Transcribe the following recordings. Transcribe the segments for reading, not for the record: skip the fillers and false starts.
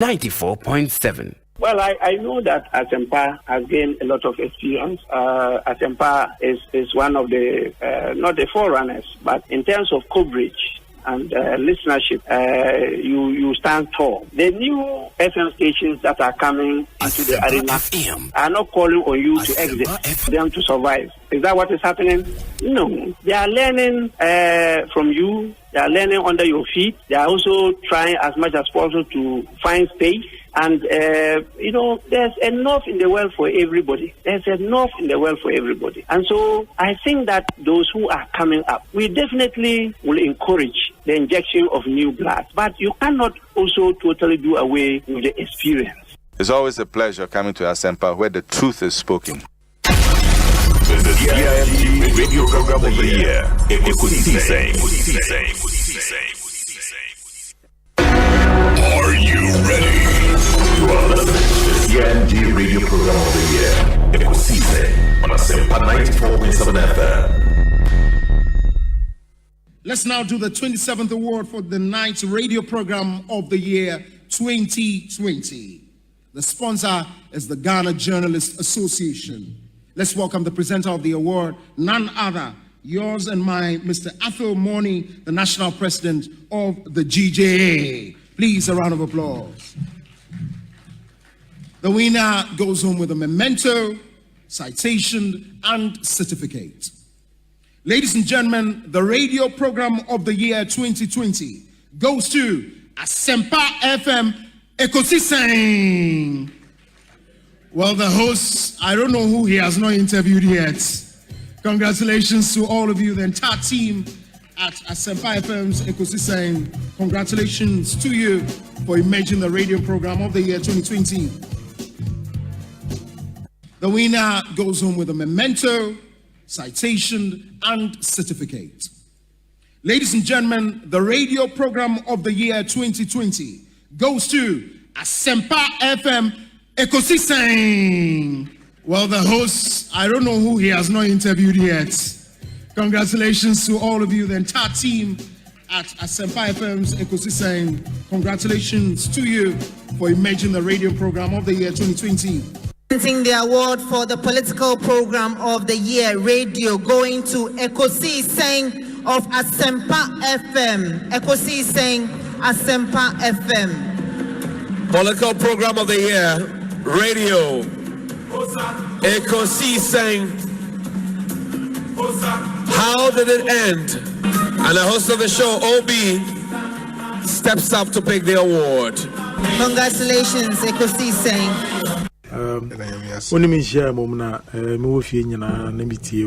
94.7. Well, I know that Asempa has gained a lot of experience. Asempa is one of the, not the forerunners, but in terms of coverage and listenership, you stand tall. The new FM stations that are coming into the arena are not calling on you to exit, them to survive. Is that what is happening? No. They are learning from you. They are learning under your feet. They are also trying as much as possible to find space. And, there's enough in the world for everybody. There's enough in the world for everybody. And so I think that those who are coming up, we definitely will encourage the injection of new blood. But you cannot also totally do away with the experience. It's always a pleasure coming to Asempa where the truth is spoken. The CIMG Radio Program of the Year, Ekosiisen. Are you ready? You are listening to the CIMG Radio Program of the Year, Ekosiisen, on Asempa 94.7 FM. Let's now do the 27th award for the Night Radio Program of the Year 2020. The sponsor is the Ghana Journalists Association. Let's welcome the presenter of the award, none other, yours and mine, Mr. Athol Morning, the National President of the GJA. Please, a round of applause. The winner goes home with a memento, citation, and certificate. Ladies and gentlemen, the radio program of the year 2020 goes to Asempa FM Ekosiisen. Well, the host, I don't know who he has not interviewed yet. Congratulations to all of you, the entire team at Asempa FM's Ekosiisen. Congratulations to you for emerging the radio program of the year 2020. The winner goes home with a memento, citation, and certificate. Ladies and gentlemen, the radio program of the year 2020 goes to Asempa FM Ekosiisen. Well, the host, I don't know who he has not interviewed yet. Congratulations to all of you, the entire team at Asempa FM's Ekosiisen. Congratulations to you for emerging the radio program of the year 2020. The award for the political program of the year radio going to Ekosiisen of Asempa FM. Ekosiisen, Asempa FM. Political program of the year radio Ekosiisen. How did it end? And the host of the show, OB, steps up to pick the award. Congratulations, Ekosiisen. When you share Momna, Mofi na Namitie,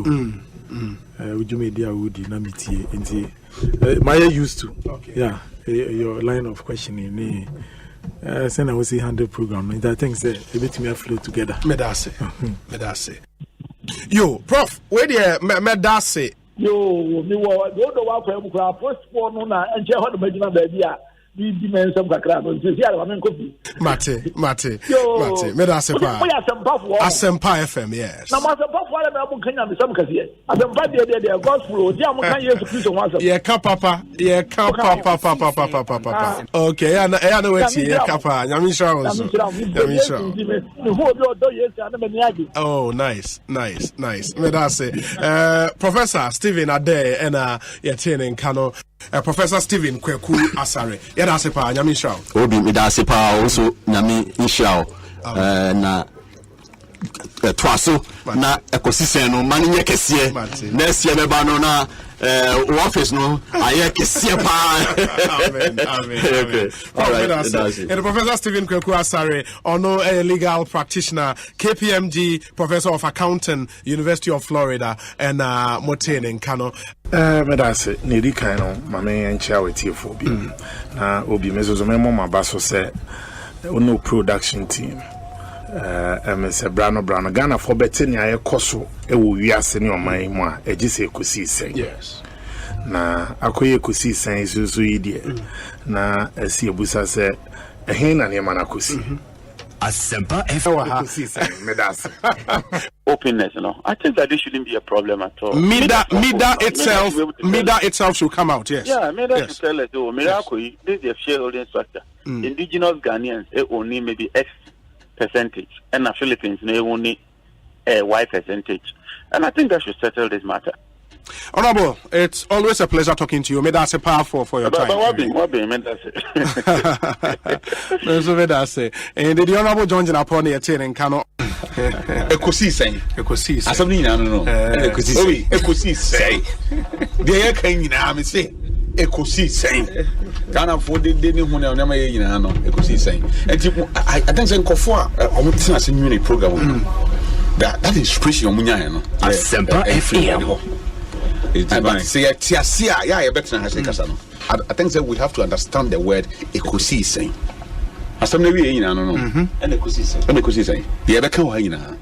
would you make the Audi Namitie? Maya used to, yeah, your line of questioning. Send I was a 100 program, and I think say a bit me flow together. Medase. Yo, Prof, where the Medase? Yo, me wa do do wa kwa mukra postpone na enche ho do magina ba bia di dimensum kakra no nti sia ma nkofi. Mate. Medase pa. We Asempa FM, yes. Na Asempa for na mu kanya me sam kase. Asempa de gospel o di am kan Yesu Kristo wa asem. Ye ka papa. Okay, ya na weti ye ka pa. Nyame shira won. Oh, nice. Medase. Professor Stephen Ade and Yetene Kano. Professor Stephen Kweku Asare. Yedase pa Nyame shira. Obi medase pa also Nyame shira. Na twaso na Ekosiisen no mani nye kese na esie beba no na office no aye kese pa. Amen. Okay. All right. And Professor Stephen Kweku Asare, ono a legal practitioner, KPMG professor of accounting, University of Florida, and Motene in Kano. Medase nedi kan no mame encha wetiefo bi na obi mezozo memo mabaso se ono production team Mr. Brano Ghana for betting ya koso ewo wiase ne oman mu a egise Ekosiisen. Yes. Na akoye Ekosiisen isusu yidie na asi ebusa se ehin na ne mana kosi. Asempa Ekosiisen medase. Openness, I think that this shouldn't be a problem at all. Mida itself should come out, yes. Yeah, Mida should tell us, this is a shareholding structure. indigenous Ghanaians only maybe X percentage, and the Philippines only Y percentage. And I think that should settle this matter. Honorable, it's always a pleasure talking to you. May that's a powerful for your time. What be, may that's it. And the Honorable John Japon here in Kano. Ekosiisen. Asabni na no. Ekosiisen. Dey kan nyina me say Ekosiisen. Ghana for the ni hu na ma ye nyina no Ekosiisen. And I think say nkofo a omutina se nwini program. That inspiration omunya no. Asempa FM. I think that we have to understand the word Ekosiisen. Asam we yin no. And Ekosiisen. The ebe kan wa yin na.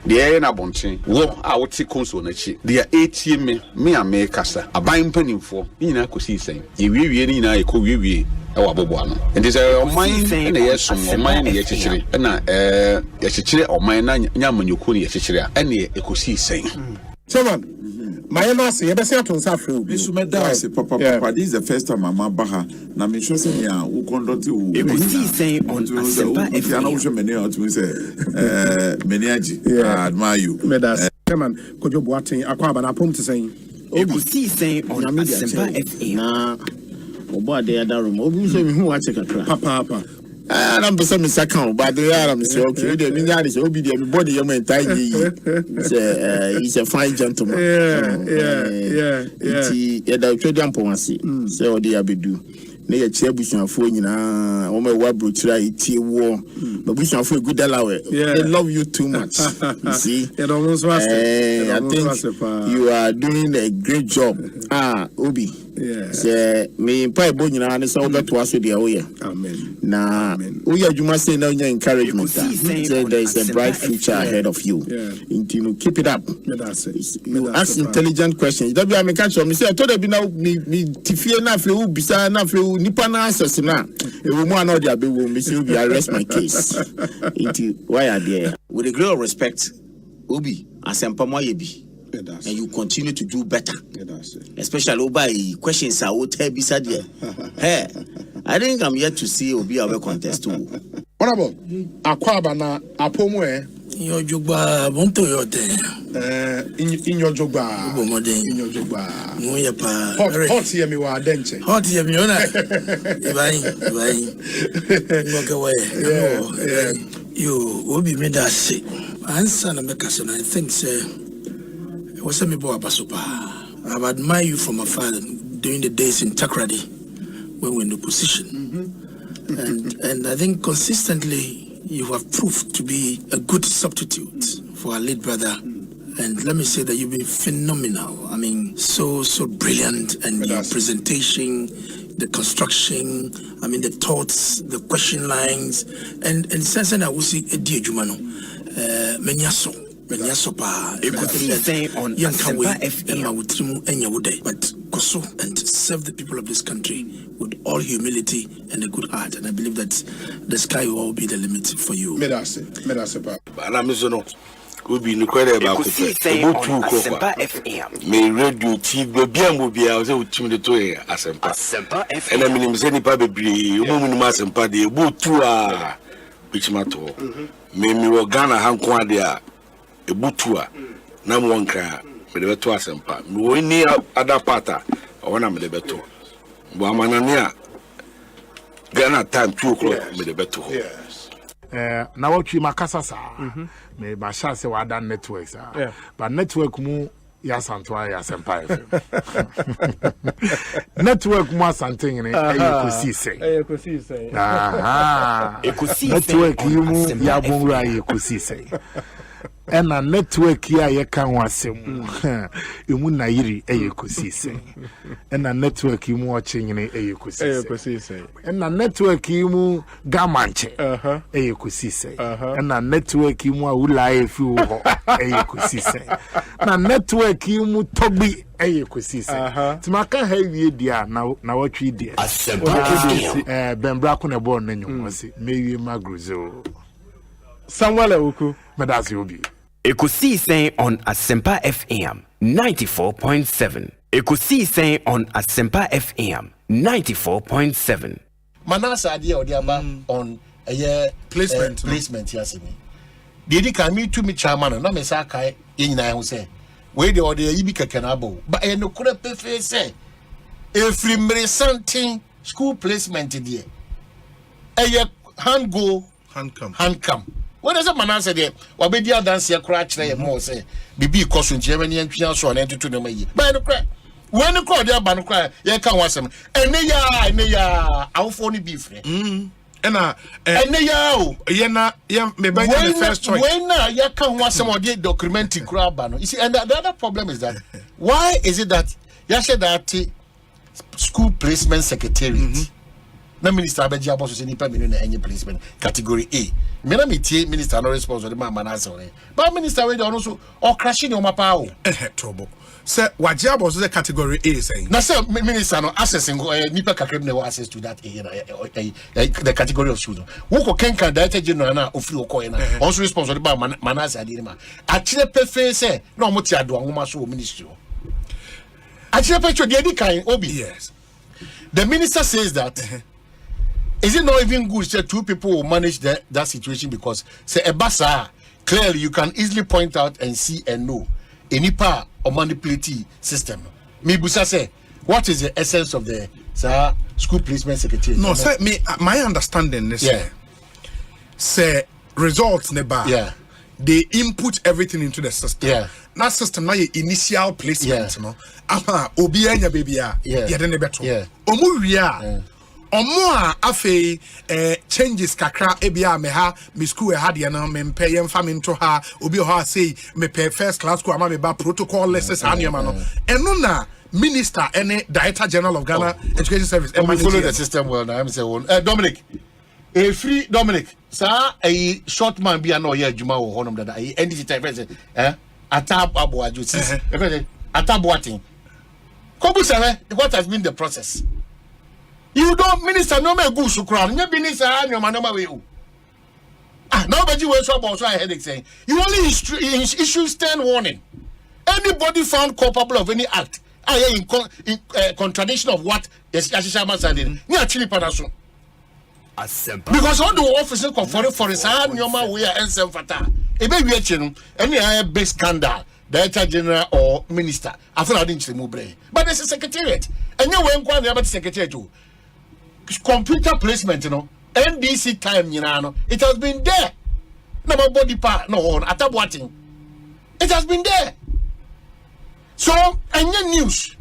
The air na bonchen. Wo a wo ti konso na chi. The etie me a kasa. Aban mpanimfo yin na Ekosiisen. Ye wie ni na ekọ wie ewa bobo ano. And this oman na yeso oman na ye chichire. Na ye chichire oman na nyamanyoko na ye chichire. And ye Ekosiisen. Chairman, my name is Papa. This is the first time I'm baha. Na me sure say ya who conduct you. Ekosiisen on Asempa FM. I admire you. Chairman, could you boating akwaba na pom to say Ekosiisen on Asempa FM. Na obo de other room. Obi say me hu wa check akra. Papa. I'm person Mr. Count, but they are Mr. Okay. The Minyard is Obi, the body, your man, he's a fine gentleman. Yeah. The Tradian Pomacy, so they are be do. They are Chebush and phone, my wabru try tea war, but we shall feel good. They love you too much. You see, I think you are doing a great job. Obi. Yeah. Me pay bonina and so that was with the way. Amen. Now, you must say no encouragement. Say there is a bright future ahead of you. You keep it up. You ask intelligent questions. That be I catch me say I told you now me tifie na fle bisa na fle nipa na answers na. E wo mu anodi abe wo me say be arrest my case. Why are there? With a great respect, Obi, Asempa Moyebi. And you continue to do better. Especially by questions I will tell beside you. Hey, I think I'm yet to see Obi our contest too. Honorable, akwaba na apomwe. In your jugba, bonto yote. In your jugba. In your jugba. No yapa. Hot here me wa denche. Hot here me ona. Ibai. Walk away. You Obi made that say. Answer na make us and I think say. I've admired you from afar during the days in Takrady when we were in opposition. And I think consistently you have proved to be a good substitute for our late brother. And let me say that you've been phenomenal. I mean, so brilliant. And your presentation, the construction, I mean, the thoughts, the question lines. And since then I will see a dear Jumano, Menyaso. Ekosiisen on Asempa FM. But Koso and serve the people of this country with all humility and a good heart. And I believe that the sky will all be the limit for you. Ekosiisen on Asempa FM. Me radio TV bien mobia o se utimi de to Asempa FM. And I mean say nipa bebre o mu mu Asempa de butu a bichimato. Me wo Ghana hanko ade a ebutua na monka me de beto Asempa me ni ada pata ona me de beto bo amanane a Ghana time 2 o'clock me de beto na watchi makasa sa me ba sha se wa dan network sa but network mu ya santo ya Asempa FM network mu asante ngene Ekosiisen network mu ya bonra Ekosiisen ena network ya ye kan wasem emu na yiri Ekosiisen ena network mu ochenyene Ekosiisen ena network mu gamanche Ekosiisen ena network mu awula efi ho Ekosiisen na network mu tobi Ekosiisen timaka ha wie dia na watwi dia bembra ko ne bon na nyomose mewie magruzo Samuel Oku medasi obi Ekosiisen on Asempa FM 94.7. Ekosiisen on Asempa FM 94.7. Manasa idea or the on a year placement, yes. Did can me to me chairman, no Messa Kai in I will say, where the order Ibika Canabo, but I no could say, if we something school placement dear. A hand go, hand come. What does a man answer there? Or be the dance here, cratch there more say, be costume, Germany and Piano and enter to the way. By the crack. When the crowd, there, ban cry, you can't want some. And they are, I'll phone be free. And they are, maybe the first choice. When you can't want some of the documenting crowd ban. You see, and the other problem is that why is it that you said that school placement secretariat? No minister abeji aboso se nipa menu na enye placement category A. Me na metie minister no response the man answer. But minister we dey ono so o crash ni o mapa o. Trouble. Say waji aboso the category A saying. Na say minister no accessing nipa kakrem na access to that the category of student. Wo ko kenka director general na ofri o ko na. Also response the man answer ade ma. Akire pefe say na o moti ado anwoma so o ministry. Akire pecho de edi kan obi. Yes. The minister says that is it not even good that two people will manage that situation because say a basa clearly you can easily point out and see and know any part of manipulative system. Me busa say what is the essence of the school placement secretary? No, say me my understanding is say results neba. Yeah. They input everything into the system. Yeah. That system now initial placement, no. Ama obi anya baby ya den beto. Yeah. Omu wia. Omo afe changes kakra ebia me ha me school ha de na me pay em fa me nto ha obi ho say me pay first class school ama me ba protocol lessons anema no eno na minister any director general of Ghana Education Service we follow the system well now. I'm say Dominic a free Dominic sir a short man be an oya adwuma wo honom dada e NDC type atab aboaju sis atabuatin kobu say what has been the process. You don't minister no me go sukran. You minister no man no way. Nobody will so about so I headache saying you only issue stern warning. Anybody found culpable of any act in contradiction of what the Ashishama said. You actually panaso. Because all the officers come for his hand, Yoma we are Fata. A baby chin, any big scandal, director general or minister. I thought I didn't move. But there's a secretariat. And you went quite about the secretariat too. Computer placement, NDC time, it has been there. No body part, no on atabuating. It has been there. So, any news?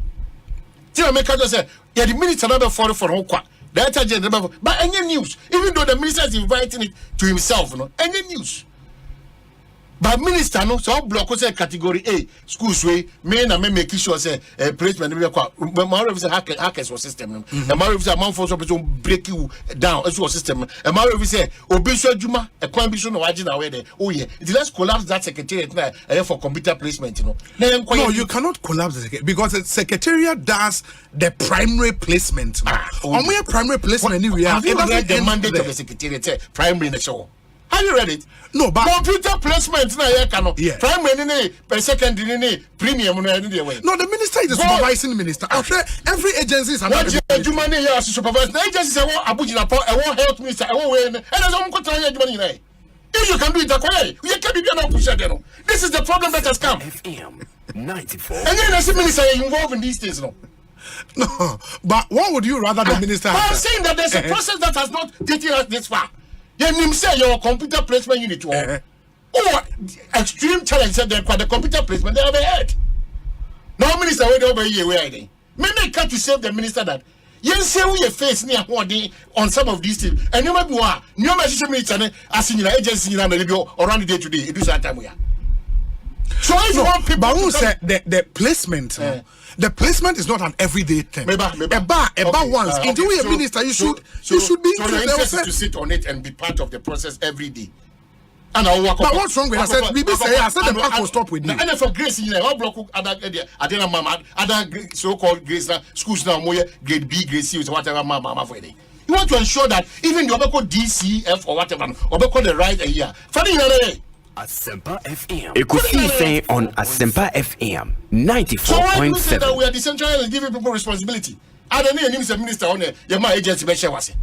Tell me, just say, yeah, the minister never follow for Hokwa. Director general, but any news, even though the minister is inviting it to himself, any news. But minister no so block say category A schools way me na me make sure say placement be kwa ma say hackers for system no ma say man for so break you down as your system e ma say obi so adwuma e kwan bi so no waje na we there oh yeah let's collapse that secretariat na for computer placement no you cannot collapse the secretariat because the secretariat does the primary placement primary placement anywhere the mandate of the secretariat primary na show. Have you read it? No, but computer placement na here cannot. Primary secondary premium no way. No, the minister is the supervising minister. After every agency is what you money here as supervisor. The agency say what Abuja po, I want health minister, I want way. And there's some control here money here. If you can do it that way, we can be no push there. This is the problem that has come. FM 94. And then the minister involved in these things no. No, but what would you rather the minister? I'm saying that there's a process that has not taken us this far. You say your computer placement unit extreme challenge said the computer placement they have heard. Now minister wait over here where are they? Maybe can't to save the minister that you say we face near on some of these things and you might be one new message minister as in your agency around the day today it is that time we are. So if you want people who said the placement the placement is not an everyday thing. About once. Into a minister, you should be. So your interest is to sit on it and be part of the process every day. And I'll work. But what's wrong with I said the bank will stop with you. And for grace, I'll block other mama, other so-called grace schools now more grade B, grade C, whatever mama for anything. You want to ensure that even the other DCF or whatever, or the right here. Funny Asempa FM. Ekosiisen on Asempa FM 94.7. So why do you say that we are decentralized and giving people responsibility? I don't know any minister on your agency be share was.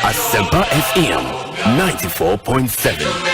Asempa FM 94.7.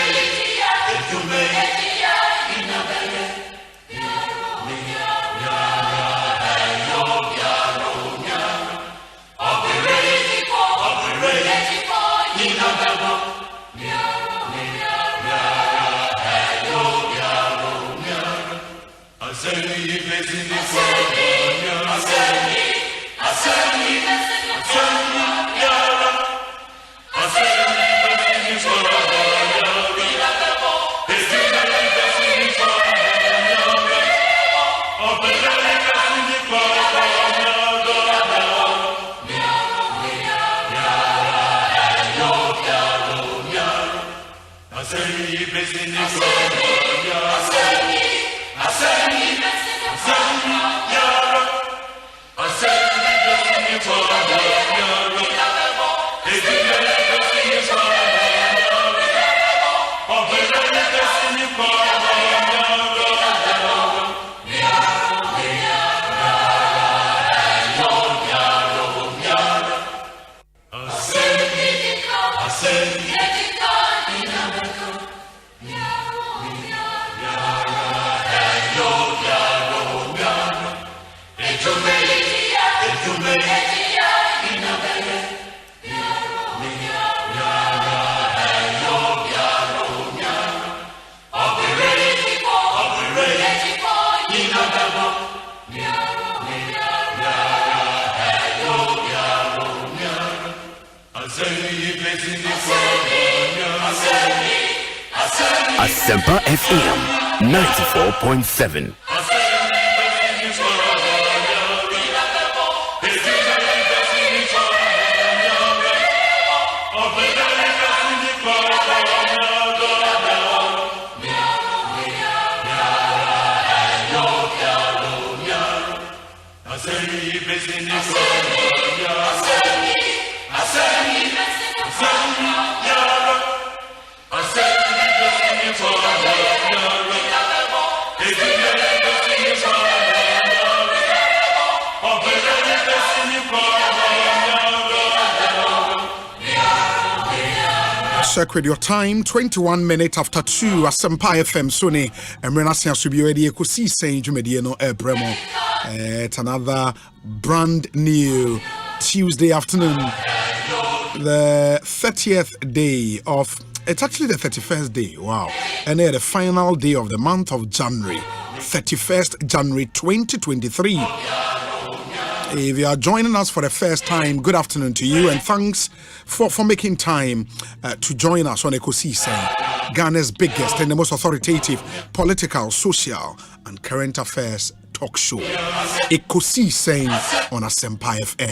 Asempa FM 94.7. Check with your time, 21 minutes after 2, Asempa FM Sony, and Renasia Subiedi Ekosiisen Jumediano Bremo. It's another brand new Tuesday afternoon, the 30th day of, it's actually the 31st day, wow, and then the final day of the month of January, 31st January 2023. If you are joining us for the first time, good afternoon to you, and thanks for making time to join us on Ekosiisen, Ghana's biggest and the most authoritative political, social, and current affairs talk show. Ekosiisen on Asempa FM.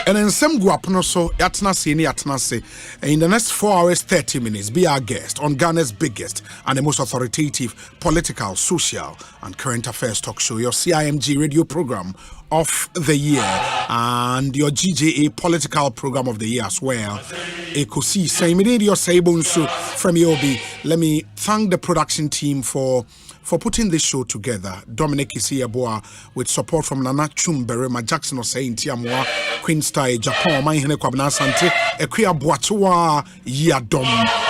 And then some guapno so yatna sini yatna se. In the next 4 hours, 30 minutes, be our guest on Ghana's biggest and the most authoritative political, social, and current affairs talk show, your CIMG radio program of the year, and your GJA political program of the year as well. Ekosiisen, Bonsu from Yobi. Let me thank the production team for putting this show together. Dominic Isiaboa with support from Nana Chumberema, Jackson Osei, Tiamwa, Queen Star, Japan, Mahine Kwabna Sante, Equia Boatua, Yadom,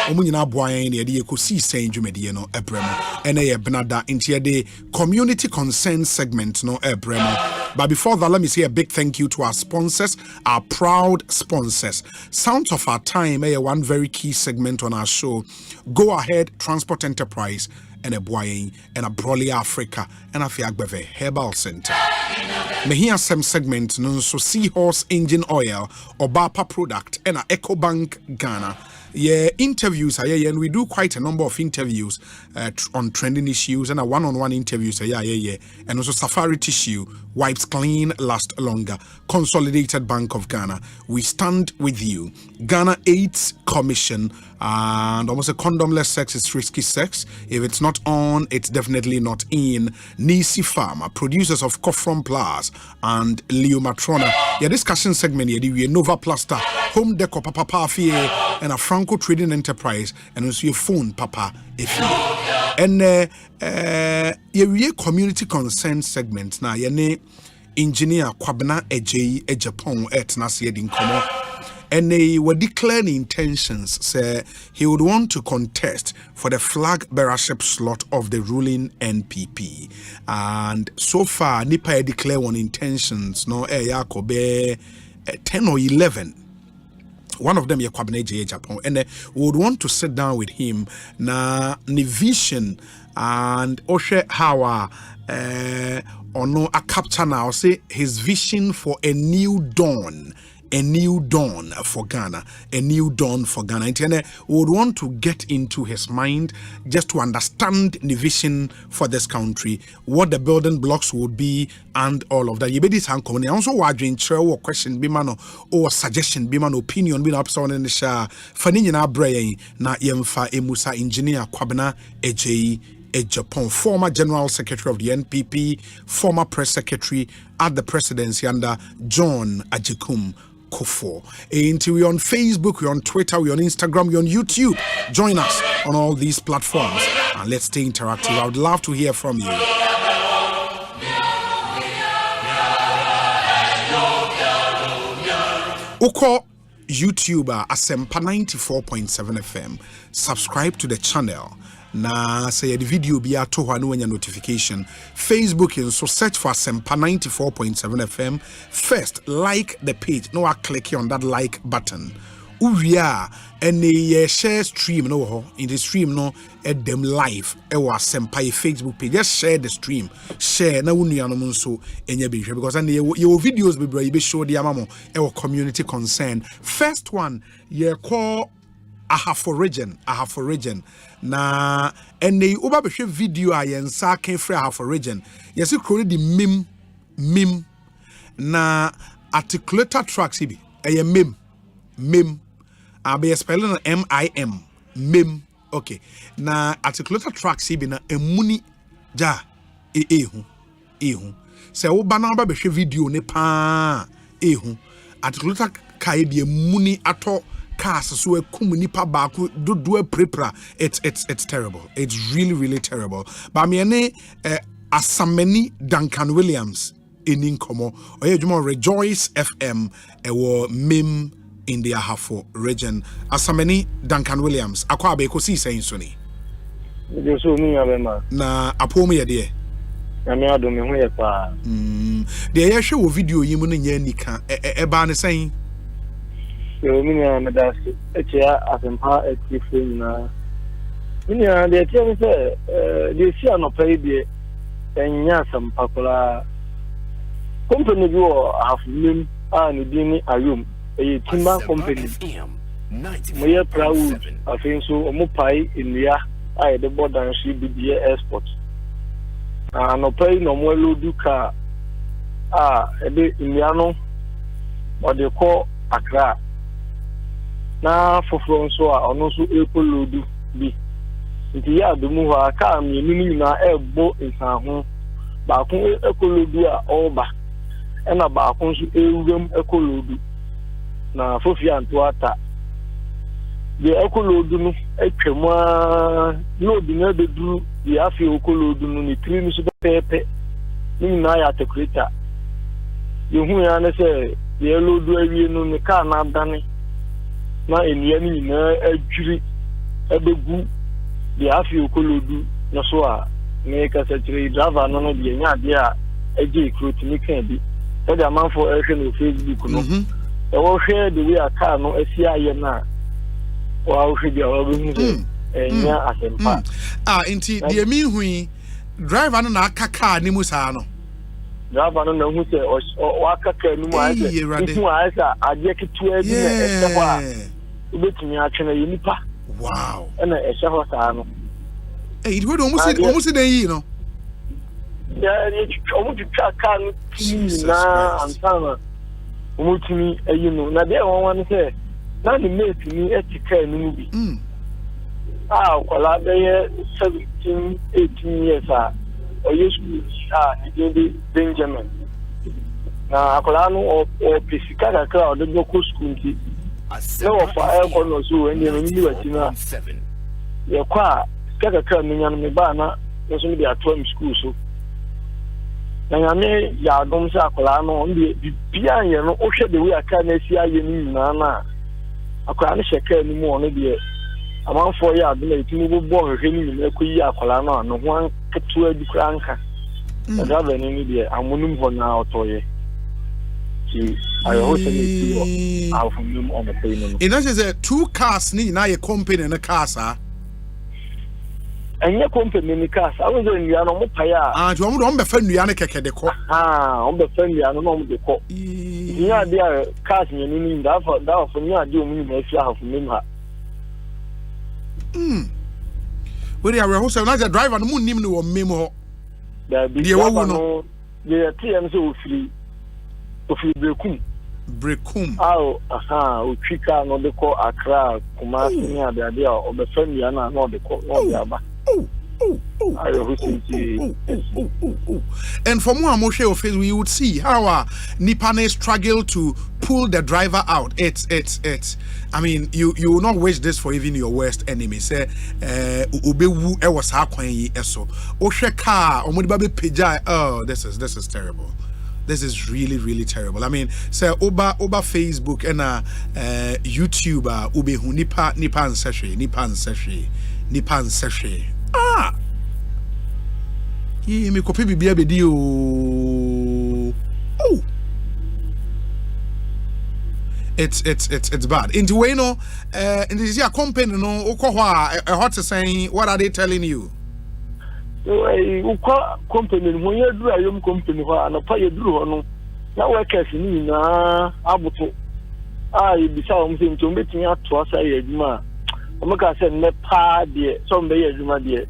Omunina Boyan, the Ekosiisen Jumediano, Ebremo, Ene Benada, into the community concern segment, no Ebremo. But before that, let me say a big thank you to our sponsors, our proud sponsors. Sounds of our time, one very key segment on our show. Go Ahead Transport Enterprise, and a Boying, and a Broly Africa, and a Fiagbeve Herbal Center. Me hear some segment, no so Seahorse Engine Oil, or Bapa Product, and a EcoBank Ghana. Yeah, interviews, and we do quite a number of interviews on trending issues, and a one-on-one interviews, and also Safari Tissue, wipes clean, last longer. Consolidated Bank of Ghana, we stand with you. Ghana AIDS Commission, and almost a condomless sex is risky sex. If it's not on, it's definitely not in. Nisi Pharma, producers of Kofron Plus and Leo Matrona. Yeah, discussion segment here, we Nova Plaster, Home Deco Papa Fie, and a Franco Trading Enterprise, and also your phone Papa if you. And we community concern segment now. Yene engineer Kwabena Ejei Ejapon etnasi edin komo. And they were declaring intentions, say he would want to contest for the flag bearership slot of the ruling NPP. And so far, Nipa declare on intentions, no, Yakobe 10 or 11. One of them, Yakwabene Japan, and would want to sit down with him na ni vision and Oshe Hawa or no a capture now say his vision for a new dawn. A new dawn for Ghana, a new dawn for Ghana. And would want to get into his mind just to understand the vision for this country, what the building blocks would be, and all of that. You be this uncommon. Also, wondering or question, be man or suggestion, be man opinion, be up someone in the shah. Fanina Bray na yemfa emusa engineer Kwabena Ejei Japan, former General Secretary of the NPP, former Press Secretary at the presidency under John Ajikum Kofo. And we're on Facebook, we're on Twitter, we're on Instagram, we're on YouTube. Join us on all these platforms and let's stay interactive. I would love to hear from you. Oko YouTuber Asempa 94.7 FM. Subscribe to the channel. Na say the video be a to when your notification. Facebook and so search for Asempa 94.7 FM. First, like the page. No, I click on that like button. Uria and the share stream no in the stream no at them live. Ewa Asempa Facebook page. Just share the stream. Share na unu no so enye be because and your videos be bro you be show the amamo ewa community concern. First one ye call Ahafo region na ene oba behwe video a yensa kan free Ahafo region yesi kroni di mim na articulator tracks bi eye mim abe spelling MIM okay na articulator tracks bi na emuni ja ehu se oba na oba behwe video ne pa ehu articulator kai bi emuni ato so a nipa baku do a prepra. It's terrible. It's really terrible. But me Asameni Duncan Williams in Inkomo or you Rejoice FM or mim in the Ahafo region. Asameni Duncan Williams akwabe Ekosiisen soni. Na apomu ya die. Na me ado me ho ye pa. De ya hwe wo video yi mu ne nya nika eba ne sen. So minya medasi etia Asempa etifo na minya de etia me say de si anopa bi enya Asempa kola company bi o aflim a ne bi ni ayum e timba company mo ye proud afin so omo pai india a de border shi bi export anopa no mo lodu ka a e de india no or they call Accra. Now for so on also Ekolodu be. Nti ya do mu ha ka me ni na ebo nsan ba ko Ekolodu a oba e na ba ko so ewuram Ekolodu na fofi anto ata de Ekolodu no atwam no di na beduru de afi Ekolodu no ni tri ni so pepe ni na ya tekreta yehu ya na se de Elodu awie no ni ka na dane na enia ni na adwiri abegu de afi Ekolodu na so a me ka se tire driver no no de nya de a eje recruit ni kan bi e de man for ehwe no Facebook no e wo hwe de we aka no asi aye na wa wo hwe de o bi mu nya Asempa inti de mi hui driver no na aka car ni mu sa no driver no na hu se o aka car ni mu a se ihu a sa ade kitu abi na e se kwa ubetumi atwena ye nipa. Wow. And a shower sano. Hey, it would almost a year, no? Yeah, it's almost a can na and sama. Umutimi, you know, now there one say, now the mate to me at the care movie. Well, I 17, 18 years, or used to Benjamin. Now, Akolano or Piscata crowd, the local school. No fire on so and you were 7. Your car, Scatter coming on me banner, was only at 12 school so. Now I may Yadom Sacolano on the piano, or shed the way I can see I Nana. I can't shake any more on the among 4 years, the move born in the Kuya Colano, no one kept to a cranker. The other in India, I'm winning for now, Toye. I also need to out from them on the payment. In that is 2 cars ni na your company and a car, sir. And your company in the cars, I was in the animal paya. Ah, you want to defend the Anaka de Co. Ah, on the friendly animal de Co. Yeah, they are cars in that for me. I do mean if you have from him. Well, I was another driver on the moon, Nimno or Memo. There be no, they are TMZ free. Brekum. Oh, Uchika no de call Accra, Kumasi near the idea of the family and not the call. And from one Moshe of it, we would see how Nipane struggle to pull the driver out. It's. I mean, you will not wish this for even your worst enemy. Say, Ubewu was Hakwan eso. Osheka, Omudibabe Pijai. Oh, this is terrible. This is really, really terrible. I mean, say Oba Facebook and YouTuber Ube hu Nipan Seshe. Ah. Ye me copy bibia bedi o. Oh. It's bad. Into way no in this year company no okwa a hot saying what are they telling you? Company when you do a company and pay you no na workers ni na abuto you bisa o mse nto betimi ato asa ye adwuma o maka se ne pa de so mbe ye adwuma de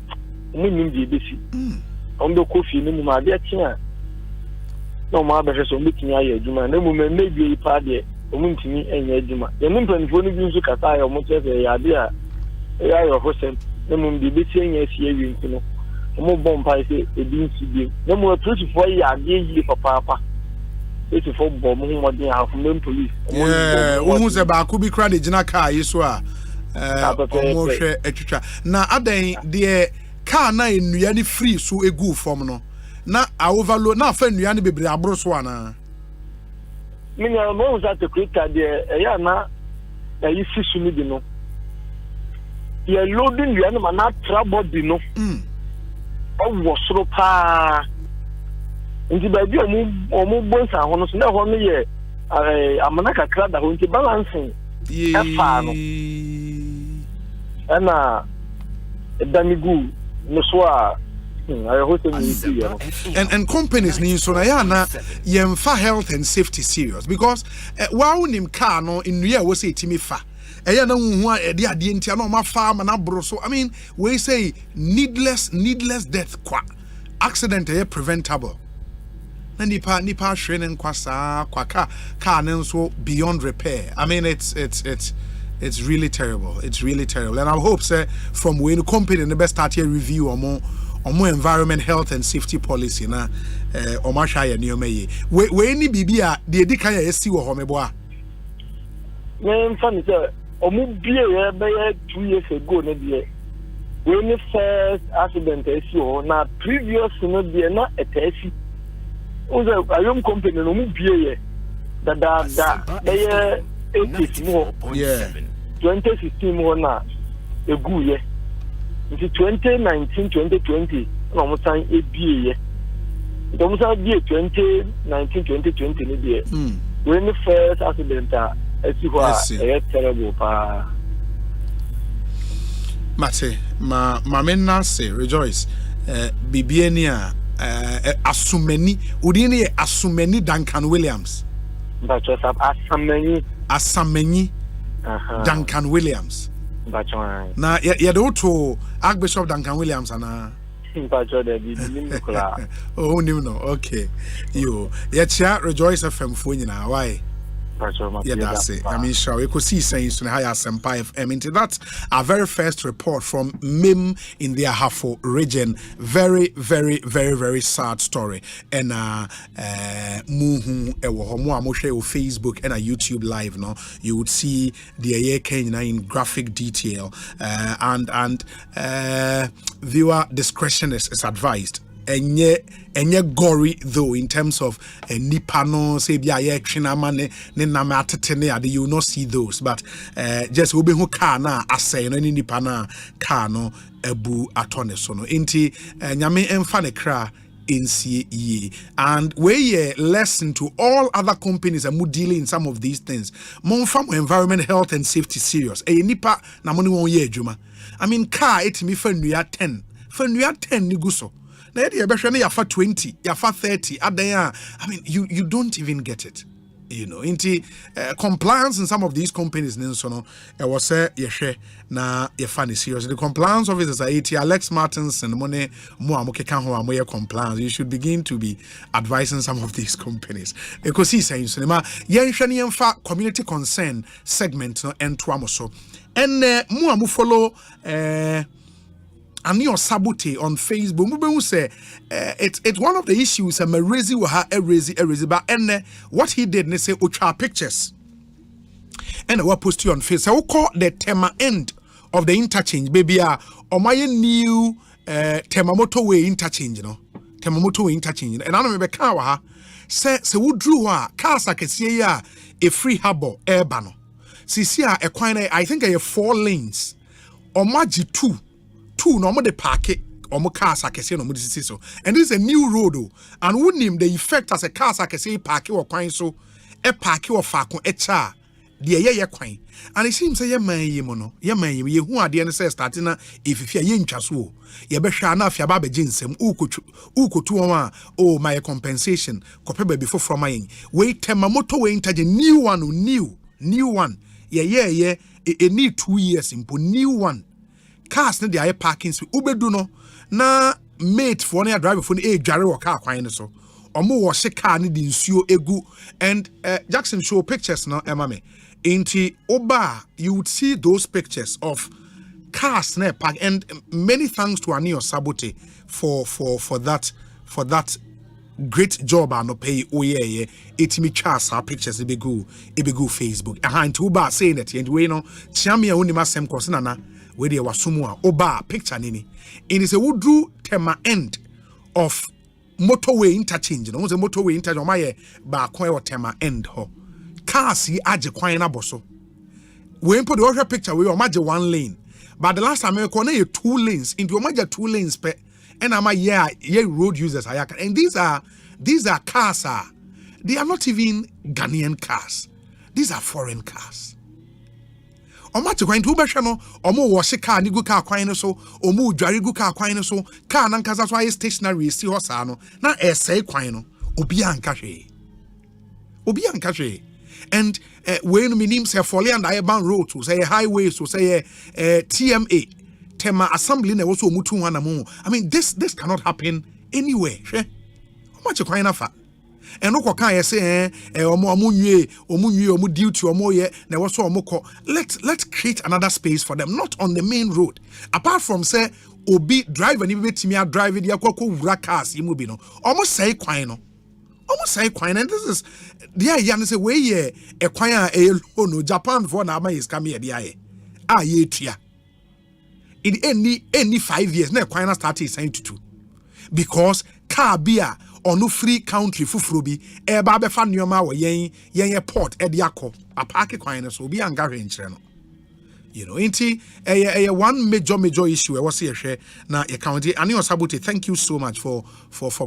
munim de besi o mbe kofi ni mu ma de tia no ma be so betimi aye adwuma na mu me bi pa de o muntimi enye adwuma ye nimpanfo ni bi nso kasa ya o mo tese ya de a ya yo hosen na mu bi besi enye si awi ntino mo bomb pa se edin si bi na mo 24 ya de yi papa 84 bomb mo modern half men police who say ba ku bi kra de gina car yeso a mo hwe atwitwa na adan de car na enua ni free so egu form no na overload na fa enua ni bebre abro so ana minya mo za te krita de ya na yi fisu ni bi no ye loading you na na trouble bi no ọwọ soro paa nti ba bi omu bonsa ho no so na ho no ye amana kakra da ho nti balancing efa no ana damigu no so a and companies need so na yemfa health and safety serious because wa unim car no in here we say timi fa eya na hu ade ade ntia na ma fa ma na bro so I mean we say needless death kwa accident is preventable na nipa training kwasa kwaka car so beyond repair. I mean it's really terrible. It's really terrible. And I hope say from when the company the best start here review or more environment, health and safety policy na or ma sha ya nioma ye. We ni bibia de edikan ya esi wo homeboa. Me funny say omu bie be 2 years ago na die. When the first accident esi ho na previous no die na etesi. Ozo ayom company no mu bie ye. Da be 80 more. Yeah. 2016 more na egu ye. Into 2019 2020 no mo san ebie ye. Do mo san bie 2019 2020 ni die. When the first accident esi ho a terrible pa. Mate, ma menna say rejoice. Bibiani asumeni udini asumeni Duncan Williams. But just Asameni Duncan Williams. But na ya do to Archbishop Duncan Williams ana. Oh no, okay. Yo, ya chia rejoice FM fo nyina why? Yeah, that's it. I mean, sure, Ekosiisen so high Asempa FM. Into that, our very first report from MIM in the Ahafo region. Very, very, very, very sad story. And muhu ewo amoshe o Facebook and a YouTube live. No, you would see the Kenya in graphic detail. And viewer discretion is advised. Enye gory though in terms of nipano say bia ye twinama ne namatete ade you not see those but just obi hu car na asay no ni nipa na car no abu atone so no enti nyame emfa ne kra nsie ye and we lesson to all other companies and dealing in some of these things mon fam environment health and safety serious nipa na mo ne won ye adwuma I mean car etimi fa nnua 10 ni guso na you yafa 20 yafa 30 adan I mean you don't even get it you know into compliance in some of these companies so no e was say yehwe na yafa ne serious the compliance officers are Alex Martins and money mo amokeka ho amoye compliance you should begin to be advising some of these companies Ekosiisen so ma yenhwe ne yemfa community concern segment no ento amoso and mo amu follow and your sabote on Facebook. Mube say it's one of the issues. Merezi waha erezi. But and what he did, they say ucha pictures, and what post you on Facebook. So we call the tema end of the interchange, baby. Or my new tema motorway interchange, you know, tema motorway interchange. And I don't remember car say we drew cars I can see ya a free harbor airbano. See a quine I think I have 4 lanes or maji 2 no more the park or more cars I can say no more so and this is a new road and wouldn't name the effect as a cars I can say park or quine so a park or fako echa the quine and it seems a yemono ye who are the NSS starting if you're yin chasu ye be shana if your jinsem uko oh my compensation copy before from my wait tema motorway into the new one yeah it need 2 years simple new one cars ne dey aye parking so ubedu no na mate for na driver for na dware wo car kwan so omo wo hye car ne di nsuo egu and Jackson show pictures no emame inti oba you would see those pictures of cars na park and many thanks to Ani Osabote for that great job and no pay oye etimi chas our pictures e be go Facebook and to ba saying that and we no chiamia onima sem cross na where they were somewhere oba picture nini it is a wood drew tema end of motorway interchange no the motorway interchange my ba kwan or tema end ho cars yi age kwan na boso we put the other picture we imagine 1 lane but the last time we call 2 lanes into imagine 2 lanes per and am yeah road users and these are cars they are not even Ghanaian cars, these are foreign cars. Omati kwa ntu behwe no omo wo hye car ni gu car kwan no so omo dware gu car kwan no so car na nkaza so aye stationary si ho sa no na esai kwan no obi anka hwe and when minim say folly and urban road so say highway so say TMA tema assembly na wo so omutu wana mo I mean this cannot happen anywhere hwe omati kwan na fa And no can say omu duty omo ye na waso omoko. Let's create another space for them, not on the main road. Apart from say obi drive and betimi drive it yakoko wura cars yimu bi no. Almost say kwan no. Almost say kwan, and this is the idea say we ye e kwan a no Japan for na is come here the ye tia. In any 5 years na kwan na start saying to because car beer or no free country fufrobi e ba be fa nneoma wo yen port e de akọ apake kwan so bi anga hwenkyere no. You know, one major issue I was here na your county. Ani Osabuti, thank you so much for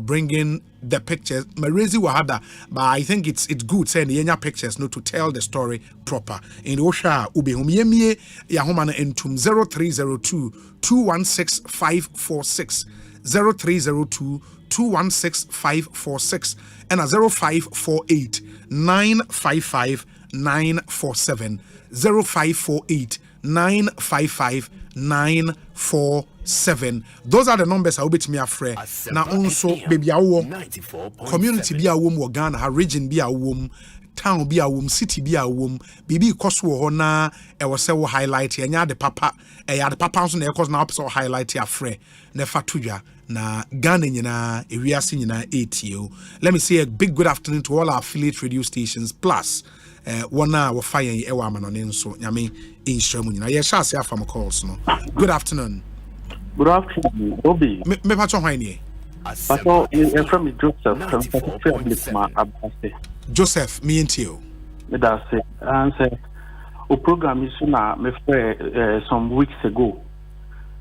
bringing the pictures. Marezi Wahada, but I think it's good saying the pictures no to tell the story proper. In Osha Ube Humiemie Yahomana Entum 0302 216 546 0302 216 546 and a 0548 955 947 0548 955 947. Those are the numbers I will be to me afraid. Now also baby awo community be a womb or Ghana, her region be a womb, town be a womb, city be a womb, bibi koswo hona e was so highlight and ya the papa the papa on the cause now so highlight ya free nefa tuja na Ghana nyina ewiase nyina ATO. Let me say a big good afternoon to all our affiliate radio stations plus one hour fire ewa manone so nyame inshramu nyina ye sha se afam calls no. Good afternoon. Good afternoon, Obi. Me patcho hwan ne? Patcho from Joseph from Joseph, me and you. That's it. And say o program is na me some weeks ago.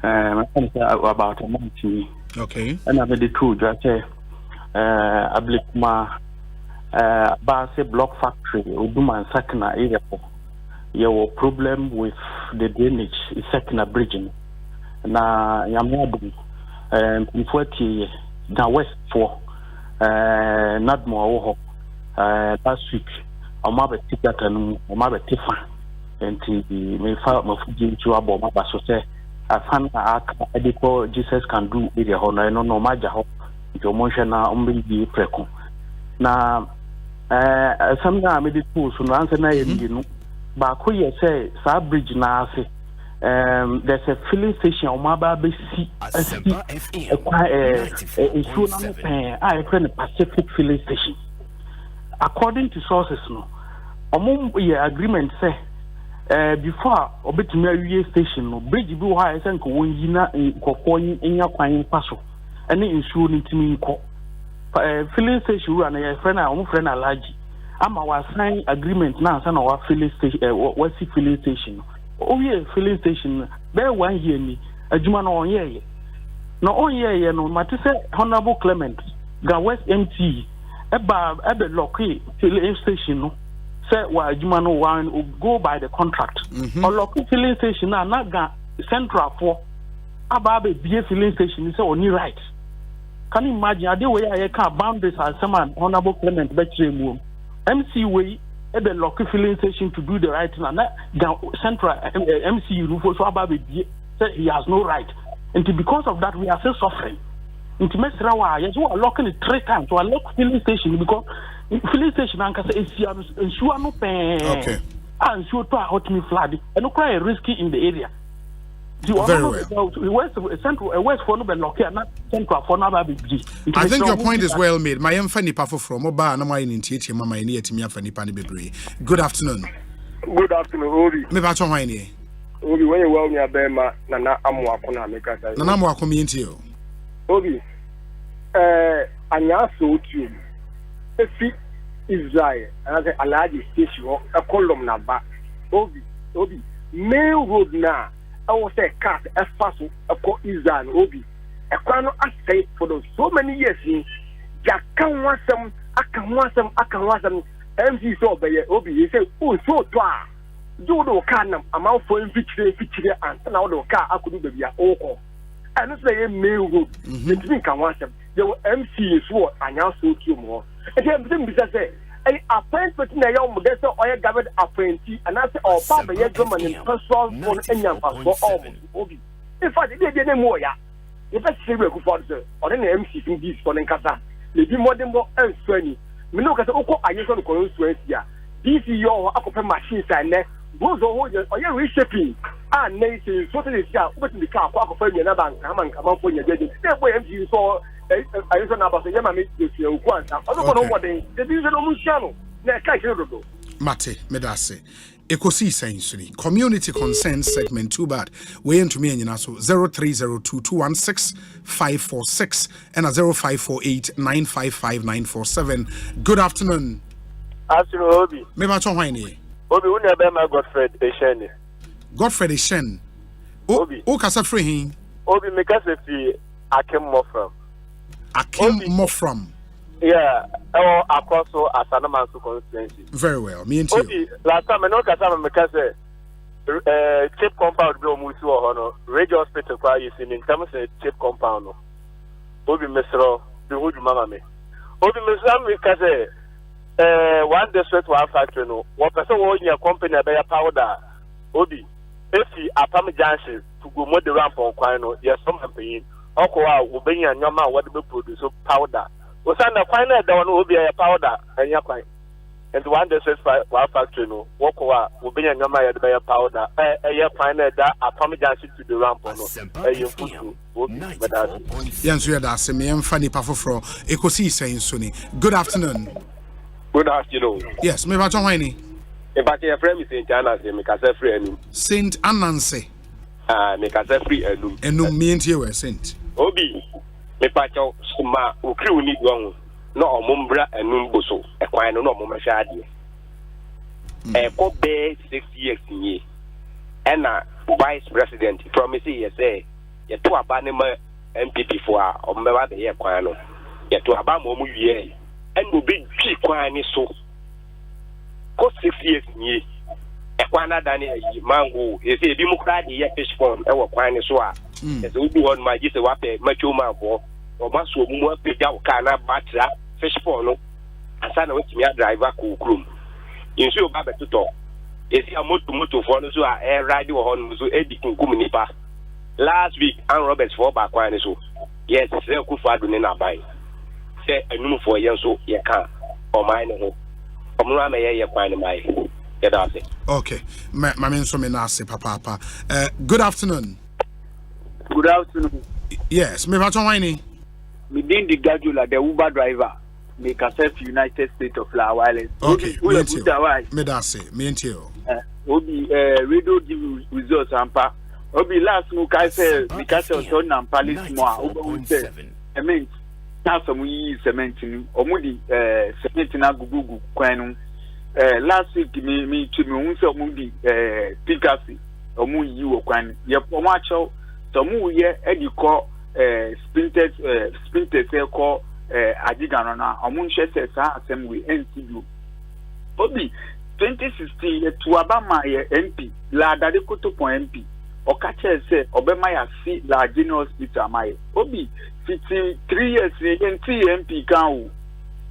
About a month. Okay. And I made the truth. I say Ablikma Base Block Factory, Uduma and Sakina area. Your problem with the drainage is Sakina bridging. Na Yamabu, Pumfueti, na West for Nadmo last week. Omabe Tikatan, Omabe Tifa, and the Mefa Mafuji to Abo Mabaso. I found that Jesus can do with the honor. No matter how the emotion be preco. Now, something I made it too. So, answer na you but who you say, Sab Bridge now say, there's a filling station on my baby. Asempa FM. I friend a Pacific filling station. According to sources, no, agreement say. Before obetumi station no bridge bi wo ha ese nko wonyina nkokon enya kwan paso ene nsuo ntimi nko filling station ru na ye friend na omo friend alaji ama wa sign agreement na ansa na wa filling station wasi filling station o ye filling station be 1 year ni adwuma na onye ye no mate se Honorable Clement ga West MT ebe loki filling station no say Jumano one go by the contract. Or local filling station now not central for about be filling station is only right. Can you imagine the way I can boundaries as some Honorable Clement Betray MC way at the local filling station to do the right thing and that central MC Rufo so about say he has no right. And because of that we are still suffering. Into Mesrawa, yes, we are locking it 3 times to a local filling station because filling station and say ensure no pain. Okay. And ensure to hot me flood and no quite risky in the area. Very well. West for no lock here, not central for no baby. I think your point is well made. My funny pafo from Oba no my in TH mama in to me funny pani bebre. Good afternoon. Good afternoon, Obi. Me patcho hwan ne? Obi when you well me abema na amwa kona meka sai. Na amwa ko me ntio. Obi anya so tu efi Israel and alaji station a column na ba Obi main road na I was a car as fast as Israel Obi a kwano asay for those so many years in Jakan wasam akan MC so be Obi he say oh so twa do do kanam amount for feature and now do car akudu be bia oko and say main road it mean kan wasam your MC is what anya so tu mo e dem bi say a appointment na your modest or gathered appointee and I say or papa ye German in personal phone enya for all Obi in fact they dey name ya if I say we go for the or the MC in this for nkasa le bi modern bo answani me no ka say oko ayeso no constituency ya this your akopɛ machines and Bonsu ho ye reshaping and nation so this ya obeti the car akopɛ nya na bank ama nkama fo nya jeje say boy MG so ayeso na ba so ye ma me dey oku ansa ono no modern the this no mu channel na ka kire dodo Mate medase Ekosiisen suni community concern segment too bad we into me nyina so 0302216546 and 0548955947. Good afternoon. Afternoon Obi. Me ba chon hwan ni? Obi who na be my Godfred Eshen. Godfred Eshen. Obi. O kasa free hin. Obi me kasa fi Akim Mofram. Akim Mofram. Yeah, across Asanamansu constituency. Very well. Me and you. Obi, last time I know Kasama Mekase chip compound bill Musu or radio hospital kwa using in terms of chip compound. Obi Mesro, the Hood Mama me. Obi Mesam Mekase one district one factory no. What person will in your company by a powder. Obi, if you are Junction to go more the ramp on Quino, yes, some paying. Okoa will be in your man what we produce powder. We send a final down will be a powder and your coin. And one district one factory no. Okoa will be in your man by a powder. A year final that a Junction to the ramp on your foot. Yes, we are that same and funny Pafofro Ekosiisen suni. Good afternoon. Good afternoon. Yes, me ba chon hwan ni? If I can frame St. Anna, say me kasa free enum. Saint Ananse. Me kasa free enum. Enum me entie we Saint. Obi, me pa cho suma okri uni gwan no omumbra enum boso. E kwan no omumahwa ade. Ko be 6 years ni. Ena vice president promise ye say ye to aba ne ma MPP for omba be ye kwan no. Ye to aba mo mu wie. And will be cheap quine so. Cost 6 years ye. A quana dani mango is a democrat ye fish form, our quine so. As we do on my just a wape, macho mango, or muscle more pick out cana batra, fish form, and son of me a driver cool room. In so baba to talk. Is a moto for so a radio on so editing Kuminipa. Last week, Ann Roberts for back quine so. Yes, they're good for doing a buy. Say a new 4 years so you can't or mine or Mama ye find my okay. My men so me nase papa. Good afternoon. Good afternoon. Yes, me va wine. Me din the Gadula, the Uber driver, make a self United States of La Wireless. Okay, me dase, me and you. Obi radio give results ampa. Obi last no I say because of son and palace more over say. I mean some yi cement ni omudi cement na gugugu kwanu last week me to me unse omudi pikasi omu yi wo kwan ye omu acho so mu ye ediko sprinter se ko adigano na omu nhwe se sa asem we NCU obi 2016 ye tuaba ma ye MP la dade kotopo MP okache se obema ya si la general hospital amaye obi 3 years NT MP kan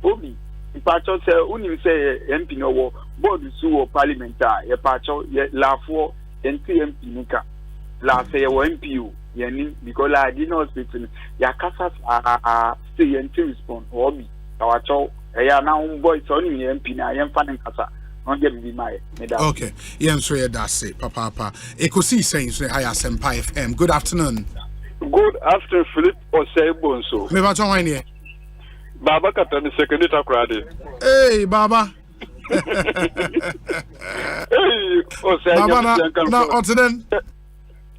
obi ipacho se unim se MP no wo board su parliamentar ye pacho ye lafo NT MP nika la se ye MP ye ni because la general hospital ya kasa stay NT respond obi tawacho ya na boy so ni MP na ye mfa nkasa. Okay, yes, so that's it, Papa. Ekosiisen so Asempa FM. Good afternoon. Good afternoon, Philip Osei Bonsu. Me ba chon here. Baba kata ni second takrade. Hey, Baba. Hey, Osei. Baba na otden.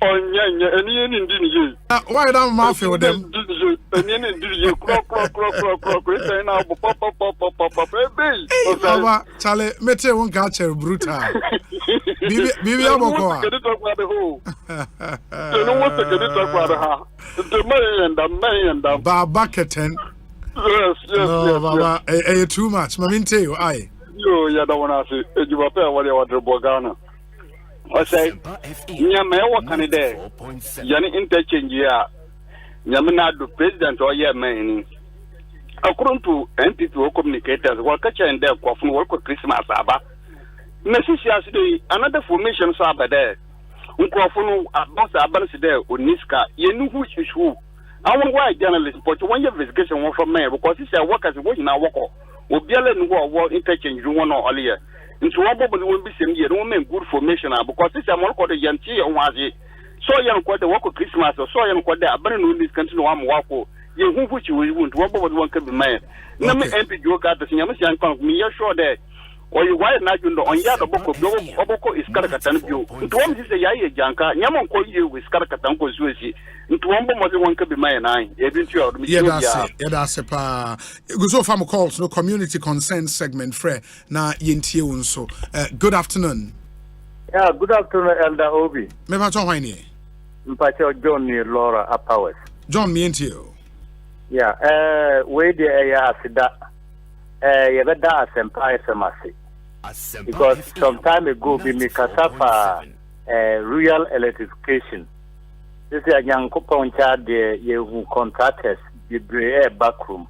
Onyanya eni ndi ni. Why don't ma feel them? Eni ndi ye kro say na pop. Baba, Charlie, mete won ka cher brutal. Bibi aboko. Kedi talk about the whole. You know what the kedi talk about ha. The man and the Baba keten. Yes. Baba, too much. Maminte you ai. Yo, ya da wana se ejuba pe wale wa Bogana. Osei, nyame wa kanide. Yani interchange ya. Nyame na do president o ye man. According to NPP communicators, what catch and there for work Christmas aba. Necessity another formation saba there. Unkofunu about abans there uniska. You know who is who. I want why journalists, but when your investigation one from me because it's a workers working now work. obiala no wo interchange room no ole nti wo bobo no bi sem ye no men good formation because this am ko de yanti ye waje so yan ko de wako Christmas so yan ko de abere no this country no am wako ye hu fuchi we won't wo bobo won ka bi man na me MP jo ka de nyam sian kan me ye sure de or you why not you on ya the boko is karakatan bio to one is ya ye janka nyam ko ye with karakatan ko zuesi nti won bo mo de won ka bi man na e bi nti o do me yeah that's pa go so fam calls no community consent segment free na yentie won so good afternoon. Yeah, good afternoon, Elder Obi. Me ba John Wine. Mpacho John ni Laura Apawes. John me entio. Yeah, we dey ya asida. You better Asempa FM. Because some time ago we make a real electrification. This is a young couple charge the contractors the air backroom.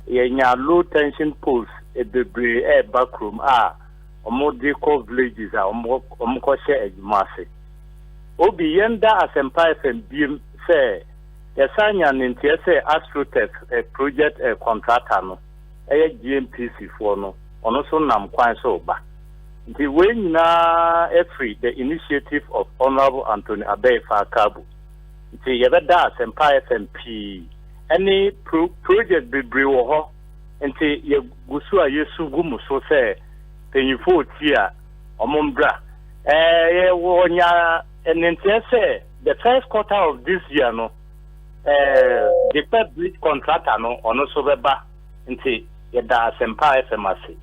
Yeah, low tension poles the air backroom Omodiko villages are Omkoshe Ejumase. Obi Yenda Asempa FM BM say the Sanyan in TSA Astrotech a project contractor no GMPC for no also nam kwan so ba. The way na every the initiative of Honorable Anthony Abefa Kabu. The Yabeda Asempa FMP any project be brew ho nti ye gusua yesu gumu so say penyifo tia omombra wonya enente say the first quarter of this year no the public contractor no ono so beba nti ye da Asempa FM ase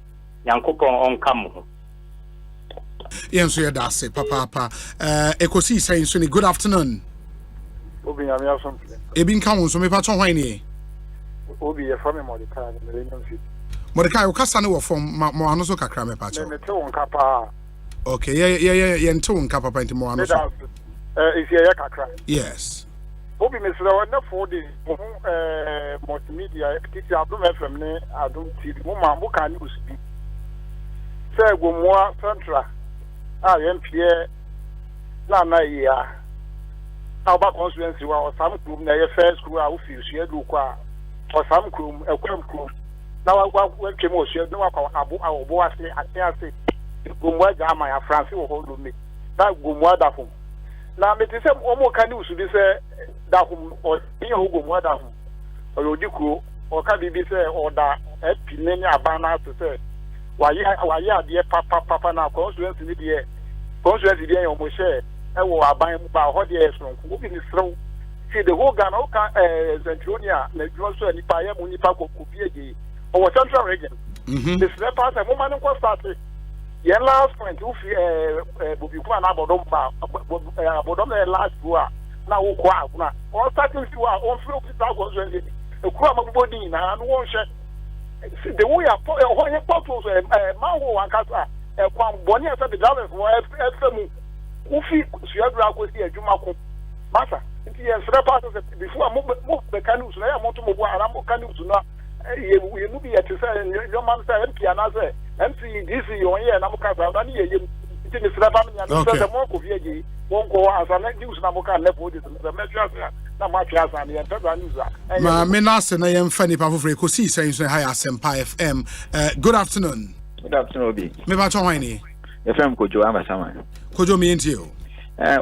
yankopon onka mo yenso ye da ase papa Ekosiisen so ni good afternoon Obi nyame asom ebin kan won so me patron hwan ni Obi ye from Mordecai Millennium City Mordecai o kasa ne wo from mo ano so kakra me patron me te won kapa okay ye nte won kapa pa nti mo ano so if ye kakra yes Obi me sira won for the multimedia titi Adum FM ne Adum TV mo ma mo kan news bi say Gomoa Central MPA na ya Aba constituency wa Osam Krum na ye first crew a ofi su edu kwa Osam Krum ekwem krum na wa twem osu edu wa kwa abo ase ase Gomoa jama ya France wo ho me na Gomoa da fom na me ti se omo kan news bi se da fom o yin ho Gomoa da fom o yodi kro o ka bi se o da epine ni abana to se wa ye ade papa na constituency ni de constituency de yan mo share ewo aban ba ho de eson ko bi ni srew see the whole Ghana o ka Centronia na so ni pa ye mu ni pa ko bi ege o central region the snap part mo man ko start ye last point u fi bobi ku na bodom ba bodom na last go na wo ko aguna o starting to o fi o fi ta go so e ku ma bodi na no won hye the way ho ye photos ma ho wan kasa kwam boni asa the drivers wo fm ufi suadura ko si adwuma ko masa nti ye sra part before mo be kanu so na ya mo to mo bo ara mo kanu so na ye mu bi ye te say yo man say MP na say MC this yo ye na mo ka sa na ye nti ni sra ba me nya no say mo ko vie gi won ko asa na news na mo ka na for this na me twa na ma twa sa na ye twa news ma me na se na ye mfa ni pa foforo Ekosiisen so hi Asempa FM good afternoon Obi me ba twa hwan ni FM Kojo Amasama Kojo me entio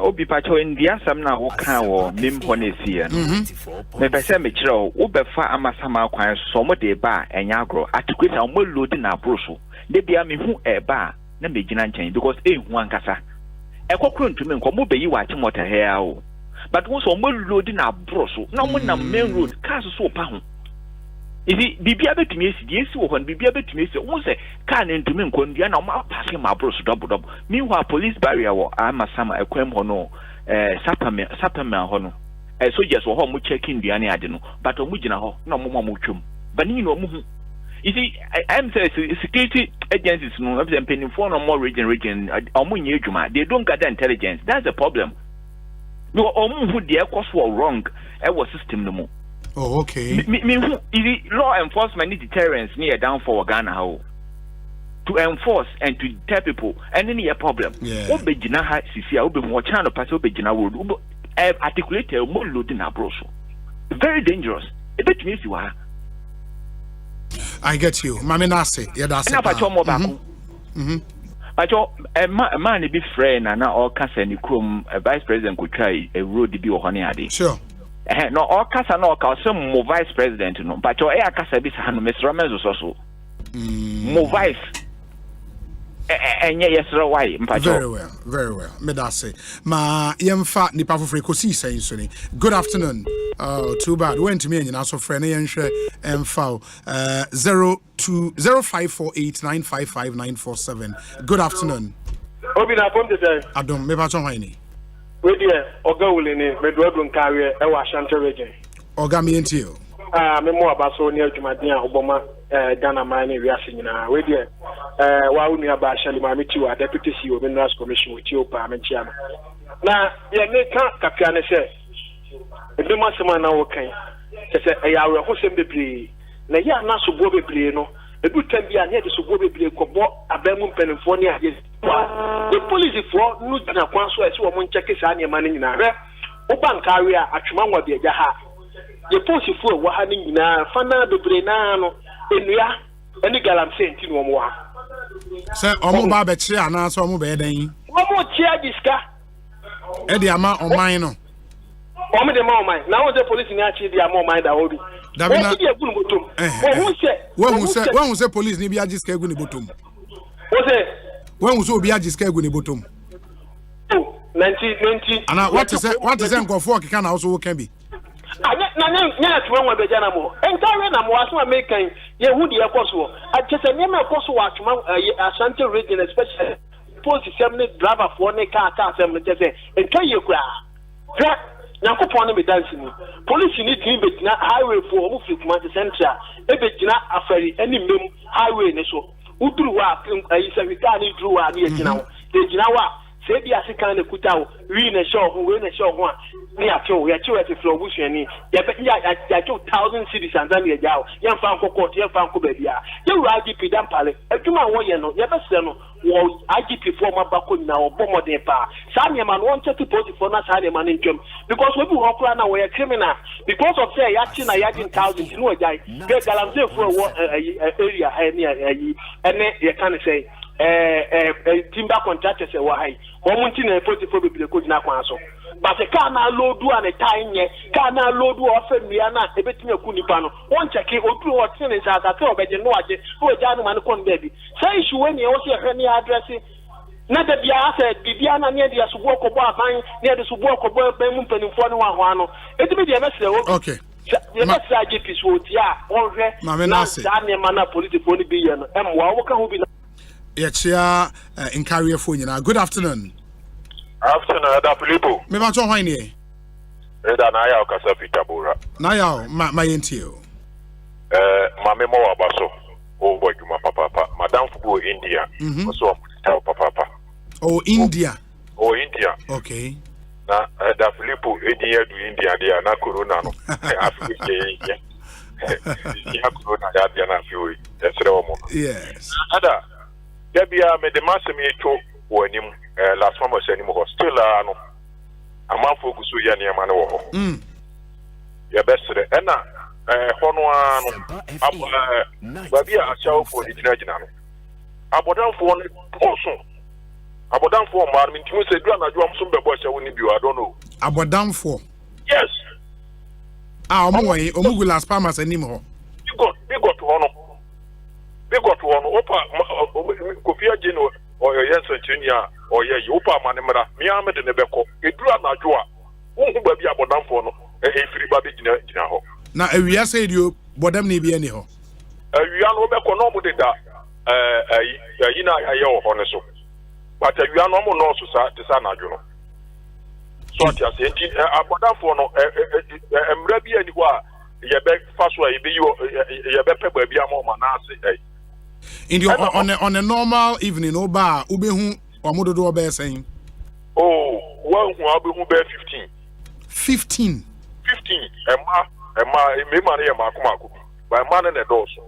Obi pacho India sam na wo kan wo mimpo na esie no me pese me kire wo be fa Amasama kwan so mo de ba enya agro atikweta mo load na abroso de bia me hu eba na me gina nchen because hu ankasa ekokro ntumi nko mo be yi wa chimota he a o but wo so mo load na abroso na mo na main road cars so pa ho Ifi bibia betumi esi die esi wo hon bibia betumi esi wo se car na ntumi nko ndia na ma pass ma abroso double meanwhile police barrier wo Amasama ekwem ho no sapame ho no soldiers wo ho mo checking dia na ade no but o mo gina ho na mo mo twem bani no mo hu Ifi I'm say security agencies no representing for no more region o mo nye adwuma they don't gather intelligence that's the problem no o mo hu dia ekwoso wrong e wo system no mo. Oh, okay. Law enforcement need deterrence near down for Ghana how to enforce and to tell people and any problem. What be Gina ha sisi obe mo channel pass obe Gina road articulate mo load na broso. Very dangerous. E bet me si wa. I get you. Mami nasi. Yeah, that's it. Na pacho mo baako. Pacho man be friend na all kasa ni krom vice president ko try a road bi wo hone ade. Sure. No all kasa na ka so mo vice president no. Pacho e akasa bi sa no Mr. Menzo so. Mo vice Very well. Me da say. Ma yemfa nipa fofre Ekosiisen so ni. Good afternoon. Oh, too bad. Went to me and so friend yenhwe emfa 0205489554947. Good afternoon. Obi na pom de say. Adom me pa chon hwan ni. We there oga wule ni me do adun kawe e wa Ashanti region. Oga me enti o. Me mo abaso ni adwumaden a oboma Ghana man ni wiase nyina we there wa unu aba Ashali ma meti wa deputy CEO Minerals Commission with you parliament chairman na ye ne ka kapia ne se ebi ma sema na wo kan se e ya we ho sem bebre na ye na so bo bebre no edu tambia ne de so bo bebre kobo abamu mpanimfo ne ade the police for nu na kwan so e se wo mo ncheke sa ne ma ne nyina re wo bankawe a atwema nwa bi eja ha the police for wo ha ne nyina fana bebre na no enua eni galamse enti no mo ha se omo ba be kire ana so omo be dan omo chia diska e di ama oman no omo de ma oman na wo the police ni achi di ama oman da obi da bi na di egunu botom wo hu se police ni bi agiska egunu botom wo hu se obi agiska egunu botom 90 ana what is nkofo okika na so wo kan bi nya atwa nwa beja na mo enkawe na mo aso American ye hu de ekoso achese nyema ekoso atwa Ashanti region especially post system ne driver for ne car system ne tese enkaye kura Yakopon me dance ni police ni tin betina highway for omu free command central e betina afari any mem highway ne so uduru wa ayi service ni duru wa ni egina wo egina wa se bi asika na kutawo wi na show ho we na show ho a ni acho ya chiwe te flow bushwe ni ya cho 1000 cities Tanzania jawo ya fa nko court ya fa nko babia ya ru IGP dampale aduma wo ye no ya bese no wo IGP for mabako na obomo den pa sa ne ma no won check police for na sa ne ma ntwem because we be hokura na we criminal because of say ya chi na ya din 1000 no jai get galamse for wo area ene ye can say timber contractors e wa hai o munti na police for be ko dina kwan so but ka na loadu an tanye ka na loadu ofenua na ebetimi aku nipa no won cheke odu o tene sa asa te obeje no aje o ja no man kon baby say issue when you also hwe ni address na da bia asa bibia na ne dia subo ko bo afan ne de subo ko bo be mu mpanimfo no wa ho ano etimi de mesre wo okay the message IGP so tia on hwe na da ne mana political ni bi ye no emwa wo ka ho bi na Yechia in career for you now. Good afternoon. Afternoon, Ada Filipo. Me ba chon hwan ni? Eda na ya okasa Fitabura. Na ya ma yentio. Mame mo wabaso. O boy juma papa. Madam fugo India. So am papa. Oh India. Oh India. Okay. Na Ada Filipo ediye du India dia na corona no. Afrika ye. Ya corona ya dia na fioi. Esre wo mo. Yes. Ada Debia me de masemi echo wonim last month was anymore still no amafo gusu ya ne ma ne wo ho ya besere ena hono ano babia achawo fo di gina no abodanfo no oso abodanfo ma mi ntimi se dua na dua mso be bo chawo ni bi I don't know abodanfo yes omu last farmers anim ho we got hono opa kofia jeno oyo yenso junior oye yopa manemra mi amede ne beko edura na adwo a wonhu ba bi abodamfo no efiri ba be gina ho na awia say dio bodam ne bi ani ho awia no beko no mu de da ayi na aye ho ne so but awia no mu no so sa te sa na adwo no so ati ase enti abodamfo no emra bi ani ho a ye be faso a ye be ye be pe ba bi amoma na ase in the on a normal evening oba ubehu omododo oba saying one who abehu be 15 emma me man ya makoma by man na doso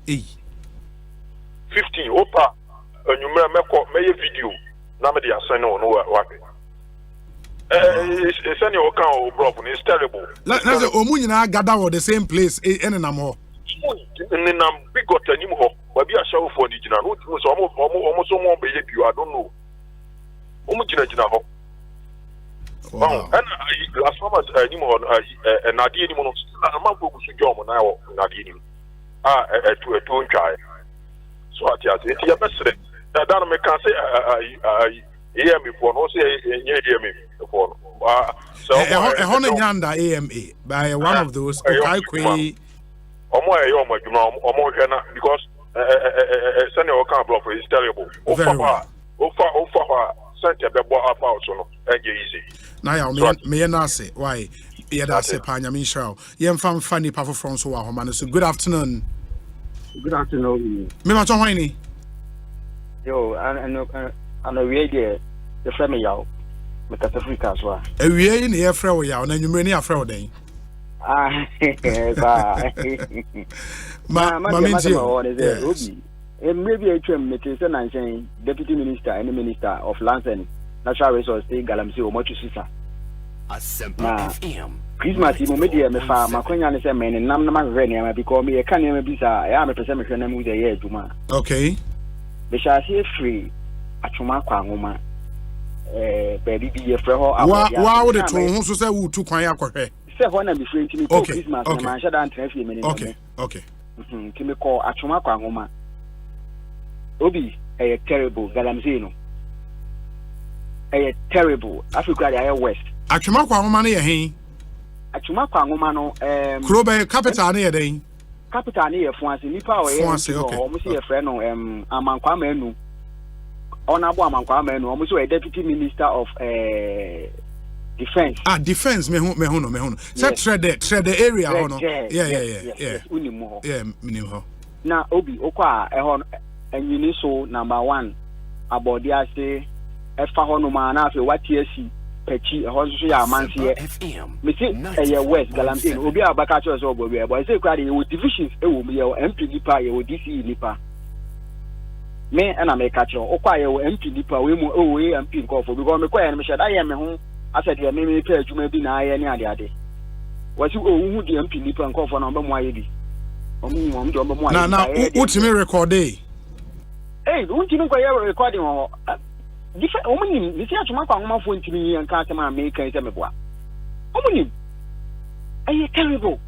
15 opa anyumra meko meye video na me dey assign no wa send your account bro it's terrible let's say omu nyina gather at the same place enenam ho Ninam big got anymore, but be a show for the general. Almost more baby, I don't know. Wow. And last summer, anymore, and I didn't want to a month to join now, and I didn't. To a two child. So I tell you, it's best that I can say, hear me for no say, hear me for. So, a honey yanda AMA by one of those. Okay, because Senator can't bluff is terrible. Very well. Now, me and I say, why? Yeah, that's a panya Michelle. Yem found funny powerful from so man. So good afternoon. Good afternoon. Me ma chon whiny. Yo, I know we the family yaw. Because Africa as well. We in here for yaw, and you many are for day. Maybe a term and saying Deputy Minister and Minister of Lands and Natural Resources State Galamsey or Mochusisa. Asempa FM. Christmas Eve media me fa makonya ne se men nam na magre because me can never be sa I am a person me na mu de ye adwuma. Okay. Be shall see free atwuma kwa ngoma baby be ye frɛ hɔ wa wo de to ho so sɛ wo tu kwan akɔhwɛ. Sɛ hɔ na be free ntimi to Christmas na man hye dan tran fie me ne. Okay. Ntimi kɔ atwuma kwa ngoma. Obi terrible Galamsey no. Terrible Africa dey west. Atwuma kwa ngoma ne ye hen. Atwuma kwa ngoma no kuro be capital ne ye den. Capital ne ye Fuanse nipa o ye. Fuanse okay. Omo se ye frɛ no Amankwa Manu. Honorable Amankwa Manu omo se Deputy Minister of Defense. Defense me hu no. Say trade the area ho no. Yeah. Unimu ho. Yeah, minim ho. Na obi okwa ho enyini so number 1 abodi ase efa ho no ma na afi watiasi pechi ho so ya amanse me say west Galamsey obi abaka cho so obo but say kwa dey divisions e wo me MP nipa ye wo DC nipa me na me ka cho okwa ye wo MP nipa we mu MP nkofo because me kwa ye me sheda ye me ho asede me pe adwuma bi na aye ne ade wasi hu di MP nipa nkofo na obo mu aye bi omo do obo mu aye na utimi record Hey, don't you know recording or different woman? You see, I'm my phone to me and can't make a boy. Woman, are you terrible?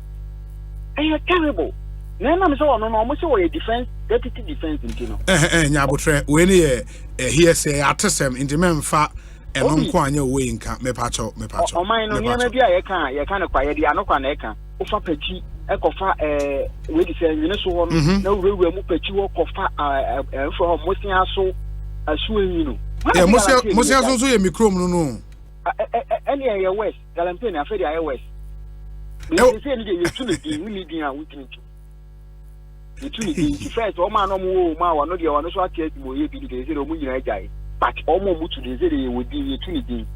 Are you terrible? Then I'm so on almost a defense, deputy defense in Tino. Yabutre, when he say at them in the men fat and on your way in camp, me patcho. Oh, mine, maybe I can't acquire the Anoka, Ofa Pechi. Ekofa we di say nyine so ho na wura mu pachi wo kofa for mosia so asu enyi no mosia so ye microm no any area west Galamsey na afedi area west we say ni dey tu ni we din a we tin tu ni first o ma no mu ma wa no dey wa no so ati mo ye bi dey say o mu nyina ajai but o mo mu tu dey say dey we din ye tu ni din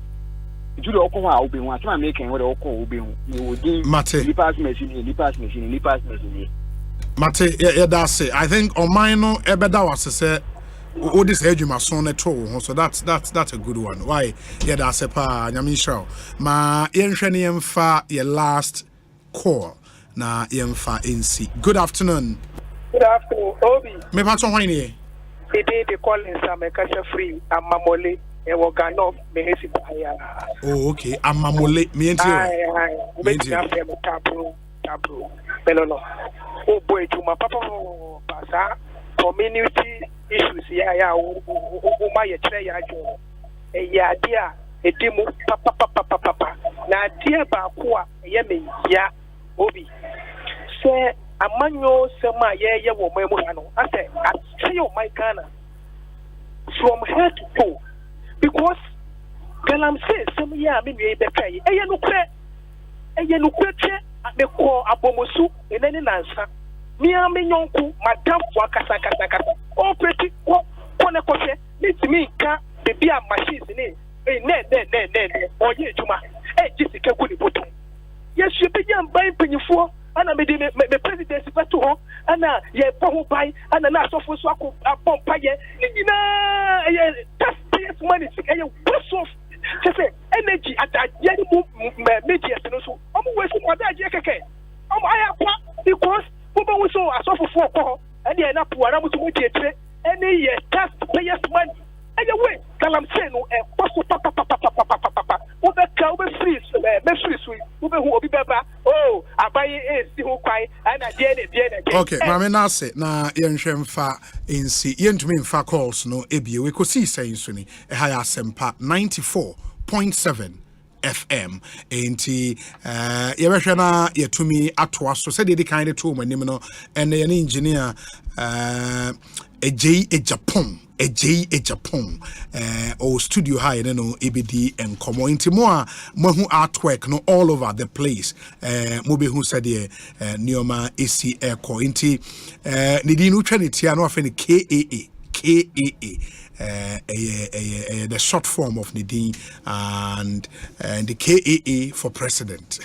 Judo oko ha obi hu atema making we oko obi hu me wodi lipas machine Mate that's it. I think on mine no ebeda was say o this edwuma so na to so that's a good one. Why that's a pa nyame show ma yenhwe ne yemfa your last call na yemfa NC. Good afternoon. Good afternoon Obi. Me pa so hwan ne the calling some kasha free amamole. Oh, okay. Amamole. Me and you. Oh boy, to my papa, community issues. Yeah. My tray. Yeah, dear. A demo, papa. Now, dear Bakua, Yemen, ya, Obi. Say, a manual, Sama, yeah, woman. I say, I see my Ghana from head to toe. Because Galamsey some year me be pay eye no kre me ko abomosu enani nansa me a me nyonku madam for kasa o pretty ko ne ko hwe nitimi ka be bia machines ni ne oye juma jisike ku ni botom yesu be jam ban panyifo ana me presidency beto ho ana ye bo ban ana na asofo so akọ abompa ye ni na ye money and you push off energy at that media so waste more that because because Okay, mame na se na yenhwe mfa ensi yentumi mfa calls no ebie we kosi saying so ni ha ya Asempa 94.7 FM enti yebehwe na yetumi atoa so said the kind of tool manim no and the engineer Japan or studio high no EBD and komo inti mo artwork no all over the place mo be hu said nioma AC Eko inti nidi no twa ne tia no afeni KAA the short form of Nidin and the KAA for president.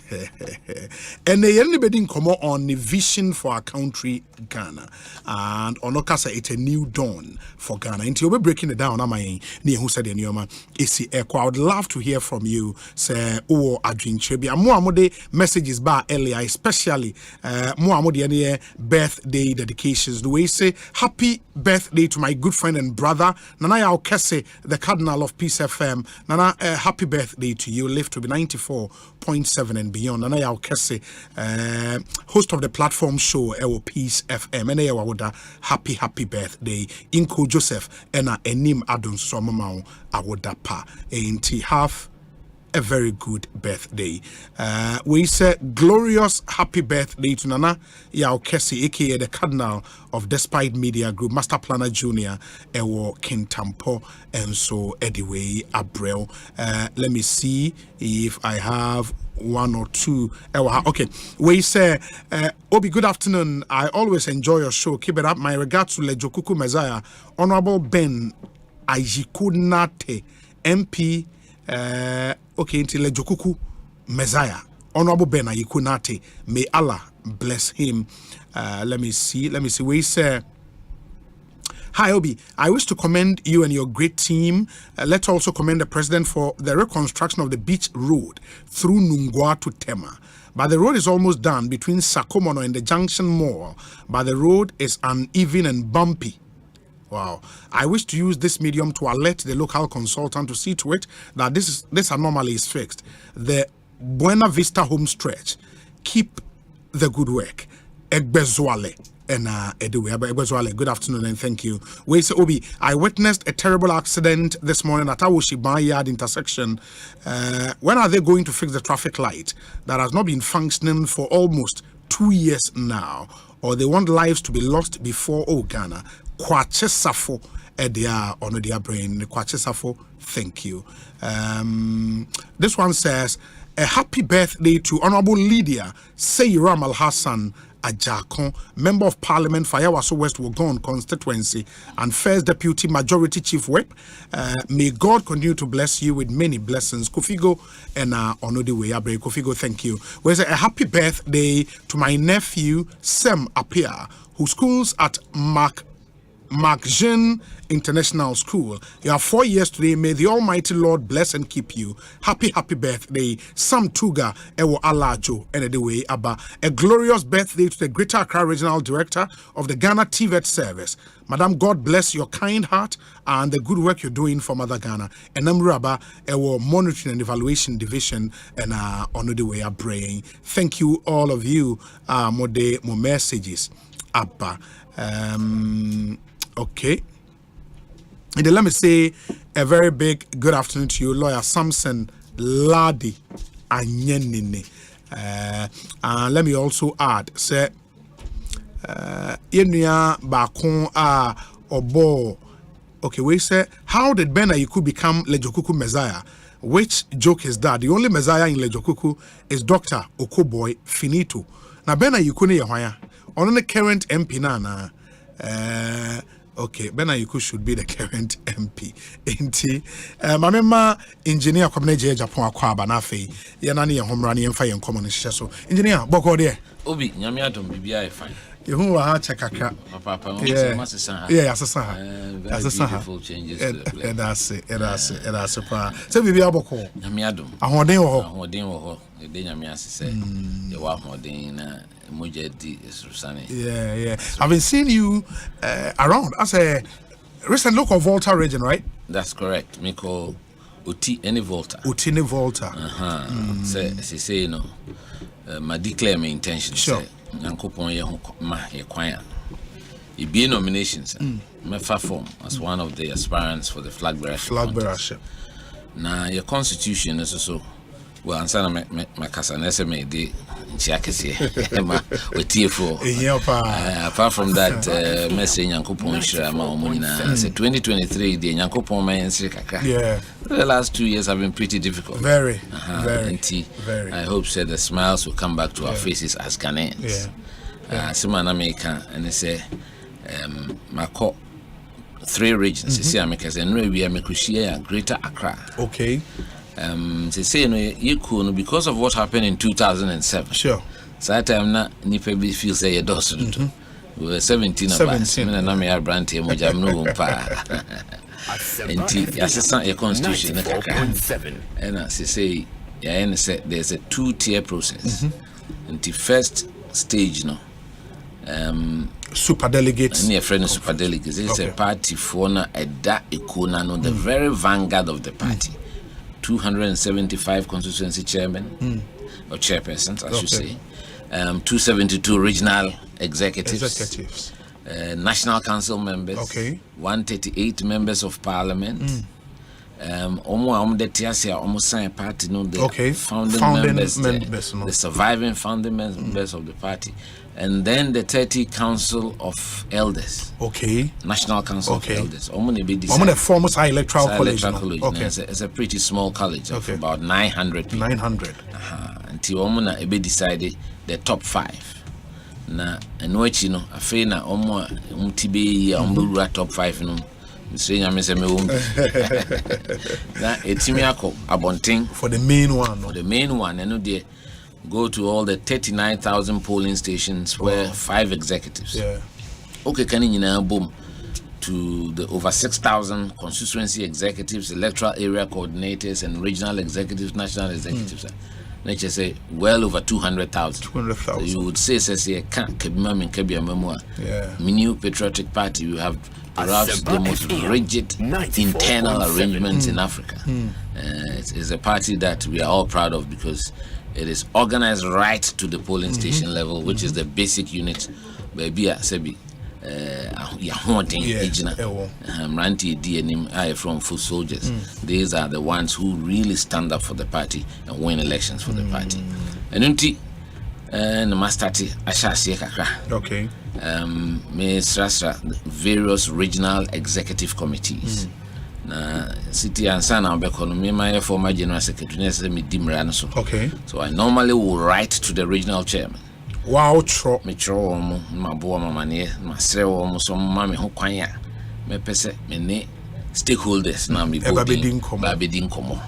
And anybody come on the vision for our country, Ghana. And Onokasa, it's a new dawn for Ghana. Until we're breaking it down, I would love to hear from you, say, oh, Adrian Chebia. Muamode messages by earlier, especially Muamode birthday dedications. The way say, happy birthday to my good friend and brother, Nana Okese, the Cardinal of Peace FM. Nana, happy birthday to you. Live to be 94.7 and beyond. Nana Okese, host of the platform show, Peace FM. And happy birthday. Inko Joseph, Ena Enim Adon Somamao, Awodapa. Ain't half a very good birthday. We say glorious happy birthday to Nana Yaokesi, aka the Cardinal of Despite Media Group, Master Planner Junior, Ewo Kintampo, and so anyway, Abreu. Let me see if I have one or two. Okay, we say, Obi, good afternoon. I always enjoy your show. Keep it up. My regards to Lejokuku Messiah, Honorable Ben Ajikunate, MP. Okay, until Lejokuku Messiah, Honorable Ben Ajikunate. May Allah bless him. Let me see. We say, hi Obi, I wish to commend you and your great team. Let's also commend the president for the reconstruction of the beach road through Nungwa to Tema. But the road is almost done between Sakomono and the Junction Mall. But the road is uneven and bumpy. Wow. I wish to use this medium to alert the local consultant to see to it that this anomaly is fixed. The Buena Vista home stretch. Keep the good work. Egbezwale. And good afternoon and thank you. We say, Obi, I witnessed a terrible accident this morning at Awoshiban Yard intersection. When are they going to fix the traffic light that has not been functioning for almost 2 years now? Or they want lives to be lost before Ghana? Kwachesafo Edia on their brain. Kwachesafo, thank you. This one says, a happy birthday to Honorable Lydia Seyram Al Hassan Ajakon, Member of Parliament for Yawaso West Wogon constituency and First Deputy Majority Chief Whip. May God continue to bless you with many blessings. Kofigo and Onodiwe Abre Kofigo, thank you. Where's a happy birthday to my nephew Sem Apia, who schools at Markjean International School. You are 4 years today. May the Almighty Lord bless and keep you. Happy birthday, Sam Tuga Ewo Alajo and the way Abba. A glorious birthday to the Greater Accra Regional Director of the Ghana TVET Service. Madam, God bless your kind heart and the good work you're doing for Mother Ghana. And Namraba Ewo Monitoring and Evaluation Division and on the way Abraying. Thank you, all of you. More messages. Abba. Okay. And then let me say a very big good afternoon to you, Lawyer Samson Ladi Anyenini. And let me also add, say, Yenya Bakon Obo. Okay, we say, how did Ben Ayiku become Lejokuku Messiah? Which joke is that? The only Messiah in Lejokuku is Dr. Okoboy Finito. Now, Ben Ayiku ne yahwaya. On the current MP na. Okay, Ben Ayiku should be the current MP. Inti, Mamema engineer Kwamneje Japan Kwaba Nafe, Yanani and Homrani and Fire and Common so. Engineer, Boko there. Obi, Yamiatum BBI fine. You who are Chakaka. Papa, yeah, beautiful changes. And that's it. So, we be able to Yamiadum. I want them or the Yamias say, the Wahmodin. Yeah. I've been seeing you around as a recent local Volta region, right? That's correct. Miko Uti any Volta. Utini Volta. Say no. My declare my intention. Sure. Yankopon ye ma ye kwan. He be nominations. Mefa form as one of the aspirants for the flag bearership. Now your constitution is also well answer my kasanese me de nchiakese ma otiefo. Apart from that message Yankopon shira ma omunina say 2023 the Yankopon ma ensire kakra. Yeah. The last 2 years have been pretty difficult. Very. Very. I hope the smiles will come back to our faces as Ghanaians. Simana America and they say Mako 3 regions. See, America say no we are Greater Accra. Okay. They say no you could because of what happened in 2007. Sure. So that time na nipa be feel say you do so. We were 17 of us. Me na me are brand here mo jam no pa. Enti assistant your constitution na kaka. And as say yeah say there's a 2-tier process. Enti first stage no super delegates. Near friend super delegates. It's a party for na eda ekona no the very vanguard of the party. 275 constituency chairmen or chairpersons, I should say. 272 regional executives. National council members. 138 members of parliament. Almost party, no, the founding members, the surviving founding members of the party, and then the 30 council of elders. National council of elders. The former electoral college. It's a pretty small college of about 900 people. 900. Until Omuna Ebe decided the top 5. Na enochino afena omo mtibe ya ombura top 5 no. Na etimiako abonting for the main one. For the main one, and they go to all the 39,000 polling stations where 5 executives. Okay, can you now boom to the over 6,000 constituency executives, electoral area coordinators, and regional executives, national executives. Let's just say well over 200,000. 200,000. So you would say, New Patriotic Party, you have perhaps the most rigid internal arrangements in Africa. It's a party that we are all proud of because it is organized right to the polling station level, which is the basic unit. Baby, Sebi, from full soldiers. These are the ones who really stand up for the party and win elections for the party. And unti and mastati ashasi kakra. Okay. Various regional executive committees. Na city and sana economy my former general secretary me dimran so. Okay. So I normally will write to the regional chairman. Wow, tro. Me tro mo mabo mama ne masre wo mo so mama me ho kwan ya. Me pese me ne stakeholders na me babedin komo.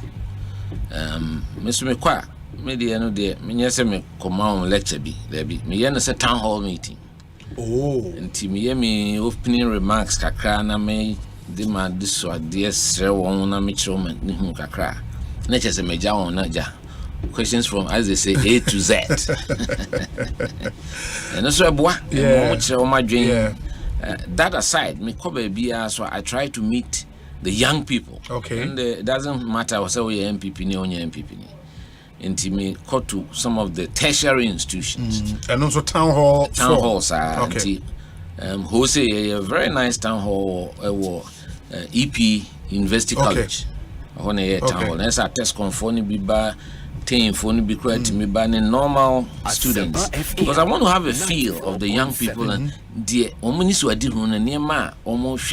Me so me kwa me de no de me nyese me koma lecture bi there be me ye no say town hall meeting. Nti me ye me opening remarks kakra na me de ma diso ade sre won na me chiro me hu kakra. Na chese me ja won na ja. Questions from, as they say, A to Z. And also, that aside, so I try to meet the young people. Okay. And it doesn't matter whether we are MPP or MPP. And me go to some of the tertiary institutions. And also town halls. Town halls are. Okay. Osei, a very nice town hall, EP University College. Town hall. That's a test conforming biba. Phone be to me by normal students because I want to have a feel of the young people and the almost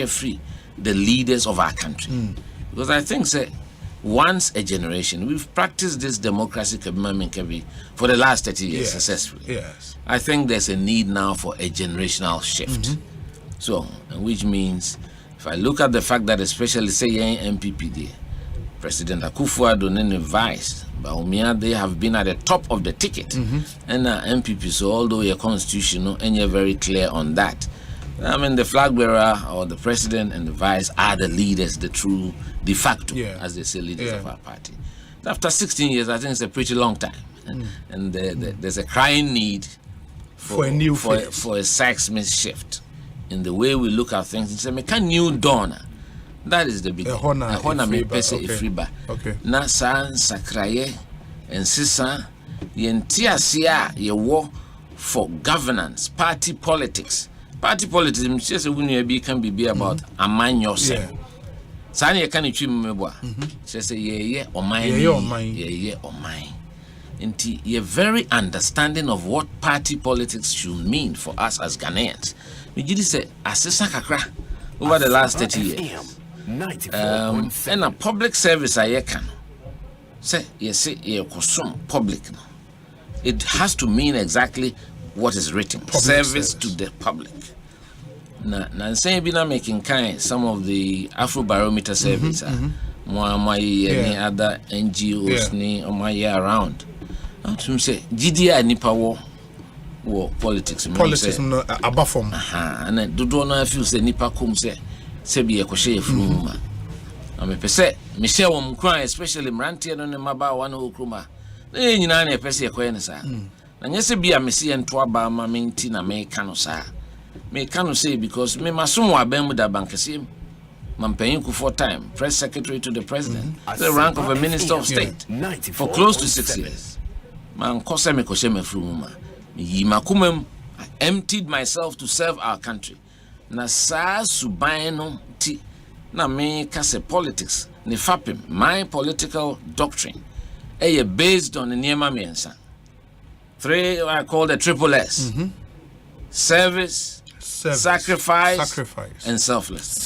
free the leaders of our country because I think once a generation we've practiced this democracy for the last 30 years successfully. Yes. I think there's a need now for a generational shift. So which means if I look at the fact that especially say MPP there, President Akufo-Addo and Vice Baumia, they have been at the top of the ticket. And MPP, so although your constitution and you're very clear on that, I mean the flag bearer or the president and the vice are the leaders, the true de facto, as they say, leaders of our party. After 16 years, I think it's a pretty long time. And there's a crying need for a new for a seismic shift in the way we look at things. It's a new dawn. That is the big na san sakraye and sisa yentiasia ye wo for governance, party politics. Party politics, just can be about a man yourself. Sani can you trim me boy? Say yeah or mine, yeah or mine. Inti you're very understanding of what party politics should mean for us as Ghanaians. We did say assessor kakra over the last 30 years. And a public service I can say yes consume public. It has to mean exactly what is written. Service to the public. Now saying be not making kind some of the Afrobarometer surveys any other NGOs ni my year around. To say GDI nipa war politics no above form and do not feel say nipa kum say be a crochet from I'm a pese Michelle wom cry especially Mrantia no maba one okruma na nyina na pese e kwene sa na nyese bia mesi ento aba ma menti na me ka no sa me can say because me masom wa ban mu da bankase mampanyin ku for time press secretary to the president the rank of a minister of state for close to 6 years man kosa me koshe me fruma yi makumem I emptied myself to serve our country na sa suban no ti na me kase politics ne fapim my political doctrine based on the niema mensa 3 I call the triple S service, sacrifice, and selflessness.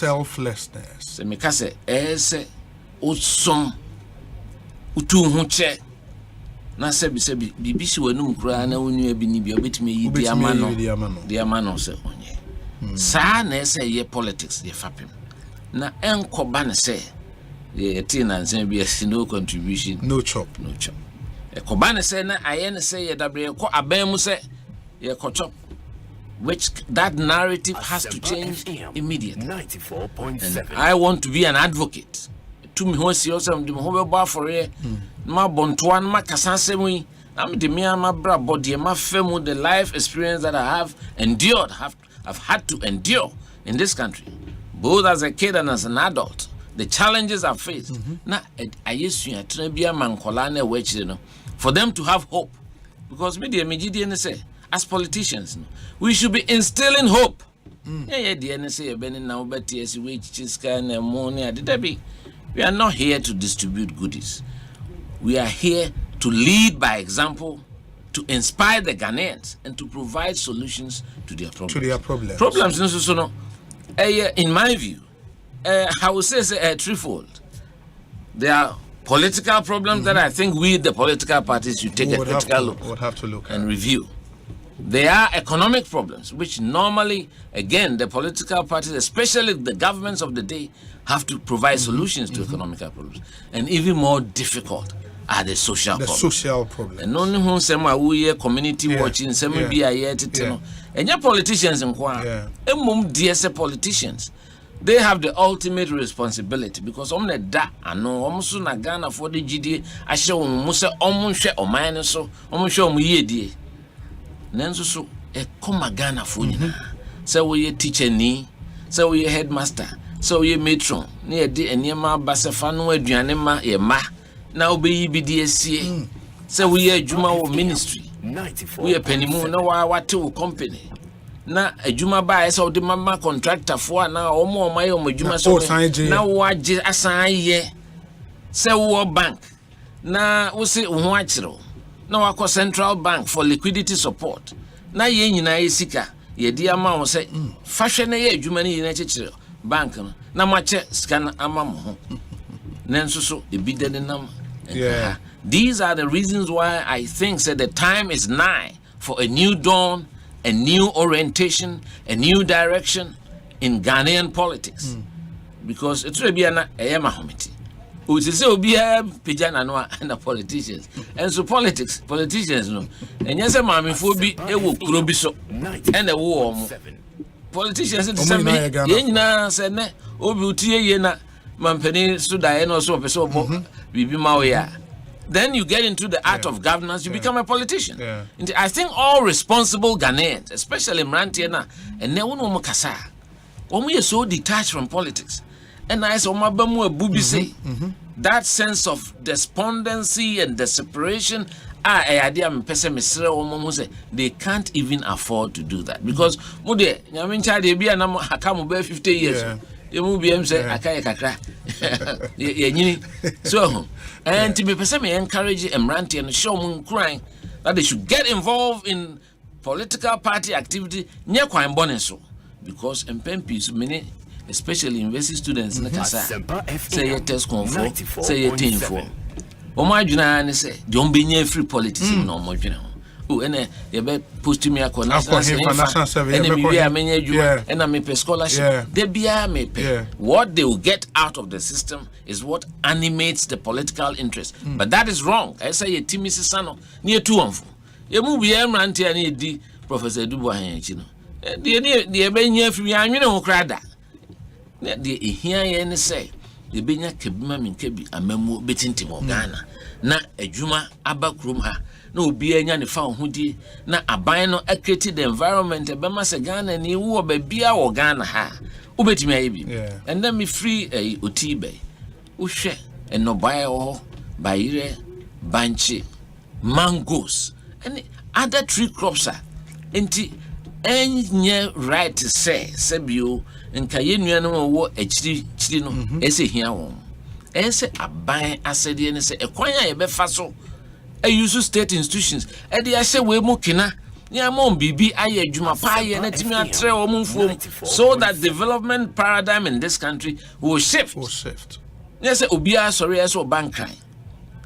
So me kase ese usom utu huche na sebi bibisi wanu kura na wonu abi ni bia obetime yi dia mano se onye sa na ese ye politics ye fapem na enkoba ne se ye tin na nsen bia no contribution no chop ekoba ne se na aye ne se ye dabre ko aban mu se ye ko chop, which that narrative has to change immediately. 94.7. I want to be an advocate. To me, who see yourself, the whole bar for a ma bontuan ma kasansemi. I'm the mere my bra body, my family, the life experience that I have endured, I've had to endure in this country, both as a kid and as an adult. The challenges I've faced. Now, I used to be a man for them to have hope, because media immediately say, as politicians, we should be instilling hope. The NSA been now but yes, we are not here to distribute goodies. We are here to lead by example, to inspire the Ghanaians, and to provide solutions to their problems. Problems, in my view, I would say threefold. There are political problems that I think we, the political parties, should take a critical look and review. There are economic problems, which normally, again, the political parties, especially the governments of the day, have to provide solutions to economical problems. And even more difficult are the social problems. And only who say community watching, some be and your politicians in politicians, they have the ultimate responsibility, because on the da I know almost na Ghana for the GD I show musa omunshe o mine so omunshe omu yedie nanso so e koma Ghana for nyina say we teacher ni say we headmaster say we matron na ye de eniema basefa no aduane ma ye ma na obeyi bidiesie say we adwuma wo ministry we penimu na wate wo company na adwuma ba ese odi mama contractor for na omo omaye omo adwuma so na waje asan ye se wo bank na wo se wo ho akiro na wako central bank for liquidity support na ye nyina esika ye di ama wo se fahwe na ye adwuma ni na chechire bank no na mache scan ama mo ho nanso so ebidene nam. These are the reasons why I think that the time is nigh for a new dawn, a new orientation, a new direction in Ghanaian politics. Because it's really a mahomiti. We say we have pijana no and the politicians. And so politicians no. And yes, mami phobi e wo kurobi so. And the war politicians say me ye nyina say ne obi utie ye na mampani so da no so person bo bibi maoya. Then you get into the art of governance, you become a politician. I think all responsible Ghanaians, especially Mrantiana, and Newuno Mukasa, when we are so detached from politics, and I saw Mabamu Bubi say, that sense of despondency and desperation idea me person me sere wo say they can't even afford to do that because mo de nyame ncha de bia na aka mo be 50 years you mu bia say aka kakra ye nyini so and me person me encourage emrante and show mo crying that they should get involved in political party activity near kwan bonne so because MPs many especially university students na kasa say you test conform say you team for o ma adwuna ne say de on be nya free politics no mo dwene ho o ene ye be post me akọ national service ene me bia menya adwuma ena me pe scholarship de bia me pe what they will get out of the system is what animates the political interest but that is wrong I say ye timisi sano ne tu onfo ye mu bia mrante ane di Professor Dubois Henchi no de be nya free anwene ho krada de ehia ye ne say de benya kebima minkebi amamu betintim Ghana na adwuma abakrom ha na obi anya ne fa hodi na aban no create the environment e bema se Ghana ni wo ba bia wo Ghana ha ubetimi ayi bi and then me free otibe uhwe enobae ho bayire banchi mangoes and other tree crops are enti enye right to say sebio nka yenua no wo achiri no ese hia won ese aban asede ne se ekwan ya ye befa so use state institutions e de ahye we mu kina nya mom bibi aye adwuma pa ye na timi atre o mfom so that development paradigm in this country will shift yes obia sorry as o bankai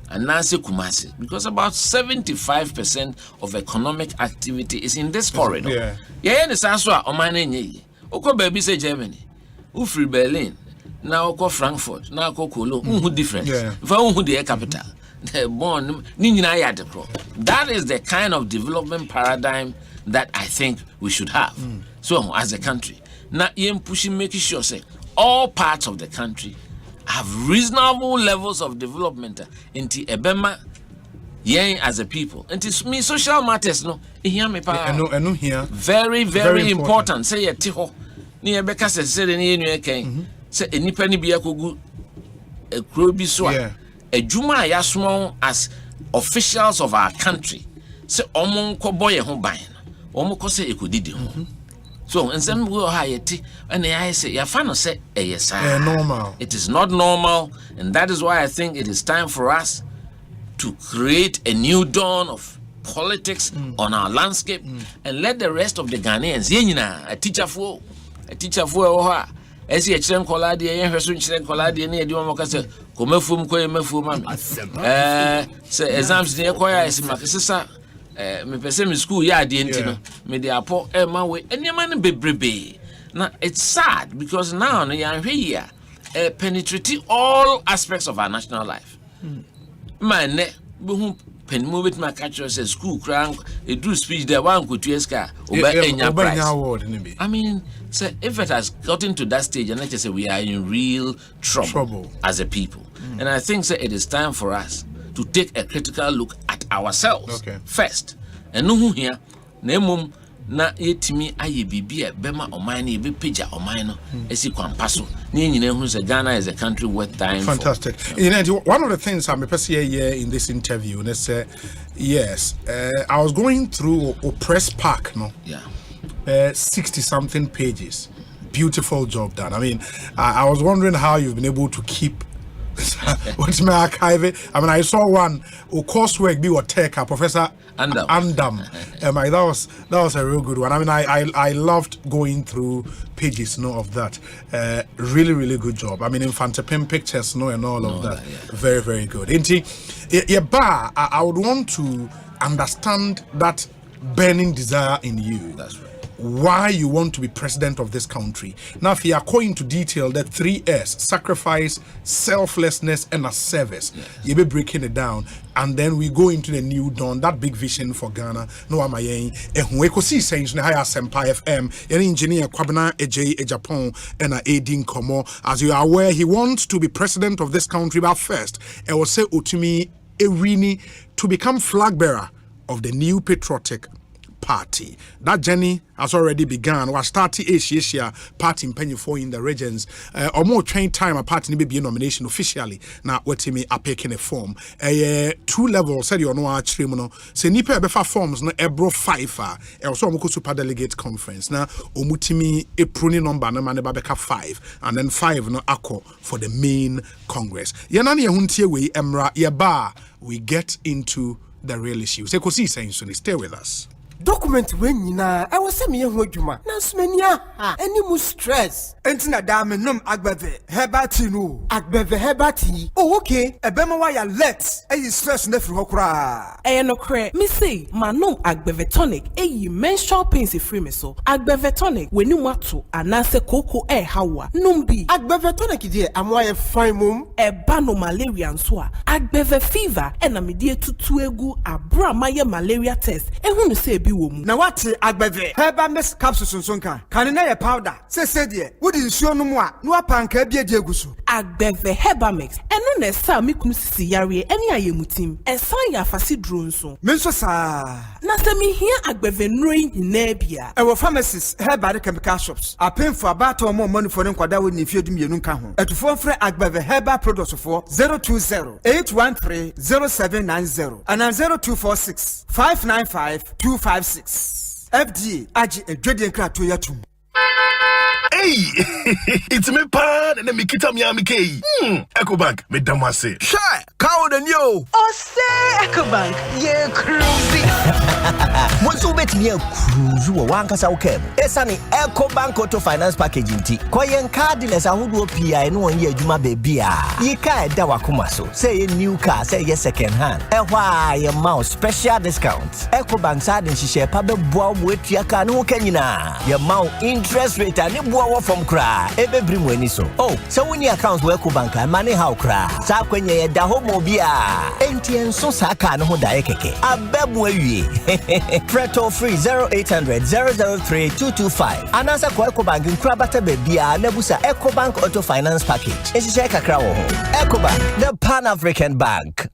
and Nancy Kumasi because about 75% of economic activity is in this corridor. Yeah, and it's also a omane Oko baby say Germany, free Berlin, now oko Frankfurt, now oko Cologne, who difference? Who the capital? Born that is the kind of development paradigm that I think we should have. So as a country, now you pushing making sure say all parts of the country have reasonable levels of development into ebema yen as a people. And it's me social matters no here me pa no here very important say ye ti ho ni e beka se ni enu eken say enipa ni bia kogu ekro bi so a adwuma ya small as officials of our country say omon ko boye ho ban omon ko say ekodidi ho so and some go hayeti and I say ya fa no say yes normal it is not normal and that is why I think it is time for us to create a new dawn of politics on our landscape and let the rest of the Ghanaians yenyina a teacher for ho esi e kire nkola de yen hweso kire nkola de na edi mo ka se komafum mami say exams de koya esi makisisa me pese me school ya ade enti no me de apo e ma we eniema no bebrebe na it's sad because now no ya hwe here penetrate all aspects of our national life man ne be penmu bit ma catch us school crank a do speech there one go to eska enya prize I mean so if it has gotten to that stage and let's just say we are in real trouble as a people and I think it is time for us to take a critical look at ourselves first and no here na na yetimi aye bibia bema omane ebe peja omane no esi kwampaso na nyina hu se Ghana is a country worth dying fantastic for. You know, one of the things I'm here in this interview and say yes I was going through Press Park 60 something pages, beautiful job done. I mean I was wondering how you've been able to keep what's my archive? I mean, I saw one coursework be what tech Professor Andam. That was a real good one. I mean, I loved going through pages, of that. Really good job. I mean, infantipim pictures, and all of that. Very, very good. I would want to understand that burning desire in you. That's right. Why you want to be president of this country. Now, if you are going into detail, the 3S, sacrifice, selflessness, and a service, you'll be breaking it down. And then we go into the new dawn, that big vision for Ghana. No, am I Ekosiisen na Asempa FM, an engineer, Kwabena Eje Japan, and a Aiding Komo. As you are aware, he wants to be president of this country, but first, I will say Utumi Ewini to become flag bearer of the new patriotic party. That journey has already begun. We started Asia party in Pennyfo in the regions. Or more train time a party may be a nomination officially. Now what me are picking a form. 2 levels said you know actually no. Say nipa befa forms no ebro 5 also omuko super delegate conference. Now omutimi a pruni number no man beka 5 and then 5 no ako for the main congress. Yanani yehuntie we emra yeba we get into the real issues. Ekosiisen so stay with us. Document when nyina I was say me ho adwuma na smania any mu stress entina da me nom agbeve hebati no agbeve hebati oh okay ebema wa ya let e stress na firi ho kra no kre me say manom agbeve tonic menstrual pains free me so agbeve tonic weni mu ato anase koko hawa numbi agbeve tonic die amwa ye fine mum eba no malaria nso a agbeve fever na me die tutu egu abra maye malaria test ehunu say na wate agbeve heba mix capsules nsonka kan na ye powder se de wodi nsuo no mu a no apanka bia de egusu agbeve heba mix eno na sa me kunu sisi yare eni ayemutim ensan ya afase duro nso me nso sa na se me hia agbeve nroi hina bia e wo pharmacies heba de chemical shops apemfo abato mo money for nkwada wo ni fiedum yenu nka ho etufo frɛ agbeve heba products for 020-813-0790 and 0246-595-256 FDA agi edwede nkrato yatum. Hey, it's me pan and me kita mi amike. Ecobank me damase. Shy, cow the new. Osei Ecobank, ye cruisy. Bonsu bet me cruise wo wankasa ukem. Esani Ecobank Auto Finance Package nti. Koyen cardless ahodo PI no won ye adwuma bebia. Ye ka da wakoma so. Say ye new car, say ye second hand. Ehwa ye mouse special discounts. Ecobank sa den hihye pa beboa wo atua ka no kanyina. Ye mouse interest rate ani boa from cry. Ebe brim weni so. Oh, so when your accounts work bank money how cry. Sa kwenye ye da ho mobia. Enti enso sa ka no ho da keke. Abebu awie. Preto free 0800-003-225. Anasa kwa Ecobank nkra bata bebia na busa Ecobank Auto Finance Package. Ensise kakra wo ho. Ecobank, the Pan-African Bank.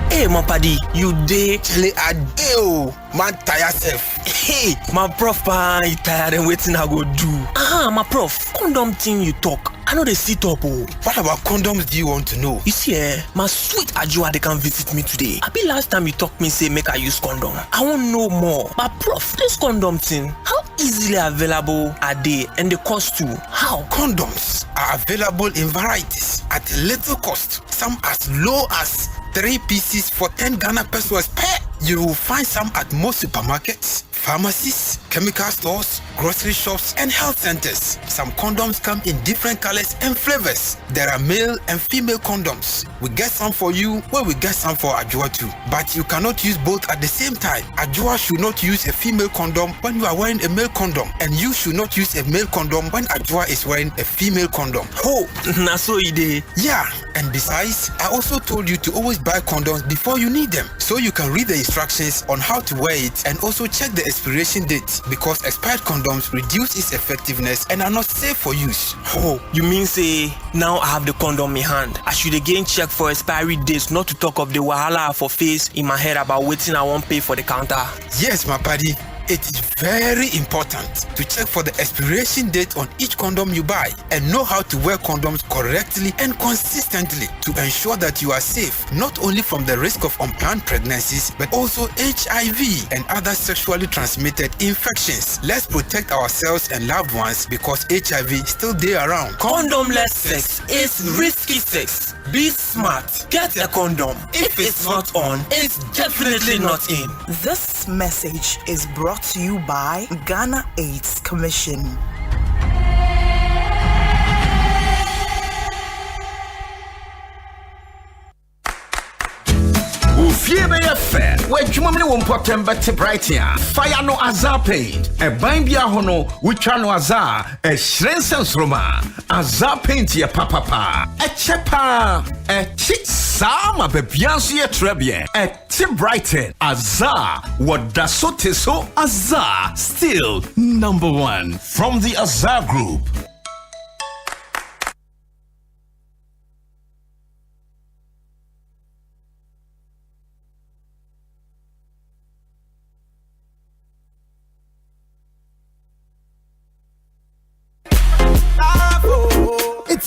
Hey, my paddy, you day chile a day, man, tire yourself. Hey, my prof, you tired and waiting I go do. My prof, condom thing you talk. I know they sit up. What about condoms do you want to know? You see, my sweet Ajua, they can visit me today. I be last time you talk me say make I use condom. I want to know more. But prof, this condom thing, how easily available are they and the cost too? How? Condoms are available in varieties at little cost. Some as low as 3 pieces for 10 Ghana pesos per. You will find some at most supermarkets, pharmacies, chemical stores, grocery shops, and health centers. Some condoms come in different colors and flavors. There are male and female condoms. We get some for you, where we get some for Ajua too. But you cannot use both at the same time. Ajua should not use a female condom when you are wearing a male condom, and you should not use a male condom when Ajua is wearing a female condom. Oh, na so ide. Yeah, and besides, I also told you to always buy condoms before you need them, so you can read the instructions on how to wear it and also check the expiration date, because expired condoms reduce its effectiveness and are not safe for use. Oh, you mean say now I have the condom in hand, I should again check for expiry dates, not to talk of the wahala for face in my head about waiting I won't pay for the counter? Yes, my buddy. It is very important to check for the expiration date on each condom you buy and know how to wear condoms correctly and consistently to ensure that you are safe, not only from the risk of unplanned pregnancies, but also HIV and other sexually transmitted infections. Let's protect ourselves and loved ones, because HIV still there around. Condomless sex is risky sex. Be smart. Get a condom. If it's not on, it's definitely not in. This message is brought to you by Ghana AIDS Commission. Fie be ye fair. We dwuma me won potem bet bright here. Fire no azar paint. E ban bia ho no we twa no azar. E hyiren sensroma. Azar paint ye papa. E chepa. E chi sama be bianso ye trebie. E ti brighten. Azar what da so te so. Azar still number 1 from the Azar Group.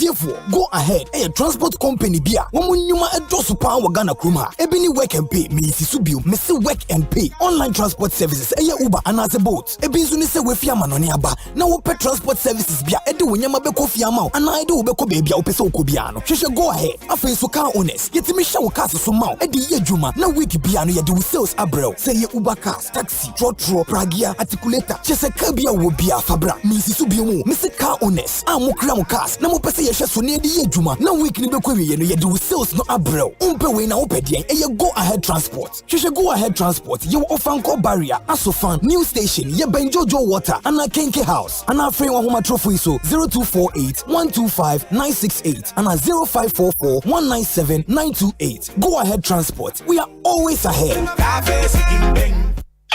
therefore, go ahead. A transport company bia. Wamunyuma edosu pa wa Ghana kruma. Ebini work and pay. Me sisubio. Me se work and pay. Online transport services. Eye Uber and as a boat. Ebinzu ni se we fiama no ni aba. Na wo pe transport services bia. Ede wonyama beko fiama. Ana ede wo beko baby opese okobiano. Sheshe go ahead. Afa so car owners. Yetimi sha wo cars so ma. Ede ye juma. Na week bia no ye do sales abrel. Say ye Uber cars, taxi, trotro, pragia, articulator. Sheshe ka bia wo bia fabra. Me sisubio mo. Me se car owners. Amukra mo cars. Na mo pese ye hwe so ne ede ye juma. Na week ni beko wiye no ye do sales no abrel. Umpe we na opedien. Eye go ahead transport. Sheshe go ahead transport. Ye Ofanko barrier. Asofan new station. Ye Benjojo water. Ana Kenke house. Ana frame wa homa trophy so 0248 125 968 and 0544 197 928. Go ahead transport. We are always ahead.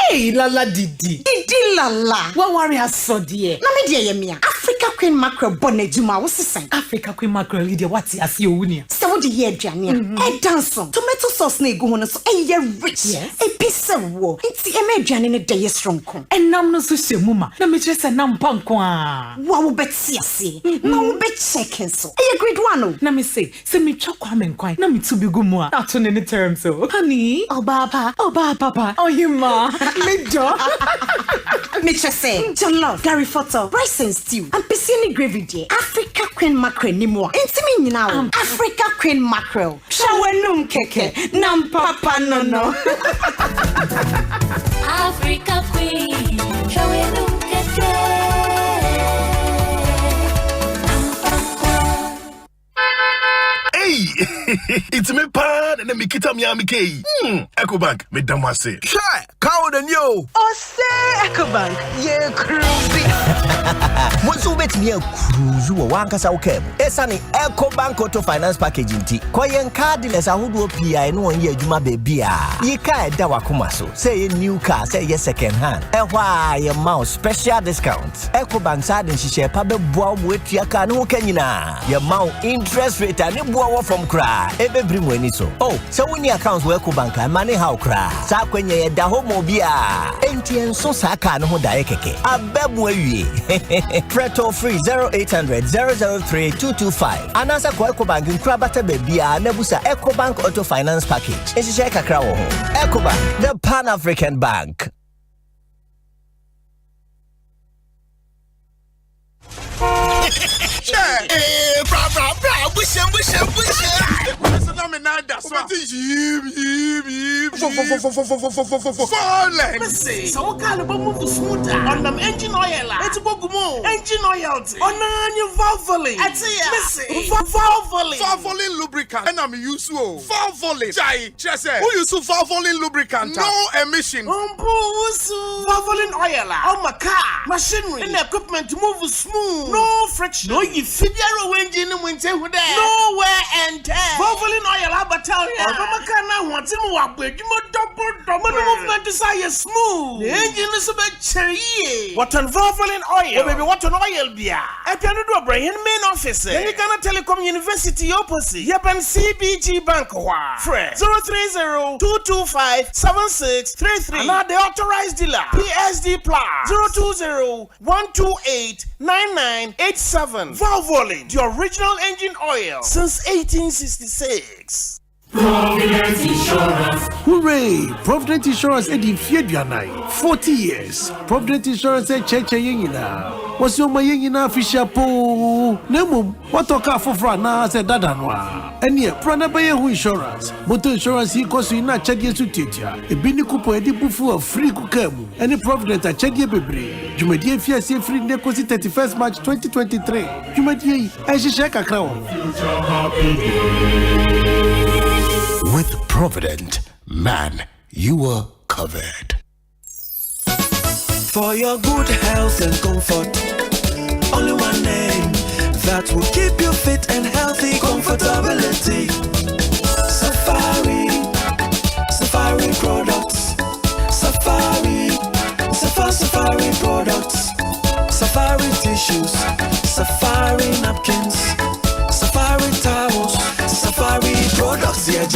Hey, Lala Didi. Didi Lala. What worry has so dear? Na me dear yemia. Africa Queen Mackerel bonnet juma was saying. Africa Queen Mackerel leader what's as you unia. So the year Jania. A dance tomato sauce ne go on so a year rich. Yes. A piece of war. It's the emerjan in a day strong con. And nam no so muma. Na me just a nam pankwa. Wow bet see. No bet second so. A agreed one. Na me say me chokwa men kwai. Na me to be gumwa. Not on any terms so. Honey. Oh papa. Oh you ma. Mitcha say, Jollof, Gary Photo, rice and stew, and piscine gravy day. Africa Queen Mackerel ni more. Intimi now. Africa Queen Mackerel. Shawenum keke, nam papa no. Africa Queen, shawenum keke. Hey, it's me pan and me kita Miami K. Ecobank, me damase. Shy, cow the new. Osei Ecobank, ye cruisy. Bonsu bet me a cruise wanka sa ukem. Esani Ecobank Auto Finance Package inti. Kwa yen cardless ahudu PI no one ye juma baby a. Ye ka da wakoma so. Say ye new car, say ye second hand. Ehwa ye mouse special discounts. Ecobank sa den shishe pa be boa wetua ka no kanyina. Ye mount interest rate ani boa from cry. Ebe bring weni so. Oh, so when your accounts work bank money how cry. Sa kwenye ye da homo bia. Enti enso sa ka no ho da keke. Abebu awie. Preto free 0800 003 225. Anasa kwa Ecobank nkra bata bebia na busa Ecobank Auto Finance Package. Enshishe kakra wo ho. Ecobank, the Pan-African Bank. Bra, bush. So what kind of move smoother on them engine oil? It's bogumo engine oil. On your valvoline. I see Valvoline lubricant. And I'm used to Valvoline. Jai, just who use Valvoline lubricant? No emission. Valvoline oil. On my car, machinery, and equipment to move smooth. No friction. No, you fit your engine and winter with that. No wear and tear. Valvoline oil, Abatalia. Obamakana wants him walk with you. Double movement desire smooth. The engine is a bit cherry. What on Valvoline oil? Baby, what on oil beer? I can do a brain main office. Then you can Telecom University opposite. Yep, and CBG Bank. Fred 030-225-7633. And the authorized dealer. PSD Plus 020-128-9987. Valvoline, the original engine oil since 1866. Provident Insurance. Hooray! Provident Insurance edi Fiedwanai. 40 years. Provident Insurance cheche yengina. Was your mayengina fisher po? Nemum, what oka for frana said dadanwa. And yet, Pranabaya Insurance. Motor insurance he cost you not chedia to teacher. A bini kupo edi bufu of free kukemu. Any Provident a chedia bebre. Jumedia Fiasia free necosi 31st March 2023. Jumedia, I should check a crown. With Provident, man, you were covered. For your good health and comfort, only one name that will keep you fit and healthy. Comfortability. Safari products. Safari products. Safari tissues. Safari napkins. Safari towels. Safari products. Yeah,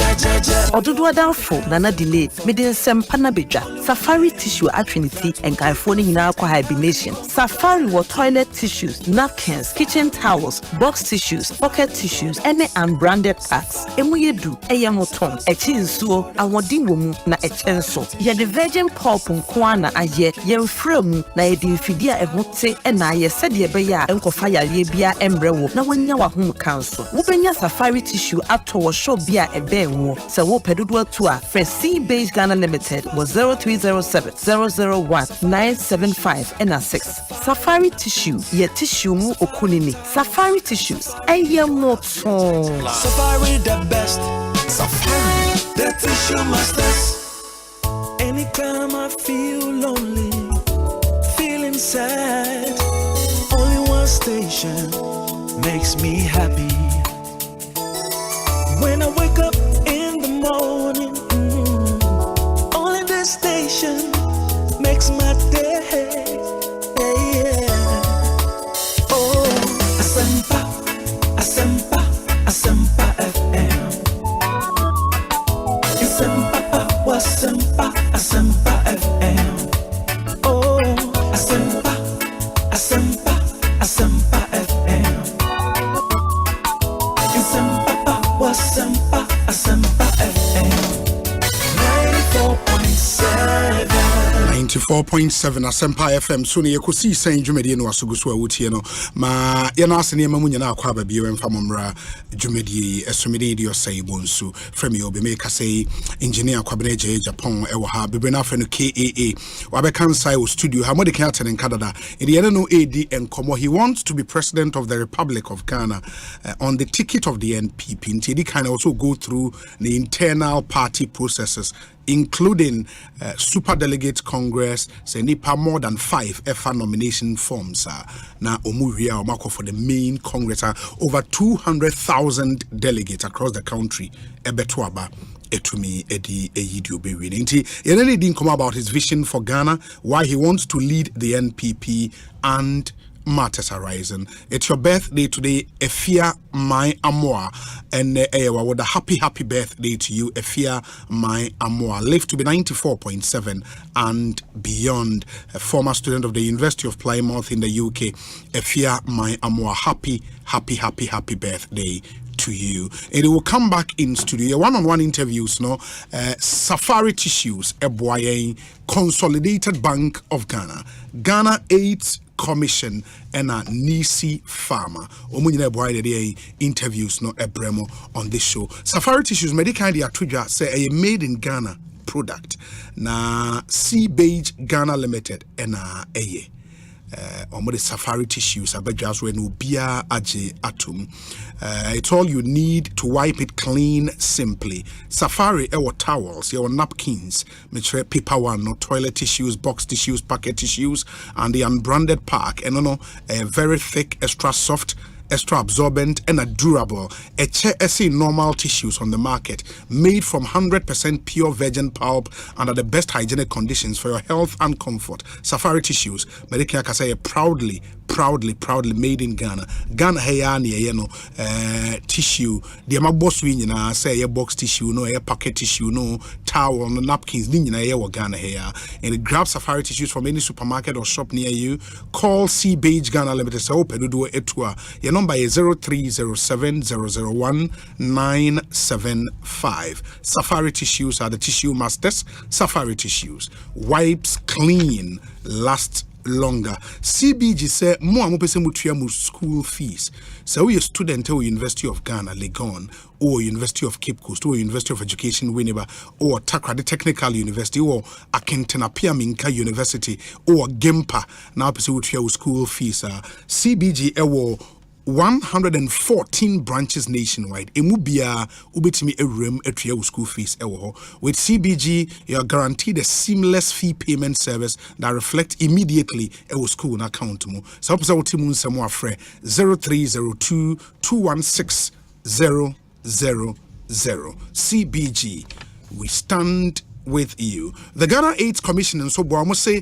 Ododo adamfo nana delay mede Asempa na bedwa. Safari tissue atrinity and gaifo ni nyina kwa hibernation. Safari wa toilet tissues, napkins, kitchen towels, box tissues, pocket tissues, any unbranded packs. Emu yedu eye moton echi nsuo awodi womu na echenso. Ye the virgin pulp nko na aye ye mfra mu na ye di mfidi a ehote na ye sede be ya enkofa yare bia emrewo na wanya wa hom kanso. Wo benya Safari tissue ato wo show bia ebe enwo. Se wo pedodo to a Free Beige Ghana Limited was 0307 001 975 and 6. Safari tissue ye tissue mu okunini. Safari tissues eye moton. Safari the best. Safari the tissue masters. Anytime I feel lonely, feeling sad, only one station makes me happy. When I wake up in the morning, only this station makes my day. Oh, Asempa, Asempa, Asempa FM. Asempa, Asempa, Asempa FM. Oh, Asempa, Asempa, Asempa FM. Asempa, Asempa FM. 94.7 Asempa FM so ne Ekosiisen dwumedie no asoguso a wotie no ma ye na asene ma munya na akwa ba bi we mfa momra dwumedie esomede di Osei Bonsu from you be make say engineer kwabena je Japan e wo ha bebre na afa no KAA wa be kansai wo studio ha mode kan atene Canada in the no AD enkomo he wants to be president of the Republic of Ghana on the ticket of the NPP and he can also go through the internal party processes including super delegate congress say nipa more than 5 EFA nomination forms na omuria omako for the main congress over 200,000 delegates across the country ebetuaba etumi edi eyidi obewini nti yenene din come about his vision for Ghana, why he wants to lead the NPP and matters arising. It's your birthday today, Efia My Amoa, and with a happy birthday to you, Efia My Amoa. Live to be 94.7 and beyond. A former student of the University of Plymouth in the UK, Efia My Amoa. Happy birthday to you. And it will come back in studio. One-on-one interviews, no. Safari Tissues, Eboye, Consolidated Bank of Ghana, Ghana AIDS Commission, and a Nisi Farmer. Omunyina Eboye de interviews, no Ebremo on this show. Safari Tissues, medical dia tuja say a made in Ghana product. Na Sea Beige Ghana Limited, and a the Safari Tissues abejas when ubia aje atum. It's all you need to wipe it clean simply. Safari ewo towels, your napkins, metre paper one, no toilet tissues, box tissues, packet tissues, and the unbranded pack, and a very thick, extra soft, extra absorbent and a durable normal tissues on the market, made from 100% pure virgin pulp under the best hygienic conditions for your health and comfort. Safari Tissues, Medicare can say proudly made in Ghana. Ghana hayani tissue. The boss na say a box tissue, no a packet tissue, no towel, no napkins. Nina Ghana here. And grab Safari Tissues from any supermarket or shop near you. Call Sea Beige Ghana Limited. So open do it to your number is 0307 001 975. Safari Tissues are the tissue masters. Safari Tissues wipes clean, last longer. CBG say mo amopese mutua mu school fees. So we a student at University of Ghana, Legon, or University of Cape Coast, or University of Education, Winneba, or Takrady Technical University, or Akentenapia Minka University, or Gempa. Now pese mutua school fees. CBG ewo 114 branches nationwide. Emubia ubetimi erem etua school fees ewo. With CBG, you are guaranteed a seamless fee payment service that reflects immediately ewo school na account mo. So opesa wotimu nsemo afre 0302 216 000. CBG, we stand with you. The Ghana AIDS Commission and so I must say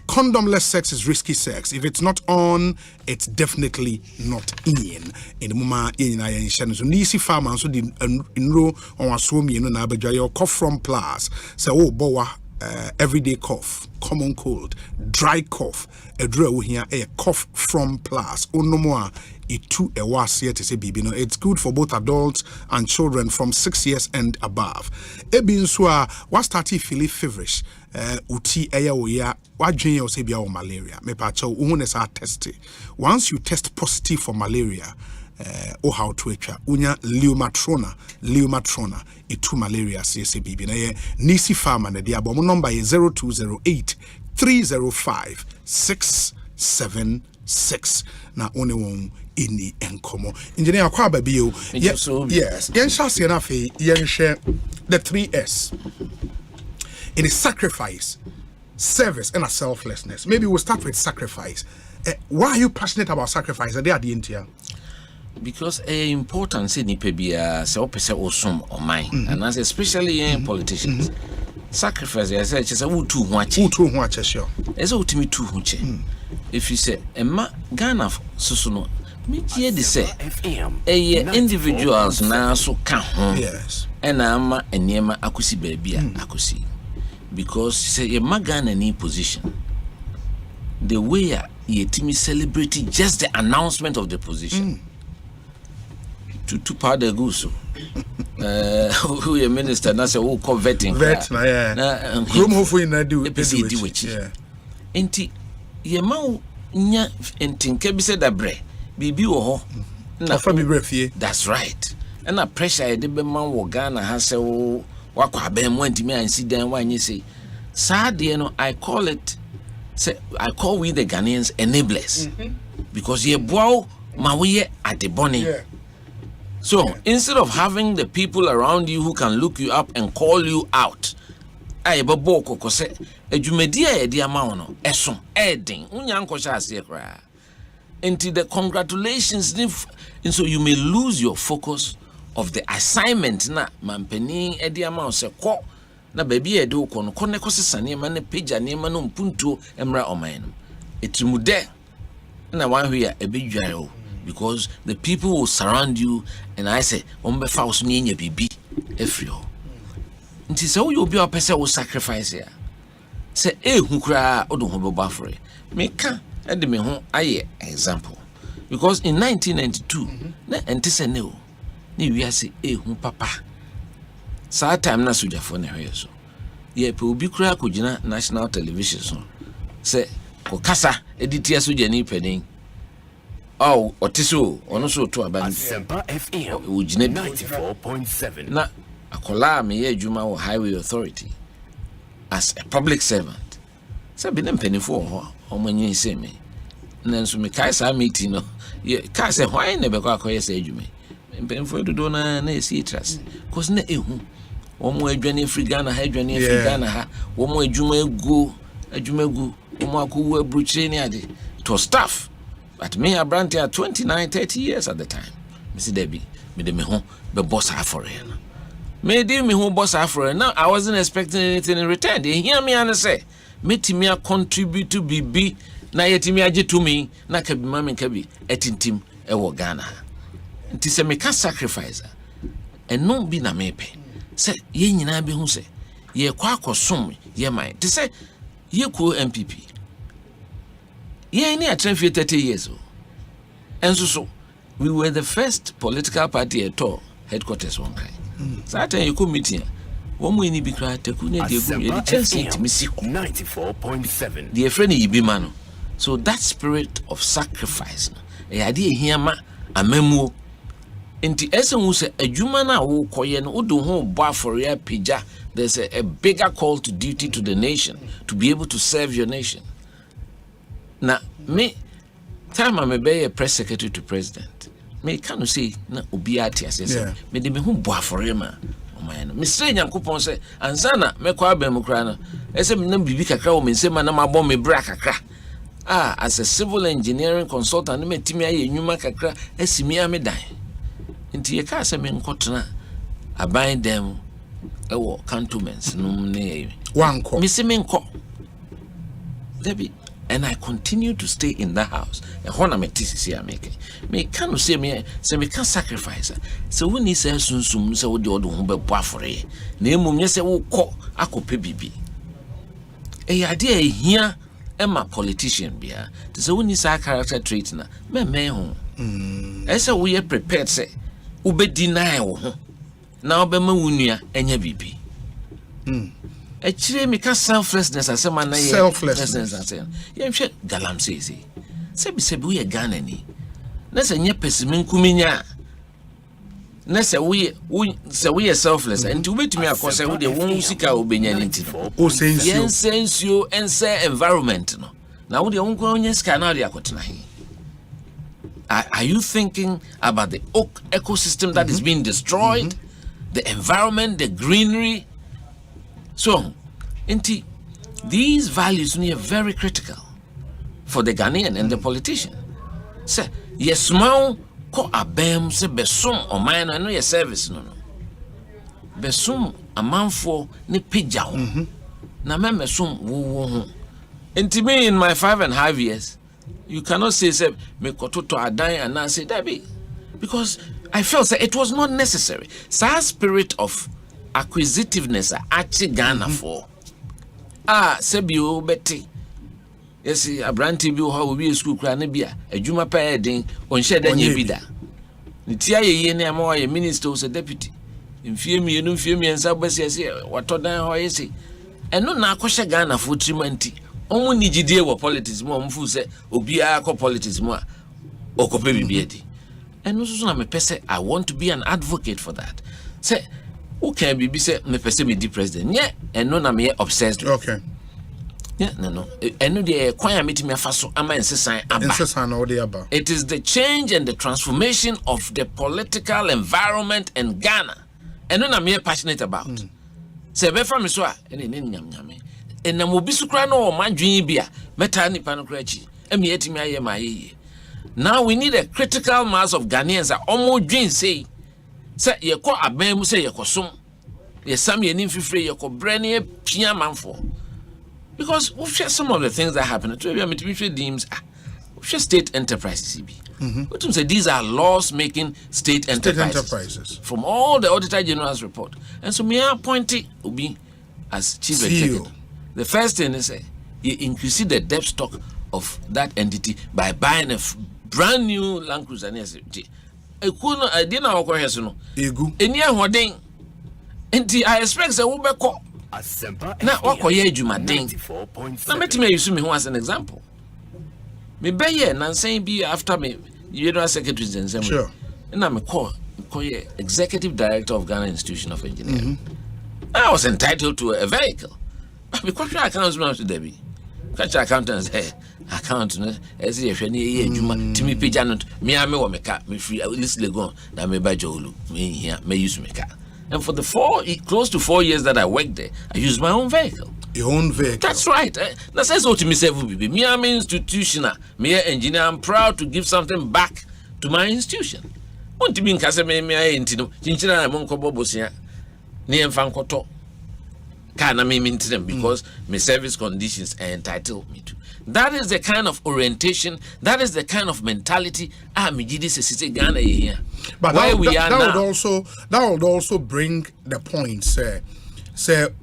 condomless sex is risky sex. If it's not on, it's definitely not in. In the moment in I so Nisi farmer so the enroll on a swim you know na your cough from plus. So boa everyday cough, common cold, dry cough, a draw here a cough from plus. No more it too a was here to say baby. No, it's good for both adults and children from 6 years and above. Ebinswa was started feeling feverish. Uti eya oya wadwen o se bia o malaria. Me pa cha wo ne sa test. Once you test positive for malaria, how to etwa unya leomatrona itu malaria se bibi na ye Nisi Farmer na dia bom number ye 0208 305 676 na one won ini enkomo engineer akwa babio. Yes yen shase na fe yen share the 3S. It is sacrifice, service and a selflessness. Maybe we'll start with sacrifice. Why are you passionate about sacrifice? Are they at the end here? Because important say nipa bia say opese osom o man and as especially in politicians sacrifice I say chese wo tu ho ache sure ese utimi tu ho che if you say emma Ghana susu no me tie de say individuals na so ka ho yes and ama eniema akosi baabia akosi because say emma Ghana ni position the way yetimi celebrate just the announcement of the position to part the goose. Who a minister na say who call vetting na room hopefully na do yeah enti ye ma nya enti nke bi say da bre bibi wo ho na fa bi bre fie that's right and a pressure de be man wo Ghana ha say wo wakwa aben mo enti me ansi dan wa anyi say sad no I call we the Ghanaians enablers because ye boa ma we at the bonny. So instead of having the people around you who can look you up and call you out, I babo koko se ejumedi e di ama no eson edin unya nkosha ase kra. Into the congratulations and so you may lose your focus of the assignment na mampeni e di ama se ko na baby e do ko no ko ne ko sesane ma ne page ne ma no mpunto emra oman no etumude na wan hwe a ebedware o because the people will surround you and I say ombe fa so nye bibi efrio nti se wo yo bi opese wo sacrifice ya se ehu kra odo ho beba free me ka e de me ho aye example because in 1992 na entese ne o ni wi ase ehu papa sa time na soja for ne hwe so ye pe obi kra ko gina national television so se ko kasa editia soja ni pedin oh otiso ono so to abani Asempa FM 94.7 na akola me ye adwuma wo highway authority as a public servant se bi ne mpanifo ho omanyi se me na nso me kai sa meeting no ye ka se hwan ne be kwa akoye se adwuma mpanifo dodo na esi trust cause na ehu omo adwane free Ghana ha adwane free Ghana ha omo adwuma egu omo akwu abruchire ni ade to staff. But me, I brand here 29, 30 years at the time. Mr. Debbie, me de me home, be boss for it. Me de me home boss for it. Now I wasn't expecting anything in return. They hear me and say, me timia contribute to BB, na yetimi aje to me, na kabi mami kabi, etintim ewo Ghana. Nti se me ka sacrifice. And no be na mepe. Se ye nyina be hu se, ye kwa akosom ye man. Ti se ye ko MPP. Yeah, near 30 years old. And so we were the first political party at all, headquarters one kind. So that time you could meet here. One way ni be cried, the chance to 94.7. Dear friend, you be man. So that spirit of sacrifice, a idea here, ma, a memo. Inti esen who say a jumana who koyen udu ho bar for ya pija. There's a bigger call to duty to the nation to be able to serve your nation. Na me time I be a press secretary to president. Me can say na obi ati asese. Me de me hu boa for him o man. Me say Nyankopon say ansana me kwa ba mu kra no. Ese me na bibi kakra o me nsema na mabɔ me bra kakra. As a civil engineering consultant me timi aye nwuma kakra asimi ame dan. Nti ye ka se me nkotena aban dem ewo cantonments no ne wanko me se me nko Debbie, and I continue to stay in that house. And when I'm a TCC, I make it. Me can't say me can sacrifice. So when he says soon, so what the other one be buffering. Name mum yes, I will call ako PBB. A idea here, Emma politician beer. So when he say character trait na me home. As we are prepared, say, ube deny now be me wunia enya bibi. Actually, me can selflessness as a man. Selflessness. I'm sure Galam says, "Sebi we a Ghana ni. Nasa nye pesimin kuminya. Nasa we are selfless. And to wait me across who the one sika obenyaniti. Sensio and say environment no. Now the uncle Canada kotnahi. Are you thinking about the oak ecosystem that is being destroyed, the environment, the greenery? So, these values are very critical for the Ghanaian and the politician. Say, yes, small ko abem se besum o man no your service no. Besum a man for ni pijao. Na me mesum wo. Enti me in my 5.5 years, you cannot say me kototo adan and I say that be because I felt that it was not necessary. Sa spirit of acquisitiveness actually Ghana for sebio beti yes abranti bi ho obi school kra na bia adwuma pa edin onhye da nya bida nitia ye ne ama wa minister or deputy mfie mienu mfie miensa basiase watodan ho yesi eno na akohye Ghana for trimanti omu nigidie wo politics mo omfu se obi akọ politics mo a okope bibiedi eno so na me pese I want to be an advocate for that say who can be say me person me the president yeah and no na me obsessed with. Okay yeah no and no the kwanya meeting me afaso ama insesan aba it is the change and the transformation of the political environment in Ghana and no na me passionate about say be from so a ene nyam and na mo bisu kra no madwin bia meta nipa no kra chi emi etimi aye ma ye now we need a critical mass of Ghanaians that omo dwin say say ye ko aban mu say ye ko som ye sam ye nim fifre ye ko brane pia manfo because we share some of the things that happen to we deems we share state enterprises what say these are laws making state enterprises from all the Auditor General's report and so me appointed Obi as chief executive. The first thing is you increase the debt stock of that entity by buying a brand new Land Cruiser. Ekuno I didn't know what no. Egu. Eni ahoden. Enti I expect say wo beko. Asempa Na wakoye adwuma den. Na metime use me ho as an example. Me beye nansan bi after me General Secretary Zensem. Sure. Na me call Executive Director of Ghana Institution of Engineering. I was entitled to a vehicle. But because I can't to Debbie. Catch accountants hey. Account no as ye hwe ne ye adwuma timi pagya no me ame wo meka me free list legon na me ba jolu me here me use meka and for the close to 4 years that I worked there I used my own vehicle. Your own vehicle? That's right. That says so to me say me am institutional me engineer. I'm proud to give something back to my institution. Want to be in kase me intino chinchira na monko bobosia ne emfa nkoto kana me intino because my service conditions entitle me to. That is the kind of orientation, that is the kind of mentality Ghana here. But that would also bring the point, say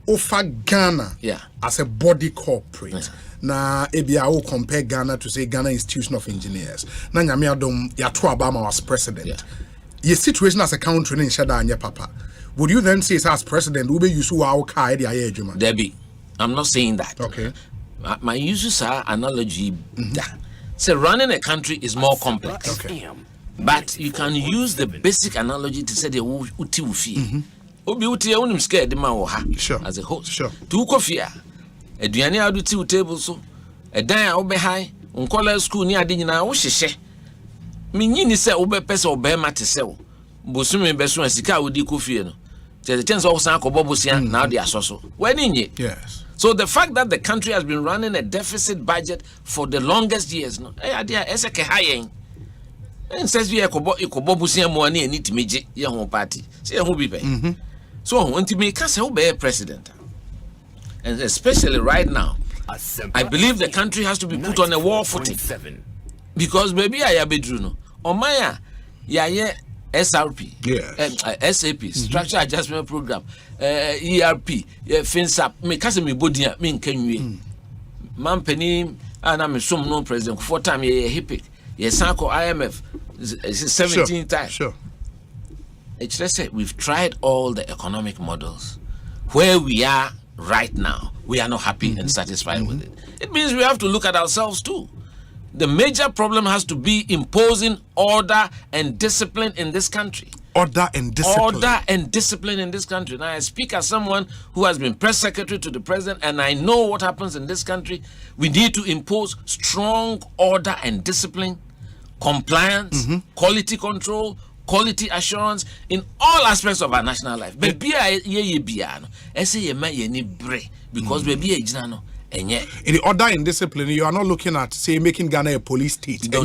offer Ghana as a body corporate. Na ebia will compare Ghana to say Ghana Institution of Engineers. Na nyame adom ya to Obama was president. Your situation as a country in Shada and your papa. Would you then say as president we be use our car Debbie, I'm not saying that. Okay. My uses are analogy. So running a country is more complex. Okay. But you can use the basic analogy to say the uti ufi. Obi uti unim scared the man sure. As a host. Sure. Tu kofia. Eduane adu ti table so. Edan a obe high. Unkola school ni ade nyina wo hyehye. Menyini se obe pese obe mate se wo. Bosume beso asika odi kofie no. The chance of san kobobosia now they are so. When in yes. So the fact that the country has been running a deficit budget for the longest years, no, and says we are party. See who be pay. So when you make us a president, and especially right now, I believe the country has to be put on a war footing. Because baby I abedruno on my SRP, SAP, Structure Adjustment Program, ERP, FinSap, me kase me bodia me nkanwie. Man penny and I'm some no president 4 times ye hipic. Ye sanko IMF 17 times. Sure. It's just say we've tried all the economic models. Where we are right now, we are not happy and satisfied with it. It means we have to look at ourselves too. The major problem has to be imposing order and discipline in this country. Order and discipline. Order and discipline in this country. Now, I speak as someone who has been press secretary to the president, and I know what happens in this country. We need to impose strong order and discipline, compliance, quality control, quality assurance in all aspects of our national life. Because baby in the order and discipline, you are not looking at, say, making Ghana a police state. No,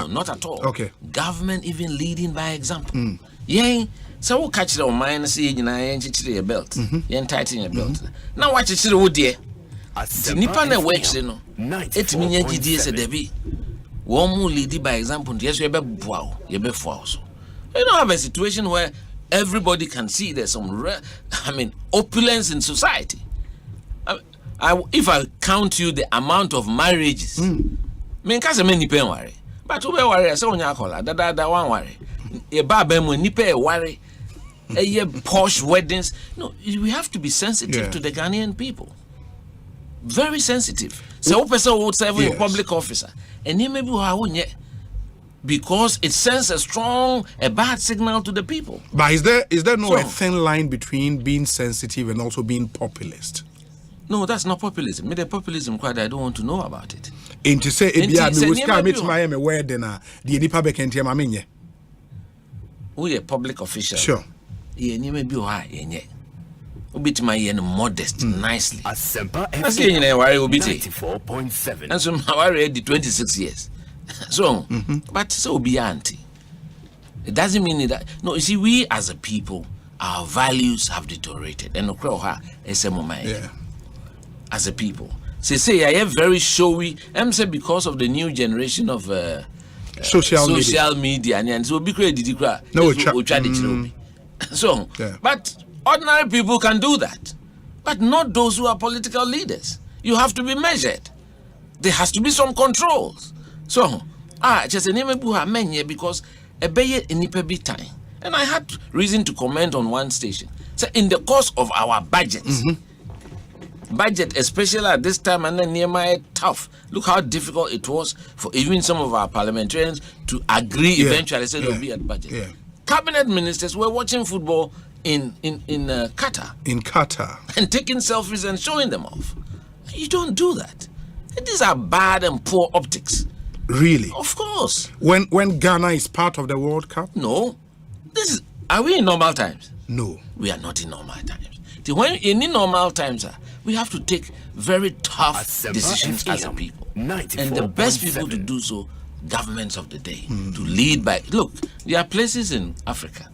not at all. Okay. Government even leading by example. Yeah, so we'll catch it on mine and say, you know, your belt. You tighten your belt. Now, watch it, oh dear. Nippon works, you know. It means you said, Debbie. One more lead by example. Yes, you're wow, you're false. You don't have a situation where everybody can see there's some, opulence in society. If I count you the amount of marriages, me can't say many pen worry. But who worry? I say on your collar, that one worry. A babem when nipe worry, a year posh weddings. No, we have to be sensitive to the Ghanaian people. Very sensitive. So, person would serve a public officer, and he may be yet because it sends a bad signal to the people. But is there a thin line between being sensitive and also being populist? No, that's not populism. Me the populism quite I don't want to know about it. And to say we word the nipa bekenti amamenye. We a public official. Sure. Ye ni me bi o ha yenye. Obit my yen modest nicely. Asempa FM 94.7. And so my worry the 26 years. So, but so be auntie. It doesn't mean that no, you see, we as a people, our values have deteriorated. And as a people. Say I am very showy. I'm saying because of the new generation of social media and so be crazy. So but ordinary people can do that. But not those who are political leaders. You have to be measured. There has to be some controls. So just a name because a bay in nipa time. And I had reason to comment on one station. So in the course of our budgets, budget, especially at this time, and then Nehemiah tough. Look how difficult it was for even some of our parliamentarians to agree eventually. Said they'll be at budget. Cabinet ministers were watching football in Qatar. In Qatar. And taking selfies and showing them off. You don't do that. These are bad and poor optics. Really? Of course. When Ghana is part of the World Cup? No. Are we in normal times? No. We are not in normal times. When in normal times, we have to take very tough decisions as a people. And the best people to do so, governments of the day, to lead by. Look, there are places in Africa.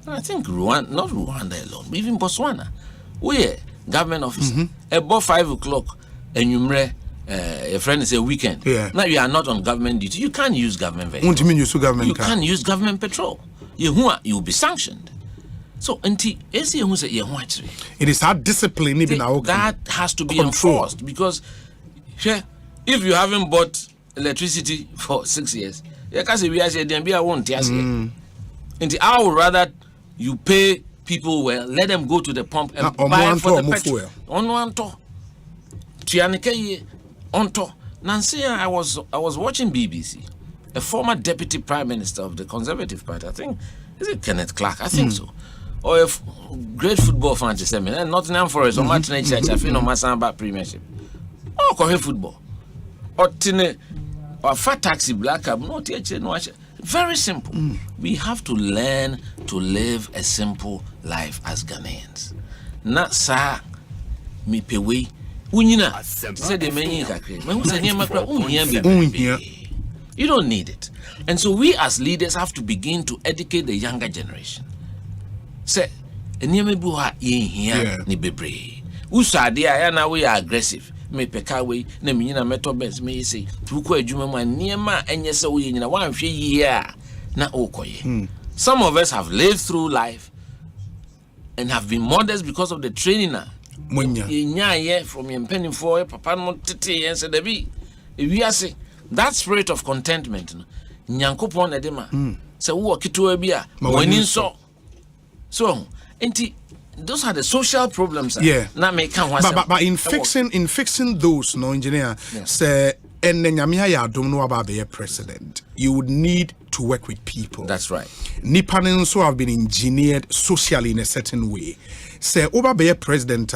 I think Rwanda, not Rwanda alone, but even Botswana, where government officer about 5 o'clock, and you a friend is a weekend. Now you are not on government duty. You can't use government vehicle. What do you mean you use government You can't use government petrol. You will be sanctioned. So it is our discipline even that has to be enforced because if you haven't bought electricity for 6 years, I would rather you pay people well, let them go to the pump and buy for the petrol. Nancy, I was watching BBC. A former deputy prime minister of the Conservative Party, I think, is it Kenneth Clark? I think so. Or a great football fan, and Nottingham Forest, or Martin Church, I feel no Masamba Premiership. Oh, Kohe football. Or Tine, or fat taxi, black cab, no teacher, no. Very simple. We have to learn to live a simple life as Ghanaians. Not sa mi pewe. Unyina said the many. You don't need it. And so we as leaders have to begin to educate the younger generation. Say, Enieme bi ha ye hia ni bebre. Usade a na we aggressive. Me peka we na me nyina meto bens me say tu ko adwuma mu eniema enye se we nyina wan hwe yie na okoye. Some of us have lived through life and have been modest because of the training now. Munya from your penny for papa no tete yen se debi. We are say that spirit of contentment nyankopon edema se wo kito bi a wani so enti those are the social problems na make can but in fixing those no engineer say and nyamia ya dom no about be president you would need to work with people. That's right. Nipanen so have been engineered socially in a certain way. Say over be president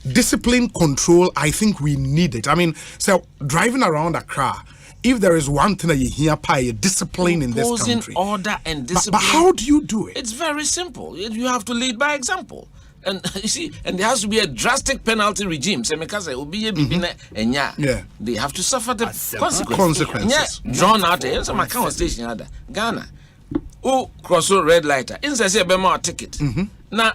discipline control, I think we need it. I mean, so driving around Accra, if there is one thing that you hear discipline in this country. Order and discipline. But how do you do it? It's very simple. You have to lead by example. And you see, and there has to be a drastic penalty regime. They have to suffer the consequences. Drawn out here, some account station Ghana. Oh, cross red lighter. Inside a bema ticket. Now,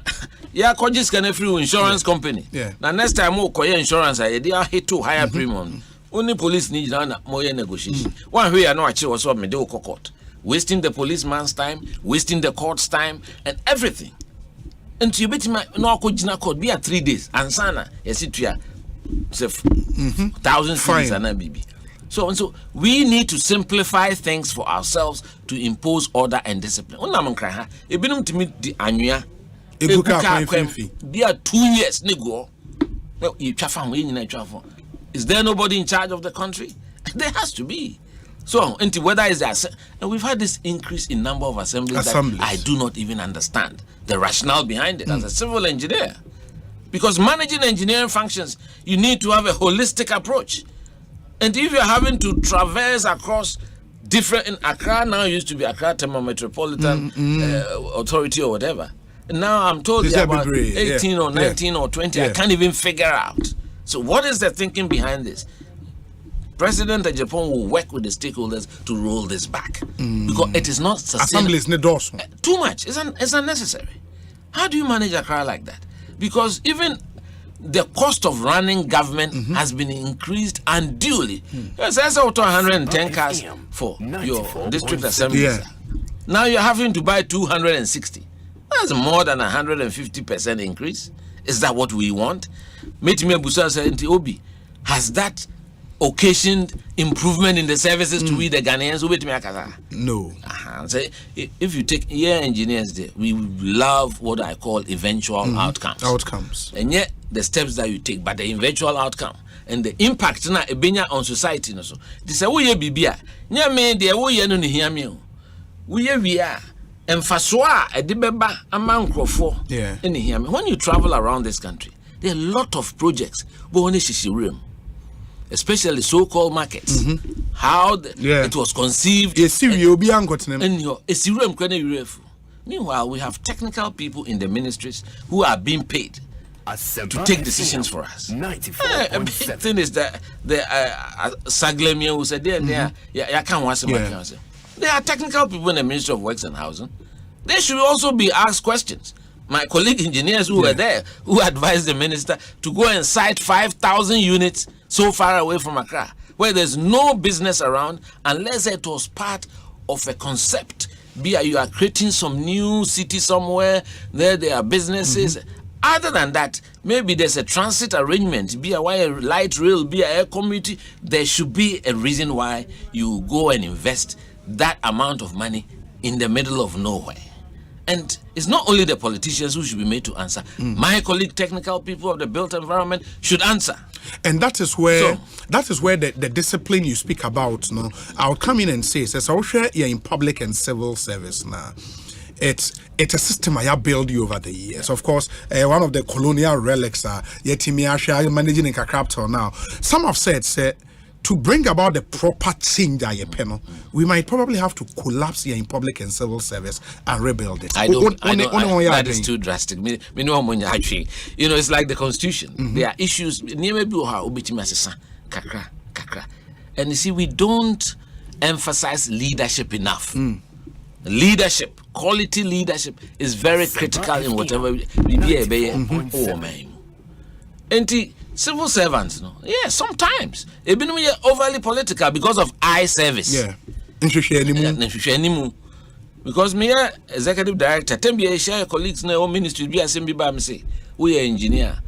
yeah, Kojis can free insurance company. Now, next time, more insurance, they are hit to higher premium. Only police need more negotiation. One way I know actually was what me do court. Wasting the policeman's time, wasting the court's time, and everything. And you bet no court be at 3 days. And sana, yes, it ya 1,000 cities and BB. So we need to simplify things for ourselves to impose order and discipline. Unamankraha, ebinum to meet the annual. Be 2 years, nego. No, you chafam in a travel. Is there nobody in charge of the country? There has to be. So, into whether is that, and we've had this increase in number of assemblies that I do not even understand the rationale behind it as a civil engineer. Because managing engineering functions, you need to have a holistic approach. And if you're having to traverse across different, in Accra now used to be Accra Metropolitan Authority or whatever. And now I'm told they're about 18 or 19 or 20. I can't even figure out. So what is the thinking behind this? President of Japan will work with the stakeholders to roll this back because it is not sustainable. Too much. It's unnecessary. How do you manage Accra like that? Because even the cost of running government has been increased unduly. There's out 110 cars for your district assembly. Now you're having to buy 260. That's more than 150% increase. Is that what we want? Metime Busa said, Obi, has that occasioned improvement in the services to we the Ghanaians? No. So if you take engineers there, we love what I call eventual outcomes. And yet the steps that you take, but the eventual outcome and the impact na ebenya on society no so. This say we bibia. Nya me de we no ni hia me o. We are emfaso a edebeba amankrofo ni hia me. When you travel around this country, there are a lot of projects but only shishirem. Especially so-called markets. How it was conceived. Meanwhile, we have technical people in the ministries who are being paid to take decisions for us. A big thing is that the Saglemia who said there are technical people in the Ministry of Works and Housing. They should also be asked questions. My colleague engineers who were there, who advised the minister to go and site 5,000 units so far away from Accra, where there's no business around, unless it was part of a concept. You are creating some new city somewhere, there are businesses. Other than that, maybe there's a transit arrangement, be a light rail, be a air community. There should be a reason why you go and invest that amount of money in the middle of nowhere. And it's not only the politicians who should be made to answer. My colleague, technical people of the built environment should answer. And that is where the discipline you speak about. No, I'll come in and say, as I share in public and civil service now. It's a system I have built you over the years. Of course, one of the colonial relics are managing in capital now. Some have said, to bring about the proper change we might probably have to collapse here in public and civil service and rebuild it. That is too drastic. You know, it's like the constitution. There are issues. And you see, we don't emphasize leadership enough. Leadership, quality leadership is very critical in whatever we be. Oh man. And civil servants, no, yeah, sometimes it been overly political because of eye service. Yeah, because me executive director, 10 years share colleagues in our ministry be assembly by me say we are engineer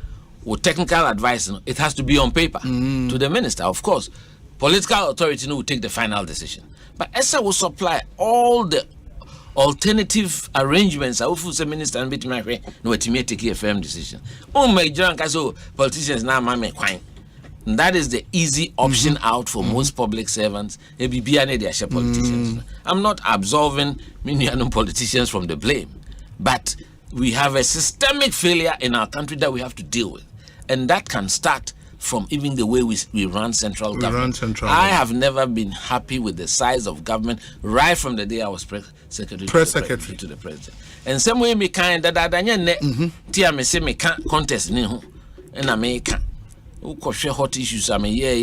or technical advice. No, it has to be on paper to the minister. Of course, political authority will take the final decision, but ESA will supply all the alternative arrangements. I will say minister and bit my way no to take a firm decision. Oh my junk as politicians now my quine. That is the easy option out for most public servants. Politicians. I'm not absolving many politicians from the blame, but we have a systemic failure in our country that we have to deal with, and that can start from even the way we run central government. I have never been happy with the size of government right from the day I was press secretary to the president. And some way me kind that tia me say me can't contest ni ho, and I make hot issues. I mean, yeah,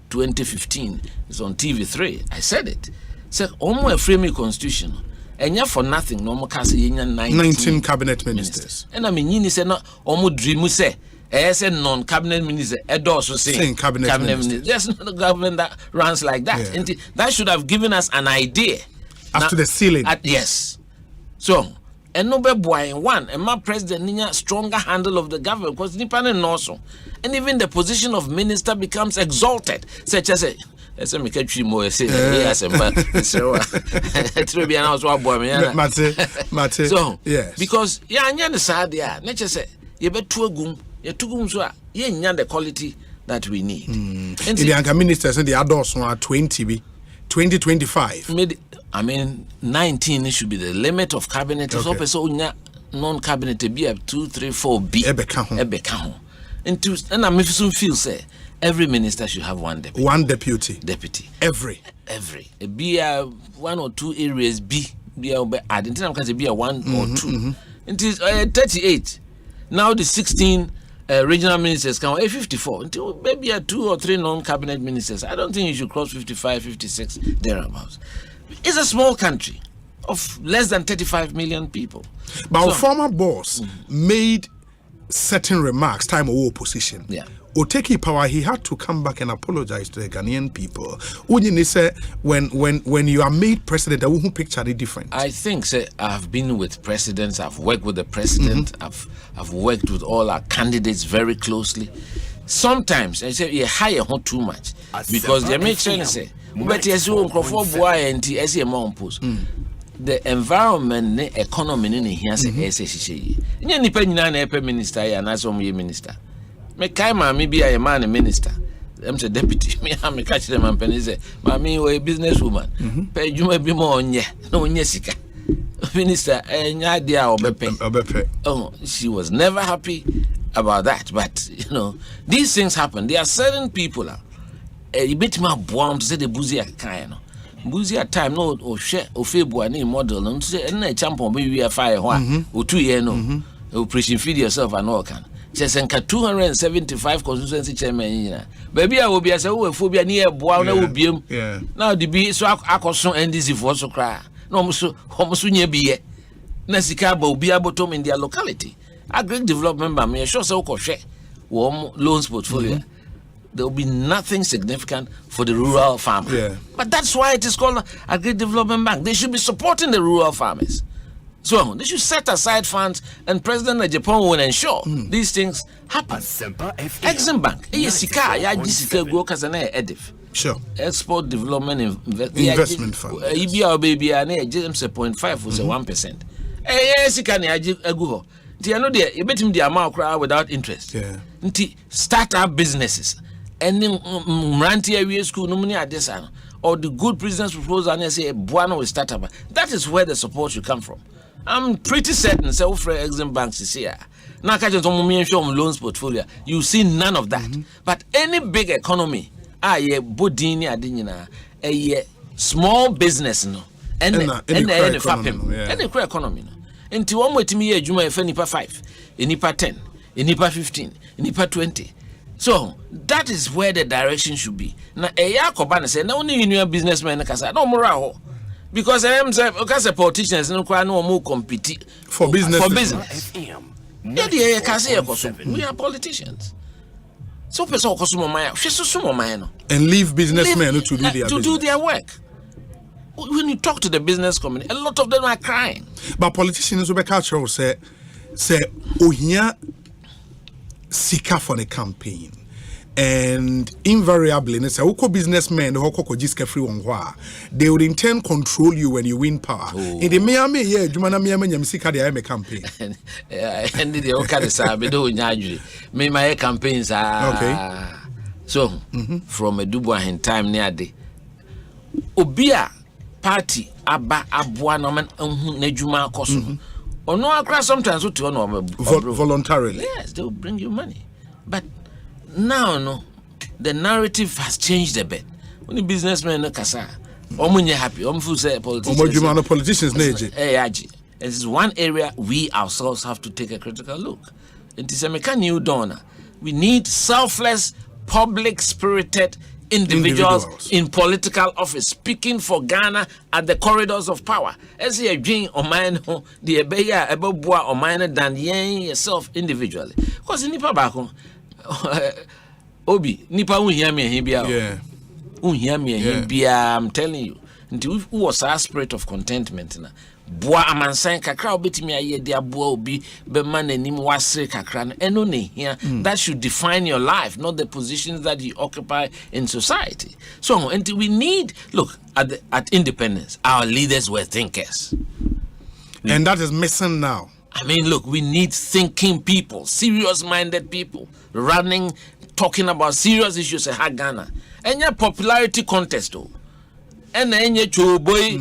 2015. It's on TV3. I said it. Said, almost a framing constitution. And yeah, for nothing, no more 19 cabinet ministers. And I mean, you say, no, almost dream, say, as a non cabinet minister, also saying cabinet minister. There's not a government that runs like that. Yeah. And that should have given us an idea as to the ceiling. Yes. So, and no boy one, and my president need stronger handle of the government because Nipan also. And even the position of minister becomes exalted, such as a me catch more say Asempa. So yes, because the sad nature say you bet tugum so the quality that we need. And the younger ministers and the adults are 2025. I mean 19 should be the limit of cabinet. Okay. So non-cabinet be 2, 3, 4 B. Ebeka. And I feel say every minister should have one deputy. One deputy. Every. Be 1 or 2 areas B. Be I didn't know because be 1 or 2. It is 38. Now the 16 regional ministers count 54 until maybe 2 or 3 non-cabinet ministers. I don't think you should cross 55, 56 thereabouts. It's a small country of less than 35 million people. But our former boss made certain remarks time of opposition. Yeah. Oteki Power, he had to come back and apologize to the Ghanaian people. Ujini say when you are made president, I won't picture it different. I think I've been with presidents, I've worked with the president, I've worked with all our candidates very closely. Sometimes I say hire too much because they make sure say but yes you the environment, the economy, in here say SSC. You nipa nyina na epe minister ya na so mo minister. Me kai ma me be a man minister. I'm the deputy. Me am catch them and penny say, "Mami we businesswoman. Pay juma bi mo onye. No onye sika." Minister enya dia obepe. Oh, she was never happy about that, but you know, these things happen. There are certain people you bet me bound to say the boozy kind, no. Buzi at time no or share or fable any model and say and champion baby a fire one or 2 years no operation feed yourself and all can just 275 constituency chairman baby I will be as a phobia near Buana will be now the be so akoson NDC for so cry no so almost near be Nasika will be able to in their locality a great development by me sure so share warm loans portfolio. There will be nothing significant for the rural farmer. Yeah. But that's why it is called a great development bank. They should be supporting the rural farmers. So they should set aside funds and President of Japan will ensure these things happen. Exim Bank. Sure. Export Development Investment Fund. EBR baby and 0.5 was 1%. Yes, you can go. You know you bet him the amount without interest. Yeah. Start-up businesses. And Ranty area school, no money at this or the good business proposal and say Buano will start up. That is where the support should come from. I'm pretty certain so for Exim banks is here. Now catch on show loans portfolio. You see none of that. But any big economy, bodini adinina, a small business no. And any economy no. Into one way to me a juma if nipa 5, nipa 10, nipa 15, nipa 20. So that is where the direction should be. Now, a Yakobana said, no, only in your businessman, no more. Because because the politicians no more compete for business. For business. We are politicians. So person and leave businessmen to do their work. When you talk to the business community, a lot of them are crying. But politicians will be cultural say ohia sika for the campaign. And invariably, they say, businessmen, they would in turn control you when you win power. In the Miami, yeah, Jumana campaign. And the Okada Sabe do me my campaigns are okay. So from a Dubois in time near the Obia party Abba Abuanaman Nejuma Kosu. Or no, I cry sometimes voluntarily. Yes, they'll bring you money. But now, no, the narrative has changed a bit. When the businessmen no kasa, omunye happy, say politicians neji. And this is one area we ourselves have to take a critical look. It is a new donor. We need selfless, public-spirited individuals in political office speaking for Ghana at the corridors of power. As you dream or mine, the ebeya ebobua or mine than yourself individually. Because in Nipa Bako. Obi nipa unhia me he bia unhia me he bia I'm telling you nti who was our spirit of contentment na boa amansan kakra obetimi aye de aboa obi be man anim wasre kakra no eno ne hia that should define your life, not the positions that you occupy in society. So and we need look at independence, our leaders were thinkers, and that is missing now. I mean, look, we need thinking people, serious-minded people, talking about serious issues in Ghana. And your popularity contest, and then your boy,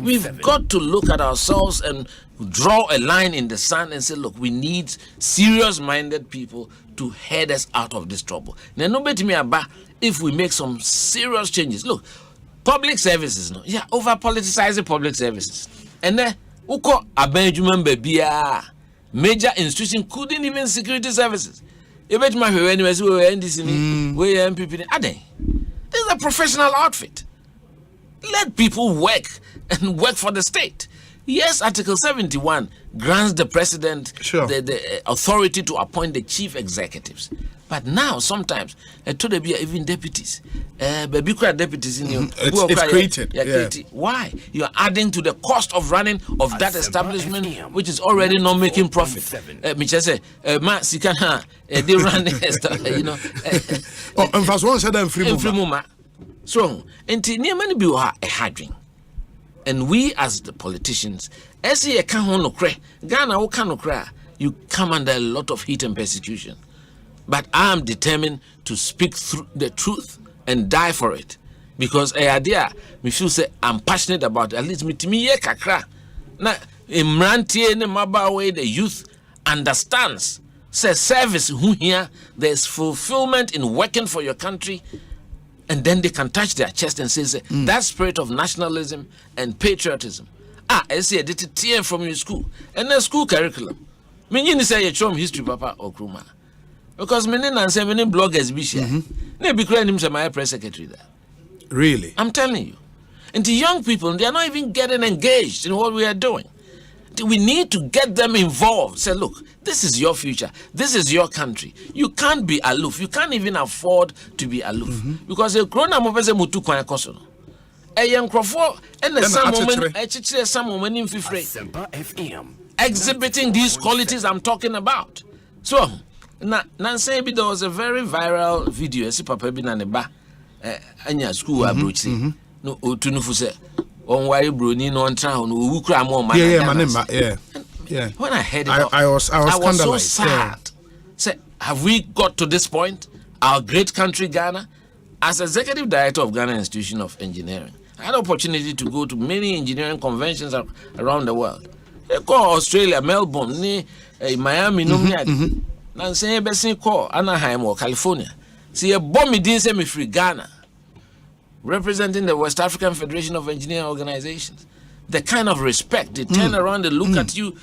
we've got to look at ourselves and draw a line in the sand and say, look, we need serious-minded people to head us out of this trouble. Now, nobody me about if we make some serious changes. Look. Public services, no, yeah, over politicizing public services. And then, uko abenjuman bebia major institution couldn't even security services. You bet my anyways we were NDC, we MPP. This is a professional outfit. Let people work and work for the state. Yes, Article 71 grants the president the authority to appoint the chief executives. But now, sometimes, to the be even deputies, baby deputies in you. It's created. Why? You are adding to the cost of running of that establishment, which is already not making profit. Me just say, ma sikana, they run, you know. And first one said, free muma. So, and near many people are a hadring. And we, as the politicians, as you can't cry, Ghana can't cry, you come under a lot of heat and persecution. But I am determined to speak through the truth and die for it. Because idea me feel say I'm passionate about it. At least me ye kakra. Na imrantie ne mabawe the youth understands. Say service who here there's fulfillment in working for your country. And then they can touch their chest and say that spirit of nationalism and patriotism. I see a tear from your school. And the school curriculum. Me you say you show history papa or kruma. Because many bloggers be share. Maybe him my press secretary there. Really? I'm telling you. And the young people, they are not even getting engaged in what we are doing. We need to get them involved. Say, look, this is your future. This is your country. You can't be aloof. You can't even afford to be aloof. Because the corona movement mutu kwa koso. A young crofo and some woman in Asempa FM exhibiting these qualities I'm talking about. So Nancy, there was a very viral video. See, Papa Binaneba, Anya school abrochi. No, Tunufu said, "On why Bruni no one town who cry more man." Yeah. When I heard it, I was so sad. Say, have we got to this point? Our great country, Ghana, as executive director of Ghana Institution of Engineering, I had the opportunity to go to many engineering conventions around the world. They call Australia, Melbourne, Miami, Nancy Bessie call Anaheim or California. See a bomb didn't say me free Ghana, representing the West African Federation of Engineering Organizations. The kind of respect they turn around, they look at you,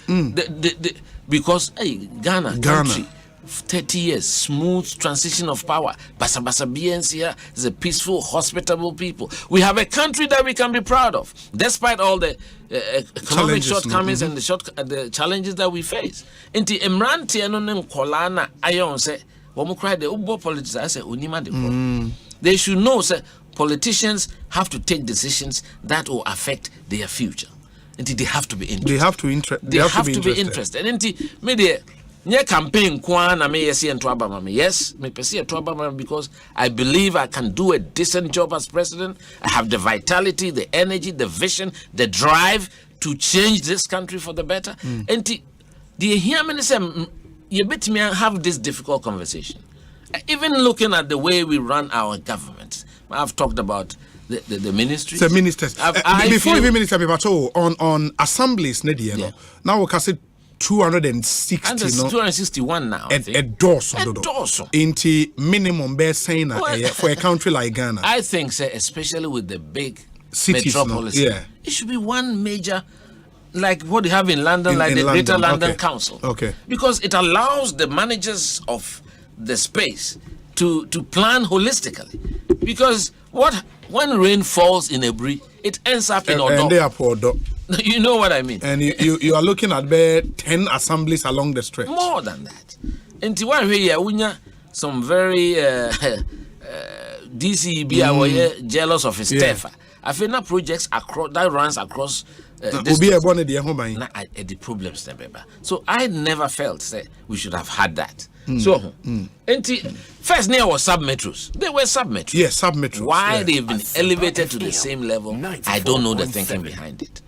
because hey, Ghana, country, 30 years, smooth transition of power. Basa BNC here is a peaceful, hospitable people. We have a country that we can be proud of, despite all the economic shortcomings and the challenges that we face. Inti Emranti enonem kolana ayon say, womu cry the ubo politics. I say unima de problem. They should know say politicians have to take decisions that will affect their future. Inti they have to be interested. They have to be interested. Inti media. Nye campaign kwana me yes and Trabama. Yes, me pesi Trabama because I believe I can do a decent job as president. I have the vitality, the energy, the vision, the drive to change this country for the better. And the hear me say you bet me have this difficult conversation. Even looking at the way we run our government, I've talked about the ministries. The ministers. Before even minister people on assemblies, now we can say 260 and it's 261 now. A dorsum. Into minimum best saying for a country like Ghana. I think so, especially with the big cities, metropolis. It should be one major, like what they have in London, like the Greater London Council. Okay. Because it allows the managers of the space to plan holistically. Because when rain falls in Ebri, it ends up in Odo. You know what I mean? And you are looking at there 10 assemblies along the stretch. More than that. And Tiwa some very DCB jealous of his staff. I feel now projects across that runs across the problems. So I never felt say we should have had that. So first near was sub-metros. They were sub-metros. Yes, sub-metros. Why they've been elevated to the same level, I don't know the thinking behind it.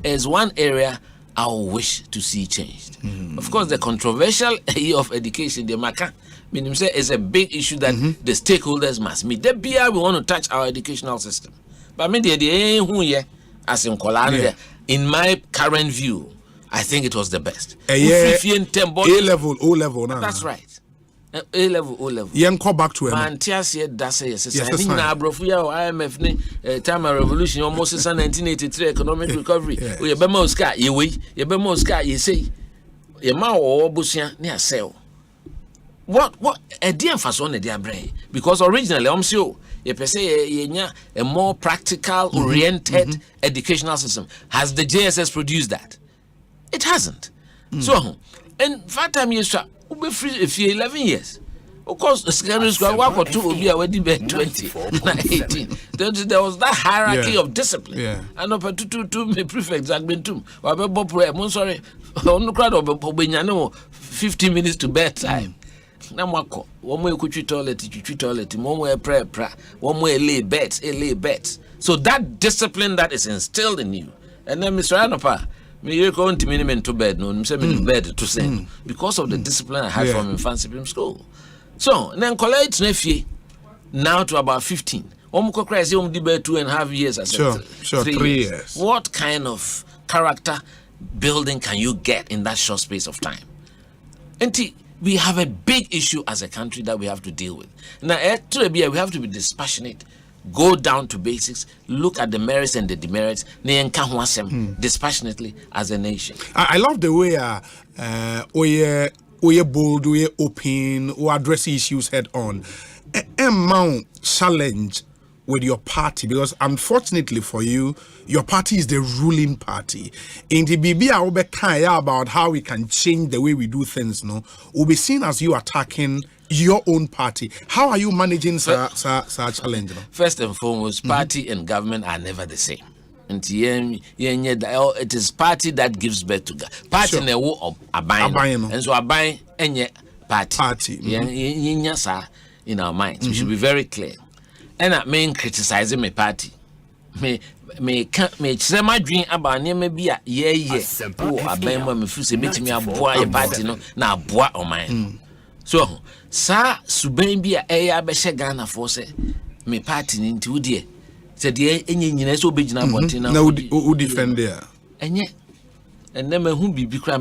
As one area I wish to see changed. Of course, the controversial area of education, the Maka, is a big issue that the stakeholders must meet. We want to touch our educational system. But as in my current view, I think it was the best. A-level, O-level. That's right. A-level, O-level. You go back to Mantias yet does say yes. IMF time of revolution almost 1983 economic recovery. We be Moscow, you say your ma or busia near sell. What a dear façon de dia brain because originally you say a more practical oriented educational system. Has the JSS produced that? It hasn't. So and that time you be free if you 11 years. Of course, the secondary school work or two will be already 20, 18. There was that hierarchy of discipline. And up to me prefect Zagbentum. I'm sorry, on the crowd of 15 minutes to bedtime. Namako, one way could toilet, one way prayer, one way lay bets. So that discipline that is instilled in you. And then Mr. Anopa, me going to minimum to bed, no, I'm bed to say because of the discipline I had from infancy school. So then college nephew now to about 15. Omko cries 2.5 years as 3 years. What kind of character building can you get in that short space of time? And we have a big issue as a country that we have to deal with. Now, we have to be dispassionate, go down to basics, look at the merits and the demerits, dispassionately as a nation. I love the way we're bold, we're open, we address issues head on. Amount challenge with your party, because unfortunately for you, your party is the ruling party. In the BB, I will be kind about how we can change the way we do things. No, will be seen as you attacking your own party. How are you managing such challenge? No? First and foremost, party and government are never the same. It is party that gives birth to God. Party ne wo abain, and so abain enye party. In our minds, we should be very clear. And I mean criticizing my party. Me say my dream about maybe a abain me feel say me aboa your party no na aboa o mine. So sa suban bi a be Ghana for say me party ni nti wodie said the nyina so be gina bonte na who defend there enye and then who be kra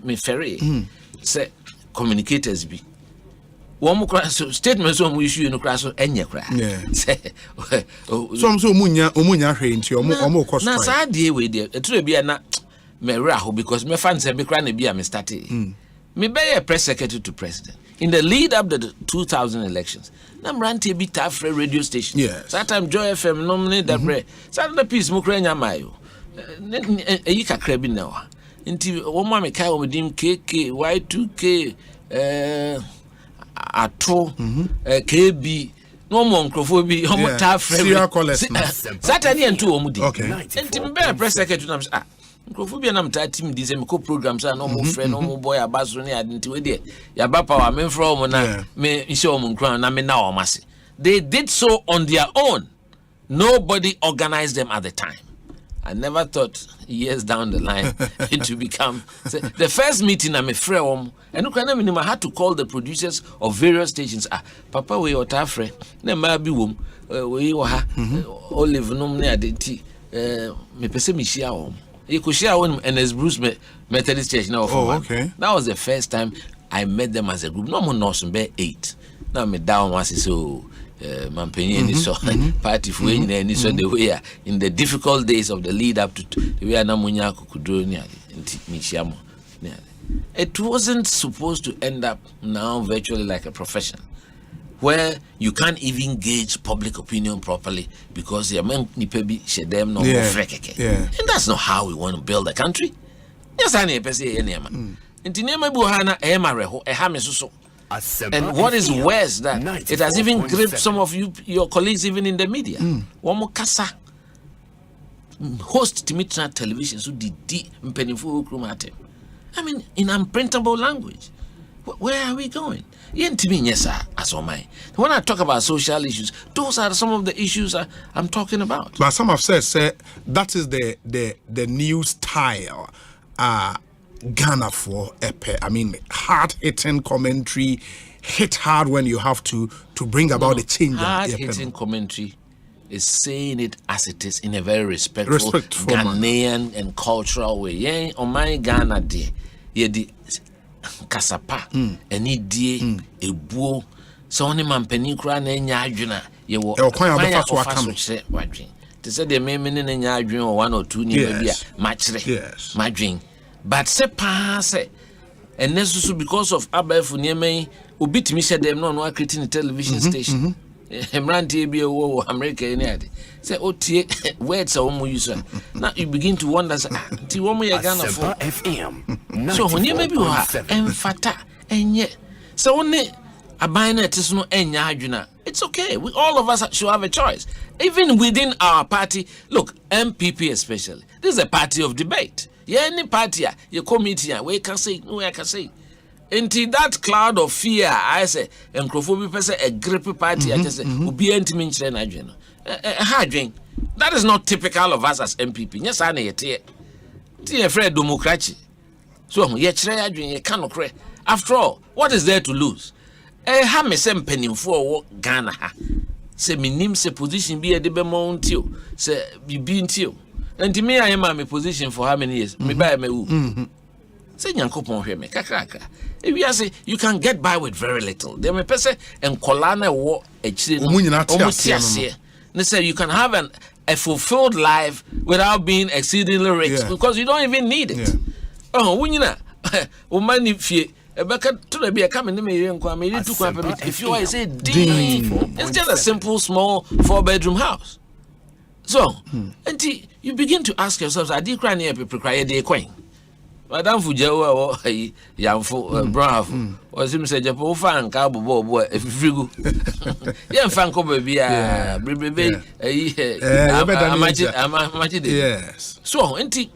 me ferry say communicators be one so statement so we issue no crash so enye kra say so munya hwe nti omo cost na sa de we there eturo bia na me ra ho because me fan say me kra na bia me start Me be a press secretary to president. In the lead up to the 2000 elections, I'm running a bit of radio station. Yes. That time Joy FM nominate the bread. Saturday piece Mukrenya Mayo. Yika Krabi now. Until one mammy kai with him KK, Y2K, Ato, KB, no more Crophobia, Homo Tafre. Saturday and 2 Omudi. Okay. And to be a press secretary, Crophobia nam tatim disem co programs are no more friend, no more boy, a basoni identity. Yabapa, I'm in from me show them crown, I mean now, Massy. They did so on their own. Nobody organized them at the time. I never thought years down the line it would become the first meeting. I'm a friend, and I had to call the producers of various stations. Papa, we are Tafre, Nemabi womb, we were Olive Nomne Adenti, me Pessimishia. Ekosiisen and as Bruce Methodist Church now. Okay. That was the first time I met them as a group. No more Northern Bear 8. Now me down was so Mampeni so party for any so the way in the difficult days of the lead up to the way Namunya Kukudronia Michiamo. It wasn't supposed to end up now virtually like a profession, where you can't even gauge public opinion properly because your men nipebi shedem no frekeke. And that's not how we want to build a country. Yes, I need to say any man. Intinema buhana emareho ehamisuso. And what is worse that it has even gripped some of your colleagues even in the media. Wamo kasa host Timitra television so di mpenifu krumate. I mean, in unprintable language. Where are we going? Yes, sir, as on my. When I talk about social issues, those are some of the issues I'm talking about. But some have said that is the new style. Ghana for epe. I mean, hard-hitting commentary, hit hard when you have to bring about a change. Hard-hitting commentary is saying it as it is in a very respectful Ghanaian and cultural way. Yeah, on my Ghana day, yeah, the kasapa, any day, a buo, so only man penikra na enya adwena, ye wo. To say the main meaning enya adwena or 1 or 2 ni maybe matchre. Yes. Madwin. But se pass and necessary because of Abafu near me, who beat me said them no creating a television station. Hemranti be a America in it. Say, oh, words are almost user. Now you begin to wonder, Tiwomo Ghana for FM. So when you maybe are emphata and yet, so only a binary is no enyajuna. It's okay. We all of us should have a choice. Even within our party, look, MPP especially. This is a party of debate. Yeah, any party, your committee, we can say, no, I can say. Until that cloud of fear, I say, and Crophobia person a grippy party, I just say, will be intimate and adrenaline. That is not typical of us as MPP. Yes, I need it. Dear Fred Democracy. So, yet, you cannot cry. After all, what is there to lose? Have me some penny for Ghana. Say, me name say position be a debe mount you. Say, be until. And to me, I am a position for how many years? Me buy me woo. Say, Yankopon hear me, kakraka. If you say you can get by with very little, there may person and Kolana war a chin. They say you can have a fulfilled life without being exceedingly rich because you don't even need it. Oh, when you know, money fear. If you are say it's just a simple small 4-bedroom house. So, until you begin to ask yourselves, I did cry near people cry day coin. Madame Fujawa or Yamfo Bravo or Sim said Japo fan cabo boy if you go. Yeah, Fanco baby, yes. So, until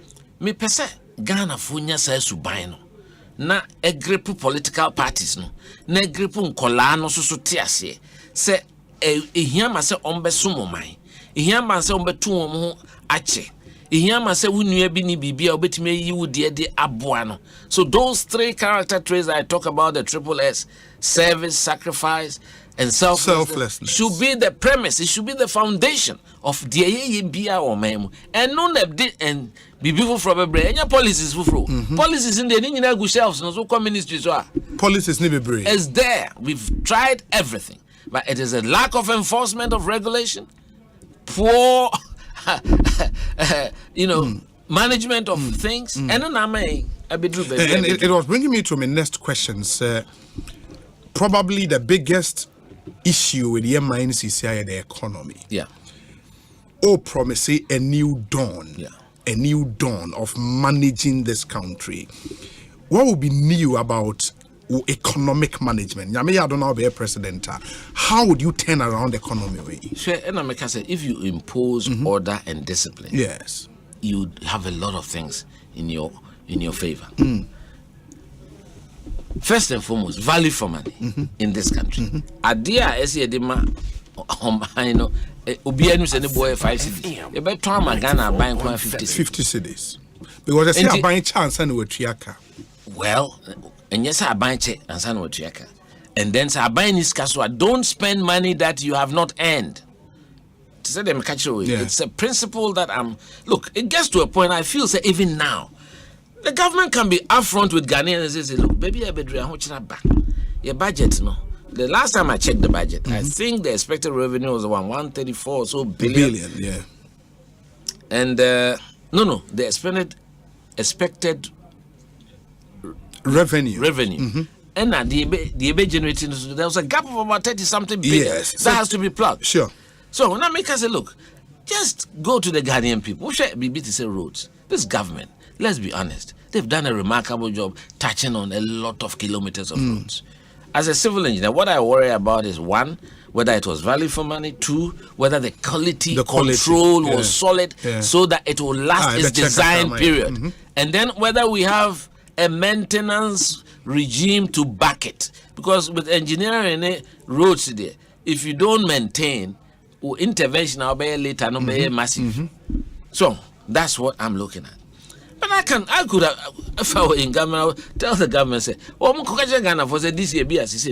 me pesa Ghana Funya says Subino. Na a grip political parties no na grip nkola so tiase se ehiama se ombe sumo mai ehiama se ombe tu ho ache ehiama se wunua bi ni bibia obetime yi wudie de aboa no. So those 3 character traits I talk about, the triple S, service, sacrifice and selflessness should be the premise. It should be the foundation of the bia or memo and none of the and be people from a brain. Your policies for policies in the Nina good shelves no so ministries are policies need be brave. It's there. We've tried everything, but it is a lack of enforcement of regulation, poor management of things. And then it was bringing me to my next questions. Probably the biggest issue with the MINCCI and the economy. Yeah. Promise a new dawn. Yeah. A new dawn of managing this country. What would be new about economic management? I don't know be a president. How would you turn around the economy? Sure, and I say if you impose order and discipline, yes, you have a lot of things in your favor. First and foremost, value for money in this country. Adia esidema know obianu se ne boy 5 cities. You bet Tom Ghana buying 50 cities. Because they say buying chance and we triaka. Well, and yes, I buy check and san with triaka. And then say I buy this castle. Don't spend money that you have not earned. To say them catch away. Yeah. It's a principle that look, it gets to a point I feel say even now. The government can be upfront with Ghanaians and say, look, baby, I better how back. Your budget, no. The last time I checked the budget, I think the expected revenue was around 134 or so billion. Yeah. And the expected revenue. And the EB generating, there was a gap of about 30-something billion. Yes. That has to be plugged. Sure. So when I make us say, look, just go to the Ghanaian people. We should be to say roads. This government, let's be honest, they've done a remarkable job touching on a lot of kilometers of roads. As a civil engineer, what I worry about is one, whether it was value for money, two, whether the quality control was solid so that it will last its design period. And then whether we have a maintenance regime to back it. Because with engineering roads there, if you don't maintain, intervention will be later, no be massive. So that's what I'm looking at. But I could have, if I were in government, tell the government, say, oh, Ghana for this year, be as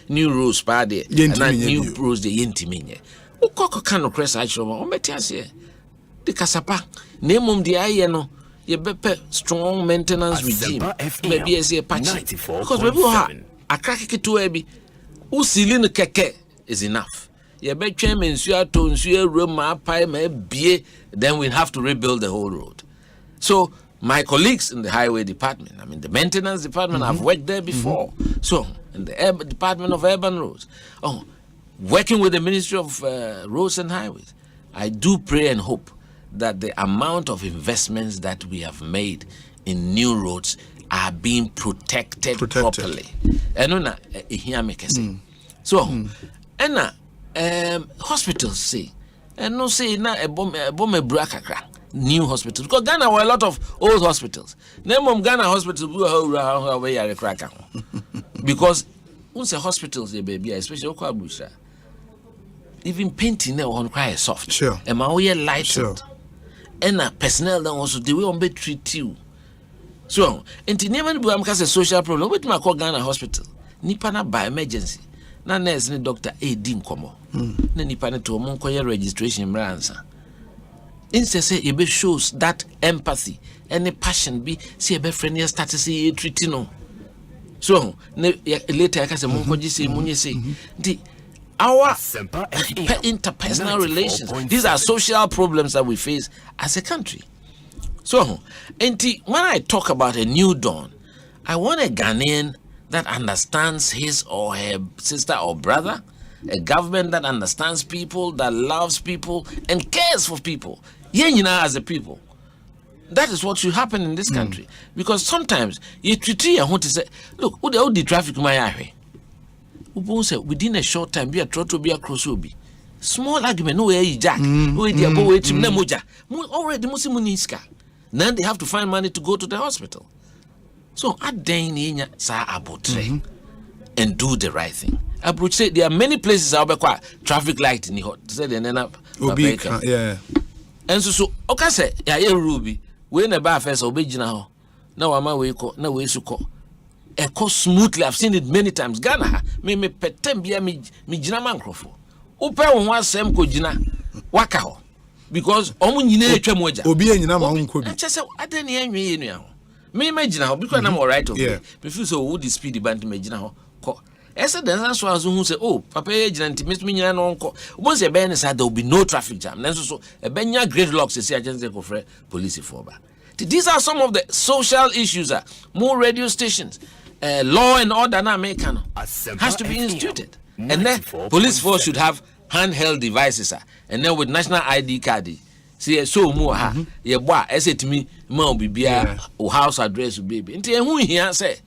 new rules, party, and new rules, the Yentiminye. O Coco cannot crest actually, or Metias here. The Casapa, name the Ayano, ye bepe strong maintenance regime, maybe as a patch. Because we have a crack it to Ebi, who sealing the keke is enough. Ye bet chairman, then we have to rebuild the whole road. So my colleagues in the highway department, I mean the maintenance department, I've worked there before. So in the Department of Urban Roads, working with the Ministry of Roads and Highways, I do pray and hope that the amount of investments that we have made in new roads are being protected. properly. And hear me say. So hospitals say, and no say na a bomb braka. New hospitals, because Ghana were a lot of old hospitals. Name of Ghana hospitals because once the hospitals they baby, especially Okabusha, even painting there on quite soft. Sure. And my way lightened. And personnel then also the way on be treat you. So and to never be a social problem. What my call Ghana hospital? Nipana by emergency. Na nurse ni doctor dim komo. Na nipana to monko registration bransa. Instead, it shows that empathy and a passion be see a friend here start to see treating no. So later I can say Munkoji say Munye say the our interpersonal relations. These are social problems that we face as a country. So when I talk about a new dawn, I want a Ghanaian that understands his or her sister or brother. A government that understands people, that loves people, and cares for people. As a people. That is what should happen in this country. Because sometimes you treat and want to say, look, all the traffic my eye. Within a short time, be a trotto be a crossobi. Small argument, no way, Jack. No idea, go away to Nemoja. Already, Musimuniska. Now they have to find money to go to the hospital. So, at Dane, sa abotre and do the right thing. I would say there are many places out there traffic light in the hot. Say they end up. Yeah. And so okay say ya Ruby we na ba first obegina ho na wa ma we ko na we su ko e ko smoothly. I've seen it many times. Ghana me petem bia me gina mankrofo upe wo ho asem ko gina waka ho because omu nyina etwa moja obi anyina ma wonko bi che say adani anwe enu ho me gina ho because na mo right of me feel so would the speed band me gina ho ko Ese then so as who say, oh, papa agent, Miss Minya no uncle. Once a ben said there will be no traffic jam. Then so a benya great locks say agents go for police for ba. These are some of the social issues. More radio stations, law and order na American has to be instituted. And then police force should have handheld devices. And then with national ID card. See, so more ha. Ye boy, say to me, ma bibia o house address baby. Nti ehun hia say,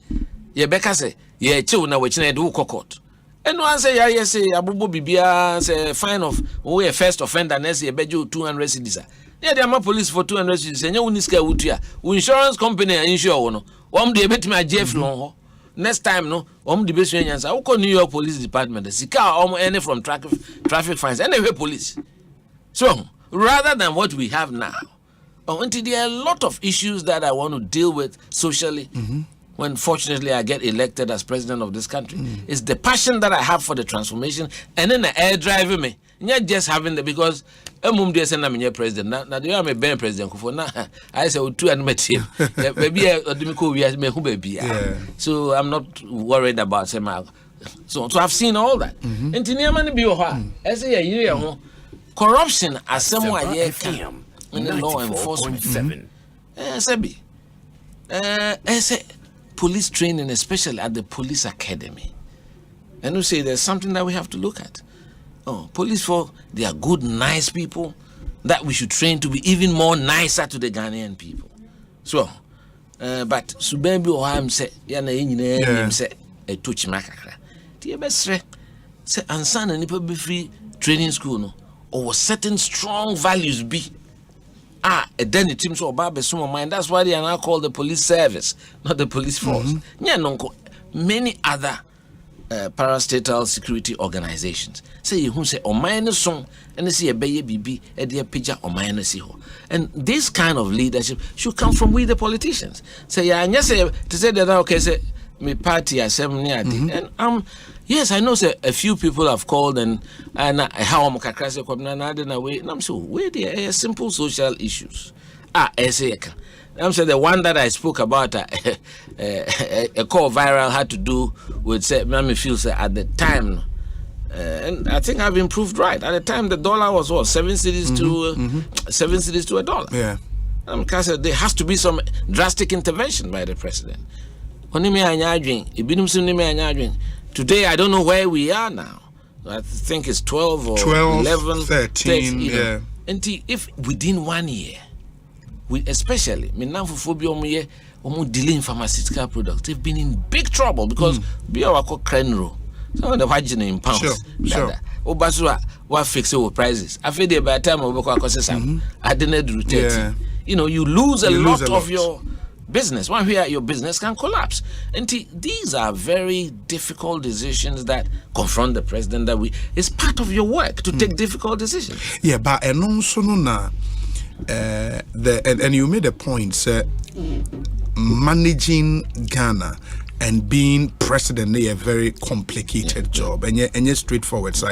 ye beka say, ye chill na we chine do court. And one say ya say abubo bibia say fine of we a first offender next ye bejo 200 cedis. Yeah, they are police for 200 cedis. And you uniska wutia. Insurance company insure no. Wam de betimi agef no. Next time no, the best answer. How New York Police Department? Sika any from traffic fines. Anyway, police. So rather than what we have now, there are a lot of issues that I want to deal with socially. When fortunately I get elected as president of this country, it's the passion that I have for the transformation, and then the air driving me. Not just having the because I'm president. Now you are my best president. I say two and met him. So I'm not worried about him. So I've seen all that. And corruption as someone in the law enforcement. Police training, especially at the police academy. And you say there's something that we have to look at. Police folk, they are good, nice people that we should train to be even more nicer to the Ghanaian people. So, but Subembi or I'm say, yana say a touch makakra. The best say, and son and nipple be free training school no, or certain strong values be. Then it seems so bad, some of mine. That's why they are now called the police service, not the police force. Many other parastatal security organizations say who say o minus song and see a baby bibi a dear picture or minus ho. And this kind of leadership should come from we the politicians. Say and yes to say that okay say me party Asempa and yes I know say a few people have called and how am kakrase kwabna na de na we and I'm so where there are simple social issues I'm saying the one that I spoke about, a call viral had to do with, say, me feel say at the time, and I think I've improved right. At the time, the dollar was what 7 cedis to 7 cedis to a dollar. Yeah, because there has to be some drastic intervention by the president. Today, I don't know where we are now. I think it's 12 or 11, 13. Yeah, and if within 1 year. We especially phobia dealing pharmaceutical products, they've been in big trouble because we are called Crenro. So the margin in pounds. Sure. Obasua what fix our prices. I feel the by the time I didn't rotate. You lose a lot of your business. One here your business can collapse. And these are very difficult decisions that confront the president it's part of your work to take difficult decisions. Yeah, but and also no and you made a point, sir, managing Ghana and being president is a very complicated job and yet straightforward. So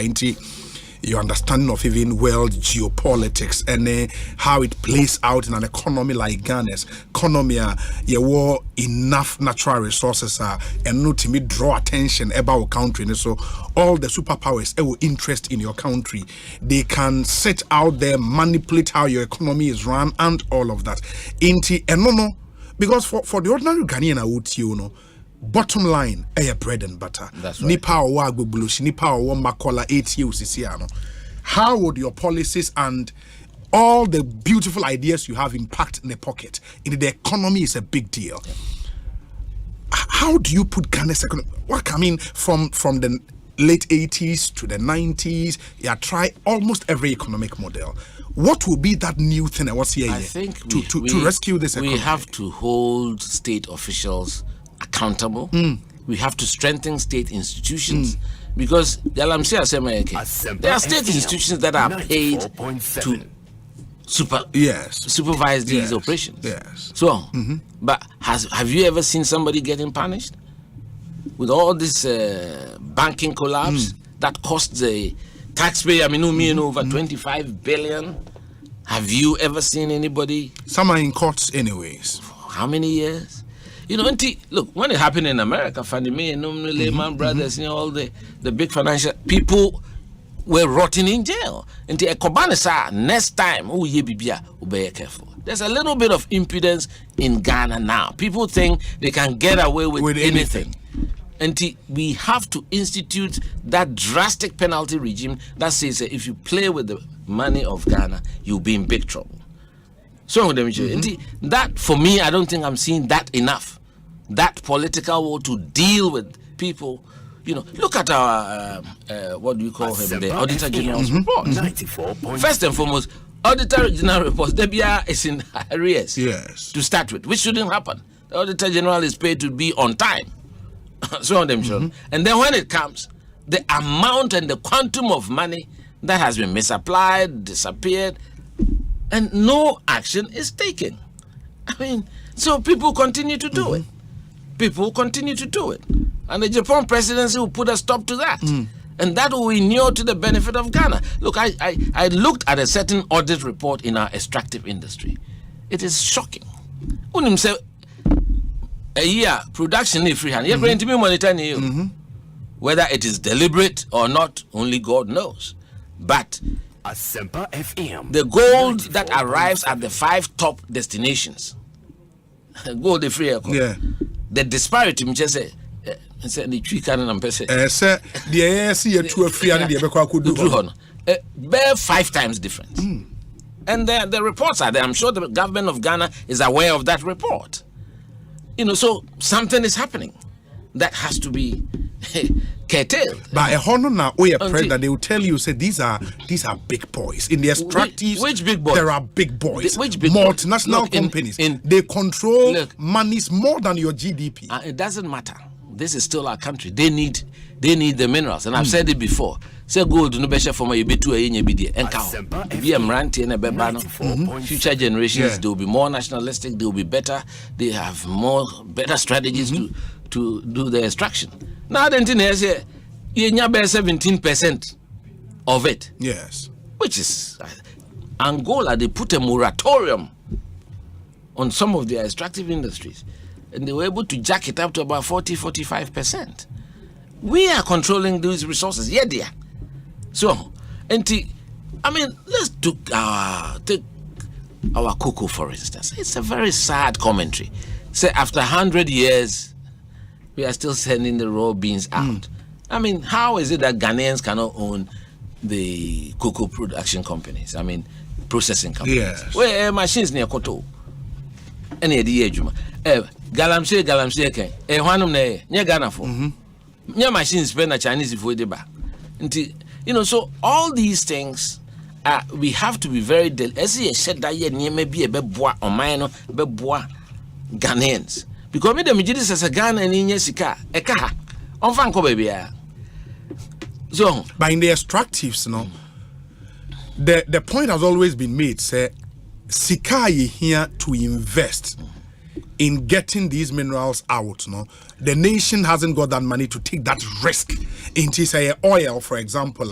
your understanding of even world geopolitics and how it plays out in an economy like Ghana's economy, you were enough natural resources and not to draw attention about our country. And so all the superpowers have interest in your country. They can set out there, manipulate how your economy is run and all of that. Because for the ordinary Ghanaian out, bottom line, bread and butter. That's right. Nipa or blush, nipa or makola 8 years. How would your policies and all the beautiful ideas you have impact in the pocket? In the economy is a big deal. Yeah. How do you put Ghana's economy? From the late 80s to the 90s, you try almost every economic model. What will be that new thing? I think to rescue this economy? We have to hold state officials accountable. We have to strengthen state institutions because there are state institutions that are paid to supervise these operations. Yes. So, but have you ever seen somebody getting punished with all this banking collapse that cost the taxpayer over 25 billion? Have you ever seen anybody? Some are in courts anyways. How many years? You know, look, when it happened in America, Fannie Mae, Lehman Brothers, all the big financial people were rotting in jail. And the next time, be careful. There's a little bit of impudence in Ghana now. People think they can get away with anything. And we have to institute that drastic penalty regime that says that if you play with the money of Ghana, you'll be in big trouble. So that, for me, I don't think I'm seeing that enough. That political will to deal with people. You know, look at our what do you call him? The Auditor General's report. 94.7. First and foremost, Auditor General report, DBR is in arrears. Yes. To start with, which shouldn't happen. The Auditor General is paid to be on time. So on them, and then when it comes, the amount and the quantum of money that has been misapplied, disappeared, and no action is taken. I mean, so people continue to do it. People continue to do it. And the Japan presidency will put a stop to that. And that will inure to the benefit of Ghana. Look, I looked at a certain audit report in our extractive industry. It is shocking. Unim say a year production is free hand. You're going to be monitoring you. Whether it is deliberate or not, only God knows. But Asempa FM. The gold that arrives at the 5 top destinations, gold the free. Yeah. The disparity, me just say the tree cannon and person. Say the ASC to a free and the Ebekwa could do. Bear 5 times difference. And the reports are there. I'm sure the government of Ghana is aware of that report. You know, so something is happening that has to be curtailed. But a honor now, that they will tell you, say these are big boys in the extractives. Which big boys? There are big boys. Which big multinational boys? companies. They control monies more than your GDP. It doesn't matter. This is still our country. They need the minerals, and I've said it before. Say gold no better for my betu a be future generations. They will be more nationalistic. They will be better. They have better strategies to do the extraction. Now the thing is, you have 17% of it. Yes, which is Angola. They put a moratorium on some of their extractive industries, and they were able to jack it up to about 40-45%. We are controlling these resources. Yeah, dear. So, I mean, let's take our cocoa, for instance. It's a very sad commentary. Say, after 100 years, we are still sending the raw beans out. I mean, how is it that Ghanaians cannot own the cocoa production companies? I mean, processing companies. Yes. Where machines near Koto? Any idea, Juma? Galamsey, Wanum near Ghana for. Near machines, spend a Chinese if we deba. You know, so all these things, we have to be very as you said that year near maybe a beboa or minor beboa Ghanaians. Because me the majority as a Ghana and in Yesika, Eka, on Fanco baby. So, but in the extractives, no, the point has always been made, say, Sika ye here to invest in getting these minerals out. No, the nation hasn't got that money to take that risk into say oil, for example,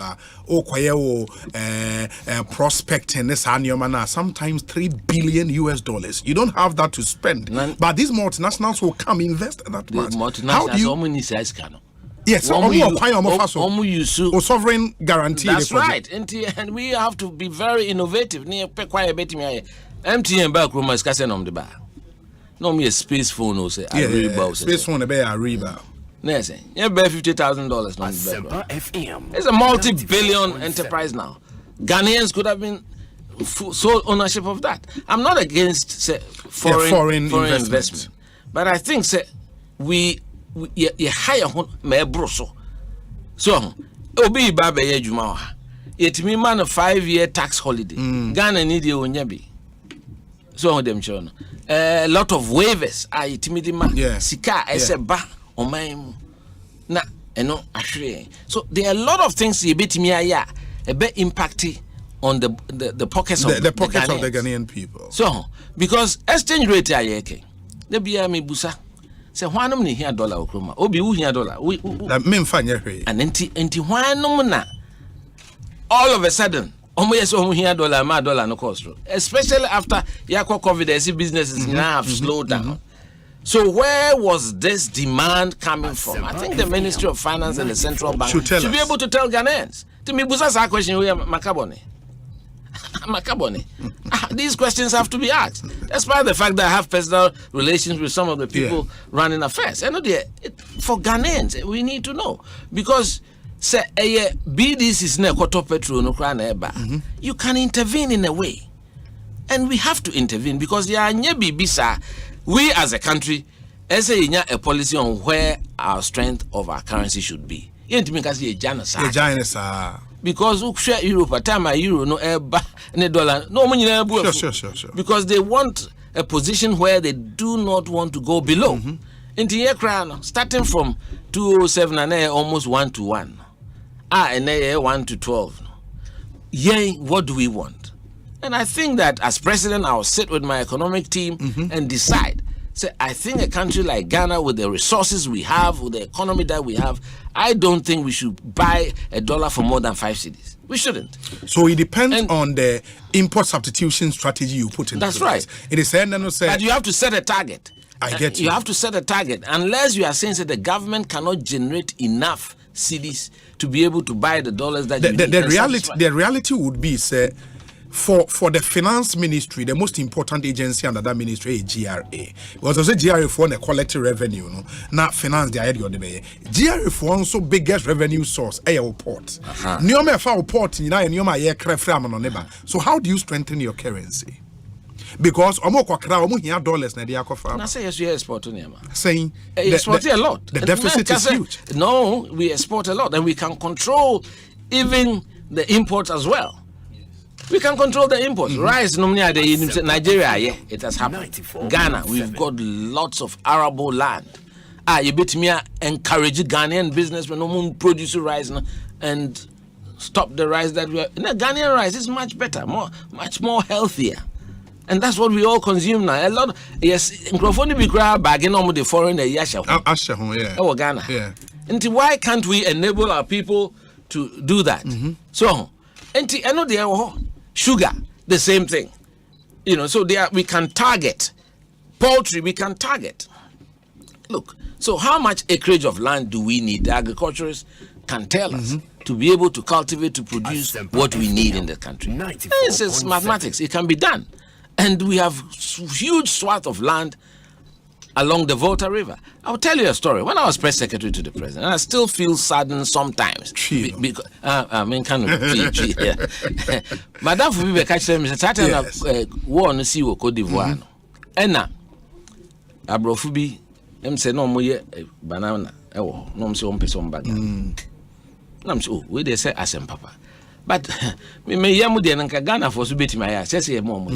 prospecting this annual sometimes $3 billion. You don't have that to spend. But these multinationals will come invest that much. How do you? Yes, sovereign guarantee. That's right. And we have to be very innovative. MTN back room is casting on the bar. No me a space phone or say space phone a Ariba. Yes, you bear $50,000. It's a multi-billion enterprise now. Ghanaians could have been sole ownership of that. I'm not against say, foreign investment, but I think say we hire me broso. So obi baba ye juma. It me man a 5-year tax holiday. Ghana need you onyabi. So them show a lot of waivers. I timidima sika eseba on my na eno ashre. So there are a lot of things you bit me a bit impacting on the pockets of the pockets of the Ghanaian people. So because exchange rate ayeke, there be a me busa. Say whanum ni here dollar okroma. Obi wu here dollar. We and enti whanum na all of a sudden. Here dollar, my dollar no cost. Especially after Yako COVID, I see businesses now have slowed down. So where was this demand coming from? I think the Ministry of Finance and the Central Bank should be able to tell Ghanaians. To me, Busa's question, we are Makabone. These questions have to be asked. Despite the fact that I have personal relations with some of the people running affairs. For Ghanaians, we need to know. Because say BDC is you can intervene in a way. And we have to intervene because we as a country, as a policy on where our strength of our currency should be. Because we share Europe at time euro no dollar no money sure. Because they want a position where they do not want to go below. Into year crown starting from 207 and almost 1-1. And 1 to 12. What do we want? And I think that as president, I'll sit with my economic team and decide. So I think a country like Ghana, with the resources we have, with the economy that we have, I don't think we should buy a dollar for more than 5 cedis. We shouldn't. So it depends on the import substitution strategy you put in place. That's right. It is but you have to set a target. I get you. You have to set a target. Unless you are saying that the government cannot generate enough cedis to be able to buy the dollars that you need. The reality would be, say, for the finance ministry, the most important agency under that ministry is GRA. Because also GRA for the collective revenue, not finance the idea of the bay. GRA for also biggest revenue source, airport. So how do you strengthen your currency? Because dollars na dia kofa. Na say yes, we export saying export a lot. The deficit is huge. No, we export a lot and we can control even the imports as well. We can control the imports. Rice, Nigeria, it has happened. Ghana, we've got lots of arable land. You bet me encourage Ghanaian business when no one produce rice and stop the rice that we are. Ghanaian rice is much better, much more healthier. And that's what we all consume now. A lot, yes, microphone be grab bagging on the foreign Ghana. Yeah. And why can't we enable our people to do that? So, and I know they are sugar, the same thing. So we can target poultry, we can target. Look, so how much acreage of land do we need? The agriculturists can tell us to be able to cultivate, to produce what we need in the country. This is mathematics, it can be done. And we have huge swath of land along the Volta River. I'll tell you a story. When I was press secretary to the president, and I still feel saddened sometimes. Because Madame Fubibe catch them, Mr. War on the sea Cote d'Ivoire. And now, Abrofubi, say no more banana, no so person bag. I'm so we they say Asempa. But me Yamudi and Ghana for Subeti my ass, say more.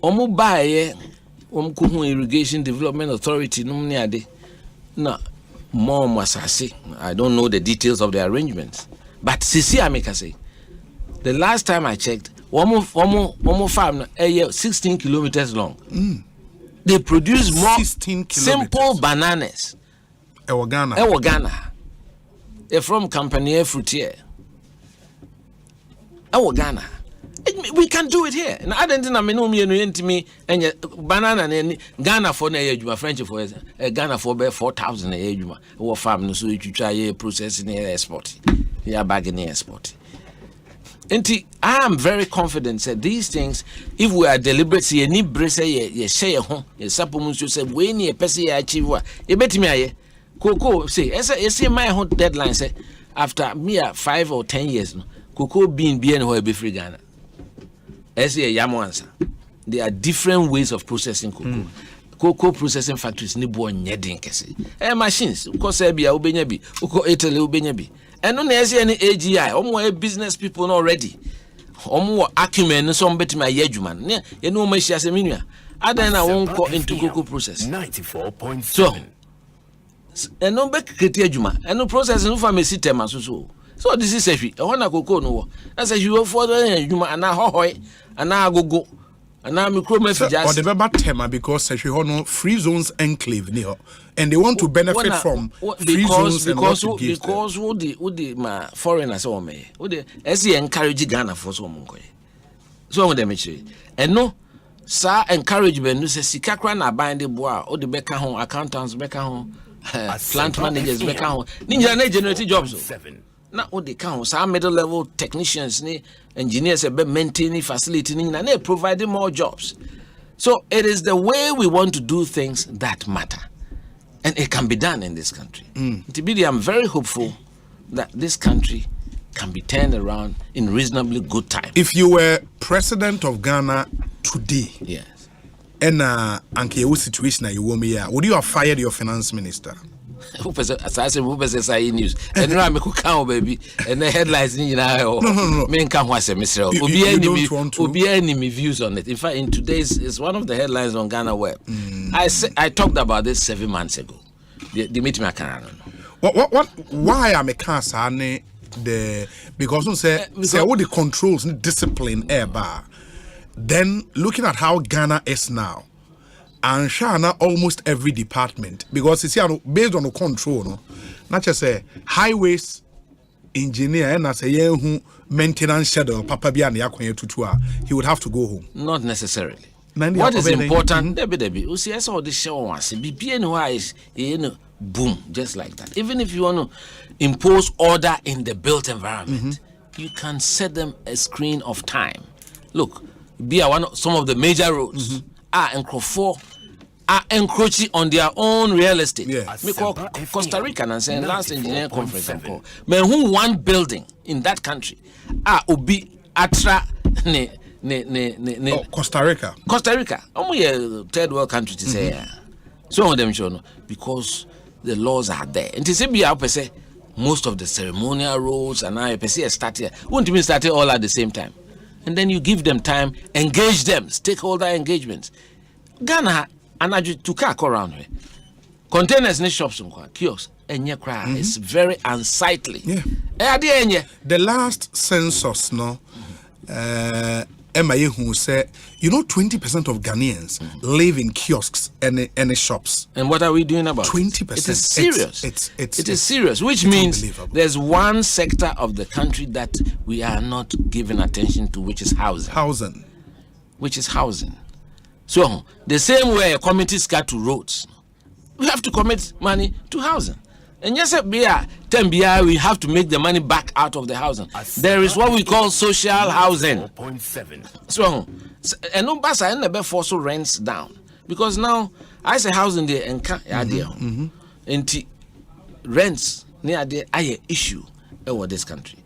Omo baye Kuhu Irrigation Development Authority na more masasi. I don't know the details of the arrangements. But Sisi Ameka say the last time I checked, one farm 16 kilometers long. They produce more simple bananas. Ghana. They're from Campania Fruitier. Ghana. We can do it here. And I don't think me and banana and Ghana for a French for Ghana for 4,000 a or farm so you try processing export. Yeah, bagging export. And I am very confident that these things, if we are deliberate, you need brace ye share home, ye supplements you say, when ye pessy achieve what you bet me. Cocoa say, as my home deadline say, after me 5 or 10 years, cocoa bean who be free Ghana. There are different ways of processing cocoa. Cocoa processing factories ni bo nyedin kese. Machines, ko say bia obenya bi, ko Italy obenya bi. And no na any AGI, omo business people not ready. Omo acumen so mbetima ye adwuma. Ne ye no ma hia se menua. Adan na won ko into cocoa process. 94.7. So, and no be kreti adwuma. And no process no fa me system so. So this is a one a cocoa no. That's a you for the adwuma ana hohoi. And now go and now micro message or the Baba Tema because no free zones enclave near and they want to benefit from free zones because who the my foreigners or me who the encourage Ghana for some so them and no Sa encouragement no say sika kra na bind the boa o de beka ho accountants beka ho plant managers beka ho ni nyina na generate jobs na o de ka ho sa middle level technicians ni engineers be maintaining facility ni nyina na providing more jobs. So it is the way we want to do things that matter, and it can be done in this country. TBD, I'm very hopeful that this country can be turned around in reasonably good time. If you were president of Ghana today, yes, and anke wo situation na you want me would you have fired your finance minister? As I say, who say news? And now I'm a baby, and the headlines in no. Men can watch a Mr. Obi enemy views on it. In fact, in today's is one of the headlines on Ghana Web. I talked about this 7 months ago. The meeting I can't. What? Why am I can't because you say all the controls and discipline air bar. Then looking at how Ghana is now, and Shana almost every department, because it's based on the control, no, not just say highways engineer and as a who maintenance schedule, Papa Biani he would have to go home. Not necessarily. What is important, Debbie, you see, I saw the show once. BPN boom, just like that. Even if you want to impose order in the built environment, you can set them a screen of time. Look, some of the major roads are encroaching on their own real estate. Me call Costa Rica and say last engineering conference and call. Men who one building in that country ubi atra Costa Rica. A third world country to say. Some of them show no because the laws are there. And to say most of the ceremonial roads and I start here. Won't even start it all at the same time. And then you give them time, engage them, stakeholder engagements. Ghana, and I to car around here. Containers in shops and kiosks, and it's very unsightly. The last census, who said, 20% of Ghanaians live in kiosks and shops. And what are we doing about 20%? It is serious. It is serious, which means there's one sector of the country that we are not giving attention to, which is housing. So the same way committees got to roads, we have to commit money to housing. And yes, we have to make the money back out of the housing. There is what we call social housing. So, and no basa and never force rents down because now I say housing there and and rents near there are issue over this country.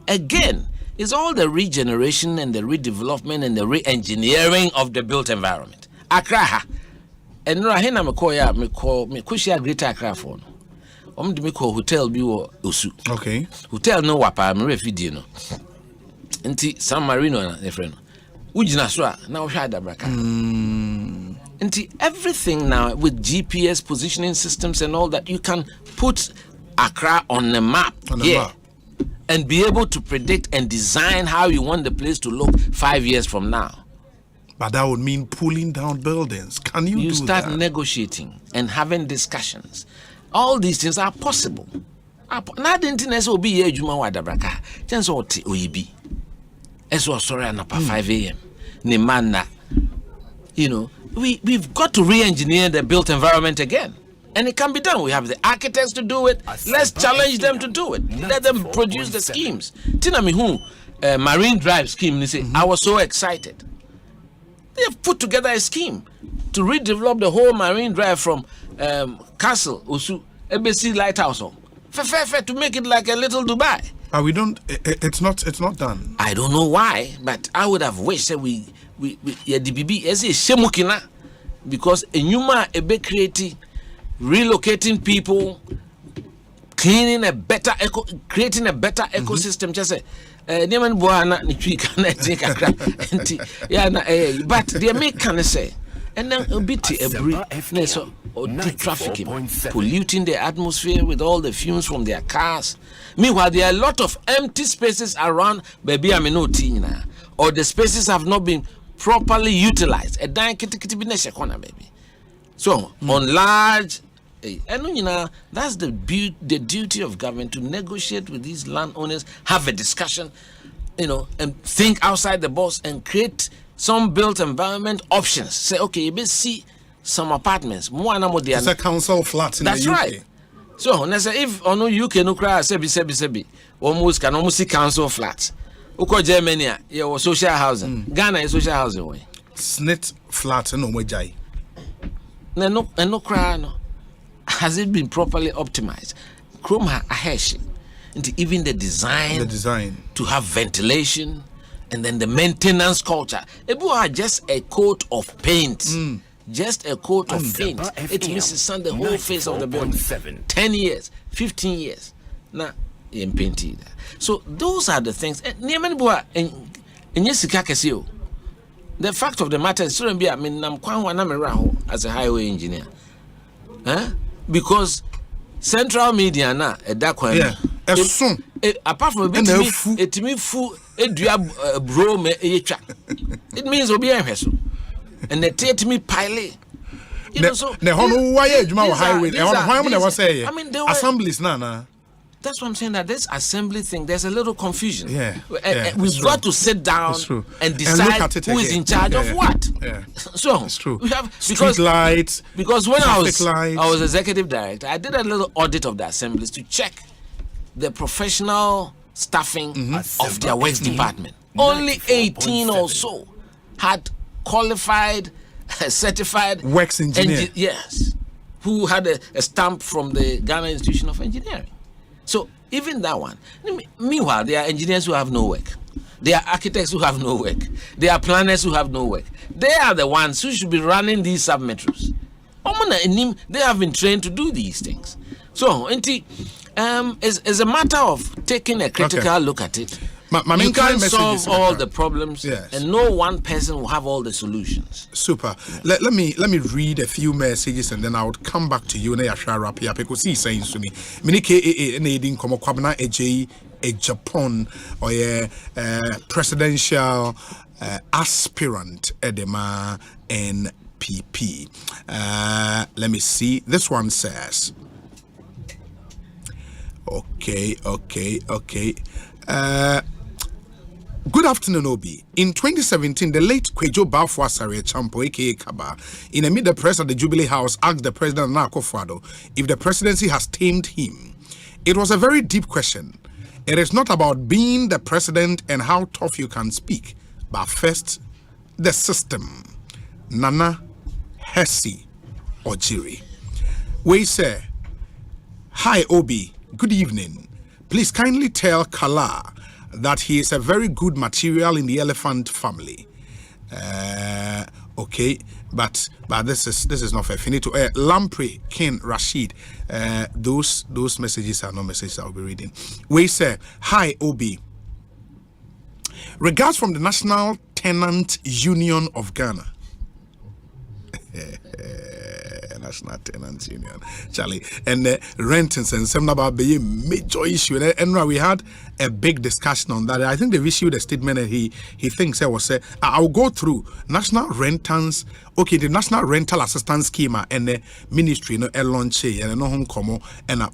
Again, it's all the regeneration and the redevelopment and the re-engineering of the built environment. Accra, and Rahina me kushia Greater Accra for. Do me call hotel bi wo Osu. Okay. Hotel no wapa me refidi no. Nti San Marino na ne friend. Ujina so a na wo hwa adabraka. Nti everything now with GPS positioning systems and all that, you can put Accra on the map and be able to predict and design how you want the place to look 5 years from now. But that would mean pulling down buildings. Can you do that? You start negotiating and having discussions. All these things are possible. Now the internet will be here juma wa dabraka. Chance oti oyibi. Eso sorry na 5 a.m. Ni manna. We've got to re-engineer the built environment again. And it can be done. We have the architects to do it. Let's challenge them to do it. Let them produce the schemes. Tina Mihu Marine Drive scheme, they say, I was so excited. They have put together a scheme to redevelop the whole Marine Drive from Castle, Osu, Embassy Lighthouse, to make it like a little Dubai. It's not done. I don't know why, but I would have wished that we DBB as a shemukina, because a numa creating, relocating people, creating a better ecosystem. Just say, but they make can say. And then a bit of trafficking, polluting the atmosphere with all the fumes from their cars. Meanwhile, there are a lot of empty spaces around, baby, or the spaces have not been properly utilized. So, on large, that's the duty of government, to negotiate with these landowners, have a discussion, and think outside the box and create some built environment options. Say, okay, you see some apartments. It's a council flat in that's the UK. Right. So, if on UK no cry, sebi, almost see council flats. Uko Germany, yeah, social housing. Ghana is social housing way. SNIT flat no mojai. No cry no. Has it been properly optimized? Chrome a hash. Even the design to have ventilation and then the maintenance culture. Ebu are just a coat of paint. Just a coat of paint. It misses the whole face of the building. 10 years, 15 years. Now, in painted. So those are the things. The fact of the matter is, I'm as a highway engineer. Because central media now, apart from it means obi ehweso and the me pile so assemblies na. That's what I'm saying, that this assembly thing, there's a little confusion. We've true. got to sit down and decide who is in charge of what. So it's true. We have street lights. Because when I was executive director, I did a little audit of the assemblies to check the professional staffing of their works department. Only 18 or so had qualified, certified works engineer. Yes, who had a stamp from the Ghana Institution of Engineering. So even that one. Meanwhile, there are engineers who have no work. There are architects who have no work. There are planners who have no work. They are the ones who should be running these sub-metros. They have been trained to do these things. So, it's a matter of taking a critical look at it. You can't solve all the problems, and no one person will have all the solutions. Super. Let me read a few messages and then I would come back to you. Ekosiisen to me. Mini KAA needing komo kwabna AJ a Japan or a presidential aspirant edema NPP. Let me see. This one says. Okay. Good afternoon, Obi. In 2017, the late Kwejo Bafwasare Champo, aka Kaba, in a mid press at the Jubilee House, asked the president Nana Akufo-Addo if the presidency has tamed him. It was a very deep question. It is not about being the president and how tough you can speak, but first, the system. Nana Hesi Ojiri. We say, hi, Obi. Good evening. Please kindly tell Kala that he is a very good material in the elephant family. Okay, but this is not fair. Finito. Lamprey, Ken, Rashid. Those messages are not messages I'll be reading. We say, hi, Obi. Regards from the National Tenant Union of Ghana. National Tenants Union, Charlie, and rentings and some about be a major issue. And we had a big discussion on that. I think they've issued a statement that he thinks I was say I'll go through national rentals. Okay, the National Rental Assistance Scheme and the ministry, launch and no home como and a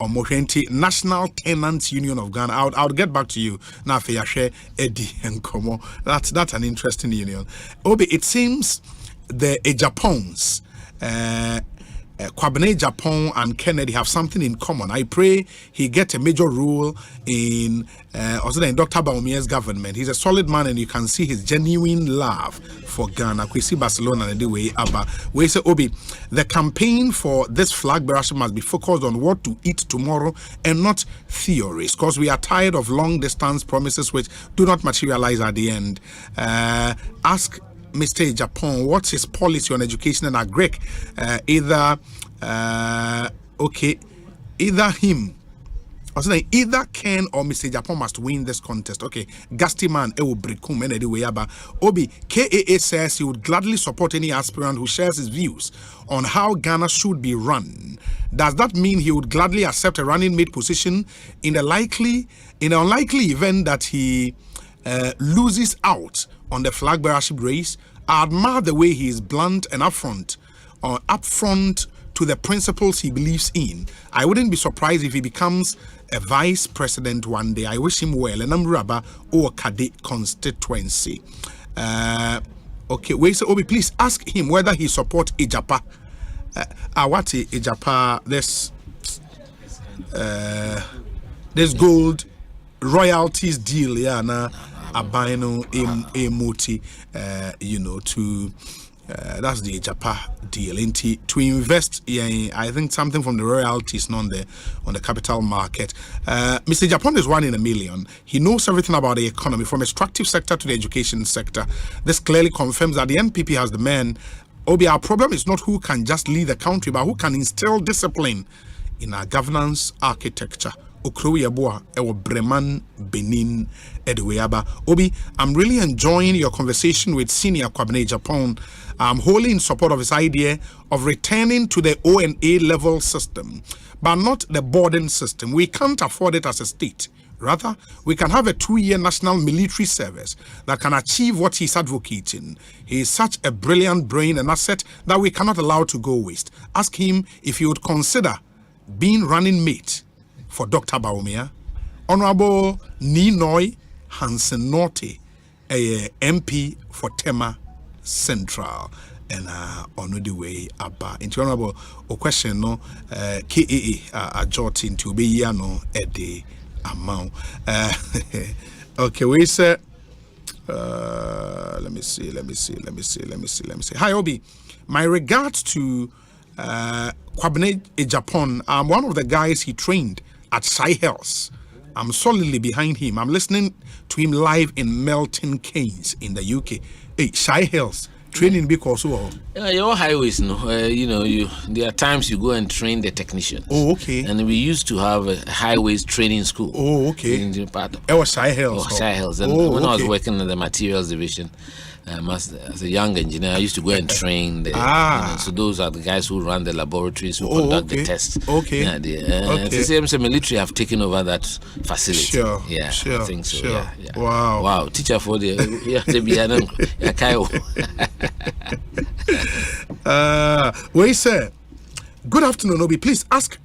National Tenants Union of Ghana. I'll get back to you now for your share Eddie and Como. That's an interesting union. Obi, it seems the Japons. Kwabene Japan and Kennedy have something in common. I pray he gets a major role in also in Dr. Baumia's government. He's a solid man and you can see his genuine love for Ghana. We see Barcelona and the way Abba. We say Obi, the campaign for this flag bearer must be focused on what to eat tomorrow and not theories, because we are tired of long distance promises which do not materialize at the end. Ask Mr. Japan, what's his policy on education and agric? Either Ken or Mr. Japan must win this contest. Okay, Gasti man, will break anyway. Obi, KAA says he would gladly support any aspirant who shares his views on how Ghana should be run. Does that mean he would gladly accept a running mate position in the unlikely event that he loses out on the flag bearership race? I admire the way he is blunt and upfront to the principles he believes in. I wouldn't be surprised if he becomes a vice president one day. I wish him well. And I'm Raba or Kade constituency. Okay, wait, so Obi, please ask him whether he support Ijapa. Awati Ijapa, this gold royalties deal, yeah, na abino emoti, to that's the Ijapa deal. To invest, I think something from the royalties on the capital market. Mr. Japan is 1 in a million. He knows everything about the economy, from extractive sector to the education sector. This clearly confirms that the NPP has the man. Obi, our problem is not who can just lead the country, but who can instill discipline in our governance architecture. Okroyeboa ewo Breman Benin Edweyaba. Obi, I'm really enjoying your conversation with Senior Kwabena Japan. I'm wholly in support of his idea of returning to the O&A level system, but not the boarding system. We can't afford it as a state. Rather, we can have a 2-year national military service that can achieve what he's advocating. He is such a brilliant brain and asset that we cannot allow to go waste. Ask him if he would consider being running mate for Dr. Baumia. Honorable Ninoy Hansen Norte, a MP for Tema Central, and on the way about into honorable o question no KAA a jotting to be no at the amount. Okay, we say let me see. Hi Obi, my regards to Kwabena Japan. I'm one of the guys he trained at Sahels. I'm solidly behind him. I'm listening to him live in Milton Keynes in the UK. Hey, Sahels training because your highways, no. There are times you go and train the technicians. Oh, okay. And we used to have a highways training school. Oh, okay. In the part of it was Sahels. Sahels. And when I was working in the materials division, as a young engineer, I used to go and train. So those are the guys who run the laboratories, who conduct the tests. Okay. The same military have taken over that facility. Sure. Yeah, sure. I think so. Sure. Yeah. Wow. Teacher for the we say, good afternoon, Obi. Please ask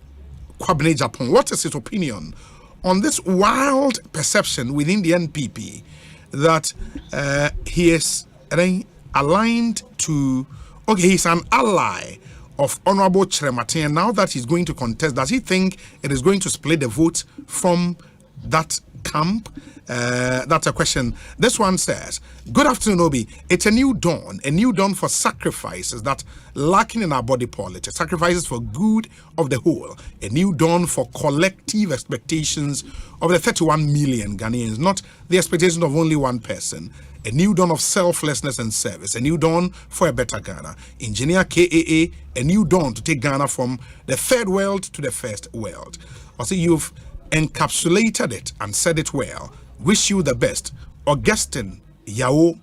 Kwabena Japan what is his opinion on this wild perception within the NPP that he is aligned to, he's an ally of Honorable Cheremate, and now that he's going to contest, does he think it is going to split the vote from that camp? That's a question. This one says, good afternoon, Obi. It's a new dawn for sacrifices that lacking in our body politic, sacrifices for good of the whole, a new dawn for collective expectations of the 31 million Ghanaians, not the expectations of only one person. A new dawn of selflessness and service, a new dawn for a better Ghana. Engineer KAA, a new dawn to take Ghana from the third world to the first world. I see you've encapsulated it and said it well. Wish you the best. Augustine Yao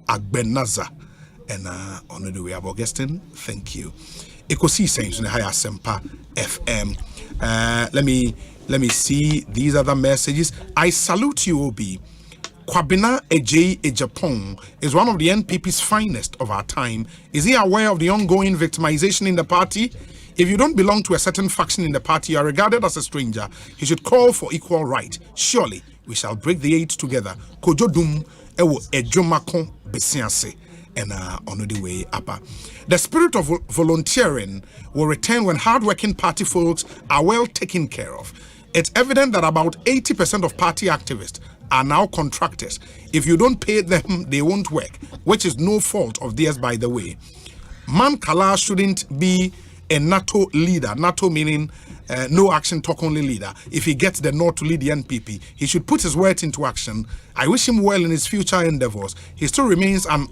Agbenaza. And on the way of Augustine, thank you. Ekosiisen in the high Asempa FM. Let me see these other messages. I salute you, Obi. Kwabena Japan is one of the NPP's finest of our time. Is he aware of the ongoing victimization in the party? If you don't belong to a certain faction in the party, you are regarded as a stranger. He should call for equal right. Surely, we shall break the eight together. Kojodum ewo ejomakon besianse. And on the way up. The spirit of volunteering will return when hardworking party folks are well taken care of. It's evident that about 80% of party activists are now contractors. If you don't pay them, they won't work, which is no fault of theirs, by the way. Mankala shouldn't be a NATO leader. NATO meaning no action talk only leader. If he gets the no to lead the NPP, he should put his words into action. I wish him well in his future endeavors. He still remains an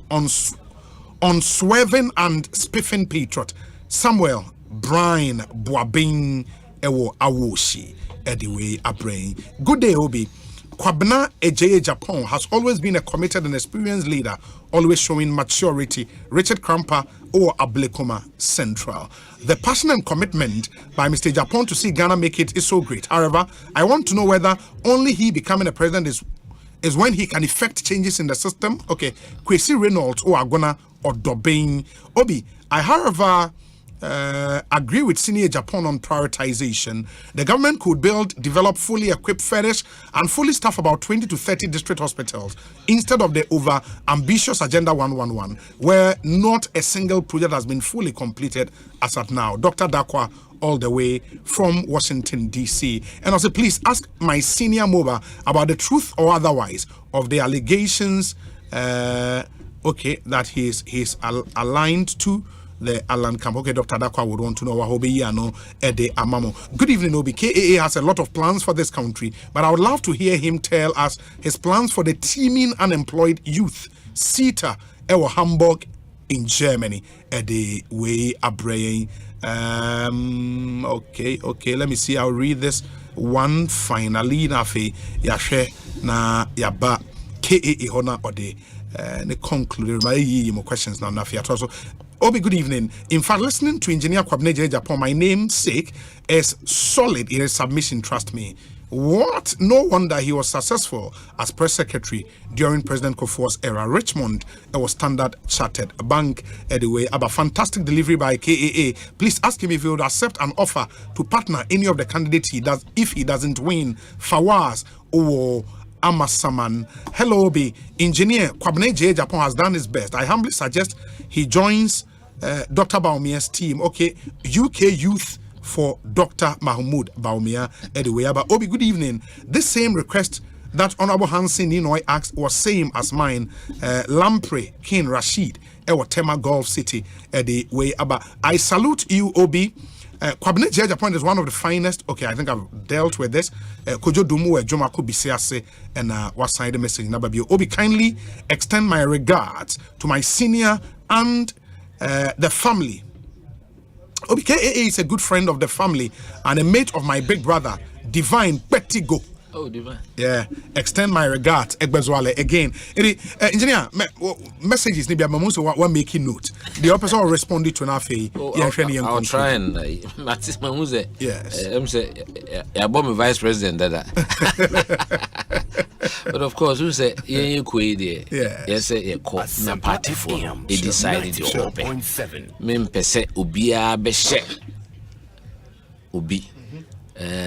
unswerving and spiffing patriot. Samuel Brian Boabing Ewo Awoshi Ediwe Abrain. Good day, Obi. Kwabena Japan has always been a committed and experienced leader, always showing maturity. Richard Krampa or Ablekoma Central. The passion and commitment by Mr. Japan to see Ghana make it is so great. However, I want to know whether only he becoming a president is when he can effect changes in the system. Okay, Kwesi Reynolds or Agona or Dobin Obi. I however agree with Senior Japan on prioritization. The government could develop fully equipped, furnished, and fully staff about 20 to 30 district hospitals instead of the over ambitious Agenda 111, where not a single project has been fully completed as at now. Dr. Dakwa, all the way from Washington, D.C. And also, please ask my senior MOBA about the truth or otherwise of the allegations, that he's aligned to the Alan Camp. Okay, Dr. Dakwa would want to know what Ede Amamo. Good evening, Obi. KAA has a lot of plans for this country, but I would love to hear him tell us his plans for the teeming unemployed youth. CETA, Ewa Hamburg in Germany. Ede way abraying. Okay, let me see. I'll read this one finally. Nafe yashe na yaba KAA hona ode. Ne conclude my questions now. Nafe also. Obi, good evening. In fact, listening to Engineer Kwabene Japan, my namesake is solid in his submission, trust me. What? No wonder he was successful as press secretary during President Kufuor's era. Richmond was Standard Chartered Bank. Anyway, about fantastic delivery by KAA. Please ask him if he would accept an offer to partner any of the candidates he does if he doesn't win. Fawaz or Amasaman. Hello, Obi. Engineer Kwabene Japan has done his best. I humbly suggest he joins Dr. Baumia's team. Okay, UK Youth for Dr. Mahmoud Baumia. Anyway, but Obi, good evening. This same request that Honorable Hansen Ninoy asked was same as mine. Lampre King Rashid, Tema Gulf City. Anyway, but I salute you, Obi. Kwabene Japan is one of the finest. Okay, I think I've dealt with this. Kojo Dumu Jomako Bisiase and what side the message number be. Obi, kindly extend my regards to my senior and the family. Obi KAA is a good friend of the family and a mate of my big brother, Divine Petigo. Oh, Divine. Yeah, extend my regards. Egbezwale again. Engineer, messages maybe I'm also one making note. The opposite will respond to an affair. I'll try and yes. I'm say I'm vice president but of course, who say you yes, na party for he decided to open. Mem pese ubia beshe ubi.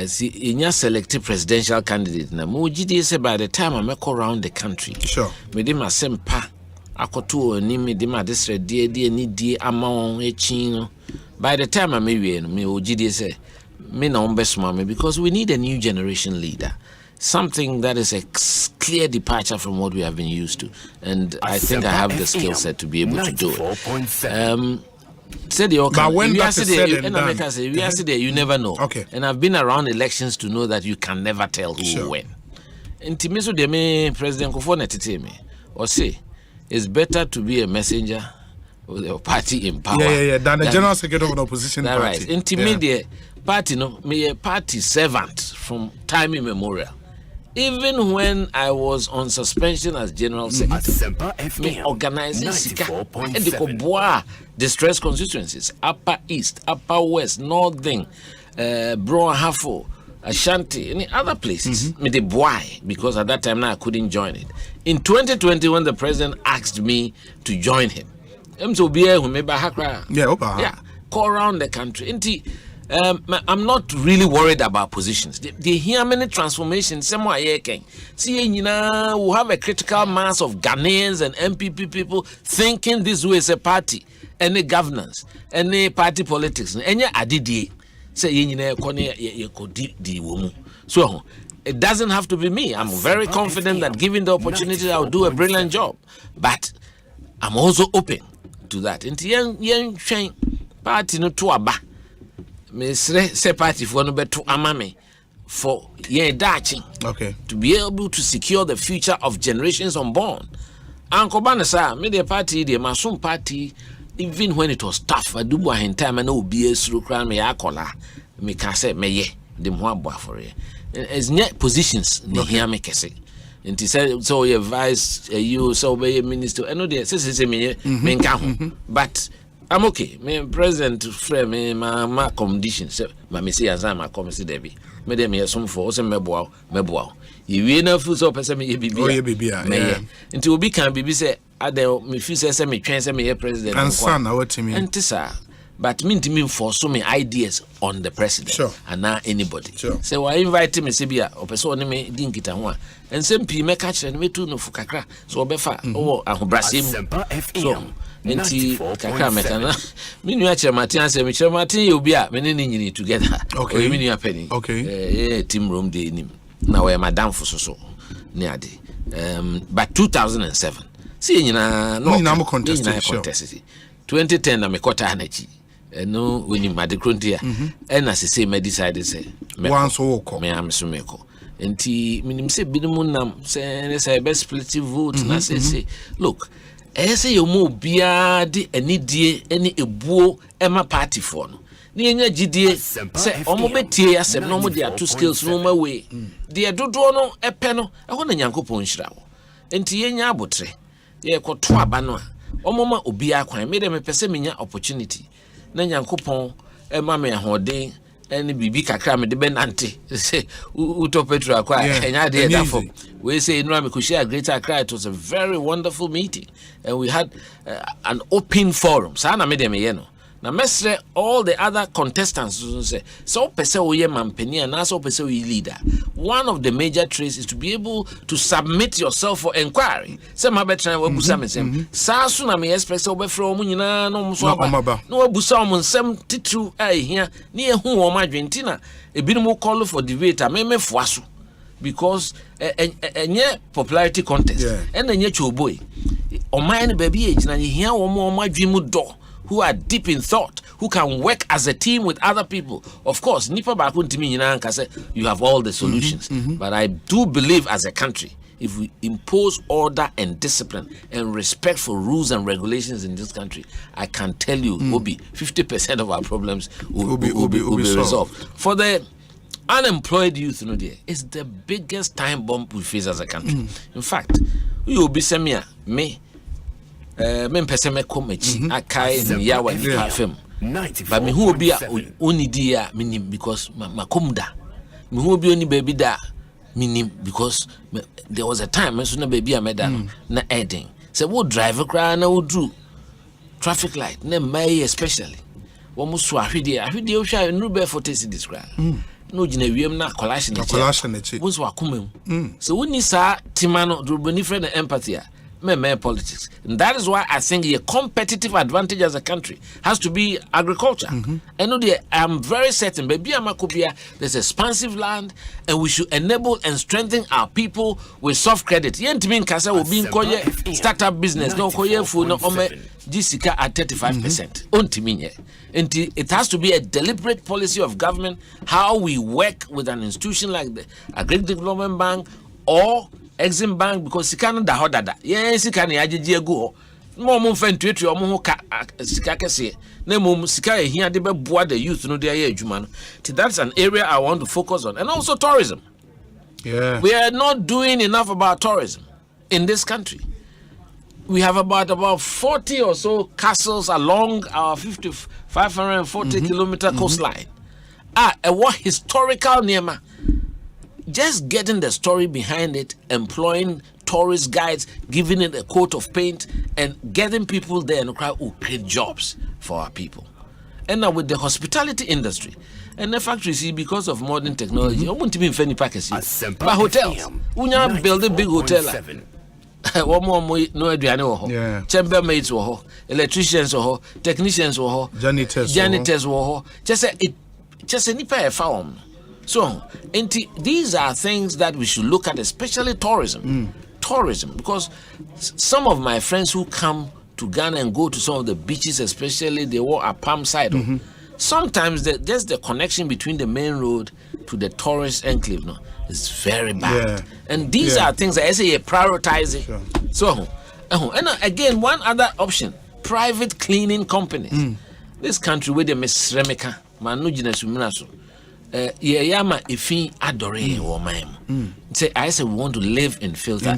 See, in your selected presidential candidate, na mujidi say by the time I make around the country. Sure. Me dem Asempa akoto oni me dem adesre die ni die amon echin. By the time I me ujidi say me na ombesma me because we need a new generation leader. Something that is a clear departure from what we have been used to. And I think I have the skill set to be able to do it. But when that is said and done, you never know. Okay. And I've been around elections to know that you can never tell who will win. And Timiso de me, President Kufuor netete me, or say, it's better to be a messenger of the party in power. Than the general secretary of an opposition party. Right. Intimidate party, no, me a party servant from time immemorial. Even when I was on suspension as general secretary, me organizing distress constituencies, Upper East, Upper West, Northern, Bro Hafo, Ashanti, any other places. Me the boy because at that time now I couldn't join it. In 2020, when the president asked me to join him, call around the country. I'm not really worried about positions. They hear many transformations. See, we have a critical mass of Ghanaians and MPP people thinking this way as a party, any governance, any party politics. So it doesn't have to be me. I'm very confident that given the opportunity, I'll do a brilliant job. But I'm also open to that. Party no to aba. Me say party for no beto amame for okay, to be able to secure the future of generations unborn. Uncle Banasa, me the party, the Masum party, even when it was tough, I do in time and no BS through crime me akola. Me can say me ye the mwabwa for ye. As net positions ni hear me kese. And he said so your vice you so be minister. I know the say me me but I'm okay. Me president frame me my conditions. Me say as I'm a committee Debbie. Me dem here some for say meboa. You we na fu so person me bibia. Me until obi can bibi say ade me fi say me twen say me president. And son na what me. Enti sir. but mean to me for so many ideas on the president and not anybody. So I invite me Sibia or person me didn't get one. And some people make catch and me too no fukakra. So befa oh Brasim. So nti kakra metana me nua che Martin say me che Martin you bia me ne nyini together. Okay. Me nua penny. Okay. Team room dey nim. Na we madam for so ne ade. But 2007 see nyina no contest 2010 na me kota na chi no when you mad krontia and as say me decide say one so ko me am so me ko enti minim say binom nam say best split vote na say look say you mo bia de anidie any ebuo ema party for no na enya gidie say omo betie asem no mo dia two skills no ma we de dodo no epe no e ho na nyankopon hira wo enti yenya abotre ye koto aba no omoma obi akwan me de me pese menya opportunity na nyankopon e ma me ahoden eni bibi kakra me de benante say utopetra akwa enya de dafo we say no me ko share greater cry. It was a very wonderful meeting and we had an open forum sa na me de me ye no na mesre all the other contestants say so pese oye mampeni na so pese oye leader. One of the major traits is to be able to submit yourself for inquiry. Say my betra we busa me sem sa so na me expect so be frɛ omo nyina no mo so aba no we busa omo nsem titru here na ehu wo ma dwentina ebinom call for debate me foaso because enye popularity contest and enye choboy o man baby age na here wo mo adwemu do who are deep in thought, who can work as a team with other people. Of course, Nipa Bakuntimi Yinanka say you have all the solutions. But I do believe as a country, if we impose order and discipline and respect for rules and regulations in this country, I can tell you, will be 50% of our problems will be resolved. For the unemployed youth, it's the biggest time bomb we face as a country. In fact, we will be semia me. Men pese me komechi akai ni yawa ni parfum but me hu obi a oni dia minim because makomda me hu obi oni baby da minim because there was a time so na baby a meda na ending say wo drive kra na wo do traffic light na mai especially wo mu so ahwede wo hwa no be for test this kra no gina wiem na collation echi wo so akomam so woni sa timano do boni friend empathy me politics. And that is why I think a competitive advantage as a country has to be agriculture. And I'm very certain, baby Amakubia, there's expansive land, and we should enable and strengthen our people with soft credit. Yent mean Kasa will be in startup business, no koye fu no ome Jessica at 35%. And it has to be a deliberate policy of government how we work with an institution like the Agric Development Bank or Exim Bank because sikana da hodada ye sikana yajeje ego mo mo mfentuetu o mo ho ka sika kese na mo sika ehia de beboa the youth no de aye adwuma no. That's an area I want to focus on. And also tourism. We are not doing enough about tourism in this country. We have about 40 or so castles along our 540 kilometer coastline. What historical nema. Just getting the story behind it, employing tourist guides, giving it a coat of paint, and getting people there and create jobs for our people. And now with the hospitality industry and the factories, because of modern technology, I won't even any package. But hotels, we now build a big hotel. One more no Adriano, chambermaids were electricians or technicians were janitors were just a nipa farm. So, these are things that we should look at, especially tourism. Tourism, because some of my friends who come to Ghana and go to some of the beaches, especially they walk at Palm Side. Sometimes just the connection between the main road to the tourist enclave is very bad. And these are things that I say prioritize it. So, and again, one other option, private cleaning companies. This country where they miss Remeka, Manujina Suminaso. Yama ifi adore wo man. Say I say we want to live in filter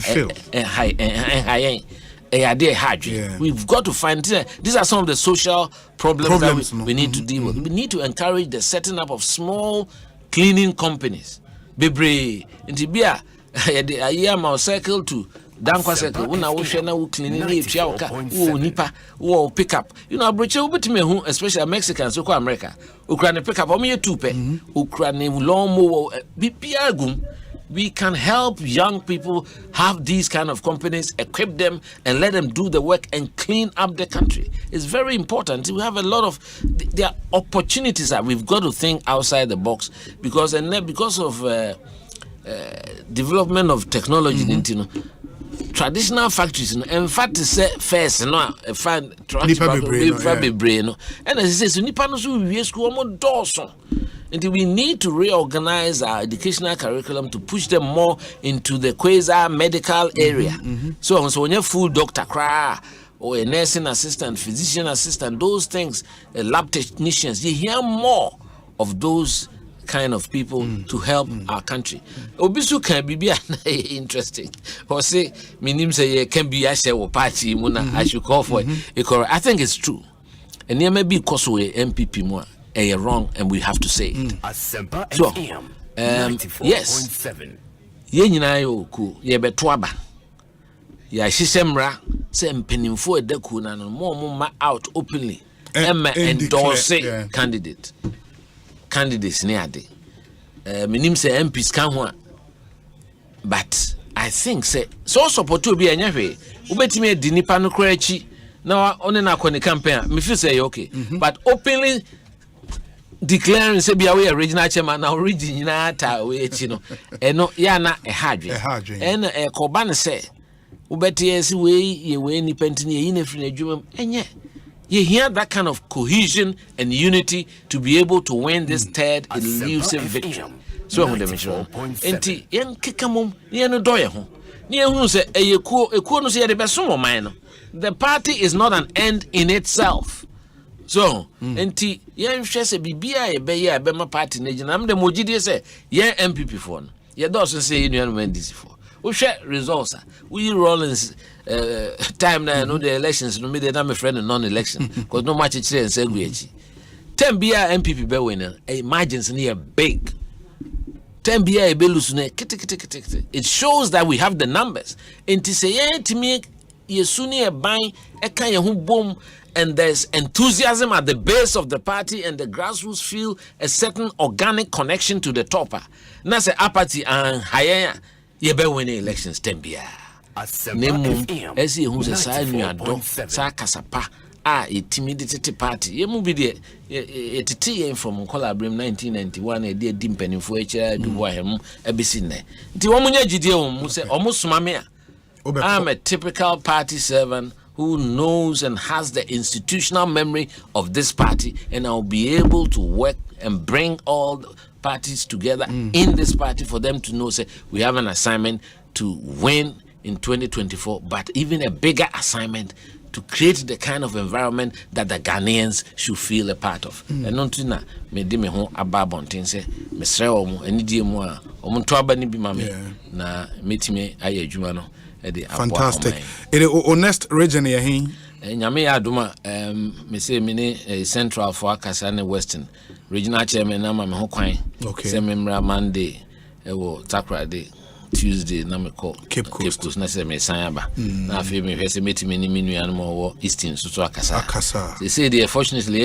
we've got to find these are some of the social problems that we need to deal with. We need to encourage the setting up of small cleaning companies. Bebre intibia Yama circle to Dan kwase una wo hwe na wo clean na etua wo ka wo nipa wo pick up. You know abroche wo betime hu especially Mexicans ko America. Okra ne pick up o me tupe. Okra ne lawnmower bibia gum. We can help young people have these kind of companies, equip them, and let them do the work and clean up the country. It's very important. We have a lot of there are opportunities that we've got to think outside the box because of development of technology. Traditional factories, in fact, say first, find transport brain, and as I say, nipa no so we school more doors. And we need to reorganize our educational curriculum to push them more into the quasi-medical area. So when you're full doctor, or a nursing assistant, physician assistant, those things, lab technicians, you hear more of those kind of people to help our country. Obisu can be interesting. Or say, minim say can be a share party, I should call for it. I think it's true. And there may be cause we MPP more. Wrong, and we have to say it. Asempa So, FM, yes, ye nyina yo ku ye betwaba ya hyesemra se mpenimfo edaku na no mo out openly endorse candidates ne ade minim se MPs kan ho but I think say so support obi anya hwe ubetimi edi nipa no kra chi na one na akoni campaign me feel say okay but openly declaring say be away original chairman now original ta we chi no eno ya na ehadwe en koban say ubeti esi we ni pentini ye na free na dwuma enye you hear that kind of cohesion and unity to be able to win this third elusive victory. So I'm going to enti yen kikamum ye no doye ho ne ehunu se ekuo no se ye de beso mo man no. The party is not an end in itself. So, enti yen hwe se bibia ye be ye abema party na gina am de mogidie se ye MPP for no. Ye do so say inu no NDC for. We share results. We Rollins time na no the elections no me dey na me friend non-election because no match chire nse guechi. 10 bia MPP be win margins near big. 10 bia e be lose na kiti. It shows that we have the numbers. Enti say yen timi yesuni e ban e kan ye hu bom. And there's enthusiasm at the base of the party, and the grassroots feel a certain organic connection to the topper. Na say apathy and higher, ye be winning elections tembia. Nemu esi hu se sa nuado sa kasapa intimidated party. Ye mu bi de etiti from Colabrim 1991 e de dimpenifo echa du bo ahem ebisi ne. Nti wo munya gidie wo mu se omusuma me a. I'm a typical party servant who knows and has the institutional memory of this party, and I'll be able to work and bring all the parties together in this party for them to know, say, we have an assignment to win in 2024, but even a bigger assignment to create the kind of environment that the Ghanaians should feel a part of. And not to na me di me ho ababonten say me sre omo anidie mu a omo to aba ni bi ma me na metime aye adwuma no. Fantastic. It next region here. Nyame ya aduma me say me ne central for Akasa ne western regional chairman na ma me ho kwan. Say memra Monday e wo Takrade Tuesday na me call Cape Coast na say me sanyaba na afi me hwese metimi ni minu an mo wo eastern so Akasa. They say they fortunately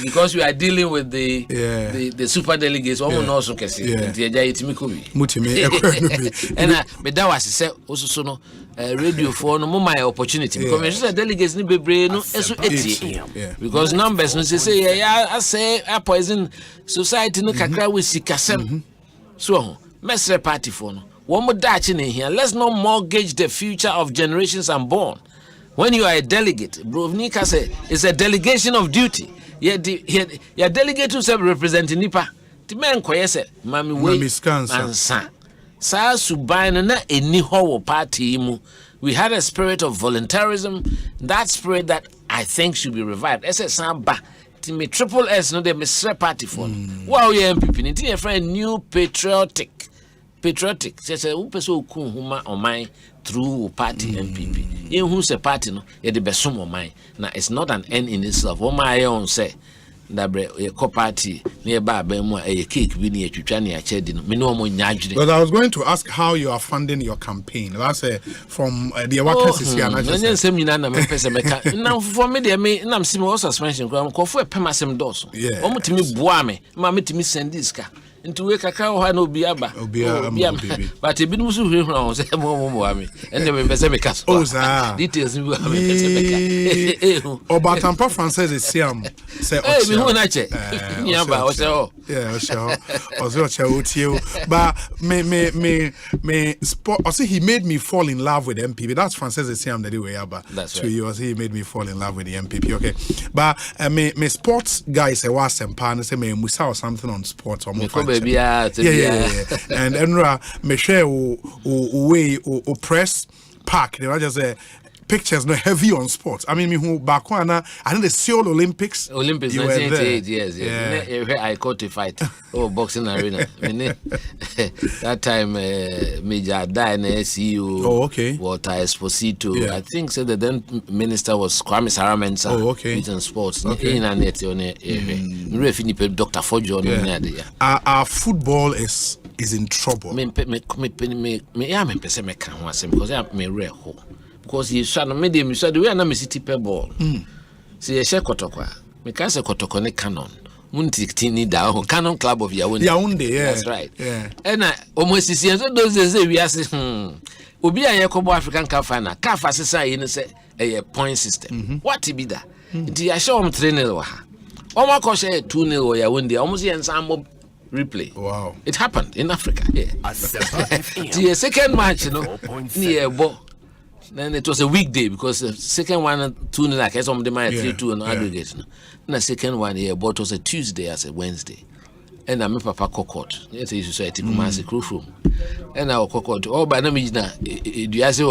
because we are dealing with the super delegates almost no so kesi nti eja yetimi ko bi mutimi and me da was say osuso no radio for no my opportunity because me delegates ni bebre no eso etie because numbers no say I say a poison society no kakra we sikasem so mesre party for no one more dachi in here. Let's not mortgage the future of generations unborn. When you are a delegate, Brovnika say it's a delegation of duty. Your delegate to self representing Nipa. The man koyese mami we ansa. Sa subana na eni ho party mu. We had a spirit of voluntarism. That spirit that I think should be revived. Ese samba. Me triple S no de mesre party for. Wow, your MPP. Nti your friend new patriotic. Say upeso ku huma omai through party MPP. In who's a party no ye de besom omai. Now it's not an end in itself. What my own say dabre a party nearby Bemwa a cake winning a Chuchani Chedin, minimum nyajri. But I was going to ask how you are funding your campaign. That's from the workers is here. Now for me, they may not see more suspension. Call for a pemasem dos. Yeah. Almost to me, Buame, Mammy to me send this car. Into a cacao, no biaba, but a bit of and the Pesemica. Oh, sir. Details. Oh, but Tampa France is Siam. Say, yeah, but me sport. I see he made me fall in love with MPP. That's Francis Siam that way, but that's right. He made me fall in love with the MPP. Okay, but me sports guys say was Asempa and say me musa or something on sports or more. Yeah. And Enra me share way press pack. They were just pictures no heavy on sports. I mean, me who back one I think the Seoul Olympics. 1988, yes. I caught a fight. Boxing arena. That time Major Diane CEO. Oh, okay. Walter Esposito. Yeah. I think so the then minister was Kwame Saramensa. Oh, okay. In sports. Okay. Dr. Fojo. Our football is in trouble. Because you shall medium, you said we are not city per ball. See a share kotokwa. Because a kotokone canon. Munti down Canon Club of Yaoundé. Yeah. That's right. Yeah. And I almost see those days we are saying, Ubi a Yakobo African Cup final. Calf assessor in a point system. What to be that? The show 3-0. Almost 2-0 or Yaoundé. Almost the ensemble replay. Wow. It happened in Africa. Yeah. The second match, near Bo. Then it was a weekday because the second one 2-0 like some of them are 3-2 and aggregate. And the second one here bought was a Tuesday as a Wednesday. And I'm a papa cockot. Yes, you society Kumasi crew room. And our cockot all by no means now. Do you say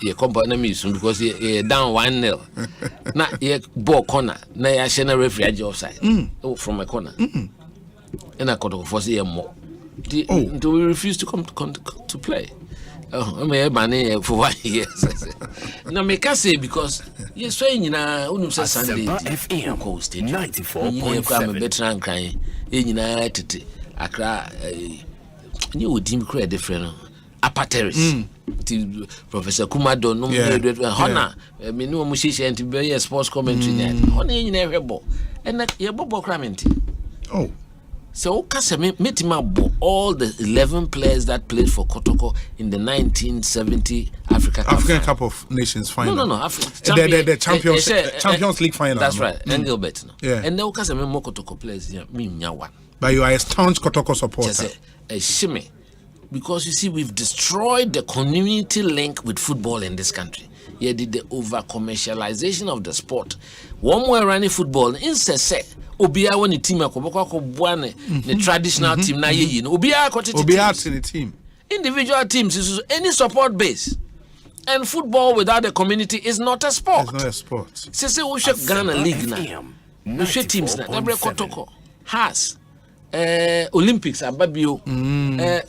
your company soon because you're down 1-0. Now you ball corner. Now you share a referee offside from a corner. And I got to force you more. Do we refuse to come to play? Oh, I'm a man for 1 year. No, make us say because you're saying in a Sunday FM coast 94.7. I'm a veteran crying in United Accra. You would deem create different apateris. Professor Kumado, no honor, no musician to be a sports commentary. Only in every ball. And that you're Bobo Cramenti. Oh. So, met him up all the 11 players that played for Kotoko in the 1970 African Cup of Nations final. No. The Champions League final. That's right. Engelbert. Yeah. And now, because more Kotoko players, me one. But you are a staunch Kotoko supporter. A shimmy. Because you see, we've destroyed the community link with football in this country. Yeah, the over commercialization of the sport. One more running football, instead. Obia when the team the traditional team na ye Obia the team. Individual teams is any support base. And football without the community is not a sport. It's not a sport. Say we should Ghana League now. We should teams now. Every Kotoko has Olympics Ababio.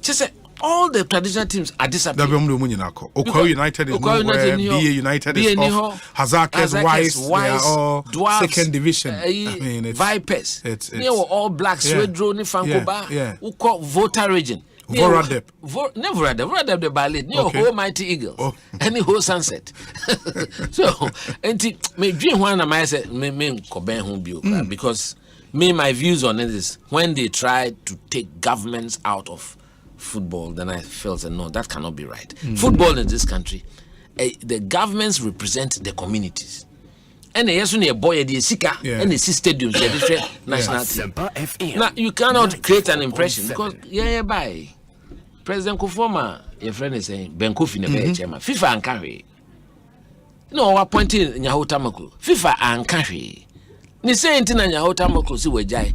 Just all the traditional teams are disappearing. Okwa United is nowhere. BA United is off. Hazakes, Wise, they are all Dwarfs, second division. I mean, it's Vipers. They were all blacks. Swedro, Fankoba. Who call Voter region. Voradep. Voradep the ballet. Near whole Mighty Eagles. Any whole Sunset. So, and me dream one of my said me Koben home because my views on it is when they try to take governments out of football, then I felt that no, that cannot be right. Football in this country, the governments represent the communities. And the yes, a boy, the Sika, and the stadiums, the different national team. Now you cannot create an impression because by President Kufoma, your friend is saying Ben Kofi never chairman. FIFA and carry. No, appointing Nyahotamako. FIFA and carry. Ni saying Tina Nyahotamako si wejai.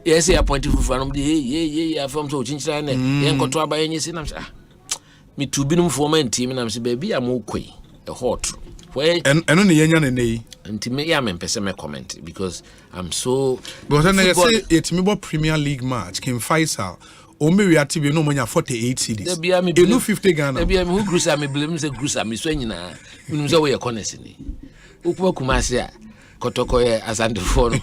Yes, I appointed for from the from so chinchana, Yanko Traba, and you see, me to be no former team, and I'm saying, baby, I'm okay, a hot. And only Yan and to me, I'm in Pesame comment because I'm so. But then I say it's me about Premier League match, Kim Faisal. O me we atibe no money 48 cedis. E no 50 Ghana. Ebi am who grusa me blame say grusa me so nyina. Minum say we e corners ni. Ukwa Kumasi a kotoko ye asante phone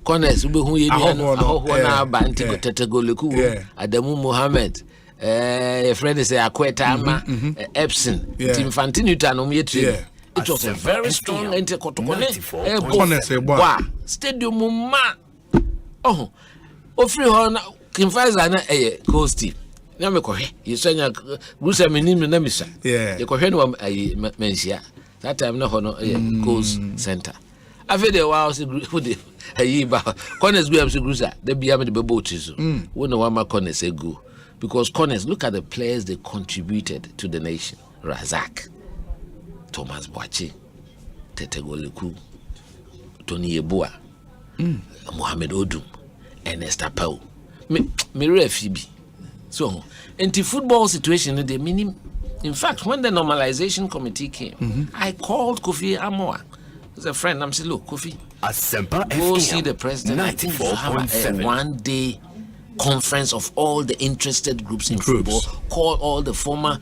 corners ube hu ye na banti tetegoleku Adamu Mohammed your friend is Akweta ama Epson team Fantinuta no ye train. It was a very strong intercotokone stadium ma ofri ho Kimfaiza na coast team na me kohwe yesanya gusa menim na misa ye kohwe no mensia that time na ho no coast center afede wa se gude ba corners go am se gusa the bia me the bebo tizo we no wa ma corners ego because corners look at the players they contributed to the nation. Razak, Thomas Boachi, Tete Goleku, Tony Yeboah, Mohamed Odum, Ernest Apau, me Phoebe. So, into football situation, the meaning. In fact, when the normalization committee came, I called Kofi Amoa. He's a friend. I'm saying, look, Kofi, Asempa go see the president. 94.7. One day conference of all the interested groups in football. Call all the former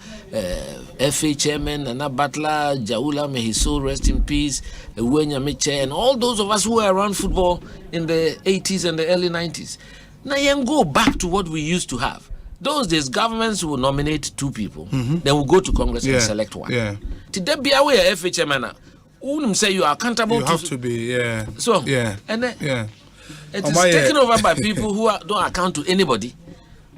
FA chairman, Nana Butler, Jaula, may his soul rest in peace, Uwenya Meche, and all those of us who were around football in the 80s and the early 90s. Now, you go back to what we used to have. Those days, governments will nominate 2 people, then we'll go to Congress and select one. Today, be aware, FA chairman, say you are accountable. You have to be, So, and then, it is taken over by people who don't account to anybody.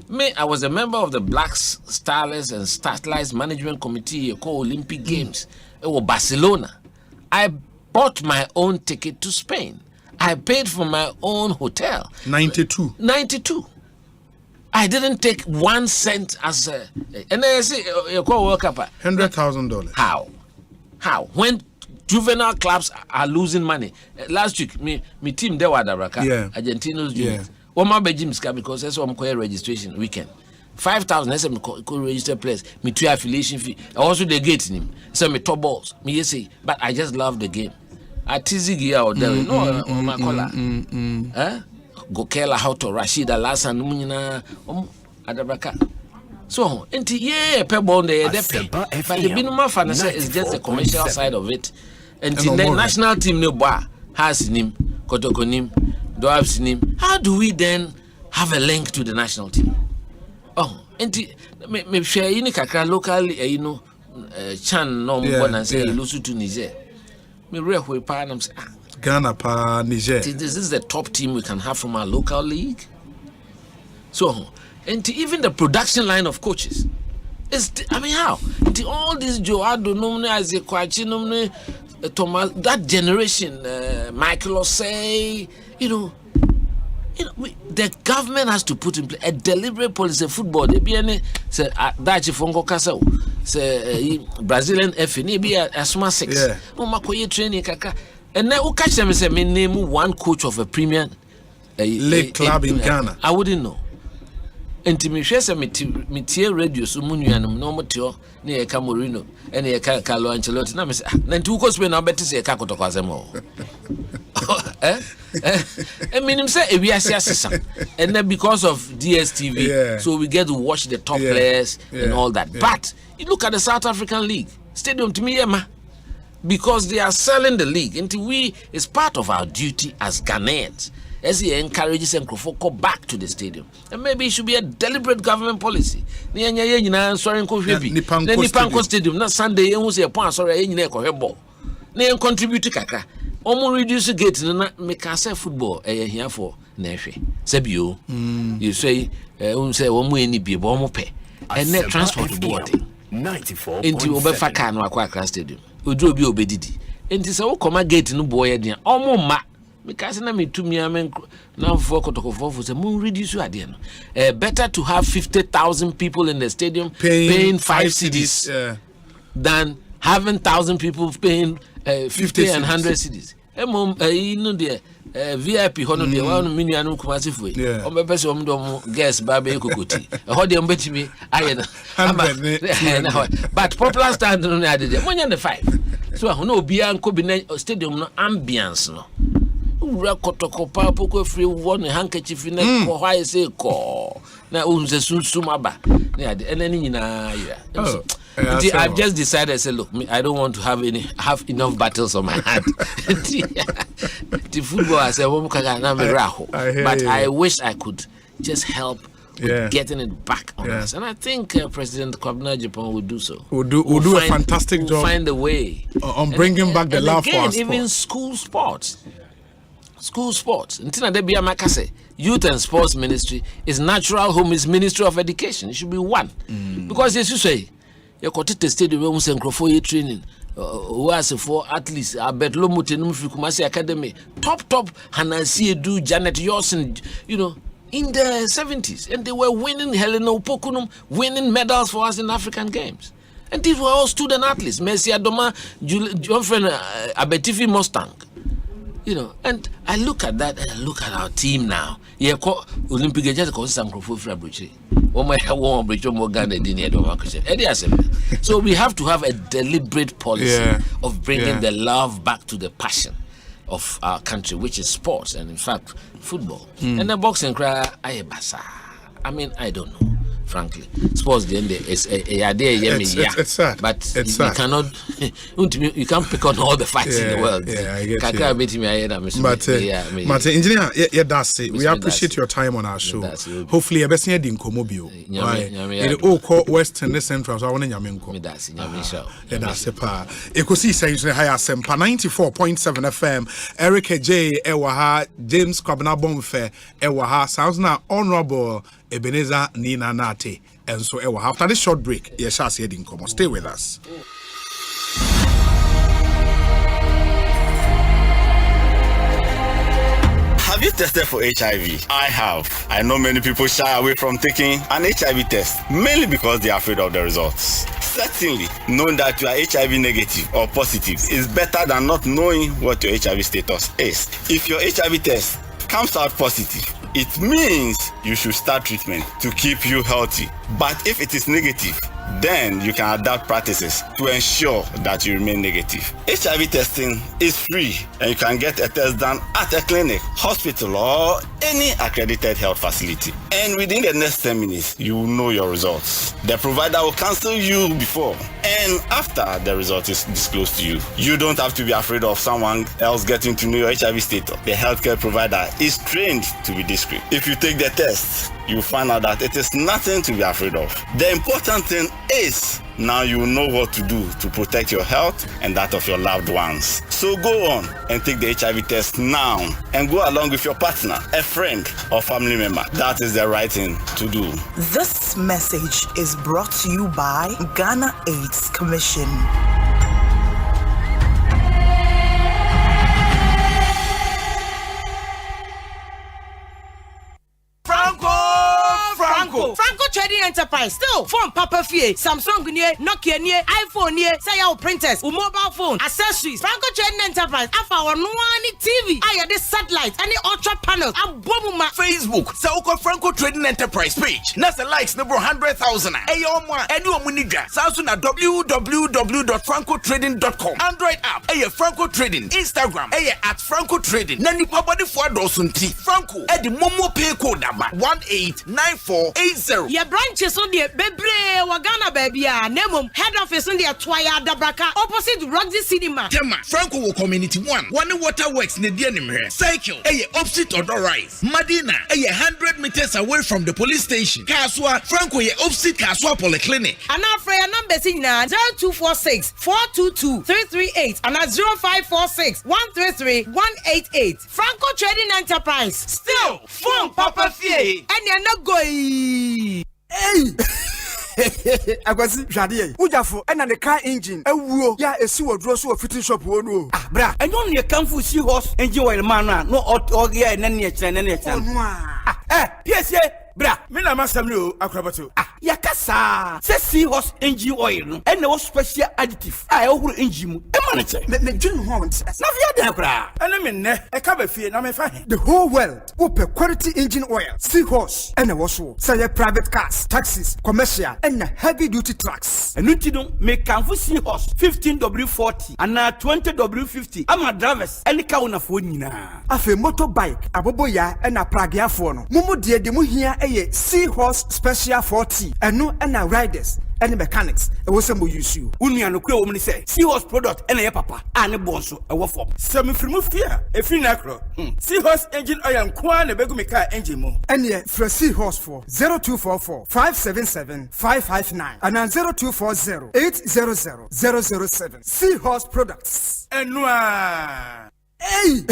Me, I was a member of the Black Starless and Starlights Management Committee called Olympic Games. It was Barcelona. I bought my own ticket to Spain. I paid for my own hotel. 92. I didn't take 1 cent as a... And I say, you call World Cup. $100,000. How? When juvenile clubs are losing money. Last week, me team there were Daraka, Argentinos unit. One more Bejims because that's what I'm registration weekend. 5,000. That's a register place. Me 2 affiliation fee. Also the gate him. So me top balls. Me say, but I just love the game. I tizzy out there. No, my color. Gokela how to Rashida Lasan Munina Adabraka. So, pebble there, but the minimum finance is just the commercial side of it. And the national team no bar has him, Kotokonim, Doabs him. How do we then have a link to the national team? Oh, and me share in Kaka locally, Chan no more than say Lusu to Niger. Me real we pan Ghana pa Niger. This is the top team we can have from our local league. So, and even the production line of coaches. How? All these Joado Nomne, Isaac Kwachi Nomne, Thomas, that generation, Michael Osei, the government has to put in place a deliberate policy. Football, they be any say Dachi Fongo Castle, say Brazilian FNA be a smart 6. No Makoye training kaka. And now catch them and say, me name one coach of a premier league club in Ghana. I wouldn't know. Intimation me tear radio so munuanum no motio near Camorino and near Carlo Ancelotti. Now, then 2 course when I bet to say a cacoto Casemo. I mean, him say we are assassin, and then because of DSTV, so we get to watch the top players and all that. But you look at the South African League Stadium to me, because they are selling the league, and it's part of our duty as Ghanaians. As he encourages and go back to the stadium, and maybe it should be a deliberate government policy. Nipanko Stadium, not Sunday. You say a sorry, you ball. Contribute kaka. Reduce gate na make us football. Here for Nefe. Sebio. You say, say any be pay. And net transport board 94 into Obefaka no Aqua Stadium. Ujo bi obedidi. Enti se wo koma gate no boy dia. Ma because na me to me amen now for kotokofo say mo reduce ade no. Better to have 50,000 people in the stadium paying 5 cedis than having 1,000 people paying 50 and 100 cedis. VIP hono de one million anu kumasi fu o be pese o mdo guest ba be kokoti ho de mbetimi ayena but popular stand no na de monya the 5 so ho na obi an ko bi na stadium no ambiance no ura kotokopa poko free one handkerchief na ko hwa say ko na unse sunsum aba na de enani nyina ya I've just decided, I say, look, I don't want to have enough battles on my hand. The football as a woman but I wish I could just help with getting it back on us. And I think President Kwabena Japan will do so. Will do a fantastic job. Find a way on bringing back the love for us. Even school sports. Until there be a makase. Youth and Sports Ministry is natural home is Ministry of Education. It should be one. Because as you say, you got to stadium where we microphone training. Who has for at least I bet Lomutenum Fukumasi Academy. Top Hanasi Edu, Janet Yorson, in the 70s. And they were winning Helena Opokunum, winning medals for us in African Games. And these were all student athletes. Messi Adoma, John Friend Abetifi Mustang. And I look at that and I look at our team now. Olympic just so we have to have a deliberate policy of bringing the love back to the passion of our country, which is sports and in fact football. And the boxing cry, I mean, I don't know. Frankly, sports it's sad. But you cannot you can't pick on all the fights in the world. But engineer, that's it. We appreciate your time on our show. Hopefully a best year in Komobio. It all called Western Central. So I want to Yaminko. That's a pa. Ekosiisen high Asempa 94.7 FM. Eric J. Ewaha, James Kwabena Bomfe, Ewaha, sounds now honorable. Ebenezer Nina Nate, and so after this short break, yes, stay with us. Have you tested for HIV? I have. I know many people shy away from taking an HIV test, mainly because they are afraid of the results. Certainly, knowing that you are HIV negative or positive is better than not knowing what your HIV status is. If your HIV test comes out positive, it means you should start treatment to keep you healthy. But if it is negative, then you can adapt practices to ensure that you remain negative. HIV testing is free and you can get a test done at a clinic, hospital, or any accredited health facility. And within the next 10 minutes, you will know your results. The provider will cancel you before and after the result is disclosed to you. You don't have to be afraid of someone else getting to know your HIV status. The healthcare provider is trained to be discreet. If you take the test, you find out that it is nothing to be afraid of. The important thing is now you know what to do to protect your health and that of your loved ones. So go on and take the HIV test now and go along with your partner, a friend, or family member. That is the right thing to do. This message is brought to you by Ghana AIDS Commission. Franco Trading Enterprise still phone Papa Fie, Samsung near, Nokia near, iPhone near, say our printers, mobile phone, accessories. Franco Trading Enterprise, our no TV, I had this satellite, any ultra panels, a bomb Facebook, Sauko Franco Trading Enterprise page. Nasa likes number 100,000. Ayoma, anyone munija. Samsung at www.francotrading.com. Android app, Franco Trading. Instagram, at Franco Trading. Nani pabadi for dosunti. Franco, the Momo pay code number 189480. Your branches on the Bebre Wagana baby, Nemum, head office on the Twaya Dabraka, opposite Roxy Cinema. Tema, Franco Community 1, One Waterworks Nedianimere, Cycle, opposite Odor Rise, Madina, 100 meters away from the police station. Kaswa, Franco, opposite Kaswa Polyclinic. And now for your numbers in 0246 422 338 and 0546 133 188. Franco Trading Enterprise. Still, phone Papa Fie. And you're not going. Hey! Agwasi Jadie, Ujafo, and the car engine, a woo, ya a sewer draw so a fitting shop one. Ah, bra, and only a camphor seahorse engine oil man, no or yeah, and any yes, yeah. Bra, mina masamio akrabato. Ah, yakasa. Se seahorse engine oil, and no special additive. I over engine. Emanate. Me June Horns. Navia de bra. And I mean, a cabafie, and I'm fine. The whole world, open quality engine oil, seahorse, and a washo. Say private cars, taxis, commercial, and heavy duty trucks. And you don't make camphor seahorse 15W40 and 20W50. I'm a drivers, any count of winina. Afe motorbike, aboboya, and a pragia phono. Mumu dear de muhia. Seahorse Special 40 and no and riders any mechanics ɛwɔ sɛ mo use you unia no kura wo mni say seahorse product ene ye papa ane bonso ɛwɔ form sɛ mefirimu fia efiri na kro seahorse engine oil nko na begu me car engine mu ɛne frɛ seahorse for 0244 577 559 and 0240 800 007 seahorse products enua hey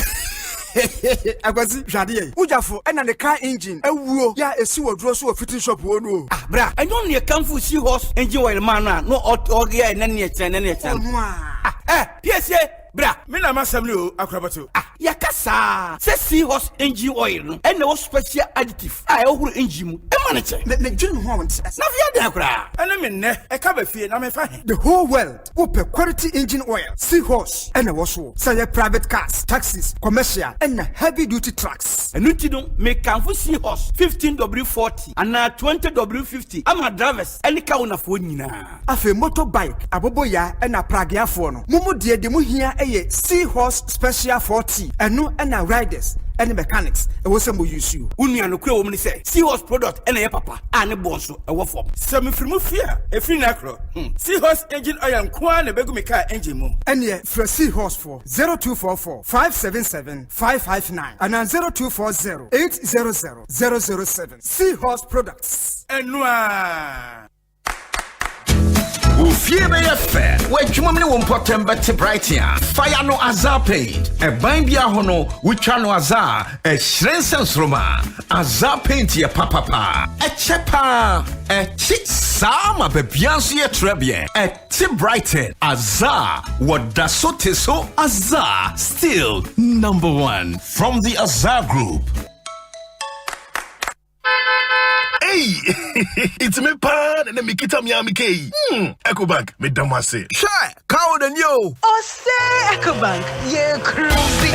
Akwasi hwade ujafo ɛna ne car engine awuo ya esi woduro so fitting shop wo no bra enyo ne kamfu seahorse engine oil man no ogia na ne kyerɛ PSA bra me na masam no akrabato yakasa se seahorse engine oil no and no special additive ohuru engine mu e ma ne kyɛ ne dwene ho won na via da kra ene me ne e ka ba fie na me fa the whole world open quality engine oil seahorse and wo so say private cars taxis commercial and heavy duty trucks enu ti no me kamfu seahorse 15W40 and 20W50 ama drivers any ka wona fo nyina afa motorbike aboboya and pragiafo no mumu de mu hia seahorse special 40 eno and riders and mechanics ɛwɔ sɛ mo use you unia no kura wo mni say seahorse product ene ye papa ane bonso ɛwɔ form sɛ mefirimu fia efiri na kro seahorse engine oil nko na begu me car engine mu ɛne frɛ seahorse for 0244 577 559 and 0240 800 007 seahorse products enua Ufie be ye fair. We dwuma me wo important bet bright here. Fire no azar paint. E ban bia ho no we twa no azar. E hyiren sensroma. Azar paint ye papa. E chepa. E chi sama be bianso ye trebie. E ti brighten. Azar what da so te so azar still number 1 from the Azar Group. Hey, it's me pan and me kita Miami K. Ecobank, me damase. Shy, cow than you. Osei Ecobank, yeah, cruisy.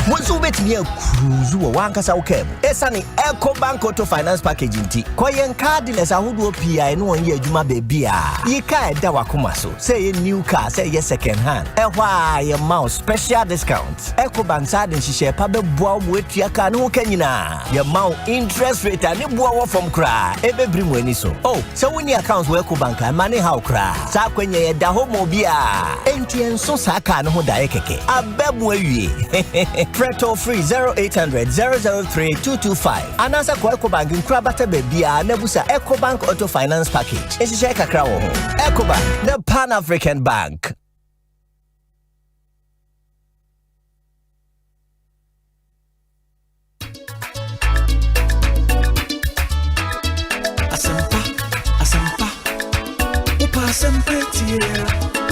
Bonsu bet me a cruise one kasa ukem. Esani Ecobank Auto Finance Package inti. Koyen car dealers ahudu PI no one year juma baby. Ye ka da wakumaso. Say a new car, say ye second hand. Why your mouse special discounts. Ecobank side and she share pabe boa with your car no kenina. Your mount interest rate and boa from cry. Ebe bring when so. Oh, so when your accounts were Ecobank and money how cry. Sa kwenye da homo bia. Entien so saka no da ekeke. Abebwe Preto free 0800 003 225. Anasa kwa Ecobank nkrabata bebia nebusa Ecobank Auto Finance Package. Eshisha kakra wo ho. Ecobank, the Pan-African Bank. Asempa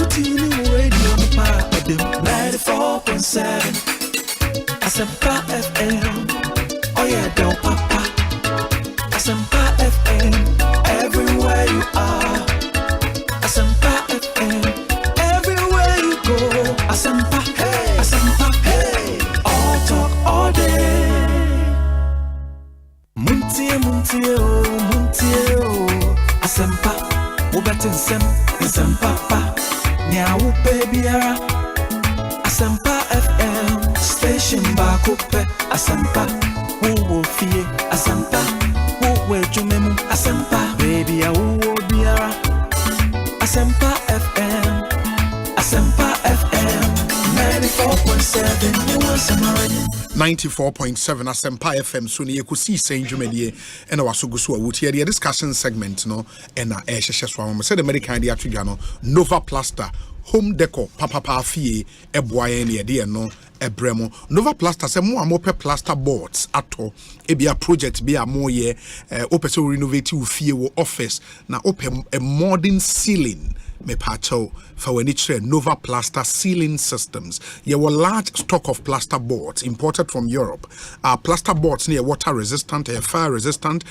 Utini radio pa Adam 94.7 Asempa FM. Oh yeah, don't papa. Asempa FM. Everywhere you are. Asempa FM. Everywhere you go. Asempa, hey. Asempa, hey. All talk all day. Muntie, oh. Asempa. Ubetin sem papa nya wo babyara Asempa FM station ba kope Asempa wo fie Asempa wo jumemu Asempa baby a wo biara Asempa FM 94.7 you want some 94.7 Asempa FM so ne Ekosiisen dwumadie ena wasogo so awutie the discussion segment no ena ehhehye so am say the American dia atwedwa no Nova Plaster home decor papa fie eboaye ne de no ebremo Nova Plaster say mo amope plaster boards ato ebia project bi amoye opese renovate wo fie wo office na open a modern ceiling me pacho for when it's Nova Plaster ceiling systems. You have a large stock of plaster boards imported from Europe. Plaster boards near water resistant, fire resistant,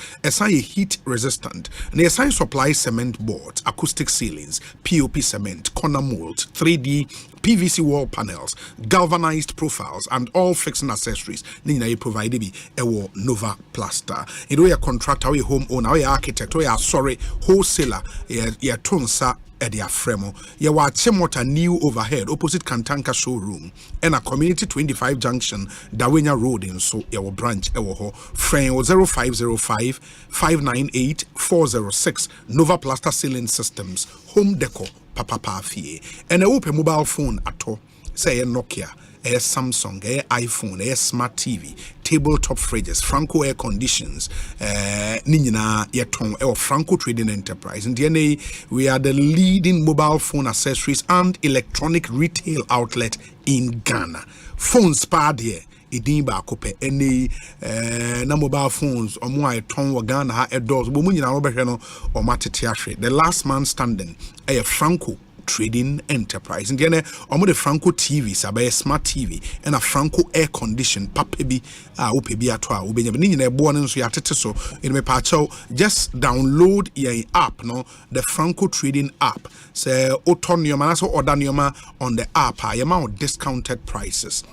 heat resistant. And supply cement boards, acoustic ceilings, POP cement, corner molds, 3D PVC wall panels, galvanized profiles, and all fixing accessories. Nina you provide be a Nova Plaster. In way a contractor, a homeowner, a architect, or a wholesaler, a tonsa Edia Fremo. You are Chemota new overhead opposite Kantanka showroom and a community 25 junction Dawenya Road in so your branch ewo frame 0505 598 406 Nova Plaster Ceiling Systems Home Deco Papa Fie and a open mobile phone at all say a Nokia a Samsung, a iPhone, a smart TV, tabletop fridges, Franco air conditions, Nina Yaton or Franco Trading Enterprise. In DNA, we are the leading mobile phone accessories and electronic retail outlet in Ghana. Phones party. Idin ba kope any na mobile phones or more ton wa Ghana ha doors bo mu nyina wo behwe no o matete ahwe. The last man standing a Franco Trading Enterprise. And then the Franco TV, sabe smart TV, and a Franco air condition, papebi, upebi atwa, ubenya. Nini born so yatete so in me pacho. Just download your app, no, the Franco Trading app. Say oton yoma, so order yoma on the app. Yama discounted prices.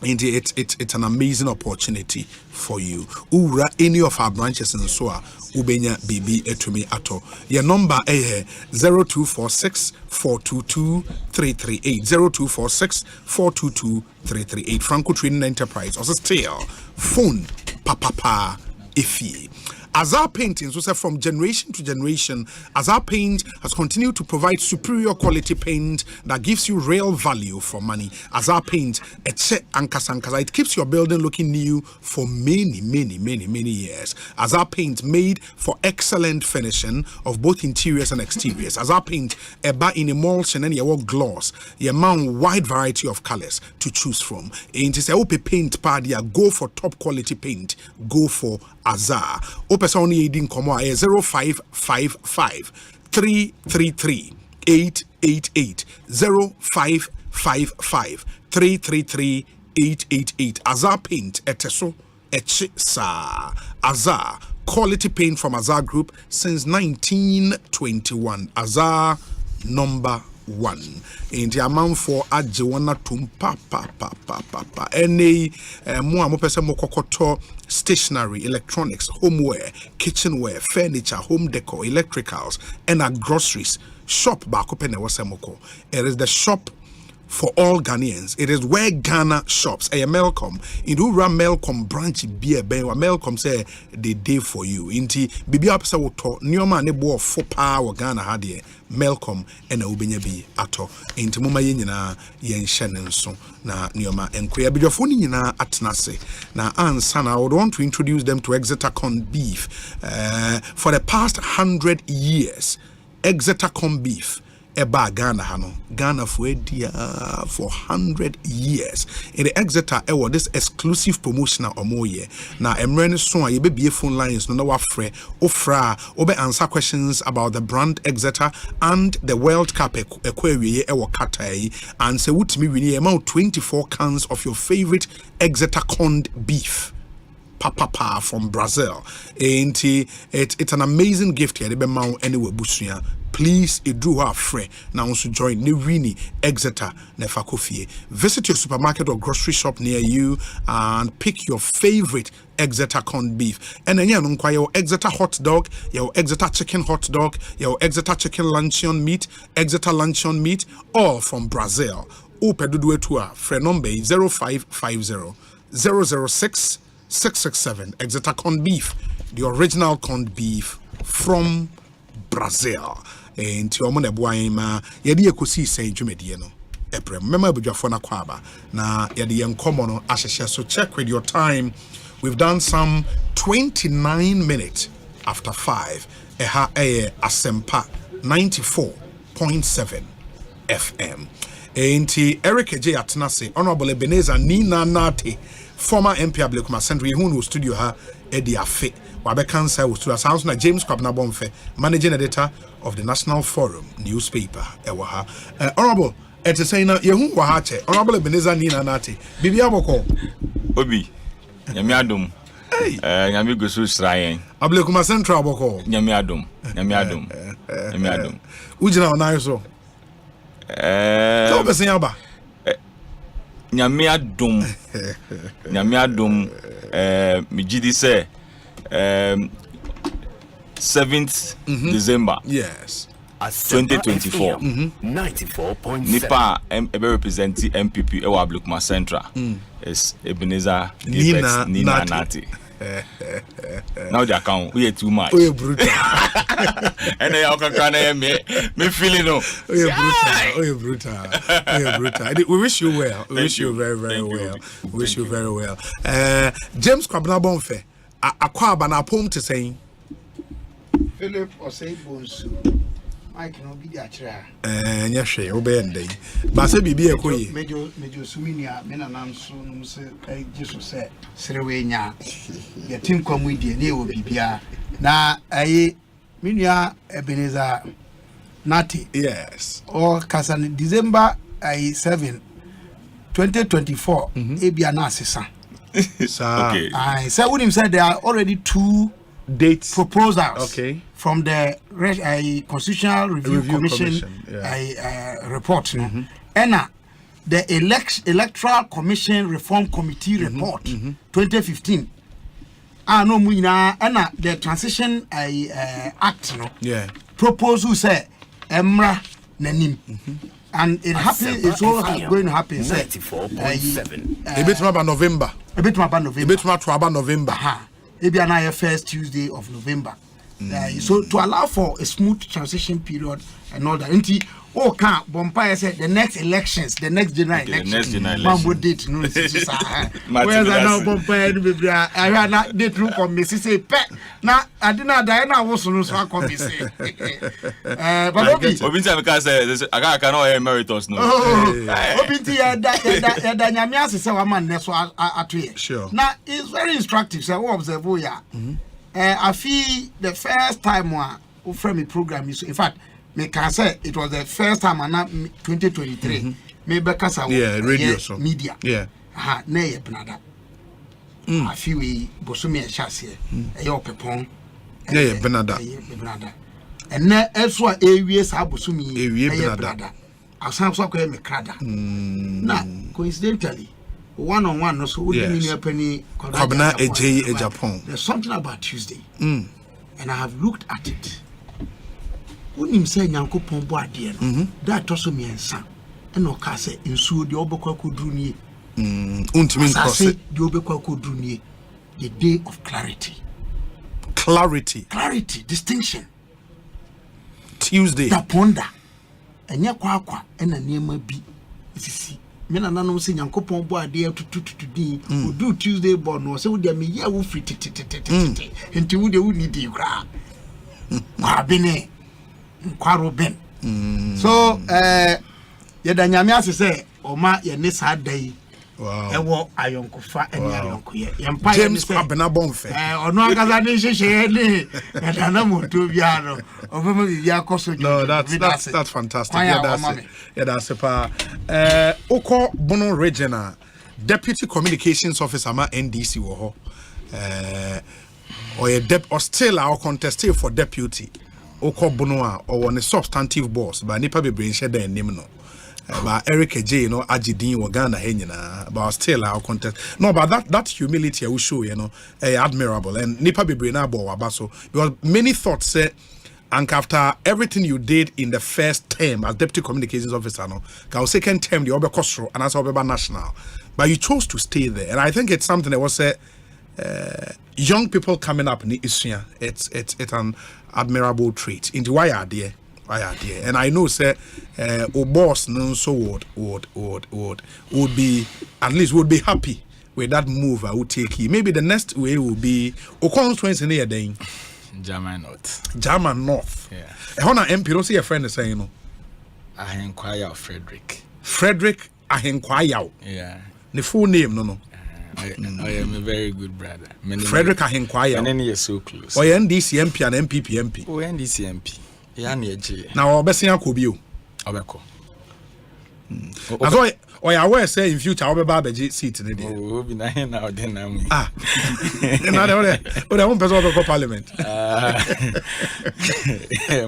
Indeed, it's an amazing opportunity for you. Ura any of our branches and so Ubenya BB etumi ato. Your number 0246 422 338 0246 422 338 Franco Trading Enterprise. Also still phone papa ifi. Azar Paintings, also from generation to generation, Azar Paint has continued to provide superior quality paint that gives you real value for money. Azar Paint, it keeps your building looking new for many years. Azar Paint made for excellent finishing of both interiors and exteriors. Azar Paint, in emulsion and your gloss, your mount wide variety of colors to choose from. And it's a OP paint party, go for top quality paint, go for Azar. Only in Como 0555 333 888 0555 333 888 Azar Paint eteso echi sa Azar quality paint from Azar Group since 1921 Azar number 1 in the amount for Ajiwana Tumpa papa any more pese mokokoto stationery, electronics, homeware, kitchenware, furniture, home decor, electricals, and groceries. Shop back open Wasemoko. It is the shop for all Ghanaians. It is where Ghana shops. Melcom. In Ura Melcom branch be a Melcom say the day for you. Inti bibi apesa woto nyoma nebo for power Ghana hadie Melcom and ubenya bi ato. Inti muma yenyina yen shenenso na nyoma enkoya bidwafoni nyina atnase. Na ansana I would want to introduce them to Exeter Corn Beef. For the past 100 years, Exeter Corn Beef Eba Ghana for 100 years. In the Exeter, this exclusive promotional omoye. Now, Emren so you be phone lines no wafre ofra obe answer questions about the brand Exeter and the World Cup equary katai and say what me we amount 24 cans of your favorite Exeter corned beef. Papa from Brazil. It's an amazing gift here. Anyway, Busuya. Please, do our free. Now, also join Nirini Exeter Nefakofie. Visit your supermarket or grocery shop near you and pick your favorite Exeter corned beef. And then you know your Exeter hot dog, your Exeter chicken hot dog, your Exeter chicken luncheon meat, Exeter luncheon meat, all from Brazil. Upedudu etua. Friend number 0550 006 667 Exeter corned beef, the original corned beef from Brazil. And to Omona Boima, Yadi Ekosiisen Jumedi no. Eprem, remember Bujafona Kwaba. Na Yadi Yankomono Ashesha. So check with your time. We've done some 29 minutes after 5. Asempa 94.7 FM. And Eric J. Atnase, Honorable Ebenezer Nina Nate. Former MP Ablekuma Central, who studio her Eddie Afe, Wabe Cancer, who studio House na James Kwabna Bonfe, managing editor of the National Forum newspaper. Ewaha, Honorable, et say na Yehu Wahache, Honorable Ebenezer Nina Nate, Bibi Aboko, Obi, Yamiadum, Yamigo Susrayen, Ablekuma Central Boko, Yamiadum, Ujina Naiso, So besin aba. Nyame adom me gidi say 7th December. Yes. 2024. 94.7. Nipa represent MPP Ewa Blukma Central. Is Ebenezer Nina Nati. Now the account we are too much. We are brutal. And I can me feeling no. We are brutal. We wish you well. We wish you very, very well. We wish you very well. James Kwabena Bonfe. Akwa bana pom to saying Philip Osei Bonsu. Mike no be the achra. Nyahwe obende. Ba se bibi ekoyi. Mejo suminia mena nanso no se Jesus se serewe nya. Ye tin kwamu die ne wo bibia. Na ayi minua Ebenezer Nati. Yes. Or kasan December 7 2024 ebia na asesa. Okay. I said what him said there are already 2 dates proposals from the Constitutional Review Commission report no and the Electoral Commission Reform Committee report 2015 no muina and the Transition Act no proposal say emra nanim and it happens it's all going to happen 94.7 a bit about November maybe on first Tuesday of November. So to allow for a smooth transition period and all that. Oh, can't Bompire said the next elections, the next general election. Mambo date no. Whereas I know Bompire, I had not date room for me. Say pet. Now I did not die. I was no so I come say. But Obi because I cannot emeritus no. Obi tia da nyamia se wa man ne so atwe. Sure. Now it's very instructive. So observe ya. I feel the first time we frame a program is in fact me can say it was the first time and 2023 me because I radio so media na ye benada I feel we bosumi e chase e yo pepon na ye benada and na eso a ewie sa bosumi e benada asan so ko me krada na coincidentally one-on-one no so we mean penny Kwabena Eje Japan. There's something about Tuesday and I have looked at it. When him say Yankopon bo ade no that also me ensa and o ka say nsuo de obekwa kodru nie untimi cross de obekwa kodru nie the day of clarity distinction Tuesday da ponda enye kwa ena niema bi sisi mena nanom se Yankopon bo ade tututu din odu Tuesday born no se wo de me ya wo free tete enti wo de wo ni di kra kwabene kwaro ben so yeda nyame ase se oma ye ne sa dai ewo ayonkofa eni ayonkoye yempa James Kwabena Bonfe ono agaza ne hwehwe ne yeda na moto bia no obema bi akoso no that's fantastic that's pa oko Bono Regional Deputy Communications Officer ma NDC wo ho or still our contest for deputy oko Bono or one substantive boss but nipa bebre nhye dan nim no but Eric J no agidin wo Ghana henyina but still our contest no but that humility I will show admirable and nipa bebre na bo waba so because many thoughts say and after everything you did in the first term as deputy communications officer no ka second term the obe kosro and as obe national but you chose to stay there and I think it's something that was young people coming up in Isua it's an admirable trait into why are there and I know say o boss no so would be at least would be happy with that move I would take you. Maybe the next way will be o constituency near then German North. Yeah. Hona MP don't see a friend saying you know. Ahenkwaya Frederick Ahenkwaya. Yeah. The full name no. I am a very good brother. Frederick Ahenkwaya. And then you're so close. Or NDC MP and MPP MP. Oh, NDC MP. Yeah, near G. Now, Obesia Kobio. Obeko. Or I will say in future I'll be babaji seat in the Oh, be na here now then now. Ah. Na the one person of parliament.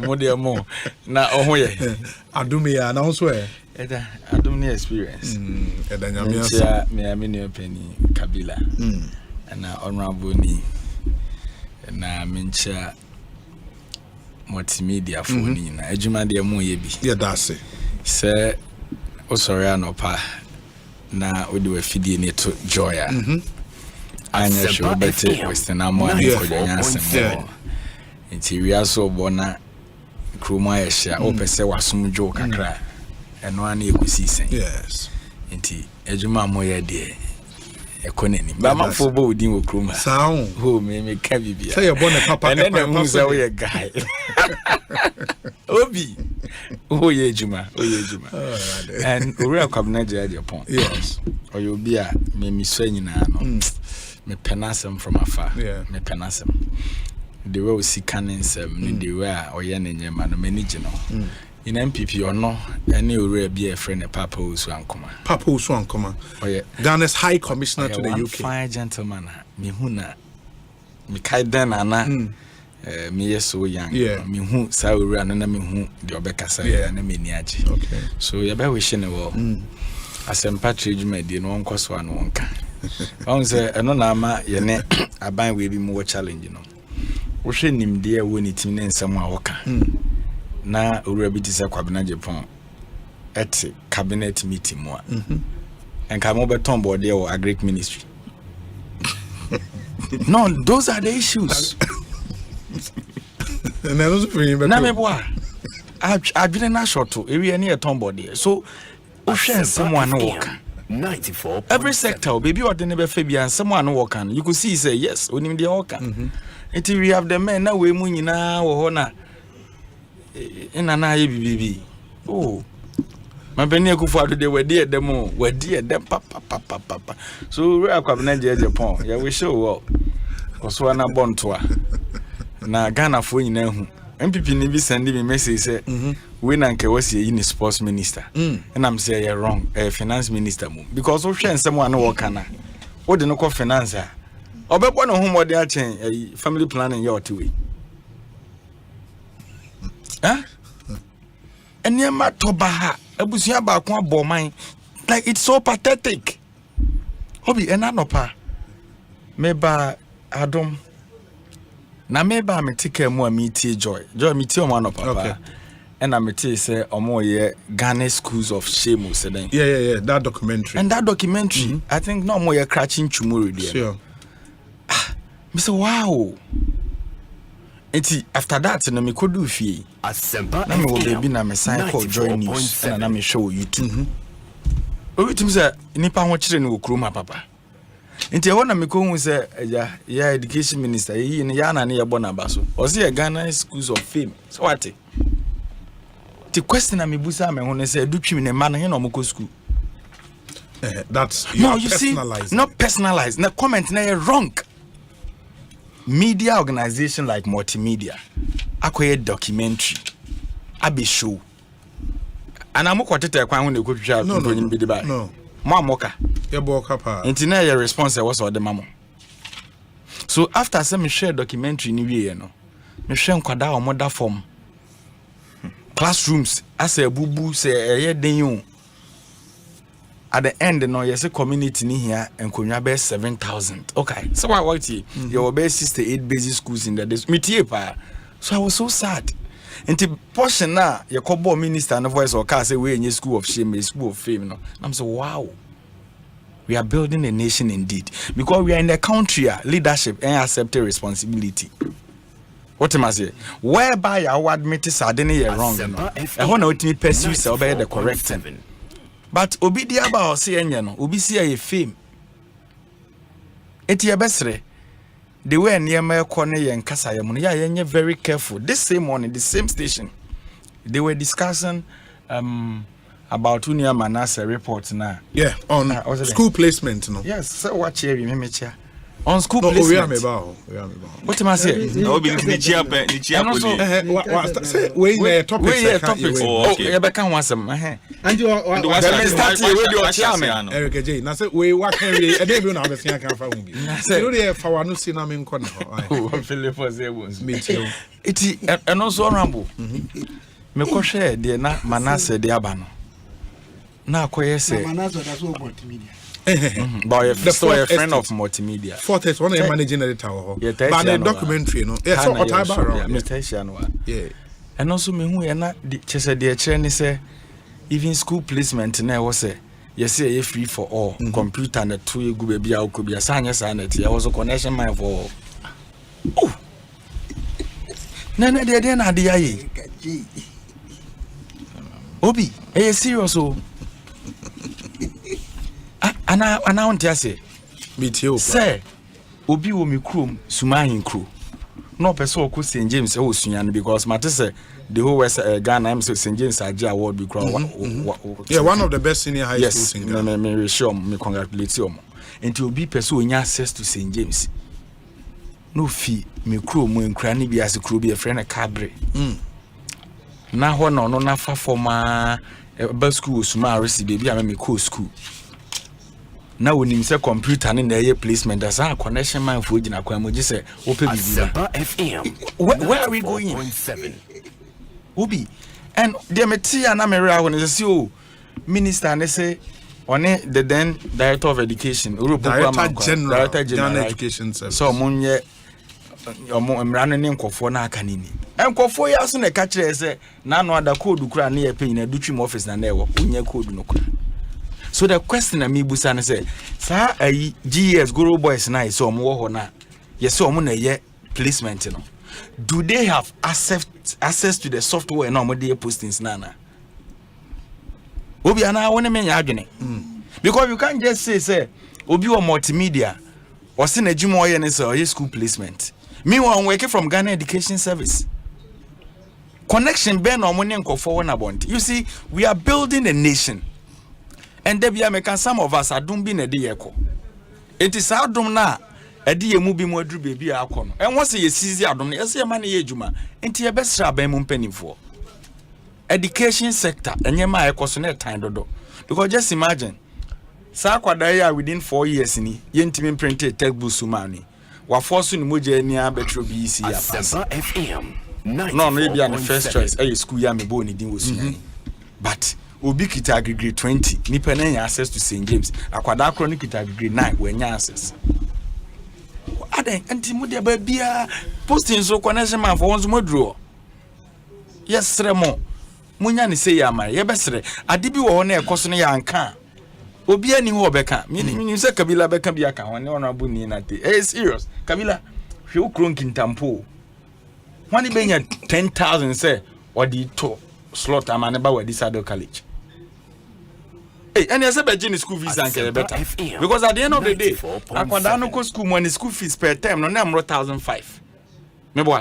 Mo dey mo. Na ohoye. Adumi ya na so e. Eda adumi experience. Eda nyame me new penny Kabila. Na honorable ni na mencha multimedia phone ni na adwuma de mo ye bi. Yeah, that's it. Say osori anopa na odi we fidie ni to joya. Anya show better Western Amani ko jansen mo. Nti wiaso bona kroma ya sha o pese wasomdwo kakra. Eno ana Ekosiisen. Yes. Nti adwuma mo ye de ekoneni ba mafo bo odin wo kroma sound ho me ka bibia say your bonnet papa and then mu say we guy obi o ye juma and ori akwabna je pon yes oyo bi a me so nyina no me penasem from afar me penasem the way we see canonsem the way oye na nyema no manage no in MPP or no, any area be a friend, Papa Usuankoma. Papa Usuankoma. Oh, yeah. Ghana's High Commissioner to the UK. Fine gentleman, Mihuna, Mikaiden, Anna, me so young. Yeah. Mihu, Sauri, and Mihu, the Obeka, and Miniaji. Okay. So you're very wishing a war. Asempa made in one course one can. On say, no nama, your net, a bind will be more challenging. Wishing him dear when it's in some walker. Na urabiti se kwabena Japan at cabinet meeting mo and come over tom board there or agric ministry. No, those are the issues. And I was pretty na me boa I didn't na short to area near tom board there. So someone work 94. Every sector baby or the never Fabian someone work you could see say yes when him the worker. Until we have the men now we munina or hona in an IBB. Oh, my penny Kufa today were dear demo, were dear them papa. So we are coming Japan. Yeah, we show well. Because one are born to her. Now, Ghana for you know, MPP Nibi sending me message say, when Uncle was a sports minister. And I'm saying you're wrong, a finance minister. Because Ocean someone work on her. What the no call financer? Or but one of whom what they are change a family planning your two way. Huh? And near my tobaha, Abusia Bakwa Bomai, like it's so pathetic. Hobby and Anopa. Meba Adam. Na meba me take more meaty joy. Joy me tea one of papa. And I me say more Ghana schools of shame said. Yeah, that documentary. And that documentary, I think no more cratching chumuri there. Sure. Mr. Wow. After that, na me could do fee. Asempa na me will be na me sign call join news and na me show YouTube. Obi tim say nipa ho kire ne okroma papa. Nti e wona me ko hu say ya education minister yi ne ya na ne ye bona baso. O say Ghana schools of fame. So what? The question na me busa me ho ne say du twim ne ma na he no mo ko school. That's no, you see, not personalized. Na comment na wrong. Media organization like multimedia akoye documentary abi show and I'm kwatete kwan ho na ekotwa tonyin bi de ba no mo amoka ye boka pa intina your response was all the mamo. So after some share documentary ni wie no me hwe nkwada o moda form classrooms as a bubu say eye den you at the end no yes community ni here enkonwa be 7,000. Okay, so what you your be 68 basic schools in the metie pa. So I was so sad. Until portion na your kobo minister no voice or car say we in school of shame, school of fame no. I'm so wow. We are building a nation indeed because we are in the country leadership and accept responsibility. What am I say? Whereby I admit sadly you're wrong. I want to pursue so be the correct thing. But obi di aba o se enye no obi si aye fame eti ebesre the way niema ekọ ne ye nkasa ye mu ya yenye very careful. This same morning the same station they were discussing about Unia Manasa report na on school placement no. Yes, so watch here me chia on school placement. We are me about. What am I saying? No, be the chia say we topic. Oh, okay. Be can want some. And you start here with your chairman. Eric J. Na say we what can we e dey be na be see kan fa won bi. Say no dey fa wanu see na me nko na ho. Philip for say was me too. Iti and also honorable. Me ko share dey na Manasseh dey aba no. Na akoye say Manasseh that's all multimedia. But a friend of multimedia. Fortes one managing editor. But the documentary, no. Yeah, so yeah. And also me who na chese dey chere say even school placement na was say you say free for all. Computer na to you go be a could be a science and there was a connection mine for oh. Na dey na dey aye. Obi, are you serious oh? Ana want to say BTO say obi wo me krom sumahin kro no person ko St James o suyan because matter say the whole West Ghana am St James Aja award be kro yeah one of the best senior high schools in Ghana. Yes me sure me congratulate you enti obi person onya access to St James no fee me kro mo nkra ne bi ase kro bi e friend Cabre na ho no na fa forma ba school suma receive bi am me call school. Now when you say computer and the placement, that's a connection man for Gina Kwamoji say, Asempa FM. Where are we going? 7. Obi. And dear Metia and Amera when they say, Minister, and they say, on it, the then Director of Education, Director General Education Service. So, Munye, I'm running in Kofona Canini. And Kofo Yasun a catcher say, none other code to cry near paying a Duchim office than they were, Unya code no. So the question I me busan say, sir, GS Guru Boys na so mo na. Yes, so mo na ye placement no. Do they have access to the software no mo dey postings nana? Obi ana wona me adwene. Because you can't just say obi o multimedia or say na juma oye ne say school placement. Me one working from Ghana Education Service. Connection ben no mo ne nkofo wona bont. You see, we are building a nation. And there be American some of us are doing be na dey eko. It is adom na edi ye mu bi mo adru baby akono. And once ye seize adom na ye man ye adwuma. Enti ye besra ban mu mpanimfo. Education sector enye ma ekoso na time dodo. Because just imagine sa kwada ya within 4 years ni ye ntimi printed textbook sumani. Wa force ni moje ni abetro BC ya pass. FM. No be an first choice. School ya me bo ni din wo sumani. But obi kita degree 20 nipa na nya access to St James akwada chronic kita degree 9 we nya access aden anti mu de ba bia posting so connection man for onzo modro yes remo munya ne say ya mare ye besre ade bi wo ho na ekoso ne ya nka obi ani ho obeka mi say Kabila beka bia ka ho ne honorable ni na te serious Kabila hwe ukron kintampo wani benya 10,000 say odi to slot amane ba wadi Sado College. Hey, and yes, a school fees and better. Because at the end of the day, I can't no school money school fees per term, no number 1,005. Me boy.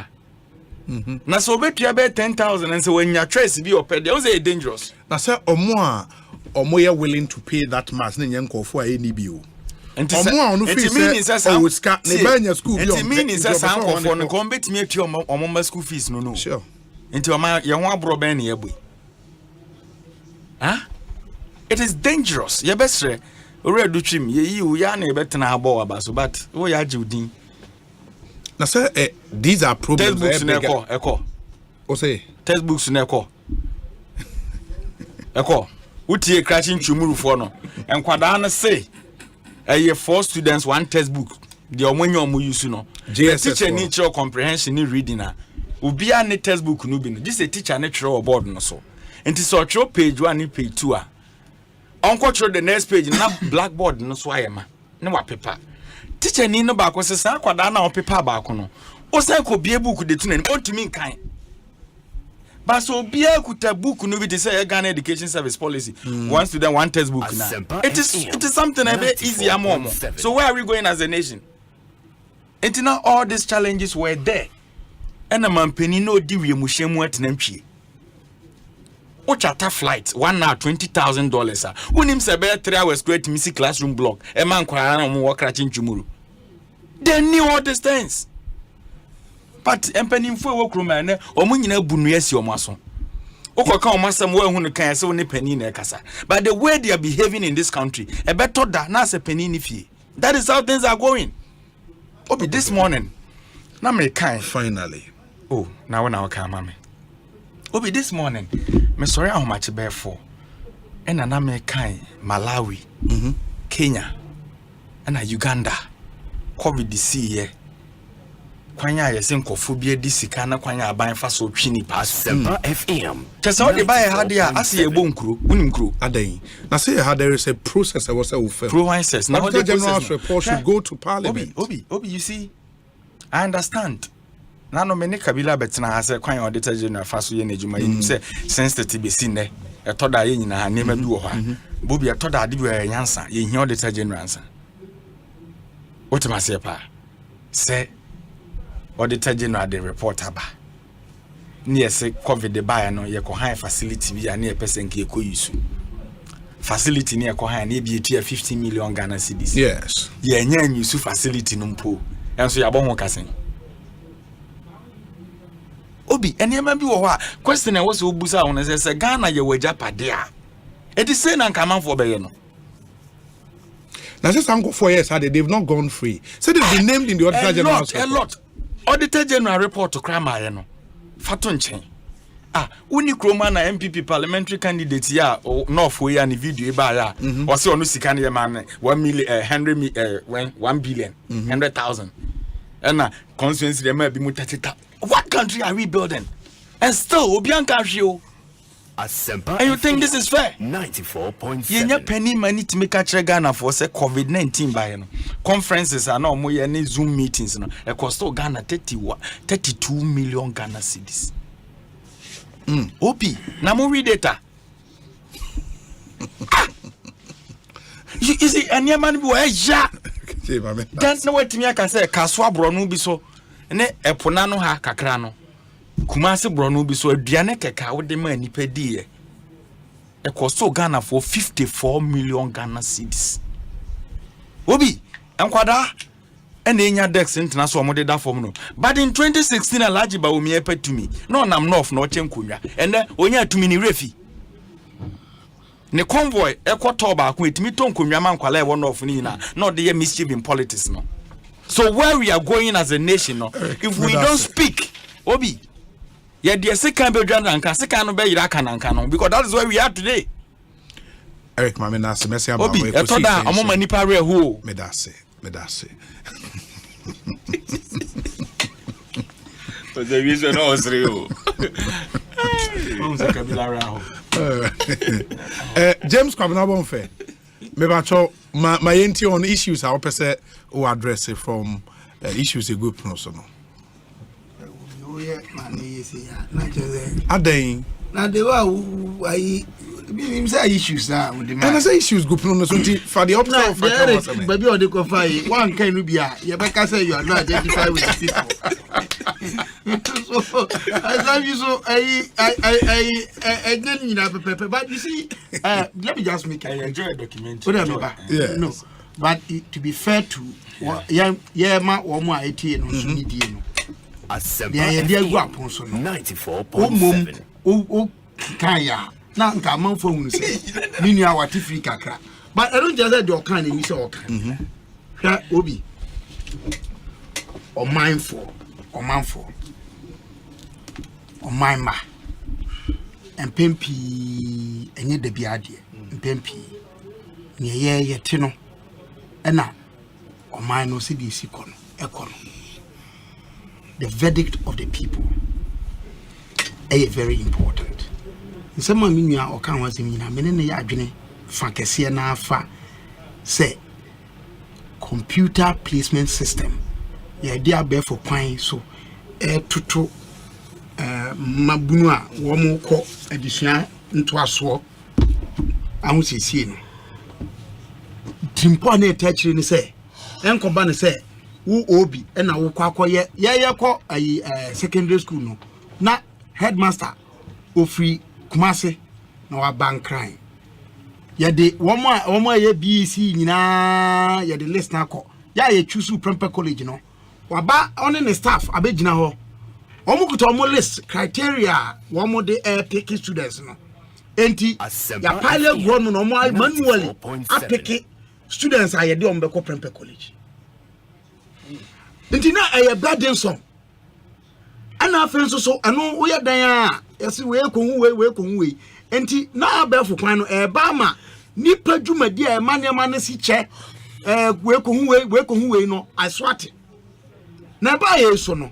Na so bet you about 10,000 and so when your trace be up, they was dangerous. Na say omo ya willing to pay that much ne nyanko for any bill. Omo on fees say o ska ne ba nya school bi on. It means say sanko for no come bet me atu omo school fees no. Sure. Into ye ho abro ben ye boy. Huh? It is dangerous. Ye besre ore do twim ye yi u ya na betena abo abaso but wo ya judin. Na say these are problems. Textbooks na eko. Osei. Textbooks na eko. Eko. Utie crashing chumuru for no. Enkwada na say 4 students one textbook. The omonyo omo use no. The teacher need your comprehension ni reading na. Obi a ne textbook no bi no. This a teacher ne tro board no so. Enti so tro page 1 ni page 2 a. Onko tro the next page na blackboard no so ayema. Ne wa paper. Teacher ni no ba ko se san kwada na o paper ba ko no. O sai ko bie book de tuna ni ontimi nkan. But so bie kuta book no bi dey say Ghana Education Service policy. One student one textbook na. It is something a bit easier more. So where are we going as a nation? And now all these challenges were there. And a man penny no di we mushemu atenantwie. O charter flight 1 hour $20,000. Unim se be 3 hours straight missy classroom block. E man kwara na mo work rachin chumuru. They knew all these things. But empenim fo wo kroma na omo nyina bunu yesi omo aso. Okoka omo asem wo ehunu kan se wo ne pani na ekasa. But the way they are behaving in this country, e better da na se pani ni fie. That is how things are going. Obi this morning. Na me kan finally. Oh, now when I come mama. Obi this morning, me sorry how much be for. And na me kan Malawi, Kenya, and Uganda. COVID DC here. Kwanya yesen kofobia di sika na kwanya aban fa so twini pass Asempa FM. Tesa the buy had there ase e bonkro unim kro adan na say there is a process that was a process now the general report should go to parliament. Obi you see I understand na no me ne kabila betina ha say kwanya auditor general fa so ye na ejuma yi say sensitive be sin ne e to da ye nyina ha ne ma bi wo ha bobi e to da ade bi ye nyansa ye hia auditor general ansa what ma say pa say Auditor General the report aba. Near say COVID the buy no ye ko high facility bi na e person ke ko use. Facility near ko high na be 15 million Ghana cedis. Yes. Ye nya use facility no mpo. Enso ya bon ho kasen. Obi enema bi wo ho a question e wo se obusa won say Ghana ye waja pade a. E di say na nkaman for be ye no. Now just uncle 4 years they've not gone free. So they've been named in the Auditor General. A lot. Auditor General report to crime no Fatun chen. Uni kroma na MPP parliamentary candidate ya North we ya ni video ba ya o se onu sika na man 1 million 1 billion 100,000 and constituency dem ma bi mu 30. What country are we building? And still obianka hwe Asempa. And you think this is fair? 94.7. Yenya penny money to make a Ghana for say COVID-19 by no conferences are no more any Zoom meetings no. It cost Ghana 32 million Ghana cedis. Opi, na mo read data. You see, any man be ja. Dance no way to me I can say kaswa bronu bi so. Ne epona no ha kakra no. Kumasi bronu bi so aduane keka wo de ma nipa di e cost Ghana for 54 million Ghana cedis. Obi enkwada enya dex international mo de da form no. But in 2016 alaji ba omi epatumi no nam north no chenkunwa ene onya atumi ni refi ne convoy ekwoto ba ko etimi tonkunwa man kwala e wo north ni na no de mischief in politics no. So where we are going as a nation no, if we don't speak Obi yeah, the second be done and second be Iraq and because that is where we are today. Eric, my man, ask Messi about Obi, I told that I'm on nipa re who. Me that say. But the reason I was real. James Kwabena Bonfe. Me bacho my enti on issues I person who address it from issues a group no so no. Aden. Now they were I issues now with the man. And I say issues go no so for the opposite of baby or the coffee one kind of be you better say you are not identified with the people. So I love you so I didn't you know but you see let me just make I enjoy a documentary. Yeah. No. But to be fair to yeah ma or more 80 no so need you know. Asempa 94.7. Oh, kaya. Na nka manfo hu say. Minu awati free kakra. But I don't just say the kan ni say okan. Hwa obi. O mindful. O mindma. Empempi enye de biade. Empempi. Ni ye ti no. Ena o mind no see di sikono. Ekono. The verdict of the people is very important. In some minua or can was in a minute adwene fa kese na fa say computer placement system. The idea be for kwan so tutu mabunu a wo mo kɔ adisua nto aso ahu sisi no. Timpo na etachiri ni say enkoba ni say wo obi na wo kwakoye ye ko secondary school no na headmaster ofri Kumase na wa bankran ye de wo mo ye BC nyina ye de list na ko ya ye choose Prempeh College no waba on the staff abegyina ho omukuta omo list criteria womo de pick students no enti ya pilot ground no omo manually pick students aye de omo be Prempeh College enti na burdensome ana afen so ano wo dan a yesi we ko hu enti na abefo kwan no ba ma nipa dwumadi a manema ne si che we ko hu no aswate na ba ye so no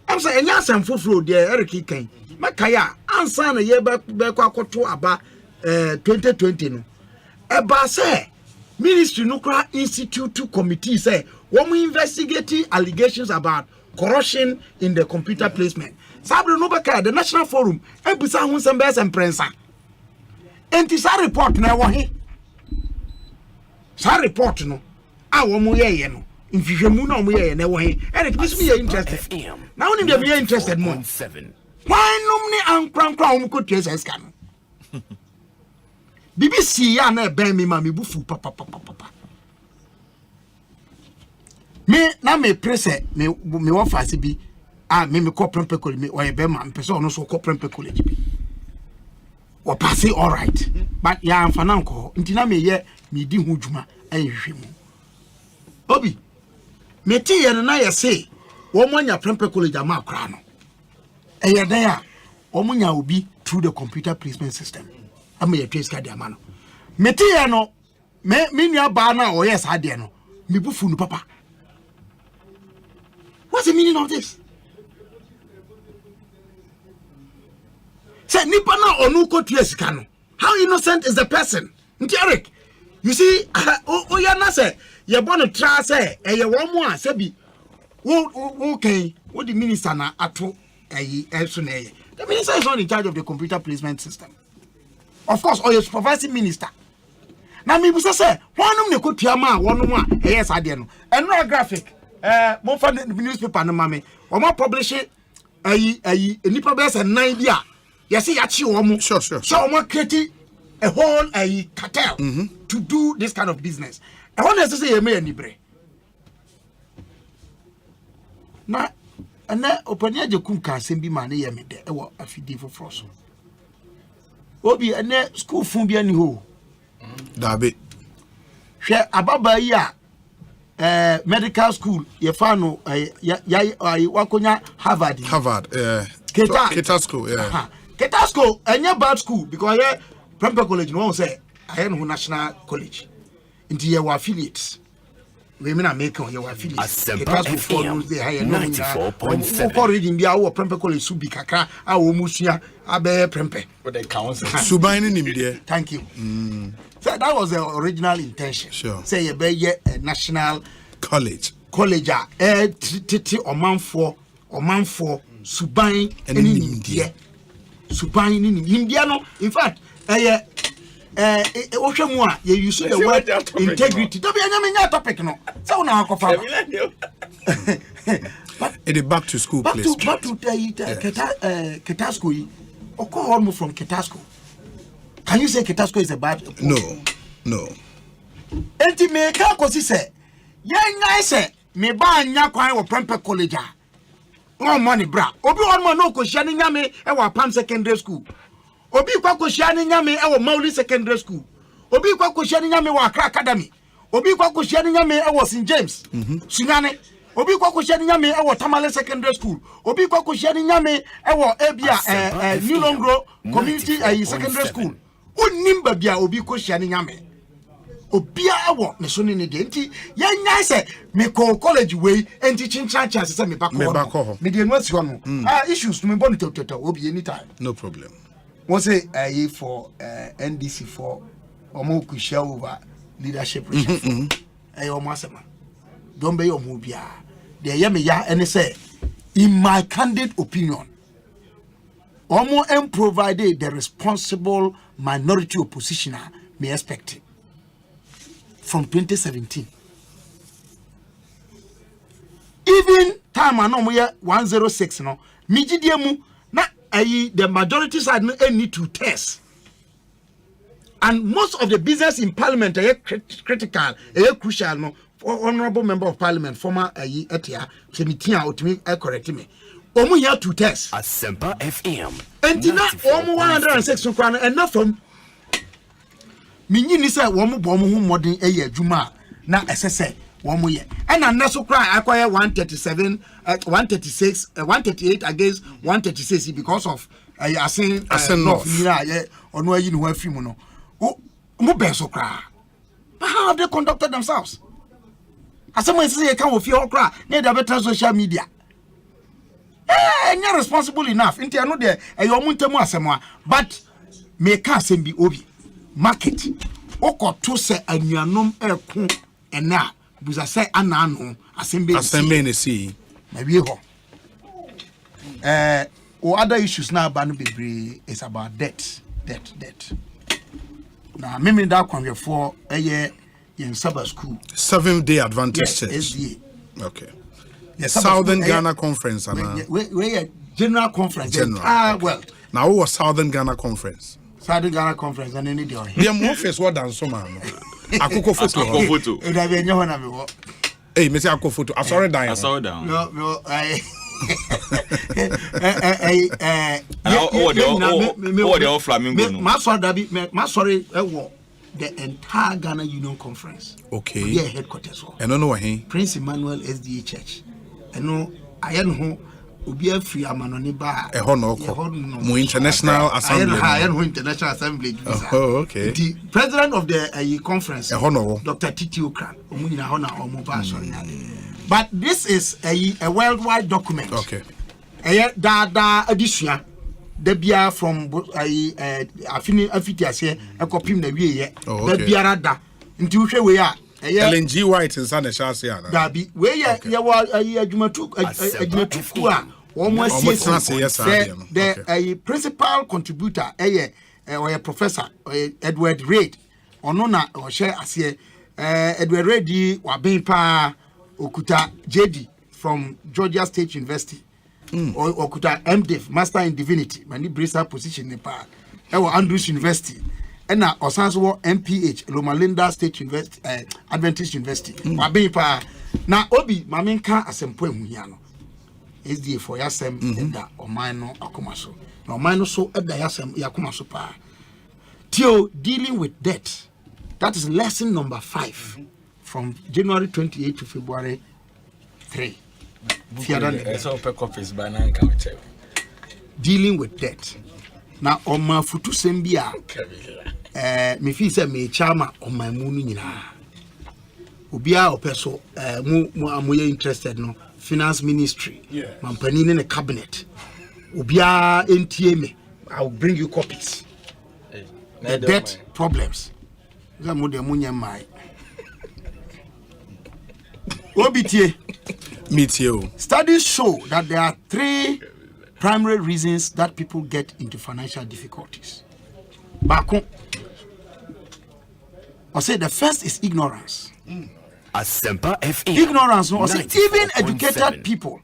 am say enya asem foforo de Eric kan makaya ansa na ye be ko akoto aba 2020 no ba say ministry nuclear institute committee say one investigating allegations about corruption in the computer placement sabre no beka the national forum ebisa hu nsem be sem prensa enti sa report na wo he sa report no a wo mo ye no nhwehwemu na wo ye na wo he Eric this me interested now only them you interested more why no me ankrankra wo ko tese ska no BBC ya na ben me ma me bufu papa me na me prese me wo fase bi me ko Prempeh College me o be ma mpese ono so ko Prempeh College bi o pass it all right but ya amfana nko ntina me ye me di hu dwuma ayehwemu obi me ti ye na ye say wo monya Prempeh College ama akra no eye dan a wo monya obi through the computer placement system ama ye trace card ama no me ti ye no me nua ba na o yes ade no me bufu no papa. What's the meaning of this? Say nipa na onu ko tuesika no. How innocent is the person? Eric, you see, ya na say ye born try say ye one mo a say bi okay, what the minister na ato elso na ye. The minister is not in charge of the computer placement system. Of course, or your supervising minister. Na me busa say, wonum ne ko tuama wonum a yes ade no. Enra graphic mo fa newspaper no mame o mo publish nipa be say 9 dia yes ya chi o mo sure so o mo create a whole cartel to do this kind of business I want to say you may nibre na ana opania je kum ka asem bi ma ne ye me de e wo afidi for froso obi ana school fun bi ani ho dabe hwe ababa yi a medical school ye fano wakonya Harvard Keta school Keta school anya bad school because here Prempeh College no say I no national college into your affiliates we mean American your affiliates Keta school for they higher 94.7 for reading bia wo Prempeh College subi kakra a wo musua abe Prempeh what they council suban nim there thank you so that was the original intention. Sure. Say you be a national college titi omanfo suban eni nimdia suban eni nimdia no in fact ohwemu a you use the word integrity don't be any topic no so na akofa it is back to school place back to Keta school oko almost from Keta school. Can you say Ketasco is a bad? No. Enti me ka kosi se ye ngai se me ba nya kwan wo Prempeh College a money bra obi on mo no ko hia ni nyame e wo Pam secondary school obi kwa ko hia ni nyame e wo Mauli secondary school obi kwa ko hia ni nyame wo Accra academy obi kwa ko hia ni nyame e wo St James Sunyane obi kwa ko hia ni nyame e wo Tamale secondary school obi kwa ko hia ni nyame e wo Ebia New Longro community secondary school onimba bia obi ko hia ni nyame obia awo me so ne de nti ye nya se me ko college we enti chinchan chance se me back ho me de no asi ho no issues to me bonu toto obi anytime no problem won say for NDC for omo ku share over leadership pressure omo asema don be your mu bia de ye me ya ene say in my candid opinion omo provided the responsible minority oppositioner may expect it. From 2017. Even time anom ye 106 no migidiemu na the majority side no need to test. And most of the business in parliament are critical, crucial no honorable member of parliament, former Etia, Semitia, or to me, correct me. Omu here 2 tests. Asempa FM. And did not Omu 106 enough from Mini say Womu Bomu modern a year Juma, na SSA, 1 year. And I also cry, I acquire 137, 136, 138 against 136 because of I say, North, or no, you know, where Fimono. Oh, Mubeso cry. But how have they conducted themselves? As someone say, I can't with your cry, near the better social media. You're responsible enough. Inti ano de your muntemu asemwa, but make us be obi market. Oko to say anuanom eko ena buza say anano asembe ne see. Maybe ho. Or other issues now banu bebre is about debt. Now me that come for a year in Sabbath school. 7-day Adventist yes, Church. SDA. Okay. Yes, Southern Ghana Conference. We general conference. General. Well. Now what was Southern Ghana Conference? Southern Ghana Conference and any day. The more face what than so man. Akoko photo. Hey, Mr. Akoko photo. I saw it down. No, the flamingo. The entire Ghana Union Conference. Okay. Yeah, headquarters. I don't know what he. Prince Emmanuel SDA Church. I know. I know. Ubia free amanoni ba. Mo International Assembly. I know International Assembly. Oh, okay. The president of the conference. Dr. Titi Okran. But this is a worldwide document. Okay. Da edition. Debia from afitiase ekopim na wiye debia da nti uhwe we a LNG White nsa na chase ana dabi we ye wa adwumatu ku a omo asie the principal contributor or professor Edward Reid ono na o share asie Edward Reid wa ben pa okuta JD from Georgia State University. Or could MDiv, Master in Divinity, many Bristol position in part. Andrews University, and now Osanso MPH, Loma Linda State University, Adventist University. Mabipa now Obi Maminka Asempa Munyano. SDA for Yasem Eda or Mino Akumaso. No Mino so Eda Yasem Yakumaso pa. Tio dealing with debt. That is lesson number 5 from January 28 to February 3. Dealing with debt. Now, on my futu sembia, me feel say me chama on my moon. Ubia or peso, mo interested no finance ministry, Mampanini in a cabinet. Ubia NTA, I'll bring you copies. The debt problems. OBTA. Studies show that there are 3 primary reasons that people get into financial difficulties. Bako. I say the first is ignorance. Asempa FM. Ignorance. No, I say even educated people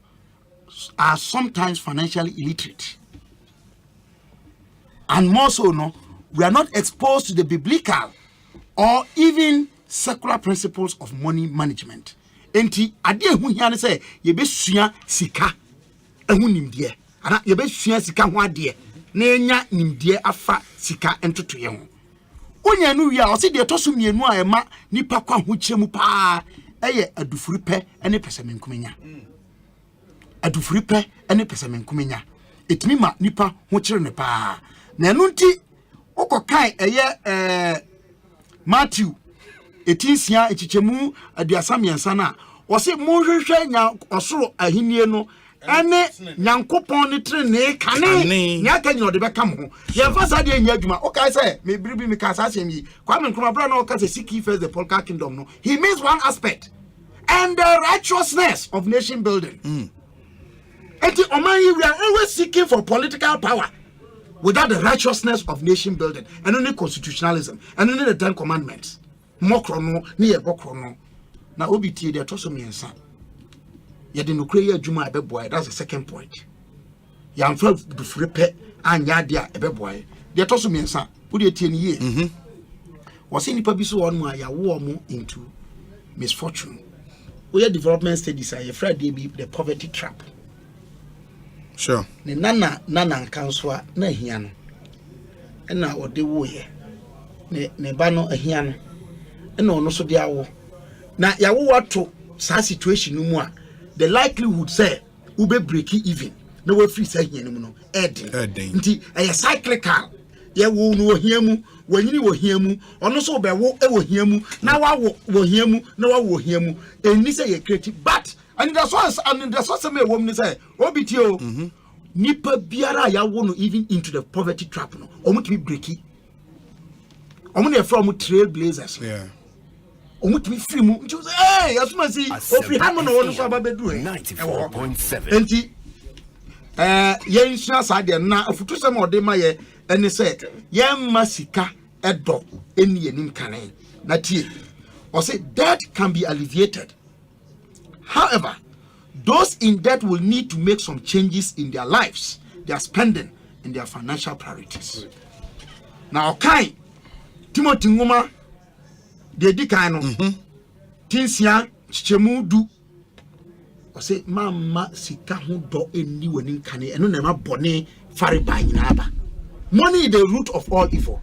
are sometimes financially illiterate. And more so, no, we are not exposed to the biblical or even secular principles of money management. Enti ade hu hia say ye besua sika ehu nimde ana ye besua sika ho ade na enya nimde afa sika entotoye ho onya no wi a o se de toso mienu a ema nipa kwa ho kyeremu pa eye adufuri pe ene pesamenkumenya adufuri pe ene pesamenkumenya etimi ma nipa ho kyere ne pa na enu nti okokai eye Matthew etinsia echichemu aduasamiensa na o se monhwehwe nya osoro ahinie no ane nyankopon ne trene kane nya ka nyino de beka mo ye fasa de nya adwuma o kai say me biribi me kasa asem yi Kwame Nkrumah bra na o ka say seek first the political kingdom no he means one aspect and the righteousness of nation building and we are always seeking for political power without the righteousness of nation building and only constitutionalism and only the 10 commandments mokrono ni ye bokrono na obitie de toso miensa ye de no kure ye adwuma ebeboa. That's the second point. Ya mfa dufure pe anya de a ebeboa de toso miensa wo de tie ni ye wo se nipa bi so won mu ya wo mu into misfortune. We development studies are afraid they be the poverty trap. Sure. Ne nana nkanswa na hia no. Na ode wo ye. Ne ba no ahia no. Na ono so de awo. Na ya wo wato sa situation no mu a the likelihood say we be break even. Na we free say hia no mu no. Edin. Nti cyclical. Ye wo no hia mu, wanyini wo hia mu, ono so be wo e wo hia mu, na wa wo hia mu, na wa wo hia mu. Eni say ye creative but and the source me wo me say obitio nipa biara ya wo no even into the poverty trap no. Omo to be breaky. Omo na from trailblazers. Yeah. Omo to be free mu. Nti say hey, asuma si o free hand no wo so ababedu e. 94.7. Enti ye insha sa de na afutu sem ode ma ye ene say ye masika edo eni enim kanen na tie or say debt can be alleviated. However, those in debt will need to make some changes in their lives, their spending, and their financial priorities. Now, okay, Timothy Ngoma, the Dikano, Tinsia, Chichemudu, or say, Mama Sikahu do eni wenin kane, and no nema bone fariba inaba. Money is the root of all evil.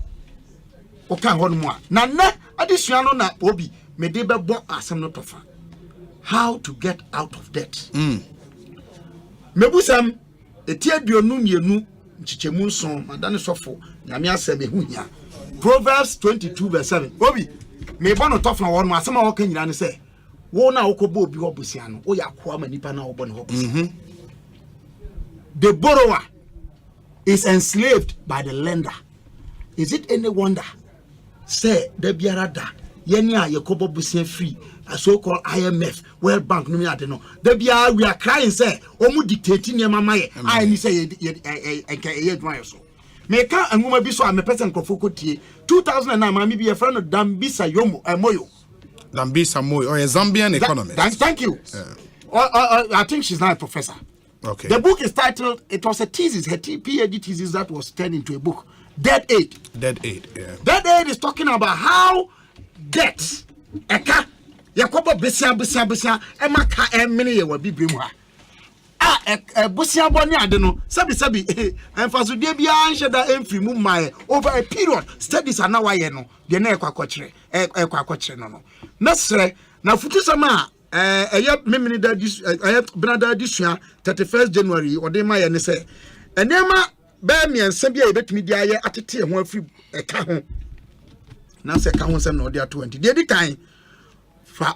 Okay, one more. Nana, additional na obi, medebe bon asem no tofa. How to get out of debt. Mebusam etia duonu mienu nchichemu nson madane sofo nyame asem ehu hia. Proverbs 22:7. Obi me bono tofa won ma asem a wo kan nyina ne se wo na wo kobo obi hobusia no wo yakwa ma nipa na wo bono hobusia. The borrower is enslaved by the lender. Is it any wonder say the biarada yeni a yakobo busia free a so-called IMF, World Bank, no me no. We are crying, say, omu dictating your mama. I ni say ye dry so. Meka and woman be so I'm a person kofoko 2009, mami be a friend of Dambisa Yomo Moyo. Dambisa Moyo, or a Zambian economist. Thank you. I think she's not a professor. Okay. The book is titled, it was a thesis, her PhD thesis that was turned into a book. Debt Aid. Debt Aid, yeah. Debt Aid is talking about how debt, Yakobo besia ema ka emene ye wabi bremu ha bosia boni ade no sabi emfaso de bia anheda emfiri mu mae over a period studies are now why no de na ekwakokyere ekwakokyere no mesre na futu sama eye memini da brother disua 31st January ode ma ye ne se enema ba miensa bia ye betumi dia ye atete ho afiri eka ho na se ka ho sem na ode ato 20 de di kan fa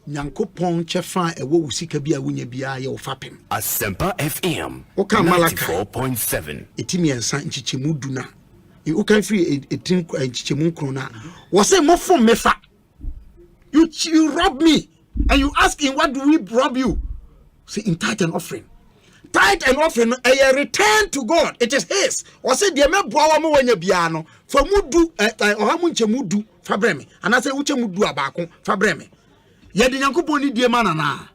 nyankopon chefa ewo usika bia wunya bia ye ofapem Asempa FM 94.7 etimi ensa nchichemu duna u kan free etin nchichemu nkro na wo say mo fom mefa you rob me and you ask in what do we rob you say in tithe and offering a return to God, it is his or say the me boa mo wanya bia no for mudu oha mu nchemu du fabreme and I say uche mudu abako fabreme ye de nyankopon ni die mana na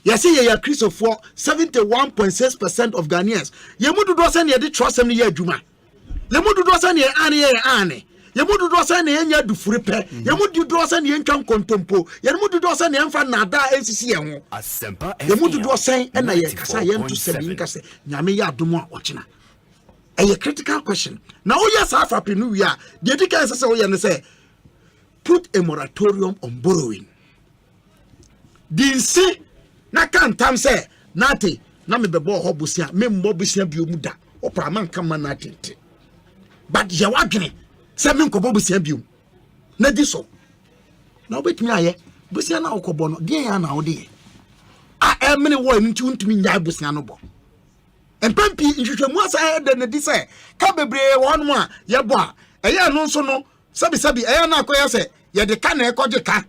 ye say ye Christo for 71.6% of Ghanaians ye mudu do say ye de trust am ni ye adwuma ye mudu do say ye ane ye mudu do say ye nya dufure pe ye mudu do say ye ntwa kontompo ye mudu do say ye mfa nada ensisi ye ho Asempa ye mudu do say na ye kasa ye ntu sabi nka say nyame ye adomo a ochina a critical question now yes afapinu wi a the dika say we ye say put a moratorium on borrowing. Dinsi na kan tam say nati na me bebo hobusia me mbobusia bi omuda opra man kan man natete but ye wadwene say me nkobobusia bi na di so na obetumi aye busia na okobo no de ya na ode a emene wo nti untumi nya busia no bo empampi nhwehwemu asa de ne di say ka bebre won mo a ye bo a eye no nso no sabi eye na akoya say ye de ka na ekoje ka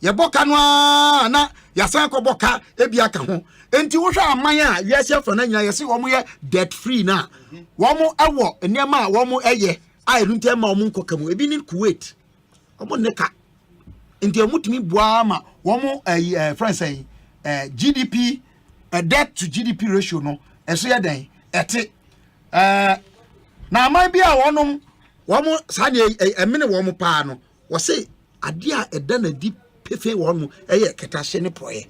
ye boka no na ya san ko boka ebia ka ho enti wo hwa aman a wiase fa na nyina ye se wo mo ye debt free na wo mo ewo enema wo mo eye a erunte ma wo mo nkokamu ebi ni Kuwait wo mo ne ka enti omutumi boa ma wo mo friends GDP debt to GDP ratio no eso ye den ete na aman bia wonom wo mo sa ne emene wo mo pa no wo se adia edana di pefe won eye ketashe ne proye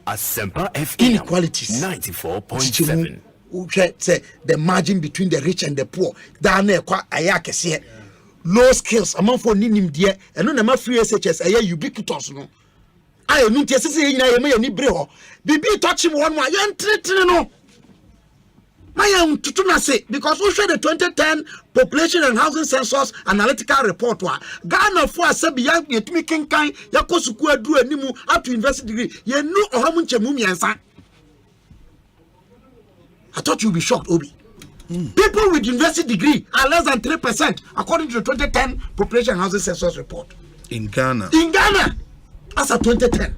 Asempa FM inequalities 94.7 say the margin between the rich and the poor that na kwa aya kese low skills among for ninim de eno na ma free SHS aya ubiquitous no ayo nu tie sese nyina ye me ni bre ho bibi touch me one ye entretre no Mayam tutuna say because we share the 2010 population and housing census analytical report wa Ghana for asabi ya yetumi kenkan yakosuku aduru animu up to university degree ye nu ohom nchemu miensa. I thought you'd be shocked, Obi. People with university degree are less than 3% according to the 2010 population and housing census report in Ghana. As of 2010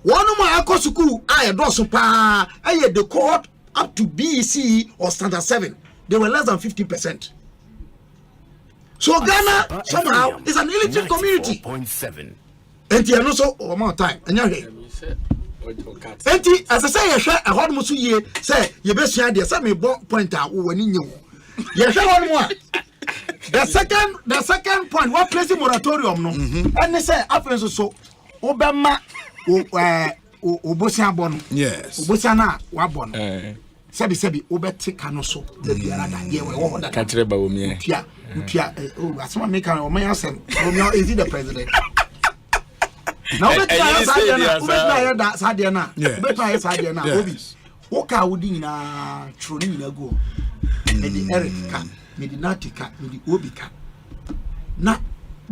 one more yakosuku I do pa the cohort up to BEC or standard 7, they were less than 50%. So Ghana somehow is an illiterate community. And you also one more time. And as I say, I share a hot musu ye say you best share the same point out when you you share one more. The second point, what place moratorium no, and they say after so Obama Obosia bon. Yes. Obosia na wa bon. Sebi obeti kanoso the biara da ye we wo da. Kantre ba omi. Tia asoma make an o man asem. Is he the president? Now obeti na sadia na. Obeti sadia na. Obi. Woka wudi nyina troni nyina go. Me di Eric ka, me di Natika, me di Obi ka. Na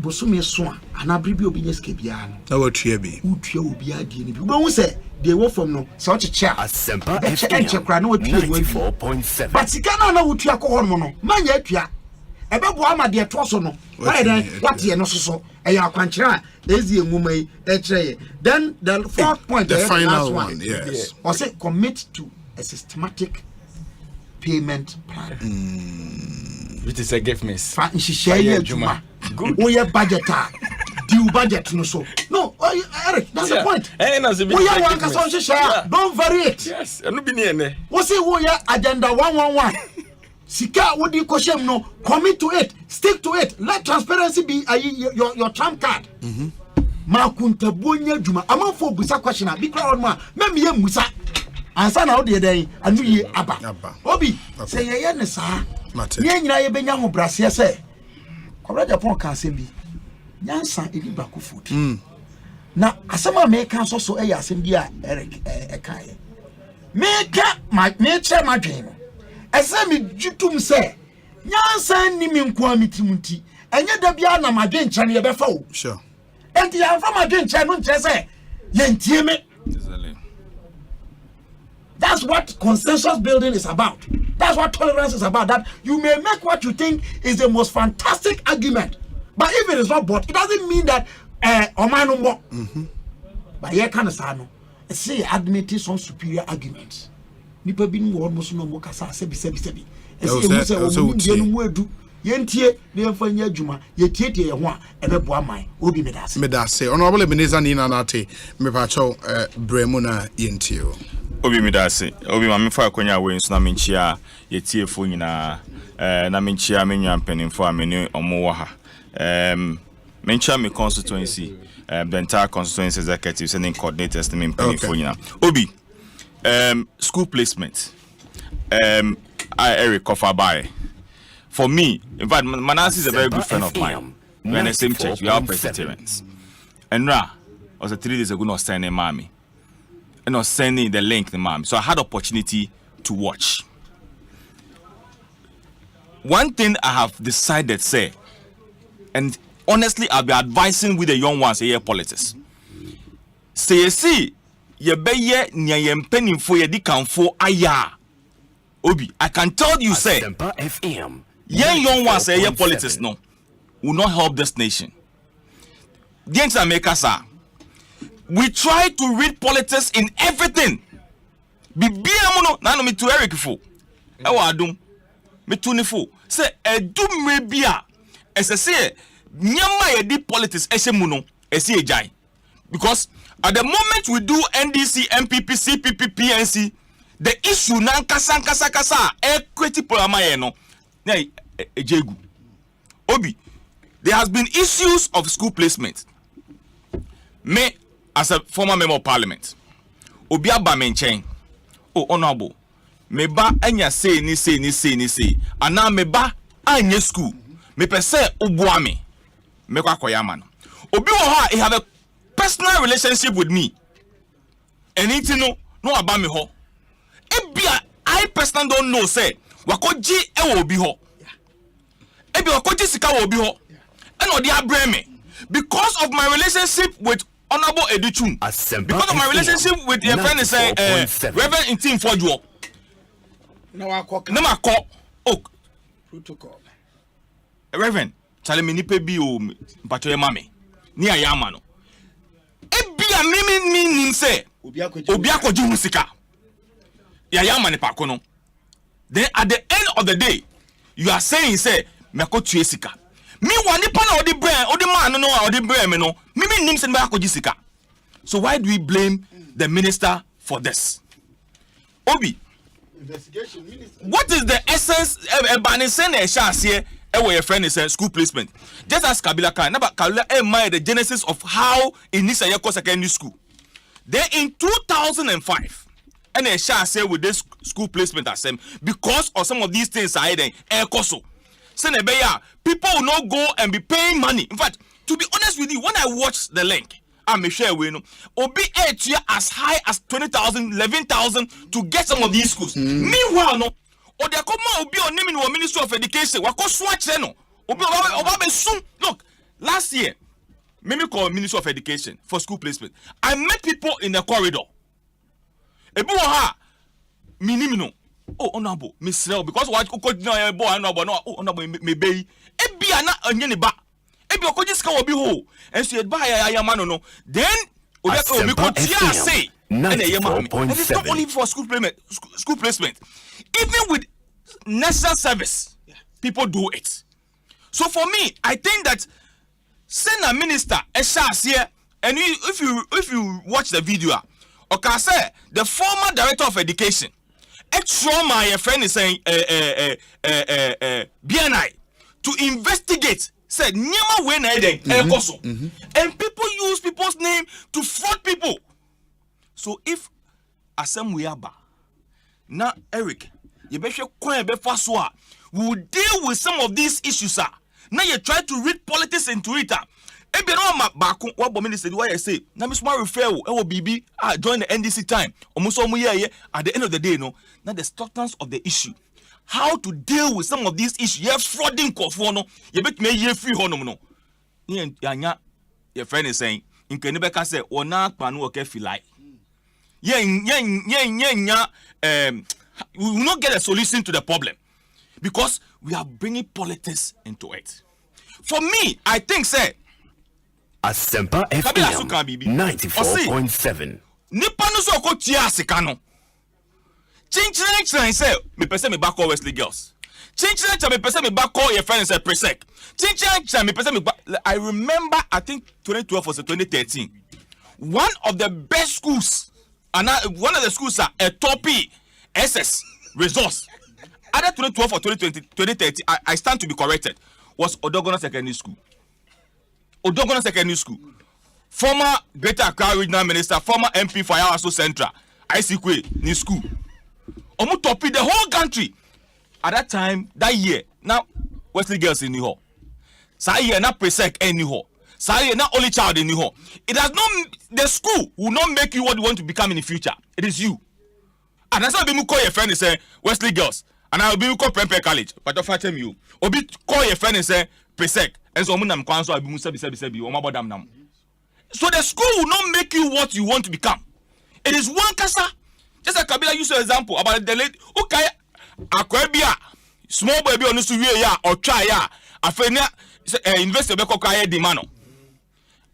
bosume so a anabribi obi nyeske bia no na watua bi utua obi adie ni bi wo say they wo from no so cheche Asempa FM 94.7 but sikana na wotua ko ho no manya atua ebebo amade to so no why then what ye no so eya akwankyera ezi enwuma yi ekire then the fourth point, the final one, yes, or say commit to a systematic payment plan. Which is a gift miss. Juma. Good. Oh, yeah, budget. Due budget, no so. No, Eric, that's the point. Don't vary it. Yes, and be near. What's it? Oh, yeah, agenda 111. Sika, what do you question? No, commit to it, stick to it. Let transparency be your trump card. Makunta Bunya Juma. Among for Busa question, be proud, ma. Maybe Musa. Ansa na odi dey anu ye aba obi say ye ne saa nye nyina ye benya ho brase say Kobra Japan ka asem bi nyansa edi baku food na asema me kan so e ya asem bi a Eric e kan ye me ka me che madwen no ese me jutum say nyansa ni me nko amitimunti enye da bia na madwen kyan ye befa o sure enti ya fa madwen kyan no nche say ye ntie me. That's what consensus building is about. That's what tolerance is about. That you may make what you think is the most fantastic argument, but if it is not bought, it doesn't mean that Omanumbo. But here can say say admitting some superior arguments. Nipa bin wo almost no mo kasa sebi. Ese yentie ne fanya adwuma yetietie ye ho a ebebo aman obi medase honorable Ebenezer Nina Nate me pa cho bremu na yentie obi medase obi ma me fa akonya we nso na menchia yetiefo nyina na menchia menwa mpanimfo a meni omo wo ha menchia me constituency the entire constituency executives and coordinators me mpanimfo nyina obi school placement Eric Kofabai. For me, in fact, Manasi is a very good friend of mine. We're in the same church. We are Presbyterians. And Ra was 3 days ago not sending mommy. And not sending the link to mommy. So I had opportunity to watch. One thing I have decided, say, and honestly, I'll be advising with the young ones here politics. Say, you see, you be ye nya yempeni for ye di kanfo aya. Obi, I can tell you, say, FM. Young ones say your politics no will not help this nation. The answer makers are we try to read politics in everything. Bibiamuno na no me to Eric fo. E wa adum me to ni fo. Say edum me bia ese say nyama ye di politics ese mu no ese ejai. Because at the moment we do NDC, MPP, CPP, PNC, the issue na kasa equity programme ye no. Ejegu Obi there has been issues of school placement. Me, as a former member of parliament, Obia Bamenchen, oh, honorable, me ba anya say ni say. Ana me ba anya school. Me per se obuame. Me kwa koyama no. Obi wo ha, he have a personal relationship with me. Anything no about me ho. Ebia I personally don't know say wakoji e wo obi ho. Ebi wakoji sika wo obi ho. And odi abrɛ me because of my relationship with Honorable Edichun. Because of my relationship with your friend is Reverend Intim Fojuo. No akọ. Oh, protocol. Reverend, chale me nipe bi o mpacho ye mame. Ni ayama no. Ebia me nim say obi akoji hu sika. Ya yama ne pako no. Then at the end of the day, you are saying say me akotue sika. Me one nipa na odi brain, odi man no odi brain me no. Me nim say me akoji sika. So why do we blame the minister for this? Obi, investigation minister. what is the essence of saying a chance here? Your friend is a school placement. Just ask Kabila Khan. Now, Kabila the genesis of how in this secondary school. Then in 2005, and a chance here with this school placement because of some of these things are hidden. People will not go and be paying money. In fact, to be honest with you, when I watched the link, I'm sure we know. Obi as high as 20,000, 11,000 to get some of these schools. Meanwhile, no, or they come out be on name in the Ministry of Education. What cost swatch no? Look, last year, maybe call Ministry of Education for school placement. I met people in the corridor. Ebuha, minimum. Oh, honorable, Miss Rel, because what could no boy, oh, honorable, maybe. Ebia na anyeba. Ebi okoji ska will be whole. And so you'd buy a yamano no. Then Asempa FM 94.7. And it's not only for school placement. Even with national service, people do it. So for me, I think that send a minister a chance here, and if you watch the video, okay, say the former director of education, my friend is saying BNI to investigate. Said Nyama when and people use people's name to fraud people. So if Asem Weaba now Eric, you better will deal with some of these issues. Now you try to read politics into it. Ebe no back what minister why I say na me smart refer BB join the NDC time. Almost at the end of the day no. Now the substance of the issue. How to deal with some of these issues? You're frauding kofono. You bet me ye free honum no. Your friend is saying in Kenebeka say ona panu oke filai. We will not get a solution to the problem because we are bringing politics into it. For me, I think say Asempa FM 94.7. Nipa no so ko tia sika no. Chinchina say me person me back call Wesley girls. Chinchina me person me back call your friend say Presec. Chinchina me person me back. I remember I think 2012 or 2013. One of the best schools and one of the schools are a Topi SS resource. Either 2012 or 2013 I stand to be corrected was Odogona Secondary School. Odogona Secondary School. Former Greater Accra Regional Minister, former MP for Ayawaso Central, ICQ new school. Omu topi the whole country. At that time, that year, now Wesley girls in New York. Sa year na Presec in New York. Sa year na only child in New York. It has not the school will not make you what you want to become in the future. It is you. And that's why we call your friend and say Wesley girls. And I will be call Prempeh College. But if I tell you, Obi call your friend and say Presec. And so I'm so I be musabi. So the school will not make you what you want to become. It is one kasa. Just like Kabila used an example about the late okay, akwebia small baby on to ya or try ya. Afenia investor be kokaya demano.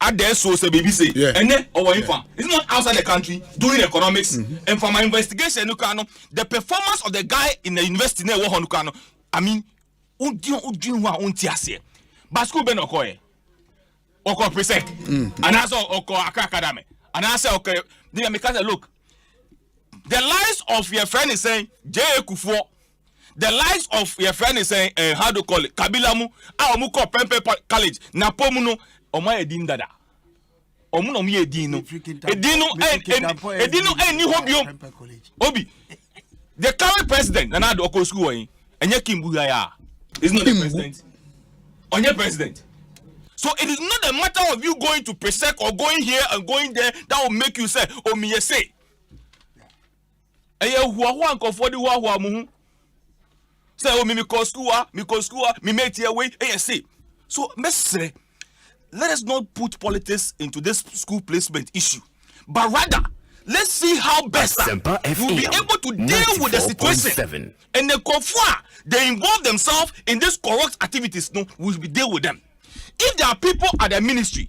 At there so say baby say and then our infant. It's not outside the country doing economics. And for my investigation, the performance of the guy in the university near Wahonukano. I mean, untiase. But school ben okoye. Oko Presec. And also oko academy. And I say okay, they make us look. The lies of your friend is saying, J. Kufo, the likes of your friend is saying, how do you call it? Kabilamu, mu call Pempe College, Napomuno, Oma Edin Dada. Omuno mi Edino. Edino, any Obi. The current president, Nana Doko School, and Yakimbuya is not the president. On your president. So it is not a matter of you going to presec or going here and going there that will make you say, oh, me say. Eye huwa nkofodi huwa muhu. Say oh me school, me mate here way. Say. So mesre, let us not put politics into this school placement issue, but rather let's see how best we'll be able to deal with the situation. And the confwa they involve themselves in these corrupt activities. No, we'll be deal with them. If there are people at the ministry,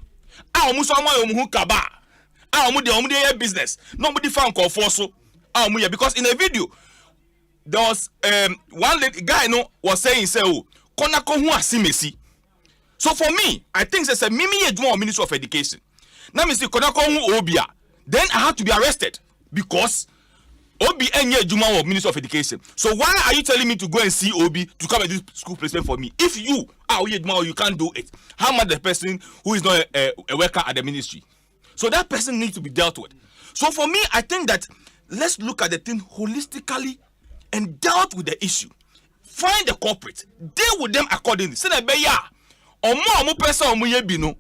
business, nobody found conforso. Because in a video, there was one guy was saying, so for me, I think there's a Minister of Education. Now, Mr. Konako Obia, then I have to be arrested because Obi Enye Juma of Minister of Education. So why are you telling me to go and see Obi to come and do school placement for me? If you are you can't do it. How much the person who is not a worker at the ministry? So that person needs to be dealt with. So for me, I think that let's look at the thing holistically and dealt with the issue. Find the culprit, deal with them accordingly. Say that beya, omo person omo yebino,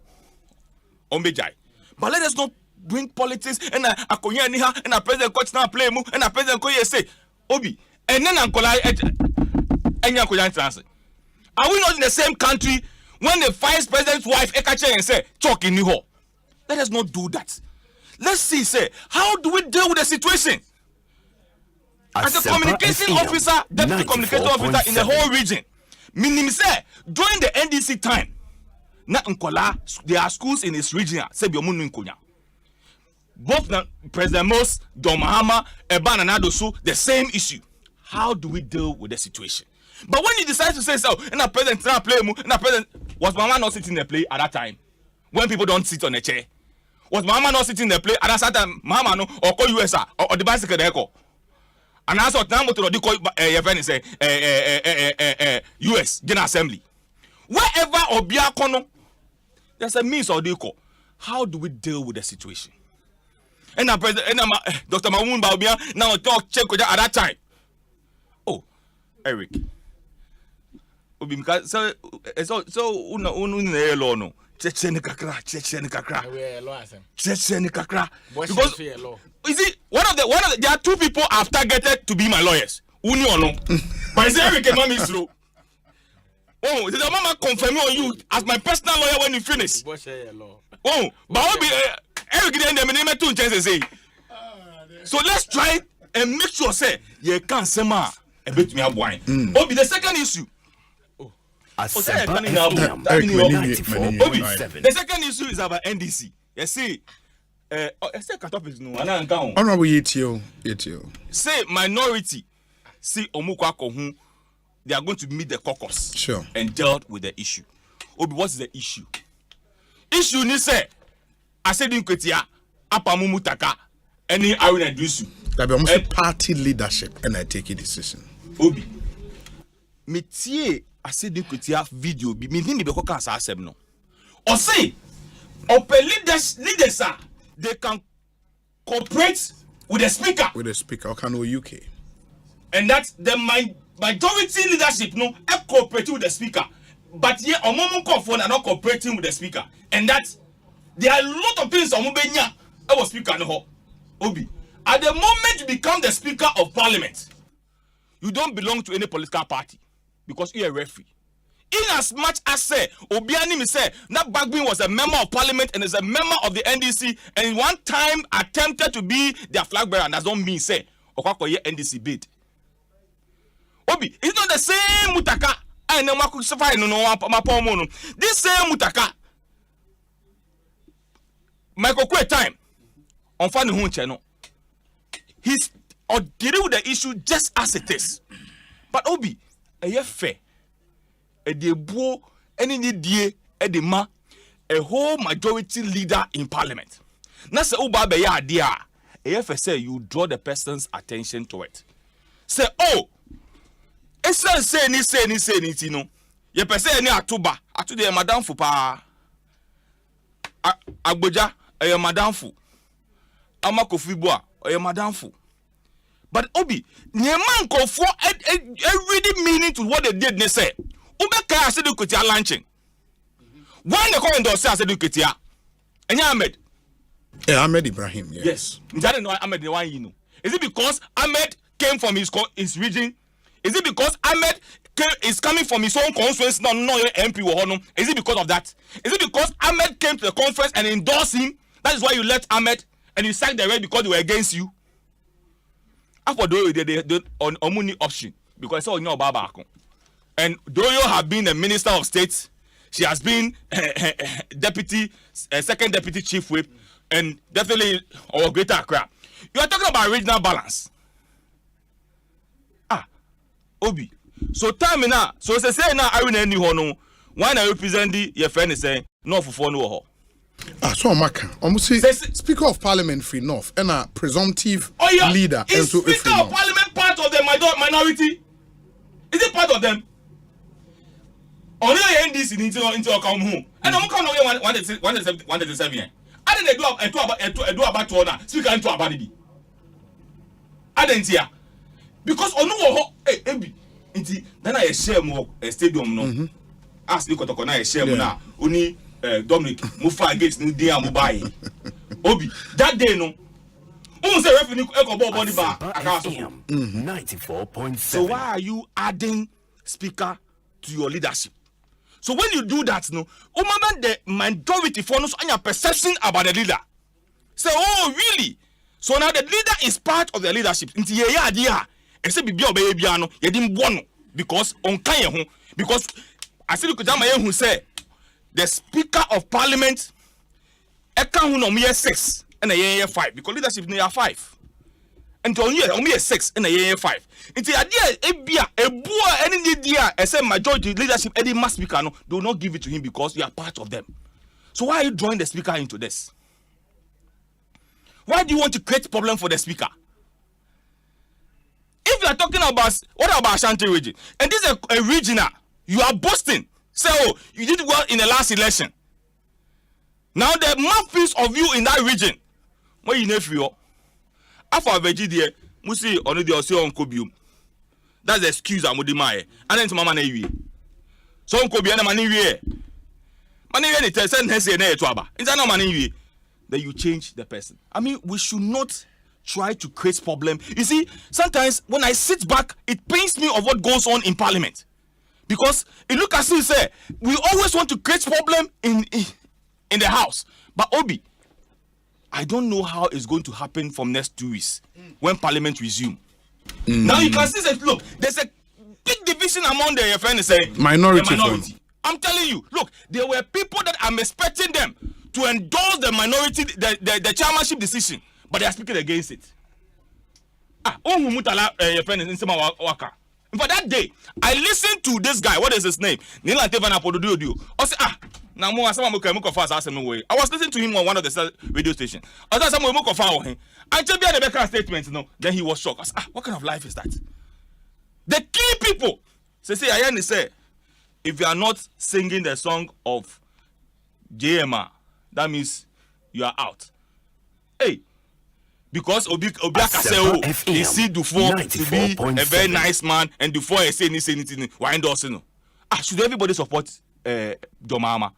ombejai. But let us not bring politics and akonya niha and a president coach now play mu and a president ko say Obi and then ankola enya ko yan trans. Are we not in the same country when the vice president's wife ekache and say talk in ho? Let us not do that. Let's see, say, how do we deal with the situation? As a communication officer, deputy communication officer in the whole region, meaning say during the NDC time, na Nkola, there are schools in this region. Say Biomunu Nkonya. Both President Mos, Don Mahama, Eban and Adosu, the same issue. How do we deal with the situation? But when you decide to say so, and a president play mu, and a president was Mama not sitting in the play at that time? When people don't sit on a chair. Was Mama not sitting in the play at that time? Mama no or call USA or the bicycle echo. And I saw Tambo to the call your friend say US General Assembly. Wherever Obia Kono, there's a means or deco. How do we deal with the situation? And now President Dr. Mamoun Baobia now talk check with at that time. Oh, Eric. So no. Checheni kakra. Because is it one of the there are two people I've targeted to be my lawyers. Uni or no? But is Eric and Mami slow? Oh, did the mama confirm on you as my personal lawyer when you finish? Oh, but I'll be Eric then the name two chances say. So let's try and make sure say you can't say ma a bit me up wine. Oh, be the second issue. Asempa the second issue is about NDC. You see, Honorable Yetio. Say minority, see Omukwa Kohun, they are going to meet the caucus. Sure. And dealt with the issue. Obi, what's the issue? Issue ni say, I said in Kwetia, Apamumu Taka, any Aruna Dusu. That be almost party leadership, and I take a decision. Obi, Metie. I said, you could have video. Be meaning the cancer asem no. Osei, open leaders, they can cooperate with the speaker. With the speaker, okay, no UK. And that's the majority leadership no cooperate with the speaker. But here, a moment phone are not cooperating with the speaker. And that's there are a lot of things on Mubenya. I was speaker no Obi. At the moment you become the speaker of parliament, you don't belong to any political party. Because you're a referee. In as much as say, Obiani me say, that Bagbin was a member of parliament and is a member of the NDC and one time attempted to be their flag bearer, and that don't mean say, Okwakoye NDC bid. Obi, it's not the same Mutaka. I know no. This same Mutaka. Michael Kwe time. On Fanny Hun channel. He's dealing with the issue just as it is. But Obi, a fair, a debo, any die, a dema, a whole majority leader in parliament. That's the Uba Beya idea. A say you draw the person's attention to it. Say, oh, Esa say ni no. Ye pese ni atuba, atu de madam fu pa. Agboja e madam fu. Ama Kofiboa e madam fu. But Obi, Nieman Kofo ready meaning to what they did they say. Ubeka said you could launching. When they call endorse said you could and Ahmed. Yeah, Ahmed Ibrahim. Yeah. Yes. That know Ahmed the one you know. Is it because Ahmed came from his region? Is it because Ahmed is coming from his own conference? No, MP or is it because of that? Is it because Ahmed came to the conference and endorsed him? That is why you let Ahmed and you sacked the red because they were against you. After they on only option because it's all your baba. And Doyo have been a minister of state. She has been second deputy chief whip, and definitely our greater Accra. You are talking about regional balance. Obi. So time now. So say now I will any hono. When I represent your friend is saying no for no. So Maka, almost say Speaker of Parliament free North and a presumptive leader. Is Speaker of Parliament part of the minority? Is it part of them? Only NDC into come home. And I'm coming away 177. I didn't do about to honor Speaker into a body. I didn't hear. Because onu then I share more a stadium no. Ask you to I share na only Dominic Mufa against New Day Mobile. Obi that day no. Say revenue body bar 94.7. So why are you adding speaker to your leadership? So when you do that no, the majority for us on your perception about the leader. Say oh really? So now the leader is part of the leadership. Except be no you didn't want because on kan because I said who say the Speaker of Parliament year 6 and a year 5 because leadership near 5 and only 6 and a year 5 it's the idea a boy any idea except majority leadership any mass speaker no do not give it to him because you are part of them. So why are you drawing the speaker into this? Why do you want to create problem for the speaker? If you are talking about what about Ashanti region, and this is a regional, you are boasting. Say, oh, you did well in the last election. Now the mouthpiece of you in that region, what you know, after Virginia, Musi on the Osei on Kobium. That's the excuse I'm with the Maya. And then to Mama Navy. So on Kobi and Mani, Mani, it send Hesse and Twaba. Is that no money? Then you change the person. I mean, we should not try to create problem. You see, sometimes when I sit back, it pains me of what goes on in Parliament. Because it look as if say we always want to create problem in the house. But Obi, I don't know how it's going to happen from next 2 weeks when Parliament resume. Now you can see that look, there's a big division among the friends say minority. I'm telling you, look, there were people that I'm expecting them to endorse the minority the chairmanship decision. But they are speaking against it. Your friend is in Waka. For that day, I listened to this guy. What is his name? I said, I was listening to him on one of the radio stations. I thought someone him. I just be the back statement. Then he was shocked. I said, what kind of life is that? The key people say, I say, if you are not singing the song of JMA, that means you are out. Hey. Because Obiaka say, he see Dufour to be a very nice man, and Dufour say anything. Why endorse no? Should everybody support Jomama?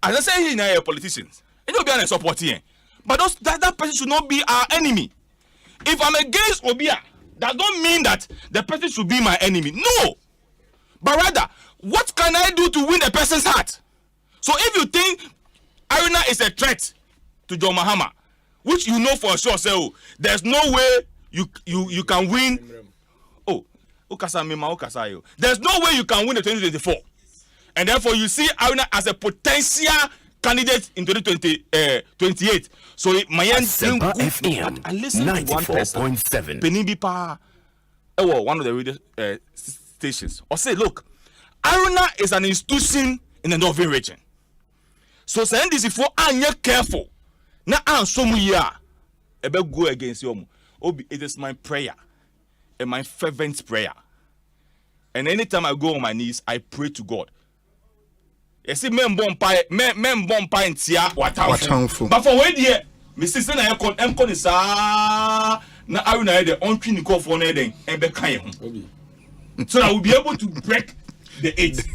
As I say here now, politicians, it don't be a support here. But that person should not be our enemy. If I'm against Obia, that don't mean that the person should be my enemy. No, but rather, what can I do to win the person's heart? So if you think Arena is a threat to John Mahama, which you know for sure, say, oh, there's no way you can win. There's no way you can win the 2024. And therefore, you see Aruna as a potential candidate in 2028. So, my Asempa FM 94.7. Penimbipa, one of the radio stations, or say, look, Aruna is an institution in the Northern region. So, saying this before, I'm not careful. Now I'm so about go against you. It is my prayer and my fervent prayer And anytime I go on my knees, I pray to God. You see, men bomb pie and tia what. But for wait here, Mr. Sen I am is na Aruna the on clean call for anything and be kind. So I will be able to break the 8.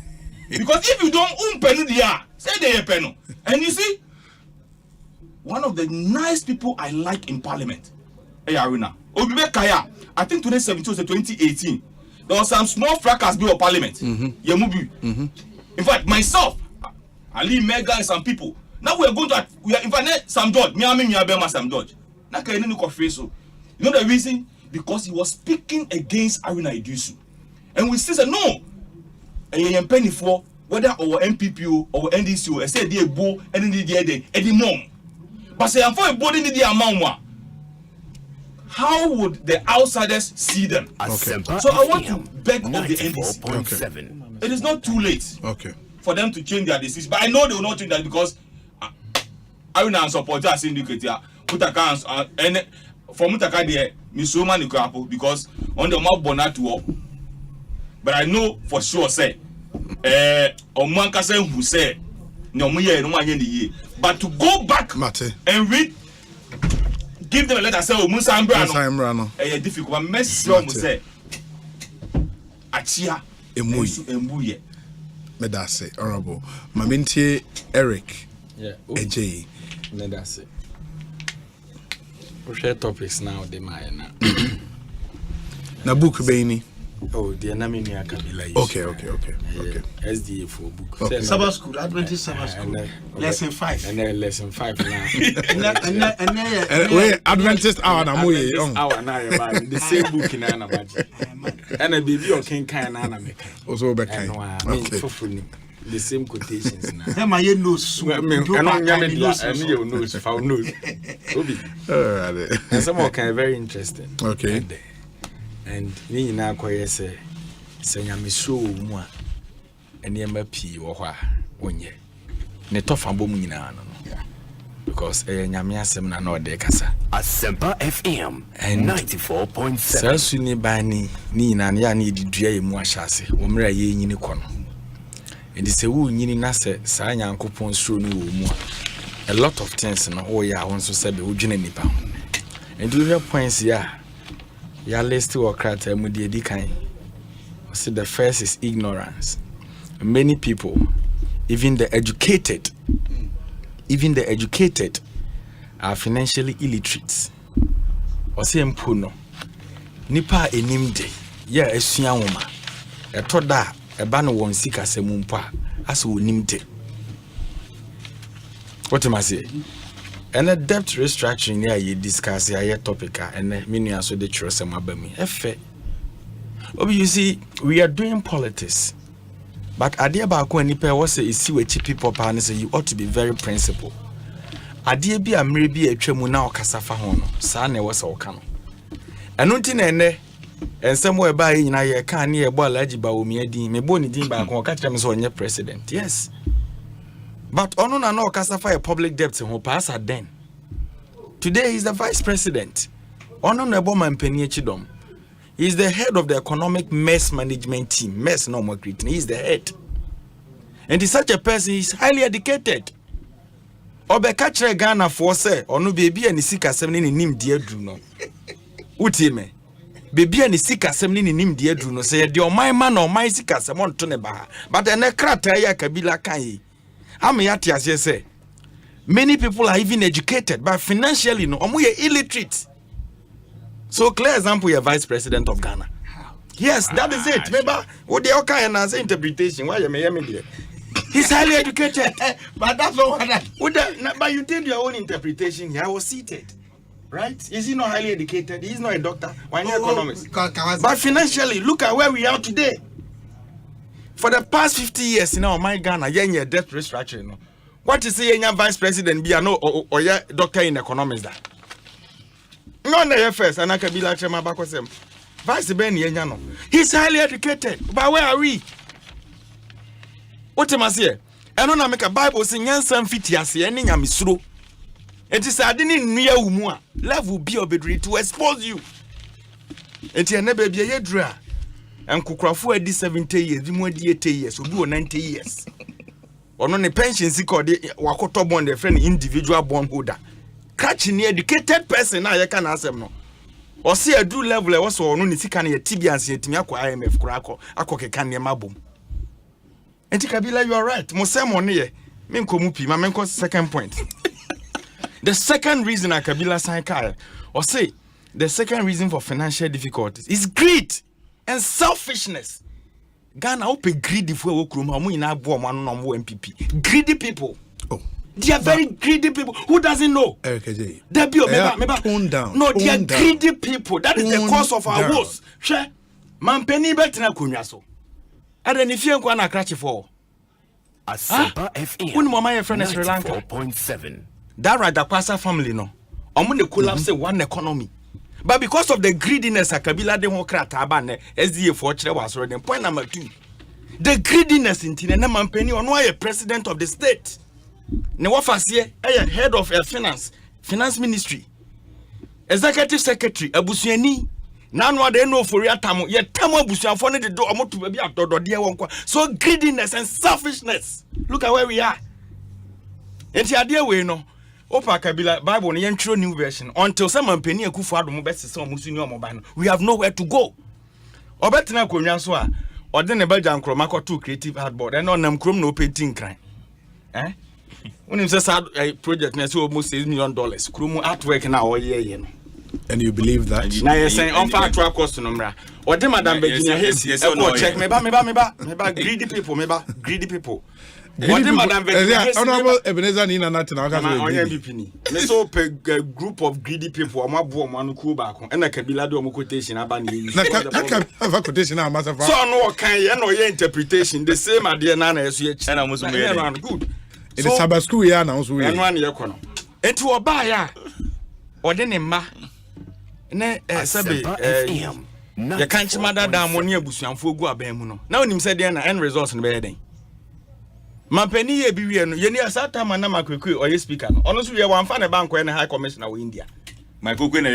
Because if you don't penny the say they penny. And you see, one of the nice people I like in Parliament, Aruna. Obibe Kaya, I think 2017 or 2018, there was some small fracas bill of Parliament. Yemubi. In fact, myself, Ali, Mega, and some people. Now we are going to, in fact, Sam George, Miami, Sam George. Now can you know the reason? Because he was speaking against Aruna Idusu. And we still said, no, a penny for whether our MPPO or NDCO, I said, dear Bo, and the other, Eddie Mom. But say, I'm for a body in the amount. How would the outsiders see them? Okay. So I want to beg of the NDC. Okay. It is not too late for them to change their decision. But I know they will not change that because I will not support us syndicate here. Mutaka and for Mutaka there, Misoma Nikapo because on the map Bonatu. But I know for sure say Omanka say who say no year. But to go back and read, give them a letter say Musa Ambrano. Difficult. But mess say Achia Emuye. Medase, honorable. Mamintie Eric. Yeah. AJ. Medase. We share topics now. They might now. Na book Baini. Oh, the enemy near Kabila. Okay. SDA for book. Okay. Sabbath school, Adventist Sabbath school. Lesson 5. And then lesson 5 now. Wait, Adventist hour na moye. Hour na the same book in Anna Magic. And a baby or King Kai and Anna Make. Also back. Okay. The same quotations now. Am I knows? I don't knows if I knows. And some more kind of very interesting. Okay. And ni na akoye se nyamiso mu a enema pii wo hɔ a onye ne tofa bom nyina no because nyame asem na na ode kasa Asempa FM 94.7 sasuni bani ni na ya na edidua emu ahyase wo mra ye nyini kɔ no edi se wo nyini na se saa nyankopon suro no wo mu a lot of things no wo ya won so se be wo dwene nipa ho and do your points ya list or crata mudi edikan. See, the first is ignorance. Many people, even the educated, are financially illiterate. Or say mpuno. Nipa enimde. Yeah, esua woma. Etoda eba no won sika semumpa as wo nimde. What am I say? And a debt restructuring here you discuss here topic and many also the trust some abami. You see, we are doing politics. But idea about when nipa was say see we cheap people and say you ought to be very principled. Idea be a maybe a twemu na okasafa ho no. Sa na we say oka no. Eno nti na ene somewhere by nyina ye ka na ye bo alaji ba omi adin me bo ni din ba ko ka kyerem so onye president. Yes. But ono na no okasafa a public debt ho pass then. Today he's the vice president. Ono na ebo man pani chidom. He's the head of the economic mess management team. Mess no more creating. He's the head. And he's such a person, he's highly educated. Obe kachre Ghana for say, or no baby and sika 7 in nim dear Druno. Utime. Baby and sika 7 in nim dear Druno say, dear my man or my sika 7 toneba. But a necrata ya kabila kai. Amiati as you say. Many people are even educated, but financially no, we are illiterate. So clear example, you're vice president of Ghana. Yes, that is it. Remember, what the okay and as interpretation? Why you may there? He's highly educated, but that's not what but you did your own interpretation. I was seated, right? Is he not highly educated? He's not a doctor. Why not economist? But financially, look at where we are today. For the past 50 years, my Ghana, you're debt restructuring. What is he, vice president? Be a no or yeah, doctor in economics that. No, no, first, and I can be like Chema Bakosem. Vice Ben Yano. He's highly educated. But where are we? What am I saying? I don't make a Bible saying Yansan Fitiasi, and Yamisro. It is I didn't near Umua. Love will be obedient to expose you. And you never be a dra. and kukrafo edi 70 years bi mo edi 80 years obi o 90 years ono ne pension si ko de wakoto bond the friend individual bond holder catch ni educated person na ye ka na asem no o se adu level e wo so ono ne sika na ye tibians yetimi akọ IMF kura akọ keka ne mabom enti Kabila you are right mo say mo ne ye me nkomu pi ma me nko second point. The second reason Kabila sign kai or say the second reason for financial difficulties is greed and selfishness. Ghana open greedy for Okruma, MPP. Greedy people. Oh. They are very greedy people. Who doesn't know? Tone down. No, they are greedy people. That is the cause of our woes. Share. Man penny better kunyaso. And then if you want to crash for Asempa FM. When my friend is Sri Lanka 4.7. That Rajapaksa family no. I'm going to collapse one economy. But because of the greediness Kabila Democrat abane SDA for chile was already point number 2. The greediness in Tina Mampeni on why a president of the state. Ne wafasie head of finance ministry. Executive secretary Abusuani. Nanwa de no for yatamu ye tamu abusuan for ne de do omoto ba bi adodo de won kwa. So greediness and selfishness. Look at where we are. Enti ade we no Opa Kabila Bible ni yentro new version until some Mampeni Akufo Adom best say omusu ni omoba no we have nowhere to go. Obetina konwa so a ode ne baja nkroma to creative hardboard and on nam krom no painting kran. When say sad project na say almost $6 million krom artwork na oye no. And you believe that? Now you're saying on fact to cost no mra. Ode madam Virginia Hesi check me ba greedy people. What the Madam Honorable Ebenezer Nina Natina me so a group of greedy people amabu omanu ku ba ko na Kabila do omo quotation abani na ka quotation na masa fa so no kan ye no ye interpretation the same idea na eso ye chi na musu me good it is Sabbath school ya na so we eno an ye ko no enti oba ya ode ne ma ne sabe ye kan chi madada mo ne abusuanfo gu aban mu no na onim se de na end results no be den Mampeni ye bi wie no ye ni asata ma na makwekwe oye speaker no ono so ye wan fa ne bank ne high commissioner wo India my kwekwe na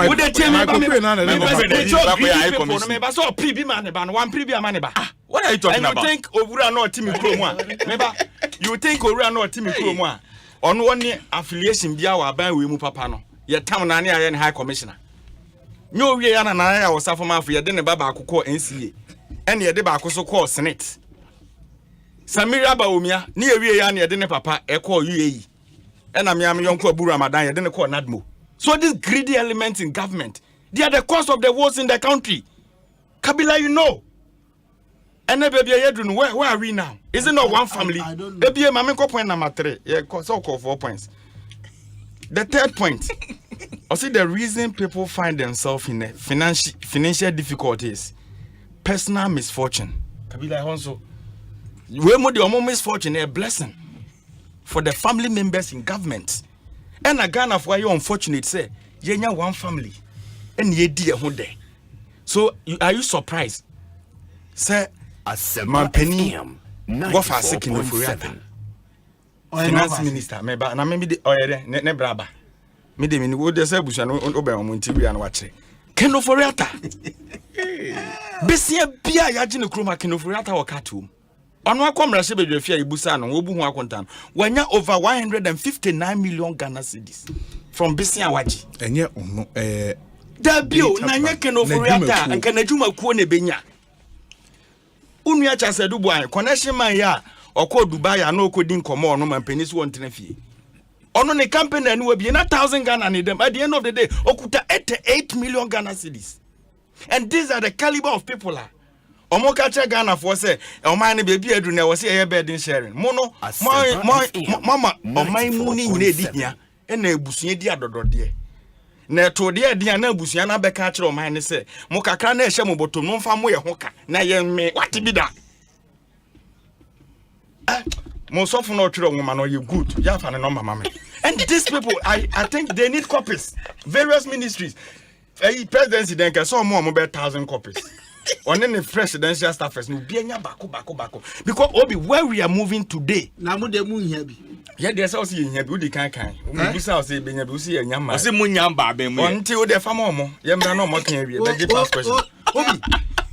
wo de tie me ba me na high commissioner me ba so PB man ne ba no wan PB man ne ba what are you talking about? You think Owura na otimi kromu a me ba you think Owura na otimi kromu a ono woni affiliation bia wa ban we mu papa no ye tam na ne aye ne high commissioner nyo wie ya na ya wo safo ma afo ye de ne baba akokọ NCA ene ye de ba akoso call Senate Samira Baumia, near Rian, the papa, echo UAE. And I'm Yonko Abu Ramadan, then call Nadmo. So these greedy elements in government, they are the cause of the wars in the country. Kabila, you know. And baby, where are we now? Is it not one family? Baby, Mamiko point number 3. Yeah, so call 4 points. The third point. I see the reason people find themselves in financial difficulties, personal misfortune. Kabila also. We mo the omo misfortune a blessing for the family members in government. And a Ghana for you unfortunate say yenya one family and ye di ho there. So are you surprised? Say Asempa FM 94.7. Finance minister me ba na me de oyere ne braba. Me de me wo de say busha no oba omo ntiwi an wa kire. Kenoforiata. Besia bia ya gine kroma Kenoforiata wo katum. Ono akomra se bedwafia ibusa no obu hu akontan wanya over 159 million Ghana cedis from Besia Waji enye ono da bio na nya Kenoforiata anka na dwuma kuo na benya unu acha se dubu an connection man ya okọ Dubai na okodi nkomo ono mampani so wontena fie ono ne company na wabi na 1000 Ghana ne dem at the end of the day okuta 88 million Ghana cedis. And these are the caliber of people Omo kache Ghana for say oman ne bebi edu na wo say e burden sharing mono mama oman mu ni nyina edi hia e na ebusua di adodode na to de edi na ebusua na be ka kire oman ne say mo kakra na ehye mo botom no mfa mo ye hoka na ye me wate bi da mo sofo no twere nwoma no ye good ya fa ne number mama and these people I think they need copies various ministries presidency then ka so mo be 1000 copies on any presidential staffers no bianya bako because obi where we are moving today na mo de mu hia bi yeah there say hia bi odi kan we be say benya bi say nyama o say mu nyamba ba mu until the farm mo ye mra no mo kan awie the pass question obi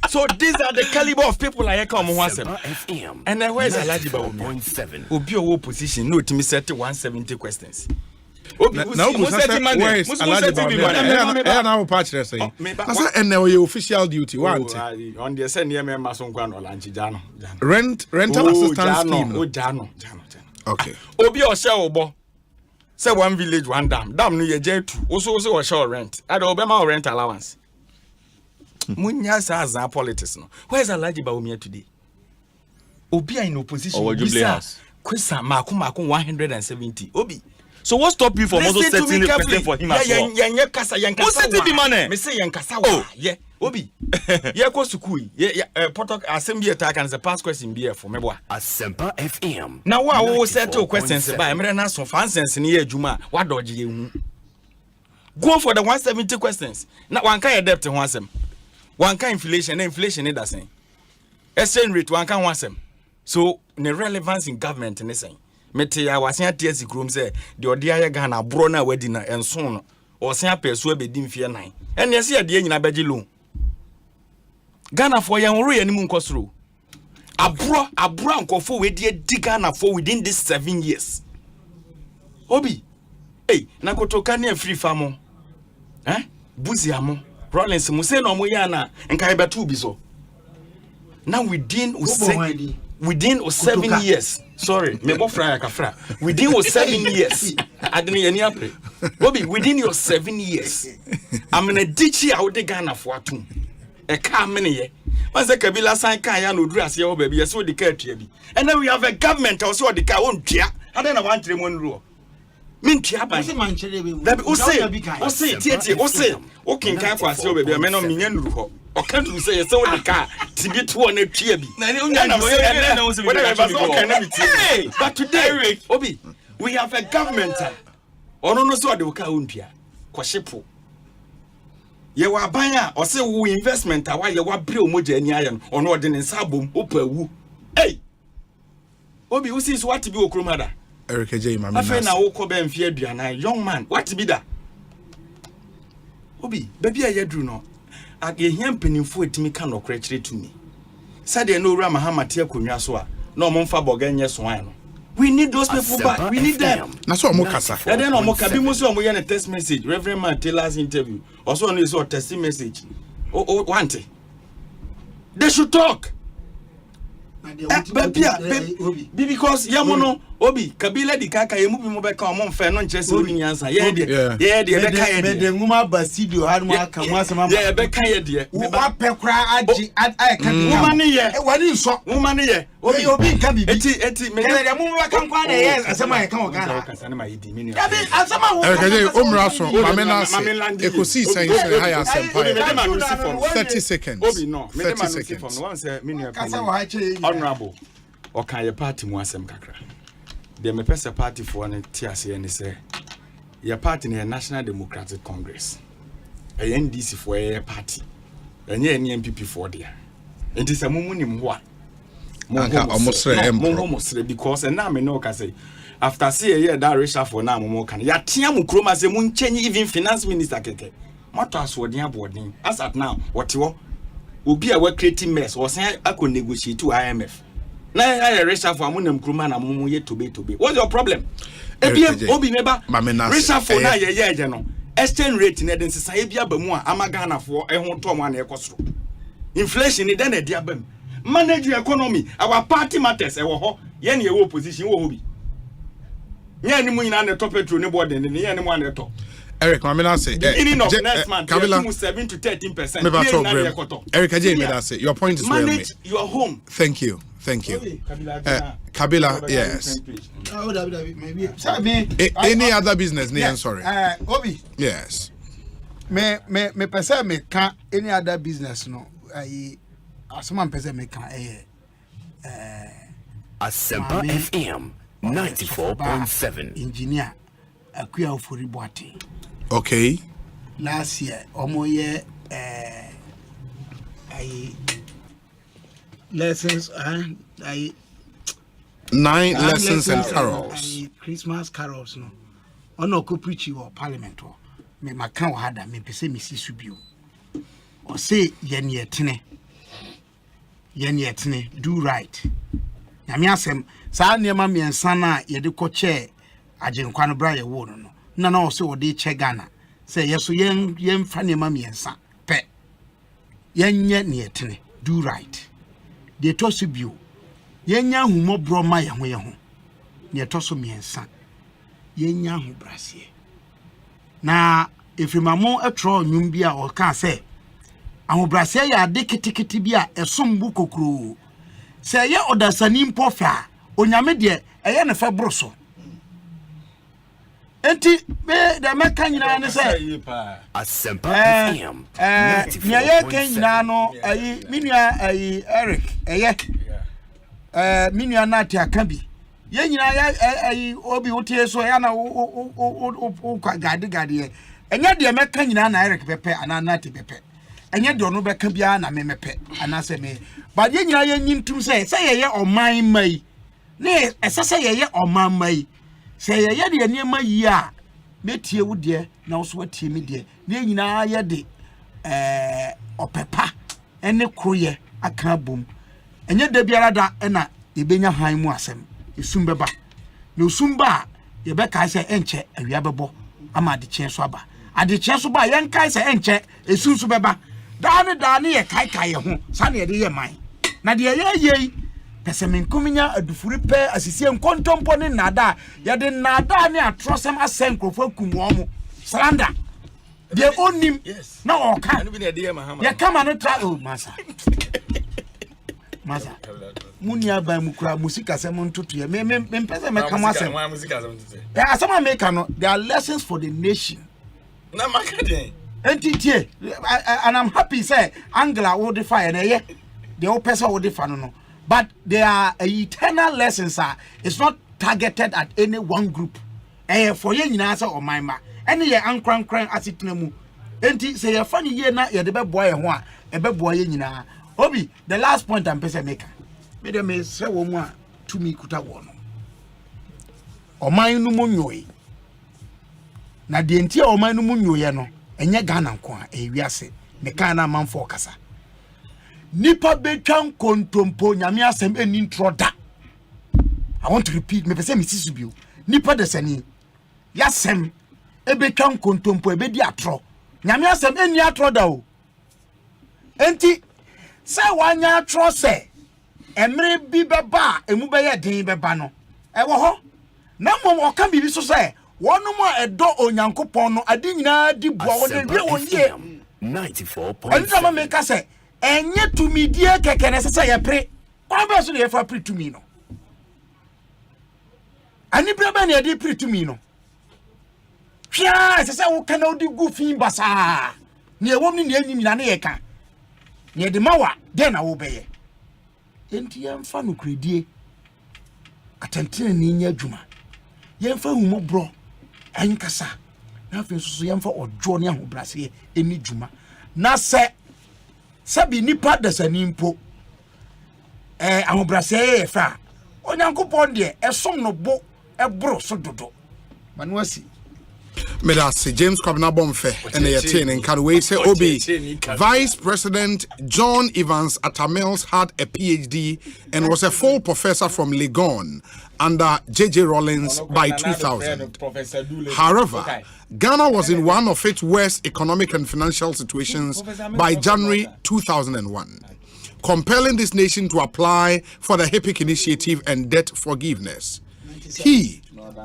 So these are the caliber of people I come Asempa FM. And then where's Alaji Baumi? Obi owo position no to me set 170 questions. Now, where is Alaji Baumi? I now patch this. That's an official duty. What? On the same year, member son kwan olanchi jano. Rental assistance scheme. Jano. Okay. Obi oshe obo. Say one village, one dam. Dam no ye J2. Also oshe rent. I do obema rent allowance. Munya sa politics no. Where's Alaji Baumi today? Obi in opposition. Kwesa mako 170. Obi. So what stop you from also setting the question for him as well? Who set the money? Me say yankasa wa. Yeah. Obi. Yeah, go school. Yeah, Potok assembly attack and the past question be for me boy. Asempa FM. Now what we settle questions by me na so fansense ne adwuma. What dodge you? Go for the 170 questions. Now one kind debt ho asem. One kind inflation is the same. Exchange rate one kind asem. So the relevance in government in the same. Mete ya wasia TS krom say de ode aye Ghana bro na wadi na enso no o sia peso abedi mfie nan ene se ade nyina beji loan Ghana for yan ro ya ni mu nkosoro abro ankofo we de di Ghana for within this 7 years Obi na kotoka ne free farm buzi amo Rollins mu say no mo ya na nkai betu bi so now within 7 years. Sorry, me go fry akafra. Within 7 years. Adini yani apre. Obi, within your 7 years. I'm in a ditchy out the Ghana for atum. E ka mene ye. Once the Kabila sign kan ya no dress ye baby, so the car bi. And then we have a government also the car won tia. I don't want 3 months rule. Min tia ba. That Osei tie Osei. O kin kan kwa se baby, me no minya nuru ho. O can't say so the car to be 200 TB. But today, Obi, we have a government. Or no, so the car won't be Kwashipo. You are buying or say we investment while you are blue moja and iron or not in Sabum, Upper Woo. Hey, Obi, who sees what to be Okromada? Eric J. My friend, I woke and feared you and I, young man, what to be that? Obi, baby, I do not. I him penifo etimi ka no krekere to me. Said no Rama Hamatia kunwa so a no momfa boganye so an no. We need those people back. We need them. Na so omokasa. And then omoka bi mo so omoye na text message. Reverend Man Taylor's interview. Also on so text message. Oh want. They should talk. Because yamono Obi Kabila di kaka yemu bi mo be ka omon fe no nkyese oni nyansa ye de be ka ye de nguma basidio hanu aka mo asema ye be ka ye de wa pekra aji ai ka woman ye wani so woman ye obi nka bibi eti me de mo ba kan kwa na ye asema ye kan o Ghana asema ma yidi mini ya bi asema wo Erikaje omra so mamena Ekosiisen say high Asempa 30 seconds Obi no me de manusi from one say mini honorable o kan ye party mu asem kakra the me pesa party for an TRC and say your party in National Democratic Congress a NDC for a party and ye MPP for there it is a mumunim wa almost because and now me no can say after see a year that reshuffle for now mo kan ya tia mu kroma se mun change even finance minister keke matter as wodi abodin as at now what you obi a we creating mess or say akọ negotiate to IMF na ya reshuffle amunam kroma na mo ye tobe what's your problem ebia obi meba reshuffle na ye je no exchange rate na den sesa ebia ba mu a amagana fo ehun to mo na ekosoro inflation ni den na dia bam manage your economy our party matters ewo ho ye na ye opposition wo hobi nya ni mu nyina na top petrol ni board ni ye ni mu na to Eric, Mamina say, next month, Kabila, 7 to 13%. Eric, I say, your point is well made. Manage your home. Thank you. Kabila, yes. Any other business, Nian, sorry. Obi. Yes. Me pesa me can any other business no. Asoma pesa me can Asempa FM 94.7. Engineer Akuya Ofori Boate. Okay. Last year, omoye lessons 9 lessons and carols. Christmas carols no. Ono ko preach you parliament o. Me makan wa hada me pese me si subio. O say ye ne yetene. yen yetne do right nyame asem saa nneema miensa na yede ko che agenkwa no bra ye wo no na o se wo de che Ghana se yeso yen fa nneema miensa pe yen nye ne yetne do right de to so bio yen nya humobro ma ye ho ne to so miensa yen nya ho brasie na efrimamo etro nwum bia o ka se ahobrasie ya de kitikiti bia esombu kokro se ye odasani mpofa onyame de eye ne fa broso enti be de meka nyina ne se Asempa FM nya ye ken nyina no ayi minua ayi Eric eye minua na ti aka bi ye nyina ya ayi obi wotie so ya na o gade enya de meka nyina na Eric pepe ana na ti pepe enya de ono beka bia na me mepe ana se me ba de nyina ye nyintum se ye oman mai ne esese ye oman mai se ye de niema yi a metie wo de na wo so atie me de ne nyina ye de opepa ene kroye aka bom enya de biara da na ebenya han mu asem esum beba na osum ba ye beka se enche awia bebo ama de chen so aba ade chen so ba yen kai se enche esun so beba dane ye kai ho sane ye de ye man na de ye pese menkominya adufuri pe asisi enkontompo ne nada ye de nada ne atrosem asen krofo kumwo mo slanda de onim na oka ye kama no tra o masa munia ba mukura musika sem ntoto ye me pese me kama asem ya asema me kano there are lessons for the nation na makade entity and I'm happy say Angela will defy na ye the whole person will defy no but there are eternal lessons it's not targeted at any one group for ye nyina say o manma any ye ankran asitena mu enti say ye fani ye na ye de beboa ye ho a e beboa ye nyina obi the last point I'm person maker me dem me say wo mu a to me kuta wo no o man no mu nyoy na de enti o man no mu nyoye no enye Ghana nko a ewiase me kan na manfo kasa nipa betwan kontompo nyame asem eni ntroda I want to repeat me pese me sisubio nipa de sani yasem ebetwan kontompo ebedi atro nyame asem eni atro da o enti se wanya atro se emre bi beba emu be ye den beba no ewo ho na mom oka bibi so se wonu mo edo onyankopon no ade nyina di bua wo de wie wonye 94.7 enti ma me ka se enye tumi die keke ne se ye pre kwa be so ye fa pre tumi no ani breba ne de pre tumi no hwa se wo kana odi gu fin basa ne ewom ni ne anyim na ne ye ka ne de mawa de na wo be ye enti ye mfa no kredie atentene ni nya adwuma ye mfa humo bro enkasa na afi so ye mfa odwo ne ahobrase eni dwuma na se sabi nipa dasani mpo ahobrase ye fa onyankopon de esom no bo ebro so dodo manuasi Medasi James Kwabena Bomfe and the chain in Kadwe say Obi Vice President John Evans Atamels had a PhD and was a full professor from Legon under J.J. Rollins by 2000. However, Ghana was in one of its worst economic and financial situations by January 2001, compelling this nation to apply for the HIPIC initiative and debt forgiveness. He,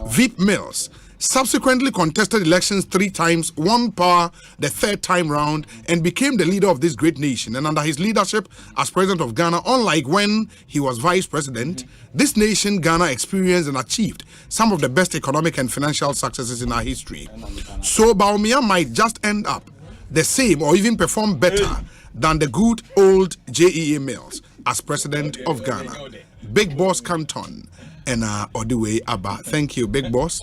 Vip Mills, subsequently contested elections 3 times, won power the 3rd time round, and became the leader of this great nation. And under his leadership as president of Ghana, unlike when he was vice president, this nation, Ghana, experienced and achieved some of the best economic and financial successes in our history. So Bawumia might just end up the same or even perform better than the good old J.E.A. Mills as president of Ghana. Big Boss Canton. And Odiwe Abba. Thank you, Big Boss.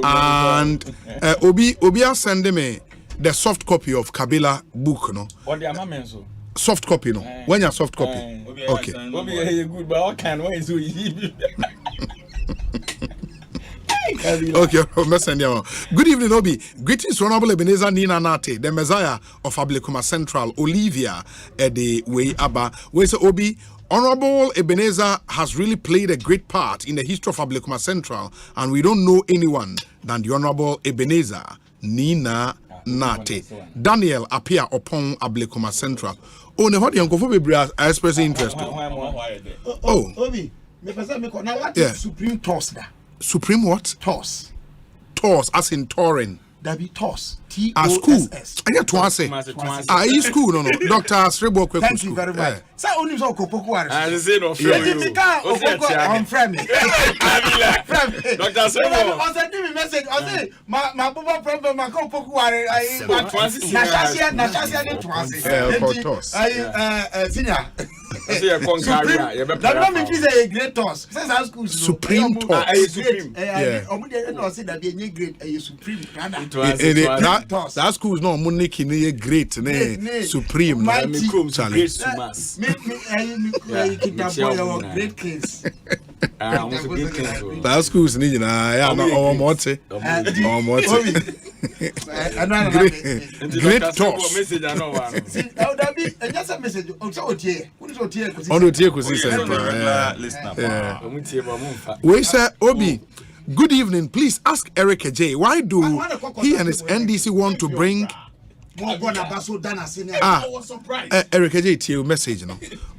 And Obi send me the soft copy of Kabila book, no? Soft copy, no? When you soft copy? Okay. Okay, messenger. Good evening, Obi. Greetings to Honorable Ebenezer Nina Nate, the Messiah of Ablekuma Central, Olivia, the way Abba. Where say Obi, Honorable Ebenezer has really played a great part in the history of Ablekuma Central, and we don't know anyone than the Honorable Ebenezer Nina Nate. Daniel appear upon Ablekuma Central. Oh, ne what yanko for be expressing interest. Oh, Obi, me pesa me ko na what is Supreme Toss da? Supreme what? Toss. Toss as in touring. That be Toss. T A O school. S S. I get to say. Ah, in school no. Dr. Srebo Kweku. Thank you very much. Say only so Kopoku are. I say no friend. I'm friend. Dr. Srebo. I send me message. I say my papa problem my Kopoku are. Natasha dey twansi. Senior. I say a concaria. You better. That mean is a great toss. Since our school Supreme Toss. Supreme. Omude no say that be a great Supreme. That school is not money kini great ne Supreme. Mighty. Great Sumas. Great case. That school is need na ya na omote. Great toss. Message I know one. See, that be just a message. On the we say Obi, good evening. Please ask Eric J. Why do he and his NDC want to bring Eric J. to your message? No,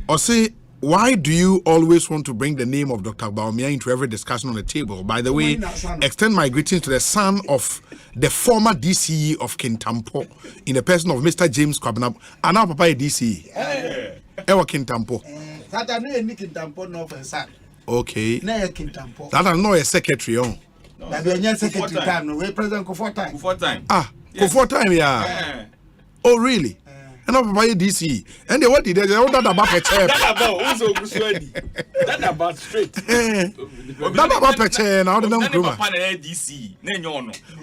or say, why do you always want to bring the name of Dr. Baumia into every discussion on the table? By the way, extend my greetings to the son of the former DCE of Kintampo in the person of Mr. James Kwabena. And now Papa DCE. Ewa Kintampo. Okay. That is not a secretary. Ah, for time, yeah. Oh, really? And not Papa DC. And what did they order about a chair? That about straight. That about a chair. Now the number DC.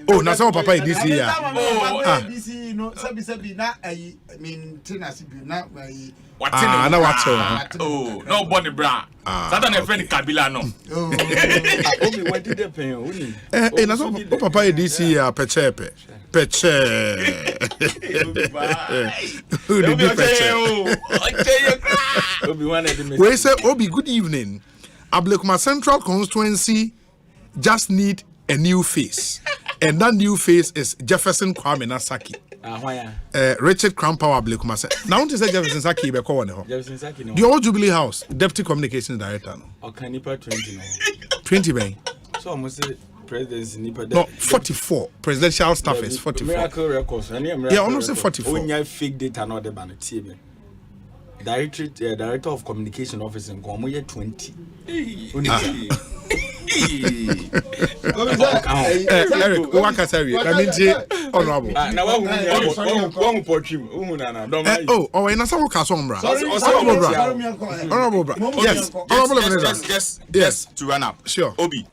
Oh, now some Papa DC. Yeah. Oh, DC. No, sabi na. I mean, tennis be na. Ah, now what? Oh, no body bra. That an friend Kabila no. Oh, what did they pay? Eh, now some Papa DC. Pechepe. Who did you we say, Obi, good evening. Ablekuma Central constituency just need a new face. And that new face is Jefferson Kwame Nasaki. Richard Crampower Ablekuma Central. Now, want to say Jefferson Saki, be called Jefferson Saki. The Old Jubilee House, Deputy Communications Director. Okay, Nipa 20. 20, man. So, almost presidency Nipa. No, 44. Presidential staff is 44. Miracle records. Yeah, almost say 44. Only fake data, not the ban. Director of Communication Office in Gomoye 20. Eric, what can I say? I mean, honorable. Oh, in a Samu Casombra. Honorable. Yes, honorable. Yes, to run up. Sure. Obi,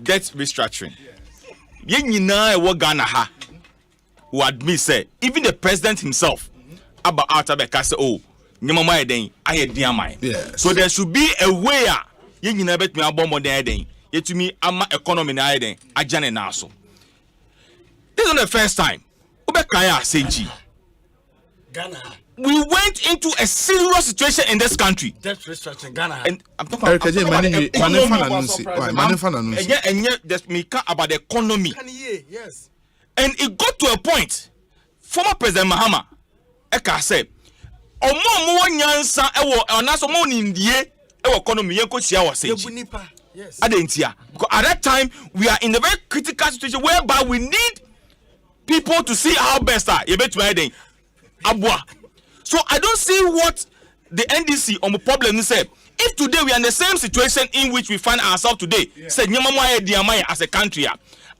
get restructuring. Yenina wa Ghana ha. Who admit say even the president himself about Outabeka say, oh, Nyamama Eden, I had dear mine. So there should be a way. Yenina bet me about more than Eden. Yet to me, ama economy na Eden. Ajane naso. This is not the first time. Ubekaya Seji. Ghana. We went into a serious situation in this country. Debt restructuring Ghana. And I'm talking about the economy. Yes. And it got to a point. Former President Mahama Eka said, "Omo nyansa ewo onaso mo ni ndie ewo economy yenko chia wa seji." Yes. Because at that time we are in a very critical situation whereby we need people to see how best are. So I don't see what the NDC on the problem is said. If today we are in the same situation in which we find ourselves today, said Nyamama as a country,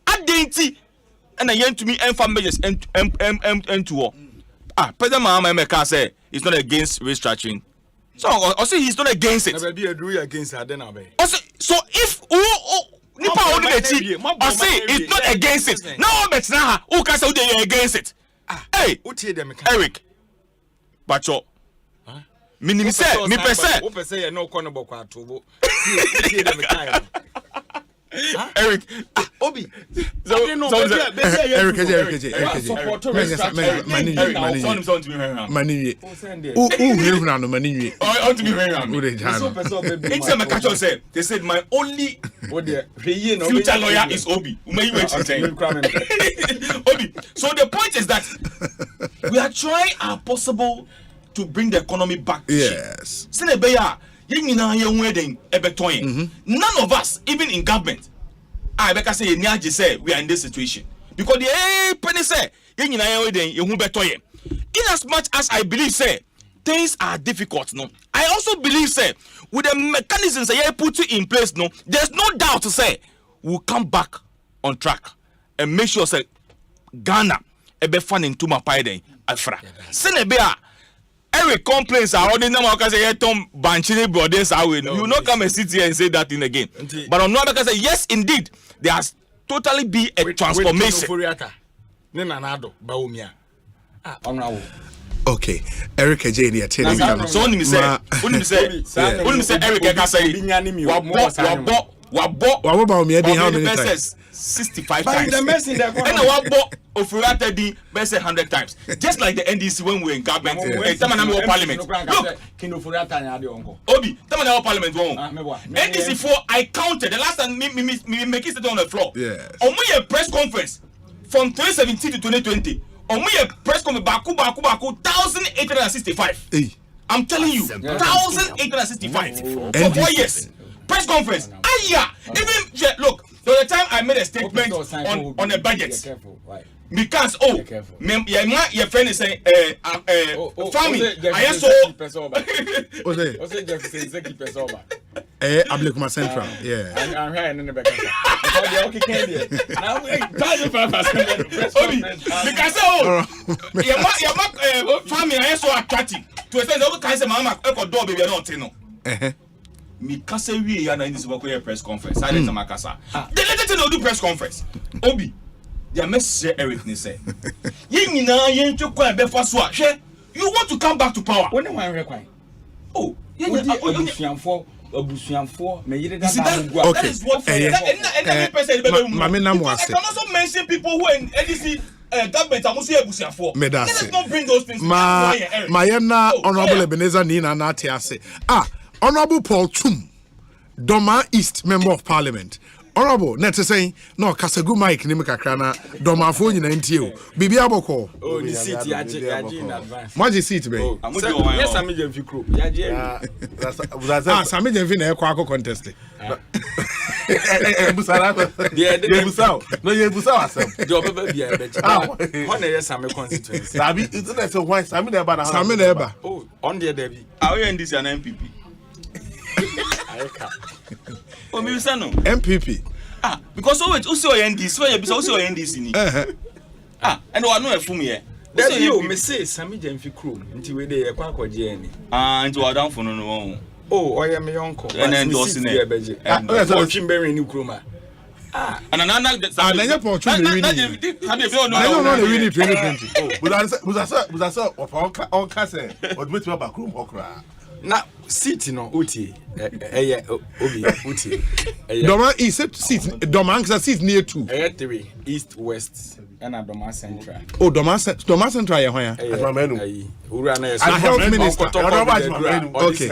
identity and I to me and measures and to all. President Mahama Emeka say he's not against restructuring. So I say he's not against it. So if Nipa I say it's not against it. Now bet now who can say they are against it? Hey, Eric. Bacho. Me say, me pese. Who pese no kono bokwa atobo. Eric, Obi. Eric. They said my only future lawyer is Obi. Obi. So the point is that we are trying our possible to bring the economy back. Yes. None of us, even in government, I say we are in this situation because the penny say in as much as I believe say things are difficult. No, I also believe say with the mechanisms that you put in place, no, there's no doubt to say we'll come back on track and make sure say Ghana ebe fan into my pie Afra. Senebea Eric complaints are only number because say Tom Banchini brothers are you will not come and sit here and say that thing again. But on another because yes indeed there has totally be a transformation. Okay, Eric Ejeni attending. So only say Eric can say wabo me how many times? 65 times. And wabo ofurata di best 100 times. Just like the NDC when we were in government, Tamanami Parliament. Look, Obi, Tamanami Parliament won. NDC 4 I counted the last time me make it on the floor. Yes. On a press conference from 2017 to 2020. On a press conference baku 1865. I'm telling you, 1865 for 4 years. Press conference. Even look, the time I made a statement on a budget. Because your friend is saying farming. I saw Ablekuma Central. Yeah. I'm here in the back. Because farming I so attractive to a sense of kind of mama door baby not no. Me kase we ya na this press conference. I let makasa. They let it do press conference. Obi their message Eric ni say you want to come back to power. When one require oh obusuanfo me yire that is what I can also mention people who in NDC government are mostly obusuanfo. Let's not bring those things. Mayena honorable Ebenezer Nina na ase honorable Paul Chum Doma East member of parliament. Honorable, net saying no Kasagu Mike ni kakra na Doma fo nyina ntio. Bibi aboko. Oh, the seat yaje in advance. What is seat be? Yes, Sami Jemfi Kro. Yaje. Sami Jemfi na ekwa contest. Busara. Busao. No ye busao asem. The obebe bia ebechi. Honor yes Sami constituency. Sabi, it's not so why Sami na eba na. Sami na eba. Oh, on there Debbie. Are you in this an MPP? Oh, me no MPP. Because always also NDC, why you also NDC ni. And what no efum here. That's you me say Sami Jemfi Kro nti we dey ekwa akwaje ani. Nti wa down for no. Oh, oya me yonko. And endorse na. And so Chimberry ni Kroma. And another na Paul Chumbe win. I don't know the win 2020. Buza of all kase odmit me back room okra. Na seat no oti obi oti Doma East seat Doma anka seat near 2 3 east west and Doma Central. Oh Doma Central ye hwan ya ura na health minister okay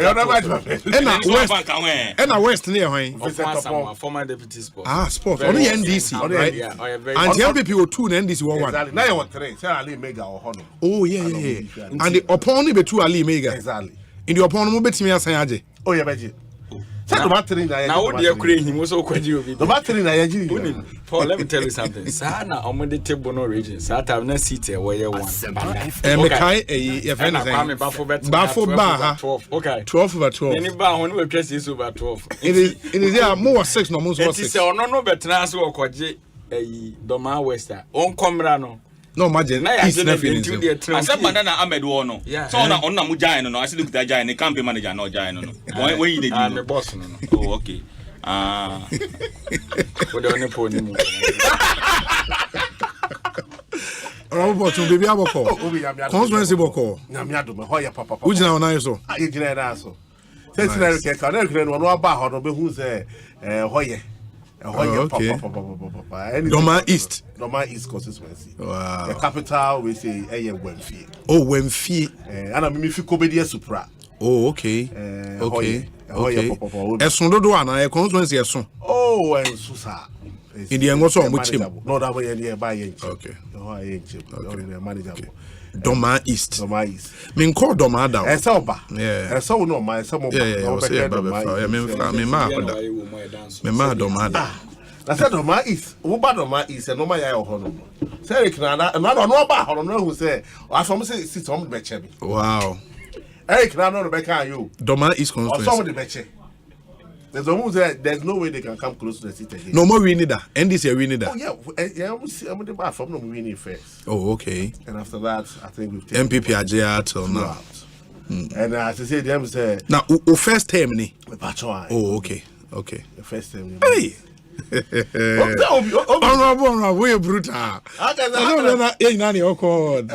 and west near hwan former deputy sport sport only NDC right and the MPP o 2 na NDC 1 now you want 3 say Ali Mega or Hono. Oh yeah and the upon be 2 Ali Mega exactly in the upon mo betimi asan age oh yeah beji say the battery na now what dey kure him so kwaji obi the battery na yaji Paul, let me tell you something sana omode table no region sa time na seat e wo ye one me kai e friend say bafo ba ha 12 okay 12 over 12 any ba ho no we press is over 12 it is there more 6 no more 6 it is no betra so okwaje Doma Wester on komra no no imagine is na feeling Asempa na Ahmed wo no so on na mu giant no actually kuta giant the campaign manager no giant no when you dey do me boss no oh okay what the only pony mu Robert baby aboko conference boko na me ado me ho ye papa ujina ona yeso ye gina na so say sinari ke ka na kire no aba ho no be hu say ho ye Okay. Doma East. Doma East constituency. Wow. The capital we say Wemfie. Oh, Wemfie. And I'm if you Kobedia Supra. Oh, okay. Okay. Esun dodo ana e constituency esun. Oh, and Susa. In the Engoso Muchim. No, that way nearby. Okay. Manageable. Doma East. Doma East. Min call Doma down. Esoba. Yeah. Eso no my some of me ma Doma down. I said Doma East. Uba Doma East and no my eye hono. Say Canada and no ba hono who say I from say sit on the beche. Wow. Eric Nano Rebecca you. Doma East constituency. Some of the beche. There's almost there's no way they can come close to the city again. No more winning that. And this year winning that. Oh yeah, I'm the bar from no winning first. Oh, okay. And after that, I think we've taken MPP Ajay till now. And as I said, them say now first term ni. Oh, okay. Okay. The first term. Hey. Honorable, we brutal. No, nani okod.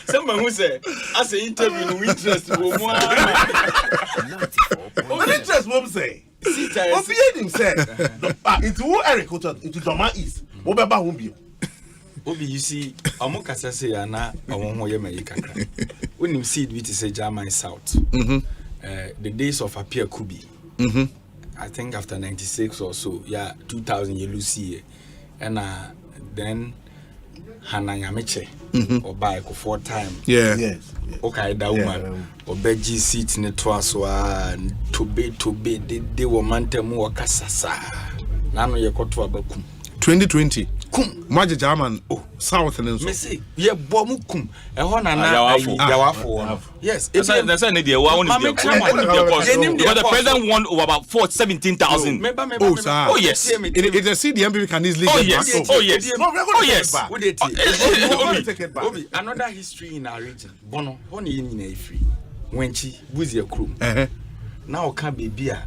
Someone who said, as an interview, no interest. What interest will say? What him say? Into who Eric into Doma East. What about whom Obi, you see, Amokasa say, Anna, I won't hear my kakra. When you see it, say German South. The days of Appear Kubi. I think after 96 or so, 2000 you see, and then Hana Yameche or buy 4 times. Yes. Okay, that woman or Beji seat in the Twaswa to be they were Mantemu or Kasasa. Nano Yakotua Bakum 2020. Maji German South and so. See, yeah, Bomukum. A Hona Yawafo. Yes, that's an idea. One is the president won over about 17,000. Oh, yes. It's a CDM can easily get back. Oh, yes. Obi, another history in our region. Bono, Honey in a free. Wenchi, Buzia crew. Now can be beer.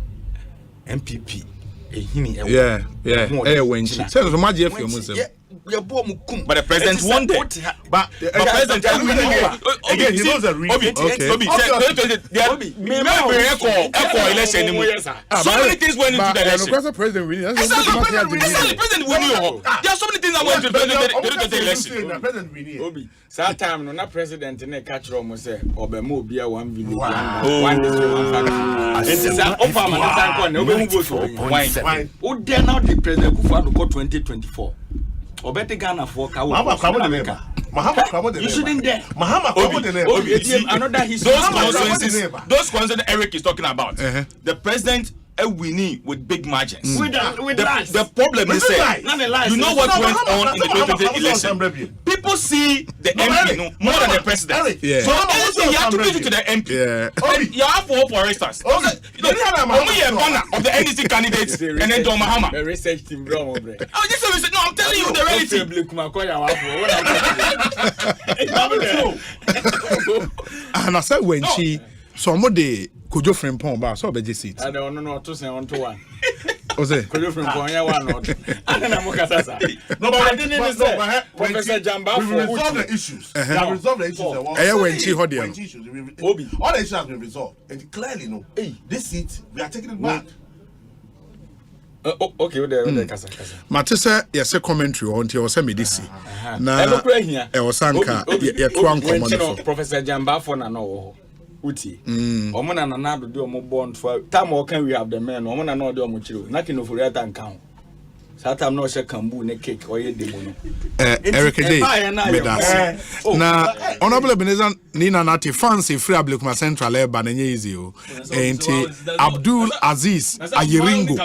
MPP. Yeah. When she said the magic of Muslim. But the president won it. But the president again, he knows the reason. So many things went into the election. The president winning. There are so many things that went into the election. Obi, that time no president in a catch room say Obemo be 1 billion. 1 district, 1 factory. It is an offer man thank one. Nobody go to wine. Who dare now the president who for 2024? Obete Ghana for Mahama you shouldn't dare. Mahama another history. Those concerns Eric is talking about. The president winning with big margins. The problem is that you know what went on in the 2020 election. People see the MP more than the president. So anything you have to do to the MP. You have for instance. I'm a banner of the NDC candidates and then John Mahama. The research team, bro. I'm telling you the reality. And I said when she somebody could you friend pon ba so be seat. I don't know to say on to one. Ose. Could you friend pon ya one not. And na mo kasa sa. No but I didn't say Professor Jamba for resolve the issues. Resolve the issues. When she hold them. Obi. All the issues have been resolved. And clearly no. This seat we are taking it back. Okay, there kasa. Matisa yes commentary on you say me this. Na e osanka ye to ankomo no. Professor Jamba for na no. Uti. Omuna na na do omo born for time o can we have the men omuna na do omo chiro na kino for yata nkan sa time na o she kambu ne cake o ye demo no Eric J na honorable Ebenezer Nina Nati fancy free Ablekuma Central eba na easy o enti Abdul Aziz Ayiringo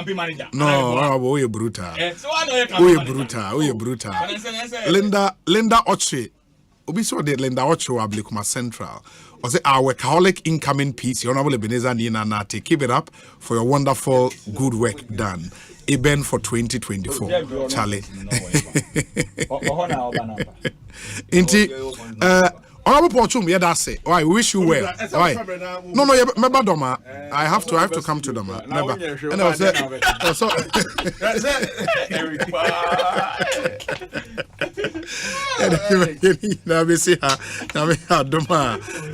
no o ye brutal Linda Oche obi so de Linda Oche Ablekuma Central. Or say our workaholic incoming piece, Honorable Ebenezer Nina Nati. Keep it up for your wonderful good work done. Eben for 2024. Charlie. Inti Honorable Porchum, yeah, that's it. All right, we wish you well. All right. No, remember Doma. I have to come to Doma. Remember. And I was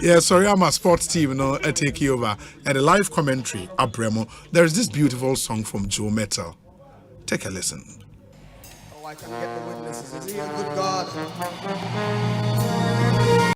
Yeah, sorry, I'm a sports team, you know, I take you over. And a live commentary, Abremo. There is this beautiful song from Joe Metal. Take a listen. Oh, I can get the witnesses. Is he a good God?